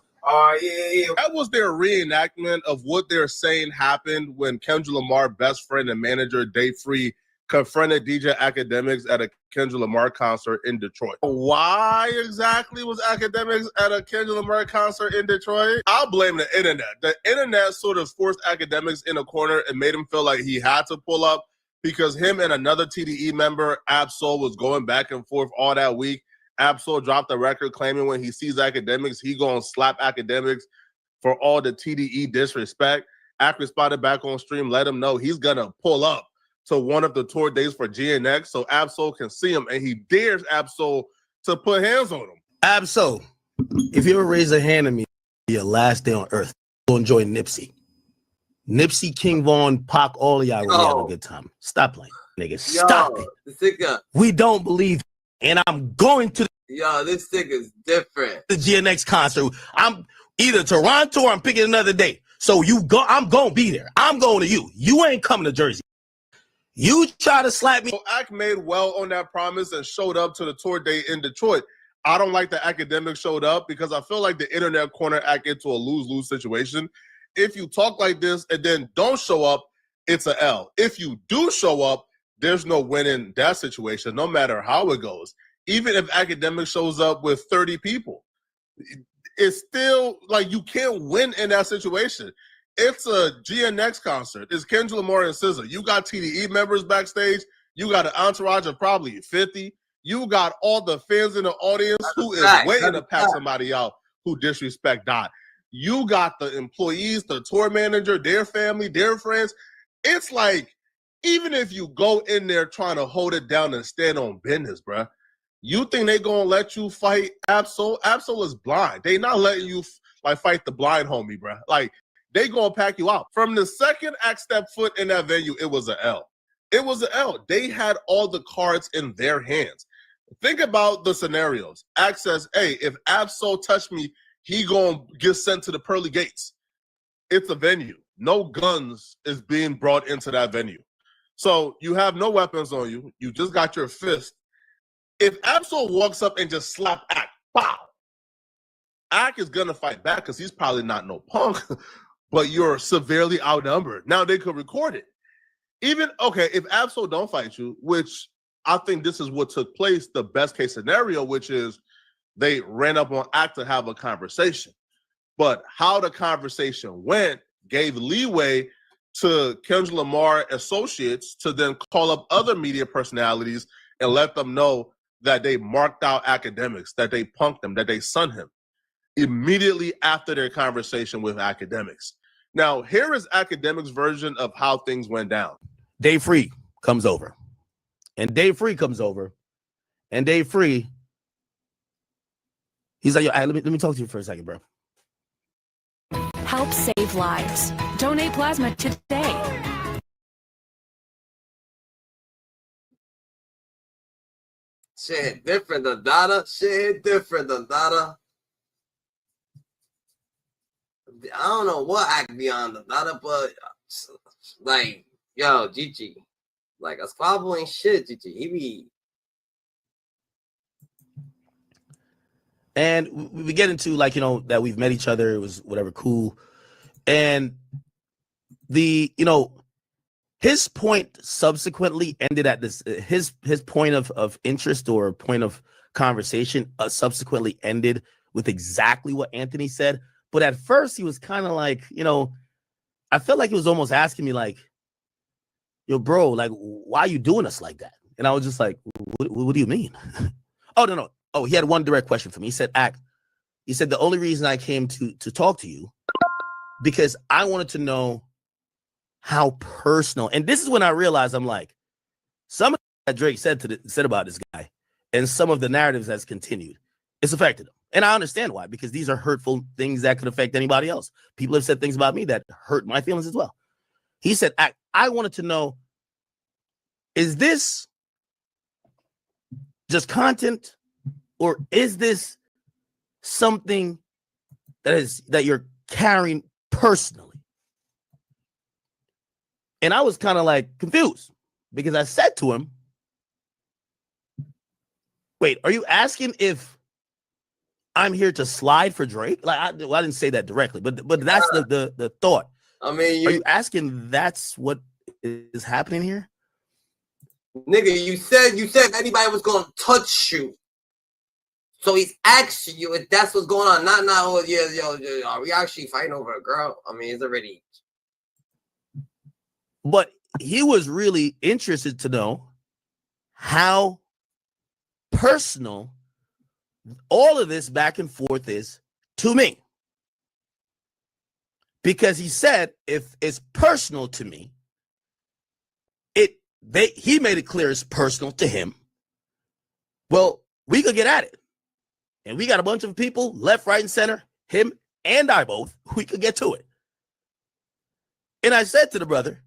Yeah. That was their reenactment of what they're saying happened when Kendrick Lamar best friend and manager Dave Free confronted DJ Academics at a Kendrick Lamar concert in Detroit. Why exactly was Academics at a Kendrick Lamar concert in Detroit? I'll blame the internet. The internet sort of forced Academics in a corner and made him feel like he had to pull up because him and another TDE member, Absol, was going back and forth all that week. Absol dropped a record claiming when he sees Academics, he gonna slap Academics for all the TDE disrespect. Ack responded back on stream, let him know he's gonna pull up to one of the tour days for GNX so Absol can see him, and he dares Absol to put hands on him. Absol, if you ever raise a hand at me, your last day on earth, go enjoy Nipsey. Nipsey, King Von, Pac, all of y'all really have a good time. Stop playing, nigga. Stop it. This nigga. We don't believe, and I'm going to this nigga's different. the GNX concert. I'm either Toronto or I'm picking another day. So you go. I'm gonna be there. I'm going to you. You ain't coming to Jersey. You try to slap me. So Ack made well on that promise and showed up to the tour date in Detroit. I don't like the academic showed up because I feel like the internet corner Ack into a lose-lose situation. If you talk like this and then don't show up, it's a L. If you do show up, there's no win in that situation, no matter how it goes. Even if academic shows up with 30 people, it's still like you can't win in that situation. It's a GNX concert. It's Kendrick Lamar and SZA. You got TDE members backstage. You got an entourage of probably 50. You got all the fans in the audience who is waiting to pack somebody out who disrespect Dot. You got the employees, the tour manager, their family, their friends. It's like, even if you go in there trying to hold it down and stand on business, bruh, you think they gonna let you fight Absol? Absol is blind. They not letting you fight the blind homie, bruh. Like, they gonna pack you out. From the second Act stepped foot in that venue, it was an L. It was an L. They had all the cards in their hands. Think about the scenarios. Act says, hey, if Absol touch me, he gonna get sent to the pearly gates. It's a venue. No guns is being brought into that venue. So you have no weapons on you. You just got your fist. If Absol walks up and just slap Act, pow, Act is gonna fight back because he's probably not no punk, but you're severely outnumbered. Now they could record it. Even, okay, if Absol don't fight you, which I think this is what took place, the best case scenario, which is they ran up on Act to have a conversation. But how the conversation went gave leeway to Kendrick Lamar associates to then call up other media personalities and let them know that they marked out academics, that they punked them, that they sunned him immediately after their conversation with academics. Now, here is academics' version of how things went down. Dave Free comes over. And Dave Free comes over. And Dave Free, he's like, yo, let me talk to you for a second, bro. Help save lives. Donate plasma today. Shit different than Dada. Shit different than Dada. I don't know what act beyond the Dada, but like, yo, Gigi. Like a squabble ain't shit, Gigi. He be. And we get into like, you know, that we've met each other. It was whatever, cool. And the, you know, his point subsequently ended at this, his point of interest or point of conversation subsequently ended with exactly what Anthony said. But at first he was kind of like, you know, I felt like he was almost asking me like, yo, bro, like, why are you doing us like that? And I was just like, what do you mean? Oh, no. Oh, he had one direct question for me. He said, he said, the only reason I came to talk to you, because I wanted to know how personal. And this is when I realized I'm like, some of that Drake said about this guy and some of the narratives that's continued, it's affected him. And I understand why, because these are hurtful things that could affect anybody else. People have said things about me that hurt my feelings as well. He said, I wanted to know, is this just content or is this something that you're carrying personally? And I was kind of like confused because I said to him, wait, are you asking if I'm here to slide for Drake? Like, I didn't say that directly, but that's the thought. I mean, are you asking that's what is happening here? Nigga, you said anybody was gonna touch you. So he's asking you if that's what's going on. Not oh yeah, yo, are we actually fighting over a girl? I mean, it's already. But he was really interested to know how personal all of this back and forth is to me. Because he said, if it's personal to me, he made it clear it's personal to him. Well, we could get at it. And we got a bunch of people, left, right, and center, him and I both, we could get to it. And I said to the brother,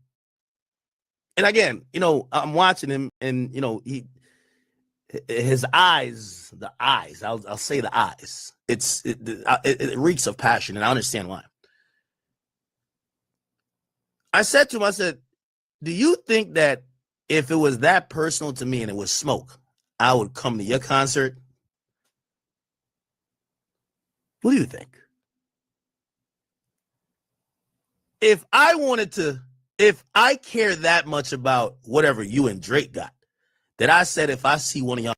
and again, you know, I'm watching him, and you know, his eyes, I'll say the eyes. It reeks of passion, and I understand why. I said to him, I said, do you think that if it was that personal to me and it was smoke, I would come to your concert? What do you think? If I care that much about whatever you and Drake got, that I said if I see one of y'all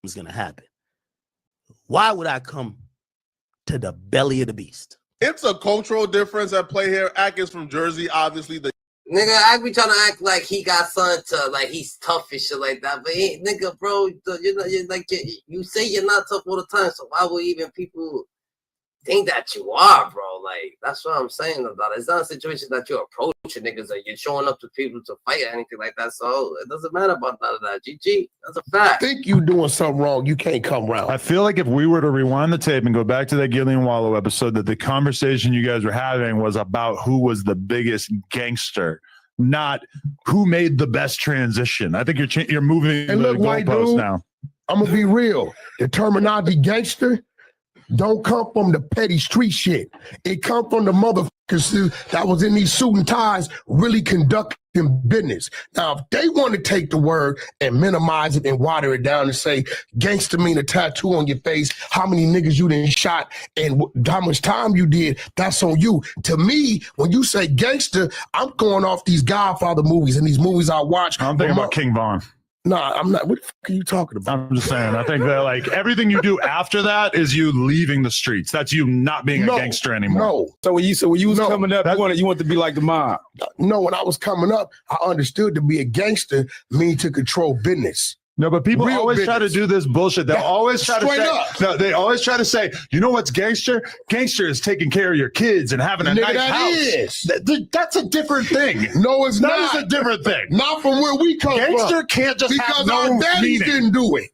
was gonna happen, why would I come to the belly of the beast? It's a cultural difference at play here. Ack is from Jersey, obviously. The nigga, I be trying to act like he got something to, like he's tough and shit like that. But nigga, bro, you say you're not tough all the time, so why would even people think that you are, bro? Like, that's what I'm saying about it. It's not a situation that you're approaching niggas or you're showing up to people to fight or anything like that. So it doesn't matter about none of that. GG, that's a fact. Think you doing something wrong, you can't come around. I feel like if we were to rewind the tape and go back to that Gillian Wallow episode, that the conversation you guys were having was about who was the biggest gangster, not who made the best transition. I think you're moving and the look, white goalpost dude, now. I'm gonna be real. The terminology gangster don't come from the petty street shit. It come from the motherfuckers that was in these suit and ties really conducting business. Now, if they want to take the word and minimize it and water it down and say gangster mean a tattoo on your face, how many niggas you done shot and how much time you did, that's on you. To me, when you say gangster, I'm going off these Godfather movies and these movies I watch. I'm thinking about King Von. Nah, I'm not. What the fuck are you talking about? I'm just saying. I think that like everything you do after that is you leaving the streets. That's you not being a gangster anymore. No. So when you was coming up, you want to be like the mob. No, when I was coming up, I understood to be a gangster mean to control business. No, but people Real always business. try to do this bullshit. They'll always try to Straight say, up. no, they always try to say, you know what's gangster? Gangster is taking care of your kids and having a Nigga, nice that house. is. That's a different thing. No, it's That not. is a different thing. Not from where we come from. Gangster can't just because have no our daddies meaning. didn't do it.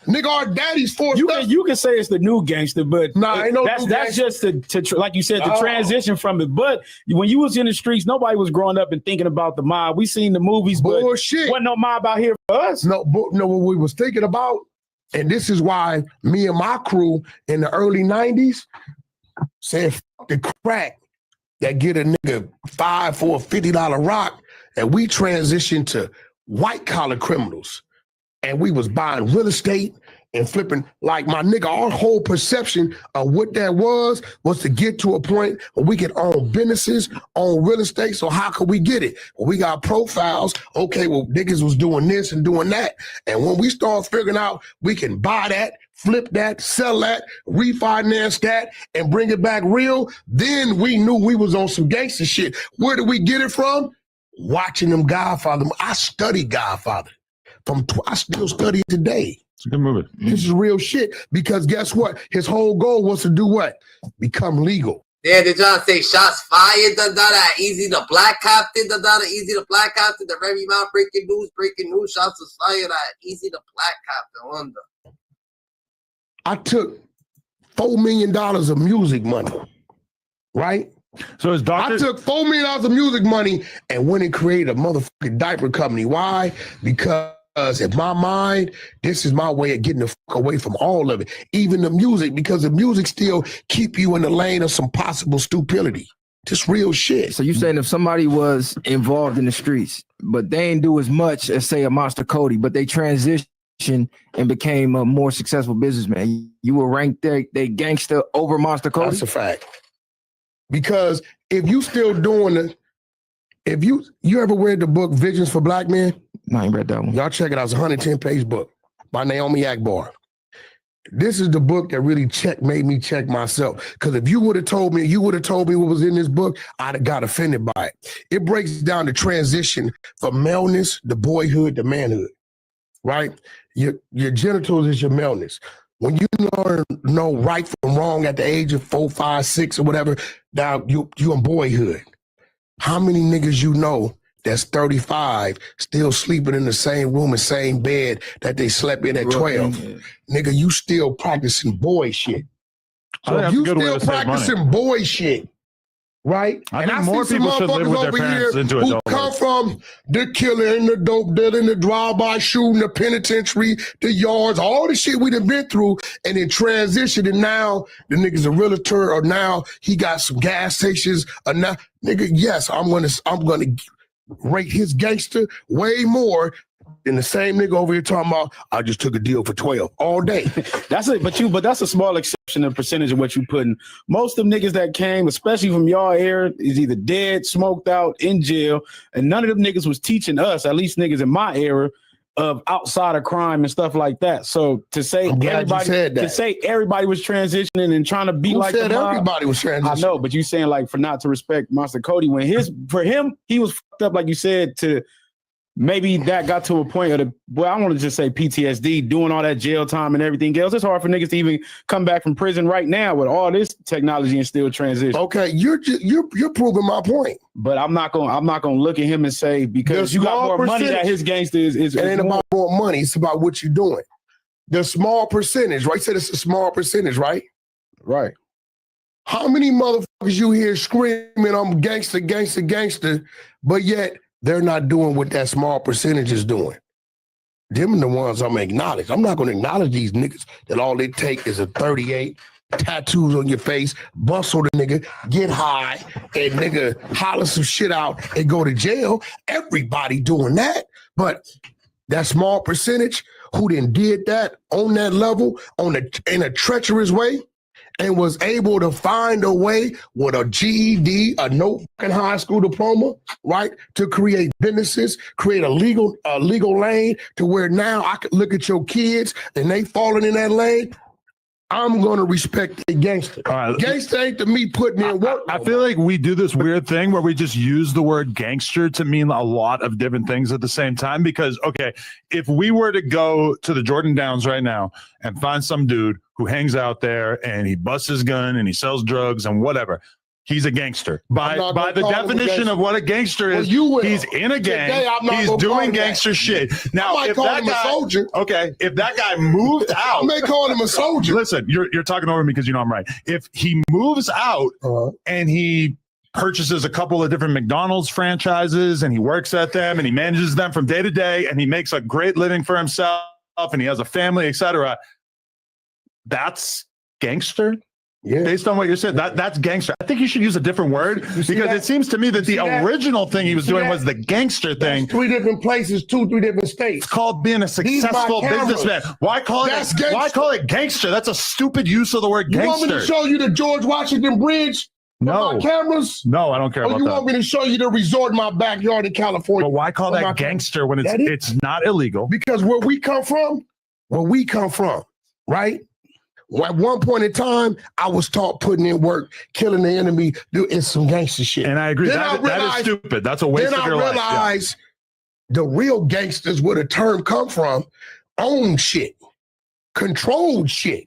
Nigga, our daddies forced us. You can say it's the new gangster, but Nah, ain't no that's new that's gangster. just to like you said, the transition from it. But when you was in the streets, nobody was growing up and thinking about the mob. We seen the movies, Bullshit. but wasn't no mob out here for us. No, what we was thinking about, and this is why me and my crew in the early 90s said, fuck the crack that get a nigga $5 for a $50 rock, and we transitioned to white collar criminals. And we was buying real estate and flipping, like my nigga, our whole perception of what that was to get to a point where we could own businesses, own real estate. So how could we get it? Well, we got profiles. Okay, well, niggas was doing this and doing that. And when we start figuring out we can buy that, flip that, sell that, refinance that, and bring it back real, then we knew we was on some gangster shit. Where did we get it from? Watching them Godfather. I studied Godfather. I still study it today. It's a good movie. This is real shit because guess what? His whole goal was to do what? Become legal. Yeah, did y'all say shots fired? Easy the black captain. Easy the black captain. The very mouth breaking news. Shots was fired. Easy the black captain. Wonder. I took $4 million of music money, right? So his doctor. I took $4 million of music money and went and created a motherfucking diaper company. Why? Because in my mind, this is my way of getting the fuck away from all of it, even the music, because the music still keep you in the lane of some possible stupidity. Just real shit. So you saying if somebody was involved in the streets, but they ain't do as much as say a Monster Cody, but they transitioned and became a more successful businessman, you will rank they gangster over Monster Cody? That's a fact. Because if you still doing it, if you ever read the book Visions for Black Men? No, I ain't read that one. Y'all check it out. It's a 110-page book by Naomi Akbar. This is the book that really made me check myself. Because if you would have told me what was in this book, I'd have got offended by it. It breaks down the transition from maleness, the boyhood, to manhood, right? Your genitals is your maleness. When you know right from wrong at the age of 4, 5, 6 or whatever, now you in boyhood. How many niggas you know that's 35 still sleeping in the same room and same bed that they slept in at 12? Nigga, you still practicing boy shit. So if you still practicing boy shit, right? I and think I more see some people should live motherfuckers with their over parents here into who adulthood. come from the killing, the dope dealing, the drive-by shooting, the penitentiary, the yards, all the shit we done been through, and then transition, and now the nigga's a realtor, or now he got some gas stations, or now, nigga, yes, I'm gonna rate his gangster way more than the same nigga over here talking about, I just took a deal for 12 all day. That's it, but that's a small exception of percentage of what you putting. Most of them niggas that came, especially from y'all era, is either dead, smoked out, in jail, and none of them niggas was teaching us, at least niggas in my era, of outside of crime and stuff like that. So to say everybody was transitioning and trying to be Who like said the mob, everybody was transitioning? I know, but you saying like for not to respect Monster Cody when for him he was fucked up, like you said, to maybe that got to a point of I want to just say PTSD, doing all that jail time and everything else. It's hard for niggas to even come back from prison right now with all this technology and still transition. Okay, you're proving my point. But I'm not gonna look at him and say because you got more money that his gangster is it ain't more. about more money, it's about what you're doing. The small percentage, right? Said it's a small percentage, right? Right. How many motherfuckers you hear screaming, I'm gangster, gangster, gangster, but yet they're not doing what that small percentage is doing? Them are the ones I'm gonna acknowledge. I'm not gonna acknowledge these niggas that all they take is a 38, tattoos on your face, bustle the nigga, get high, and nigga holler some shit out and go to jail. Everybody doing that. But that small percentage who then did that on that level, in a treacherous way, and was able to find a way with a GED, a no fucking high school diploma, right, to create businesses, create a legal lane to where now I could look at your kids and they falling in that lane. I'm gonna respect the gangster. Gangster ain't to me putting in work. I feel like we do this weird thing where we just use the word gangster to mean a lot of different things at the same time. Because, okay, if we were to go to the Jordan Downs right now and find some dude who hangs out there and he busts his gun and he sells drugs and whatever, he's a gangster. By the definition of what a gangster is, he's in a gang, he's doing gangster shit. Now, if that guy, okay, if that guy moves out, I may call him a soldier. Listen, you're talking over me because you know I'm right. If he moves out and he purchases a couple of different McDonald's franchises and he works at them and he manages them from day to day and he makes a great living for himself and he has a family, etc., that's gangster. Yeah. Based on what you're saying, that's gangster. I think you should use a different word because it seems to me that the original thing he was doing was the gangster thing. That's 3 different places, 2-3 different states. It's called being a successful businessman. Why call it gangster? That's a stupid use of the word gangster. You want me to show you the George Washington Bridge? No. My cameras? No, I don't care about you that. want me to show you the resort in my backyard in California? But why call that gangster when it's not illegal? Because where we come from, right? At one point in time, I was taught putting in work, killing the enemy, doing some gangster shit. And I agree. That is stupid. That's a waste of your life. Then I realized the real gangsters, where the term come from, own shit, controlled shit.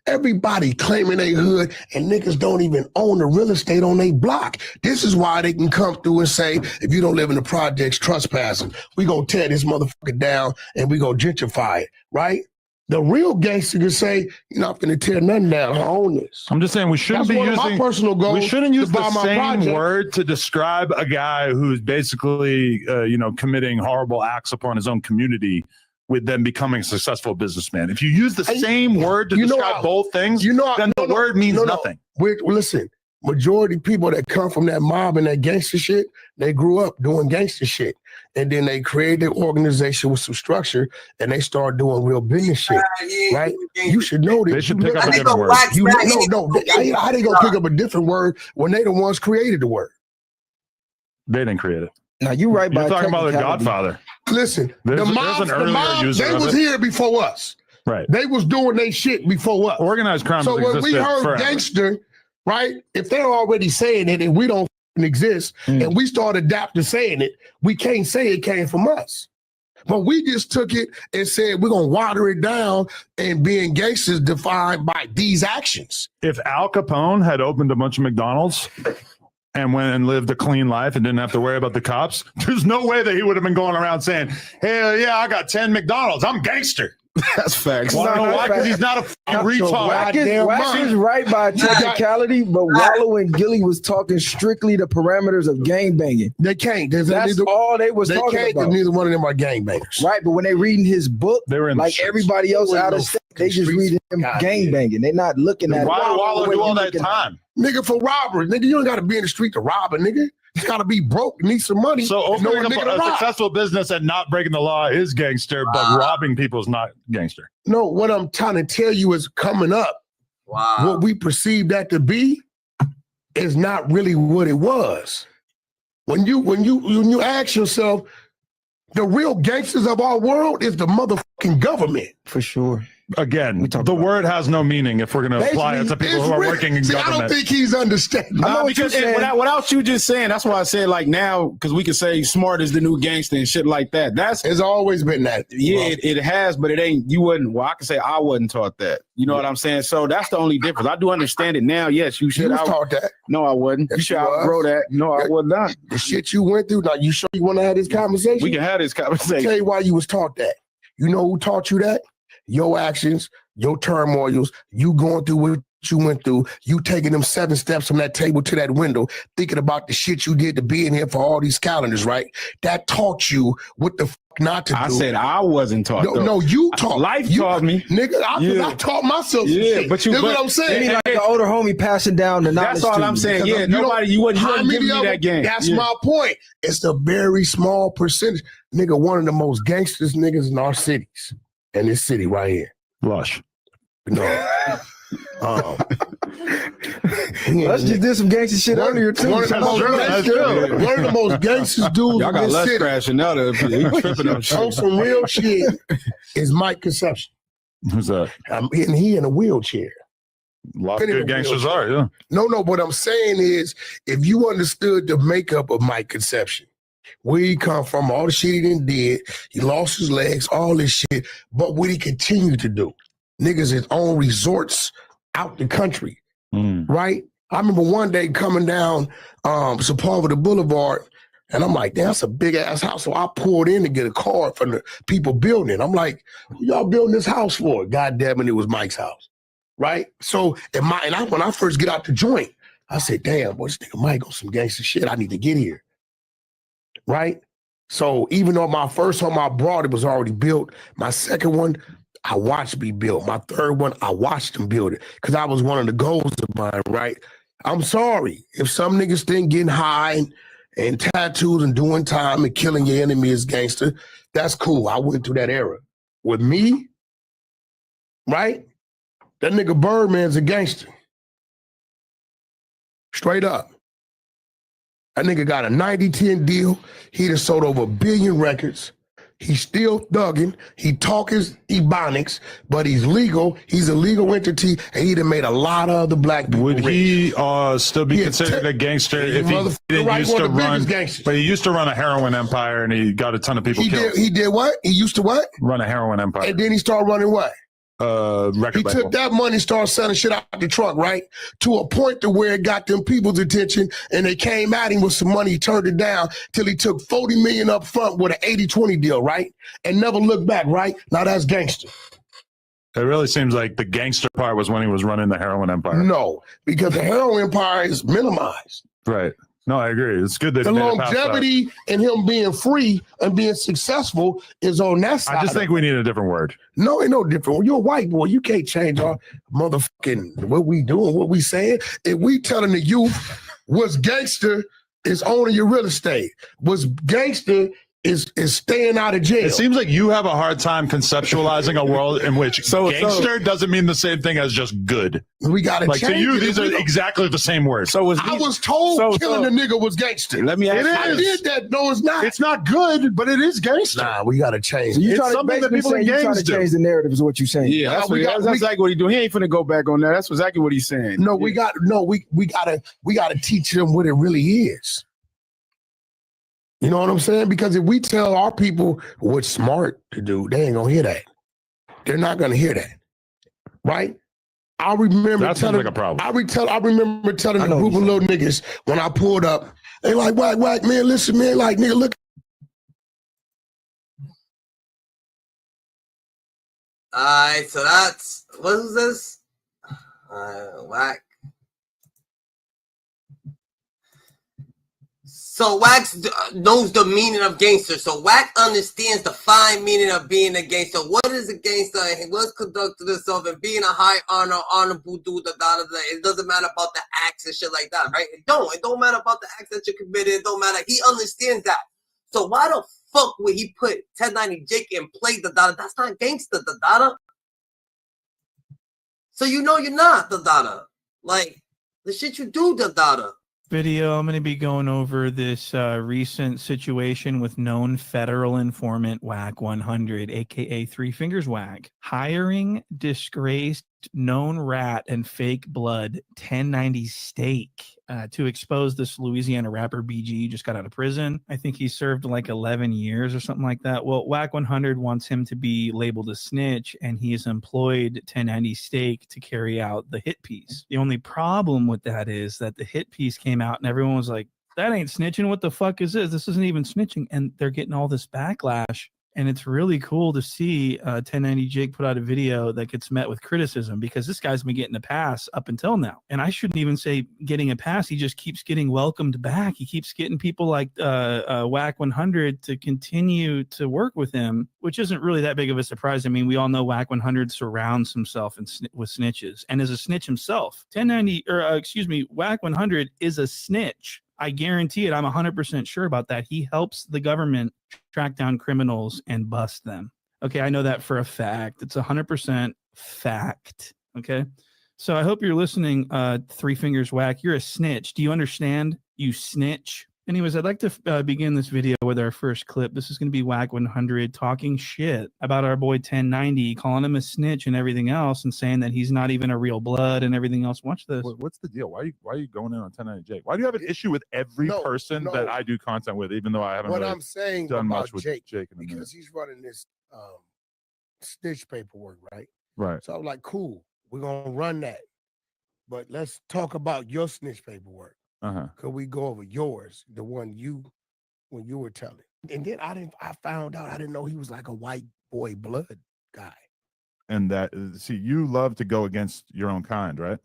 Everybody claiming they hood and niggas don't even own the real estate on their block. This is why they can come through and say, if you don't live in the projects, trespassing. We gonna tear this motherfucker down and we gonna gentrify it, right? The real gangster can say, you're not going to tear nothing down. I own this. I'm just saying we shouldn't be using my personal goals. We shouldn't use the same project. word to describe a guy who's basically, committing horrible acts upon his own community with them becoming a successful businessman. If you use the same word to describe both things, then the word means nothing. Listen, majority of people that come from that mob and that gangster shit, they grew up doing gangster shit. And then they created an organization with some structure and they start doing real business shit, right? You should know this. They should pick up a different word. How they gonna pick up a different word when they the ones created the word? They didn't create it. Now you're right. You're talking about the Godfather. Listen, the mob, they was here before us. Right. They was doing their shit before us. Organized crime. So when we heard gangster, right? If they're already saying it and we don't exist and we start adapting saying it, we can't say it came from us. But we just took it and said we're gonna water it down, and being gangsters defined by these actions. If Al Capone had opened a bunch of McDonald's and went and lived a clean life and didn't have to worry about the cops, there's no way that he would have been going around saying, hell yeah, I got 10 McDonald's, I'm gangster. That's facts. Why? Why? Because he's not a fucking retard. Wack is right by technicality, but Wallow and Gilly was talking strictly the parameters of gangbanging. They can't. That's all they was talking can't, about. Neither one of them are gangbangers. Right, but when they reading his book, they were in like everybody else out of state, they just reading him gangbanging. They not looking at why it. Wallow do all that time? Nigga, for robbery. Nigga, you don't got to be in the street to rob a nigga. You got to be broke, need some money. So opening up a rob. successful business and not breaking the law is gangster, but robbing people is not gangster. No, what I'm trying to tell you is coming up, what we perceive that to be is not really what it was. When you ask yourself, the real gangsters of our world is the motherfucking government. For sure. Again, the word has no meaning if we're going to apply it to people who are working in government. I don't think he's understanding. Nah, because without you just saying, that's why I said like now, because we can say smart is the new gangster and shit like that. It's always been that. Yeah, it has, but it ain't. You wouldn't. Well, I can say I wasn't taught that. You know what I'm saying? So that's the only difference. I do understand it now. Yes, you should. You was taught that. No, I wasn't. Yes, you should you was. outgrow that. No, I was not. The shit you went through. Now, you sure you want to have this conversation? We can have this conversation. I'll tell you why you was taught that. You know who taught you that? Your actions, your turmoils, you going through what you went through, you taking them 7 steps from that table to that window, thinking about the shit you did to be in here for all these calendars, right? That taught you what the fuck not to do. I said I wasn't taught. No, you taught. Life taught me. Nigga, I taught myself some shit. But you, That's what I'm saying. Like an older homie passing down the knowledge. That's all I'm saying. Yeah, nobody, you wouldn't give me that game. That's my point. It's a very small percentage. Nigga, one of the most gangsters niggas in our cities. In this city right here. Lush. No. Let's just did some gangster shit earlier too. One of the most gangsters dudes Y'all in got this less city. crashing out of he tripping on shit. On some real shit is Mike Conception. Who's that? And he in a wheelchair. A lot of good gangsters are, yeah. No, what I'm saying is, if you understood the makeup of Mike Conception, where he come from, all the shit he done did, he lost his legs, all this shit, but what he continued to do. Niggas his own resorts out the country, right? I remember one day coming down Sepulveda Boulevard, and I'm like, damn, that's a big-ass house. So I pulled in to get a card from the people building it. I'm like, who y'all building this house for? God damn it, it was Mike's house, right? So, when I first get out the joint, I said, damn, boy, this nigga Mike on some gangster shit. I need to get here. Right? So even though my first home I brought, it was already built. My second one, I watched be built. My third one, I watched them build it because I was one of the goals of mine, right? I'm sorry. If some niggas think getting high and tattoos and doing time and killing your enemy is gangster, that's cool. I went through that era. With me, right? That nigga Birdman's a gangster. Straight up. That nigga got a 90-10 deal. He done sold over 1 billion records. He's still thugging. He talk his ebonics, but he's legal. He's a legal entity, and he done made a lot of other black people Would rich. he still be considered a gangster if he didn't used to run? But he used to run a heroin empire, and he got a ton of people killed. He did what? He used to what? Run a heroin empire. And then he started running what? Record He label. took that money, started selling shit out the trunk, right? To a point to where it got them people's attention, and they came at him with some money. He turned it down till he took $40 million up front with an 80-20 deal, right? And never looked back, right? Now that's gangster. It really seems like the gangster part was when he was running the heroin empire. No, because the heroin empire is minimized. Right. No, I agree. It's good that The he made it past that. longevity and him being free and being successful is on that side. I just think we need a different word. No, ain't no different. You're a white boy. You can't change our motherfucking what we doing, what we saying. If we telling the youth what's gangster is owning your real estate. What's gangster is staying out of jail. It seems like you have a hard time conceptualizing a world in which gangster doesn't mean the same thing as just good. We got to like change to you, it. these are exactly the same words. I was told killing a nigga was gangster. Let me ask you I this. did that. No, it's not. It's not good, but it is gangster. Nah, we got to change it. You It's trying to something that basically people say in you trying gangs to do. change the narrative is what you're saying. Yeah, that's exactly what he's doing. He ain't finna go back on that. That's exactly what he's saying. No, we gotta teach them what it really is. You know what I'm saying? Because if we tell our people what's smart to do, they ain't gonna hear that. They're not gonna hear that, right? I remember That sounds telling like a problem. I remember telling a group of little niggas when I pulled up. They like, Wack, man, listen, man, like, nigga, look. Alright, so that's what is this? Wack. So Wack knows the meaning of gangster. So Wack understands the fine meaning of being a gangster. What is a gangster? He was conducting himself and being a high honor, honorable dude. It doesn't matter about the acts and shit like that, right? It don't matter about the acts that you committed. It don't matter. He understands that. So why the fuck would he put 1090 Jake and play the Dada? That's not gangster, the Dada. So you know you're not the Dada. Like the shit you do, the Dada. Video, I'm going to be going over this recent situation with known federal informant Wack 100, aka Three Fingers Wack, hiring disgraced known rat and fake blood 1090 Steak to expose this Louisiana rapper BG. Just got out of prison. I think he served like 11 years or something like that. Well, Wack 100 wants him to be labeled a snitch, and he has employed 1090 Steak to carry out the hit piece. The only problem with that is that the hit piece came out and everyone was like, that ain't snitching. What the fuck is this? This isn't even snitching. And they're getting all this backlash. And it's really cool to see 1090 Jake put out a video that gets met with criticism, because this guy's been getting a pass up until now. And I shouldn't even say getting a pass. He just keeps getting welcomed back. He keeps getting people like Wack 100 to continue to work with him, which isn't really that big of a surprise. I mean, we all know Wack 100 surrounds himself with snitches and is a snitch himself. Wack 100 is a snitch. I guarantee it. I'm 100% sure about that. He helps the government track down criminals and bust them. Okay, I know that for a fact. It's 100% fact. Okay, so I hope you're listening. Three Fingers Wack, you're a snitch. Do you understand? You snitch. Anyways, I'd like to begin this video with our first clip. This is going to be Wack 100 talking shit about our boy 1090, calling him a snitch and everything else, and saying that he's not even a real blood and everything else. Watch this. What's the deal? Why are you going in on 1090 Jake? Why do you have an issue with every person that I do content with, even though I haven't really I'm saying done about much with Jake, Jake in a because minute? he's running this snitch paperwork, right? Right. So I'm like, cool, we're gonna run that, but let's talk about your snitch paperwork. Could we go over yours, the one when you were telling? And then I found out I didn't know he was like a white boy blood guy. And that, see, you love to go against your own kind, right?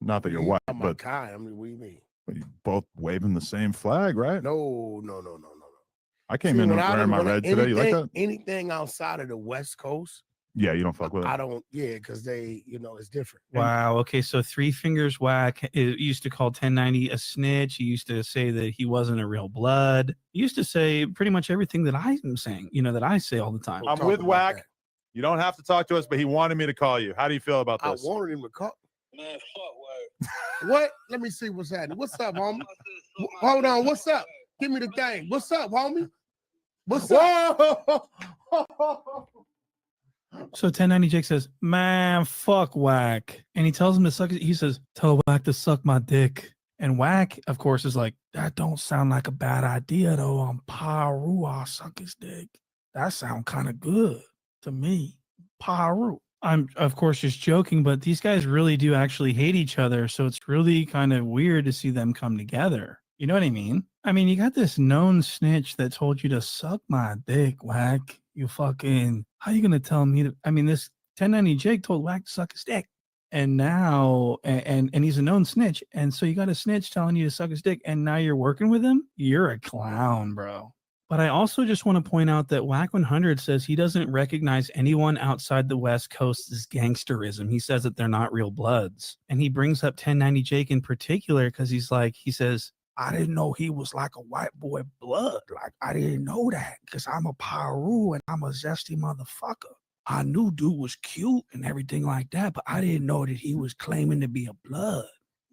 Not that you're white, Not my but kind. I mean, what do you mean? you both waving the same flag, right? No. I came in wearing my red today. You like that? Anything outside of the West Coast, Yeah, you don't fuck with it. I don't. Yeah, because they, it's different. Wow. Okay. So Three Fingers Wack used to call 1090 a snitch. He used to say that he wasn't a real blood. He used to say pretty much everything that I'm saying, that I say all the time. I'm with Wack. You don't have to talk to us, but he wanted me to call you. How do you feel about this? I wanted him to call. Man, fuck Wack. What? Let me see what's happening. What's up, homie? Hold on. What's up? Give me the thing. What's up, homie? What's up? So 1090 Jake says, man, fuck Wack. And he tells him to suck it. He says, tell Wack to suck my dick. And Wack, of course, is like, that don't sound like a bad idea, though. I'm Paru, I'll suck his dick. That sound kind of good to me. Paru. I'm, of course, just joking, but these guys really do actually hate each other. So it's really kind of weird to see them come together. You know what I mean? I mean, you got this known snitch that told you to suck my dick, Wack. You fucking, how you gonna tell me to, I mean, this 1090 Jake told Wack to suck his dick. And now, and he's a known snitch. And so you got a snitch telling you to suck his dick, and now you're working with him? You're a clown, bro. But I also just want to point out that Wack 100 says he doesn't recognize anyone outside the West Coast as gangsterism. He says that they're not real bloods. And he brings up 1090 Jake in particular because he says, I didn't know he was like a white boy blood. Like, I didn't know that because I'm a Paru and I'm a zesty motherfucker. I knew dude was cute and everything like that, but I didn't know that he was claiming to be a blood.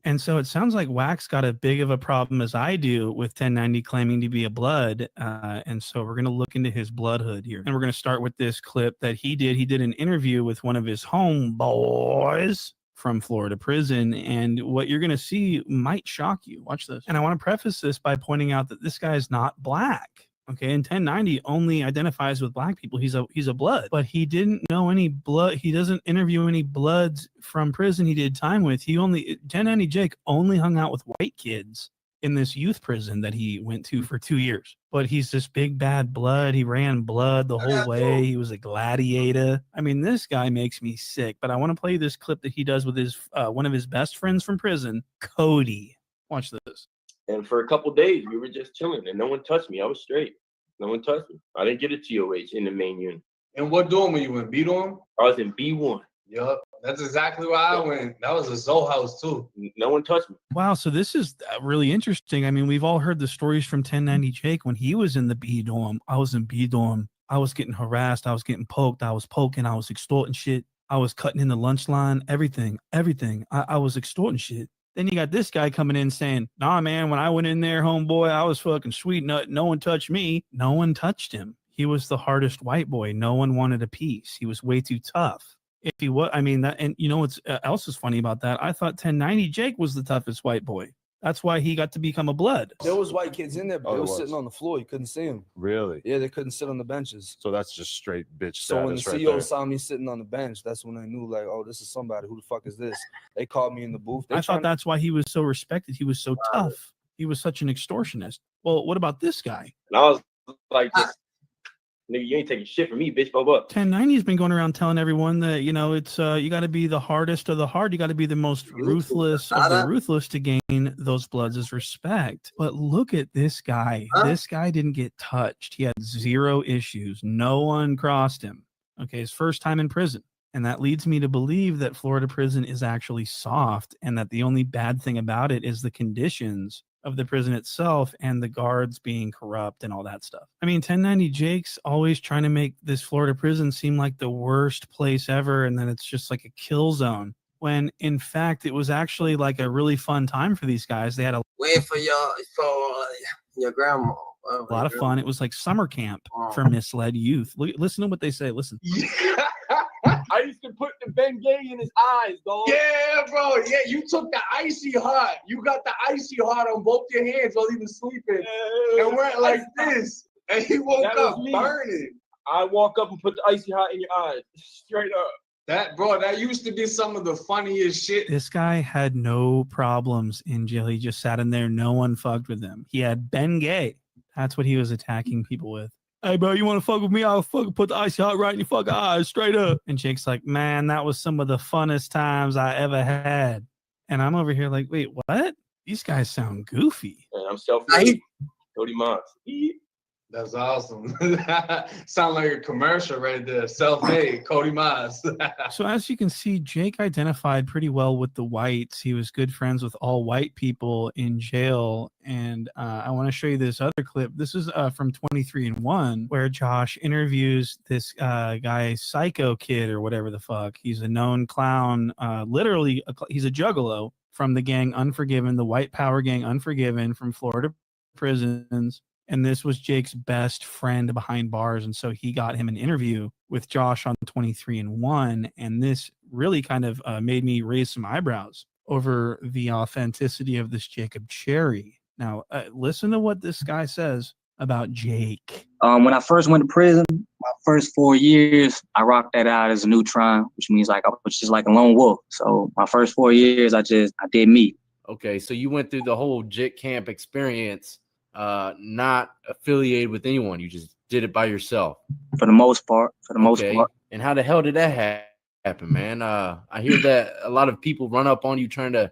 And so it sounds like Wack's got as big of a problem as I do with 1090 claiming to be a blood. And so we're going to look into his bloodhood here. And we're going to start with this clip that he did. He did an interview with one of his homeboys from Florida prison, and what you're going to see might shock you. Watch this. And I want to preface this by pointing out that this guy is not black. Okay, and 1090 only identifies with black people. He's a blood, but he didn't know any blood. He doesn't interview any bloods from prison he did time with. 1090 Jake only hung out with white kids. in this youth prison that he went to for 2 years. But he's this big bad blood. He ran blood the whole way. He was a gladiator. I mean, this guy makes me sick. But I want to play this clip that he does with his one of his best friends from prison, Cody. Watch this. And for a couple days, we were just chilling, and no one touched me. I was straight. No one touched me. I didn't get a TOH in the main unit. And what dorm were you in? B dorm? I was in B1. Yup. That's exactly where I went. That was a Zoe house too. No one touched me. Wow, so this is really interesting. I mean, we've all heard the stories from 1090 Jake when he was in the B dorm. I was in B dorm. I was getting harassed. I was getting poked. I was poking. I was extorting shit. I was cutting in the lunch line. Everything. I was extorting shit. Then you got this guy coming in saying, nah, man, when I went in there, homeboy, I was fucking sweet nut. No one touched me. No one touched him. He was the hardest white boy. No one wanted a piece. He was way too tough. If he was, I mean, that, and you know what's else is funny about that? I thought 1090 Jake was the toughest white boy. That's why he got to become a blood. There was white kids in there, but they were sitting on the floor. You couldn't see them. Really? Yeah, they couldn't sit on the benches. So that's just straight bitch status. So when the right CEO there. saw me sitting on the bench, that's when I knew, like, oh, this is somebody. Who the fuck is this? They called me in the booth. I thought that's why he was so respected. He was so tough. He was such an extortionist. Well, what about this guy? And I was like, nigga, you ain't taking shit from me, bitch. Bump up. 1090 has been going around telling everyone that, you know, it's you got to be the hardest of the hard. You got to be the most ruthless of the ruthless to gain those bloods as respect. But look at this guy. This guy didn't get touched. He had 0 issues. No one crossed him. Okay, his first time in prison. And that leads me to believe that Florida prison is actually soft and that the only bad thing about it is the conditions of the prison itself and the guards being corrupt and all that stuff. I mean, 1090 Jake's always trying to make this Florida prison seem like the worst place ever and then it's just like a kill zone, when in fact it was actually like a really fun time for these guys. They had a Wait for your grandma. a lot of fun. It was like summer camp for misled youth. Listen to what they say. Listen. I used to put the Bengay in his eyes, dog. Yeah, bro. Yeah, you took the icy hot. You got the icy hot on both your hands while he was sleeping. And went like this. And he woke up burning. I walk up and put the icy hot in your eyes. Straight up. That used to be some of the funniest shit. This guy had no problems in jail. He just sat in there. No one fucked with him. He had Bengay. That's what he was attacking people with. Hey, bro, you want to fuck with me? I'll fucking put the icy hot right in your fucking eyes, straight up. And Jake's like, man, that was some of the funnest times I ever had. And I'm over here like, wait, what? These guys sound goofy. And I'm self-made. Cody Moss. That's awesome. Sound like a commercial right there. Self-made, Cody Moss. So as you can see, Jake identified pretty well with the whites. He was good friends with all white people in jail. And I want to show you this other clip. This is from 23andMe, where Josh interviews this guy, Psycho Kid or whatever the fuck. He's a known clown. Literally, he's a juggalo from the gang Unforgiven, the white power gang Unforgiven from Florida prisons. And this was Jake's best friend behind bars. And so he got him an interview with Josh on 23andMe. And this really kind of made me raise some eyebrows over the authenticity of this Jacob Cherry. Now, listen to what this guy says about Jake. When I first went to prison, my first 4 years, I rocked that out as a neutron, which means like I was just like a lone wolf. So my first 4 years, I did me. Okay, so you went through the whole JIT camp experience, not affiliated with anyone. You just did it by yourself. For the most part. And how the hell did that happen, man? I hear that a lot of people run up on you trying to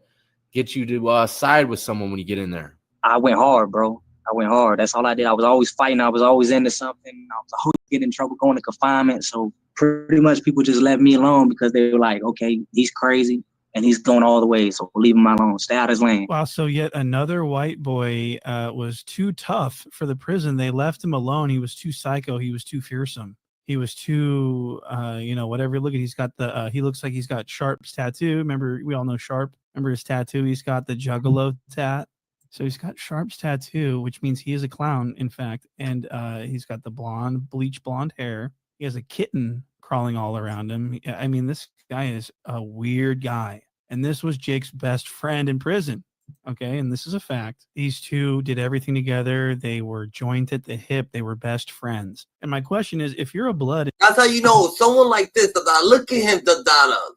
get you to side with someone when you get in there. I went hard, bro. I went hard. That's all I did. I was always fighting. I was always into something. I was always getting in trouble, going to confinement. So pretty much people just left me alone because they were like, okay, he's crazy and he's going all the way. So leave him alone. Stay out of his lane. Wow. So yet another white boy was too tough for the prison. They left him alone. He was too psycho. He was too fearsome. He was too, whatever. Look at, he's got the, he looks like he's got Sharp's tattoo. Remember, we all know Sharp. Remember his tattoo? He's got the Juggalo tat. So he's got Sharp's tattoo, which means he is a clown, in fact. And he's got the bleach blonde hair. He has a kitten crawling all around him. I mean, this guy is a weird guy. And this was Jake's best friend in prison. Okay, and this is a fact. These two did everything together. They were joined at the hip. They were best friends. And my question is, if you're a blood... That's how you know someone like this, look at him,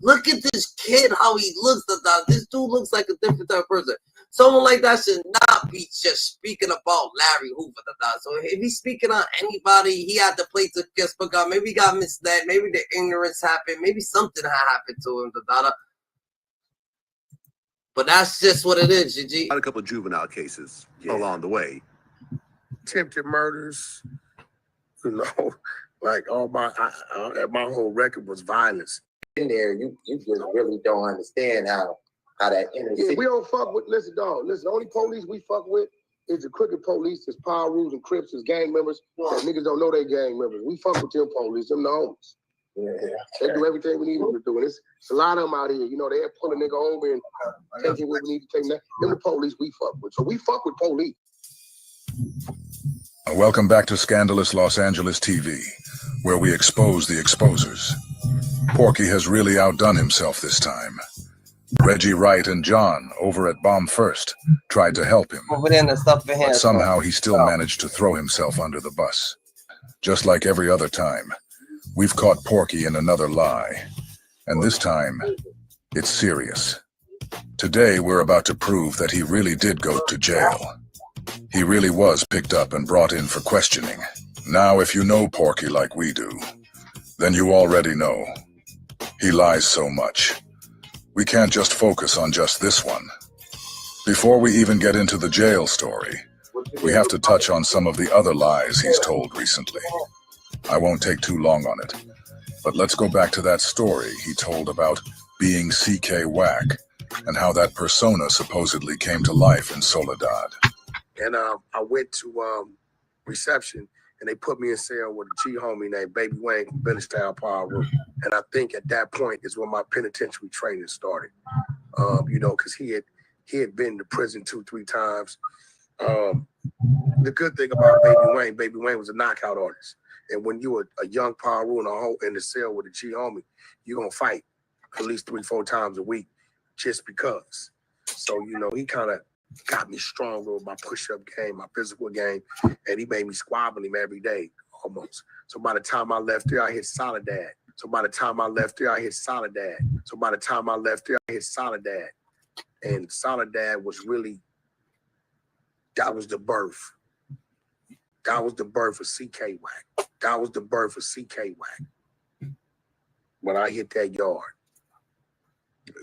Look at this kid, how he looks, This dude looks like a different type of person. Someone like that should not be just speaking about Larry Hoover. So if he's speaking on anybody, he had to play to guess God. Maybe he got misled. Maybe the ignorance happened. Maybe something happened to him. But that's just what it is, GG. A couple of juvenile cases along the way. Attempted murders, you know, like all my whole record was violence. In there, you just really don't understand how that inner city. We don't fuck with. Listen, dog. Listen, the only police we fuck with is the crooked police. There's Power Rules and Crips, as gang members. That niggas don't know they gang members. We fuck with them police. Them the homies. Yeah. They do everything we need them to do. And it's a lot of them out here. You know, they'll pull a nigga over and take him where we need to take him. Them the police we fuck with. So we fuck with police. Welcome back to Scandalous Los Angeles TV, where we expose the exposers. Porky has really outdone himself this time. Reggie Wright and John, over at Bomb First, tried to help him, but somehow he still managed to throw himself under the bus. Just like every other time, we've caught Porky in another lie, and this time, it's serious. Today, we're about to prove that he really did go to jail. He really was picked up and brought in for questioning. Now, if you know Porky like we do, then you already know. He lies so much. We can't just focus on just this one. Before we even get into the jail story, we have to touch on some of the other lies he's told recently. I won't take too long on it, but let's go back to that story he told about being CK Wack and how that persona supposedly came to life in Soledad. And I went to reception, and they put me in cell with a G homie named Baby Wayne from Village Town Power Room. And I think at that point is when my penitentiary training started. You know, because he had been to prison 2-3 times. The good thing about Baby Wayne was a knockout artist. And when you were a young Power Room in the cell with a G homie, you're gonna fight at least 3-4 times a week just because. So, you know, he kind of got me stronger with my push-up game, my physical game, and he made me squabble him every day, almost. So by the time I left there, I hit Soledad. And Soledad was really, that was the birth. That was the birth of CK Wack. When I hit that yard.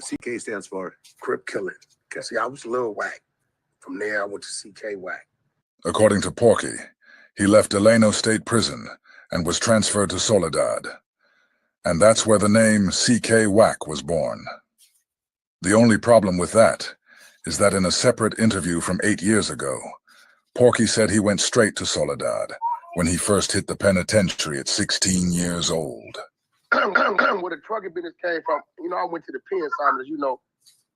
CK stands for Crip Killing. See, I was Lil Wack. From there, I went to CK Wack. According to Porky, he left Delano State Prison and was transferred to Soledad. And that's where the name CK Wack was born. The only problem with that is that in a separate interview from 8 years ago, Porky said he went straight to Soledad when he first hit the penitentiary at 16 years old. Where the trucking business came from, you know, I went to the pen, Simon, as you know,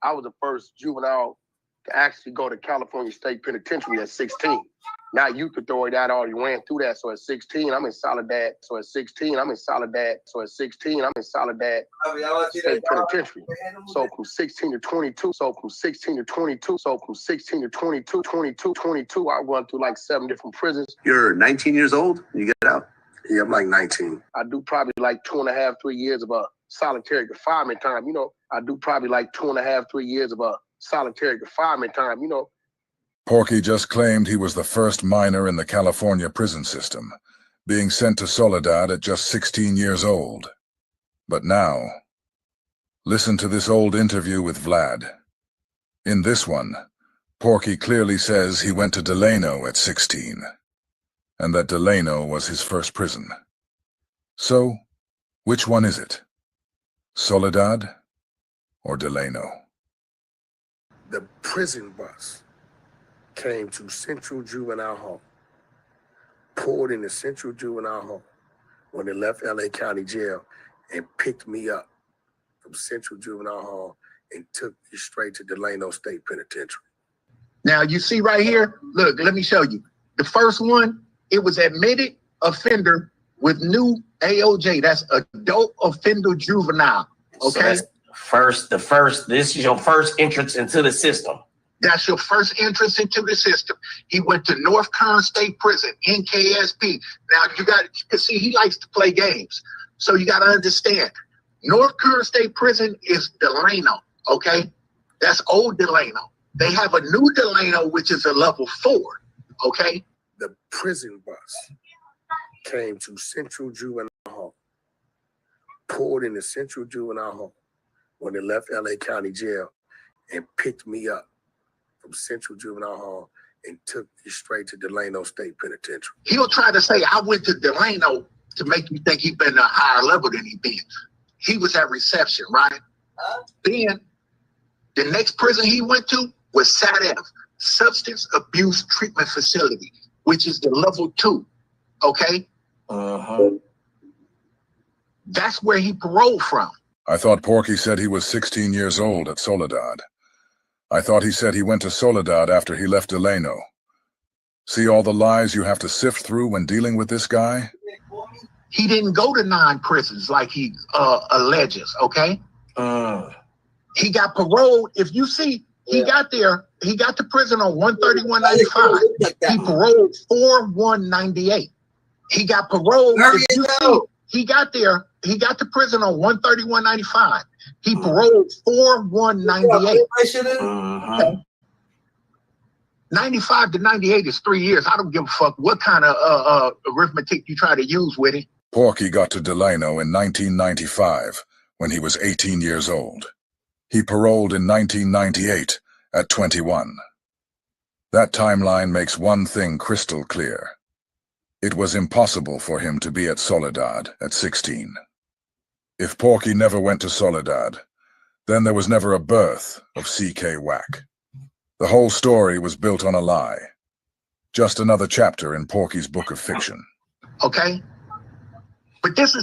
I was the first juvenile to actually go to California State Penitentiary at 16. Now Youth Authority, I already ran through that. So at 16, I'm in Soledad. State Penitentiary. So from 16 to 22, I run through like 7 different prisons. You're 19 years old and you get out? Yeah, I'm like 19. I do probably like 2.5, 3 years of solitary confinement time. You know, I do probably like 2.5, 3 years of solitary confinement time, you know. Porky just claimed he was the first minor in the California prison system, being sent to Soledad at just 16 years old. But now, listen to this old interview with Vlad. In this one, Porky clearly says he went to Delano at 16, and that Delano was his first prison. So, which one is it? Soledad or Delano? The prison bus came to Central Juvenile Hall, pulled into Central Juvenile Hall when they left LA County Jail and picked me up from Central Juvenile Hall and took me straight to Delano State Penitentiary. Now you see right here, look, let me show you. The first one, it was admitted offender with new AOJ. That's adult offender juvenile. Okay. So this is your first entrance into the system. That's your first entrance into the system. He went to North Kern State Prison, NKSP. Now you got to see, he likes to play games. So you got to understand, North Kern State Prison is Delano, okay? That's old Delano. They have a new Delano, which is a level 4. Okay. The prison bus came to Central Juvenile Hall, pulled into Central Juvenile Hall when they left LA County Jail and picked me up from Central Juvenile Hall and took me straight to Delano State Penitentiary. He'll try to say, I went to Delano to make you think he's been a higher level than he been. He was at reception, right? Then the next prison he went to was SATF, Substance Abuse Treatment Facility, which is the level 2. Okay? That's where he paroled from. I thought Porky said he was 16 years old at Soledad. I thought he said he went to Soledad after he left Delano. See all the lies you have to sift through when dealing with this guy? He didn't go to 9 prisons like he alleges, okay? He got paroled. If you see, he got there, he got to prison on 131.95. He paroled 4/1/98. He got paroled. If you see, he got there, he got to prison on 131.95. He paroled 4/1/98. Okay. 95 to 98 is 3 years. I don't give a fuck what kind of arithmetic you try to use with it. Porky got to Delano in 1995 when he was 18 years old. He paroled in 1998 at 21. That timeline makes one thing crystal clear. It was impossible for him to be at Soledad at 16. If Porky never went to Soledad, then there was never a birth of C.K. Wack. The whole story was built on a lie. Just another chapter in Porky's book of fiction. Okay? But this is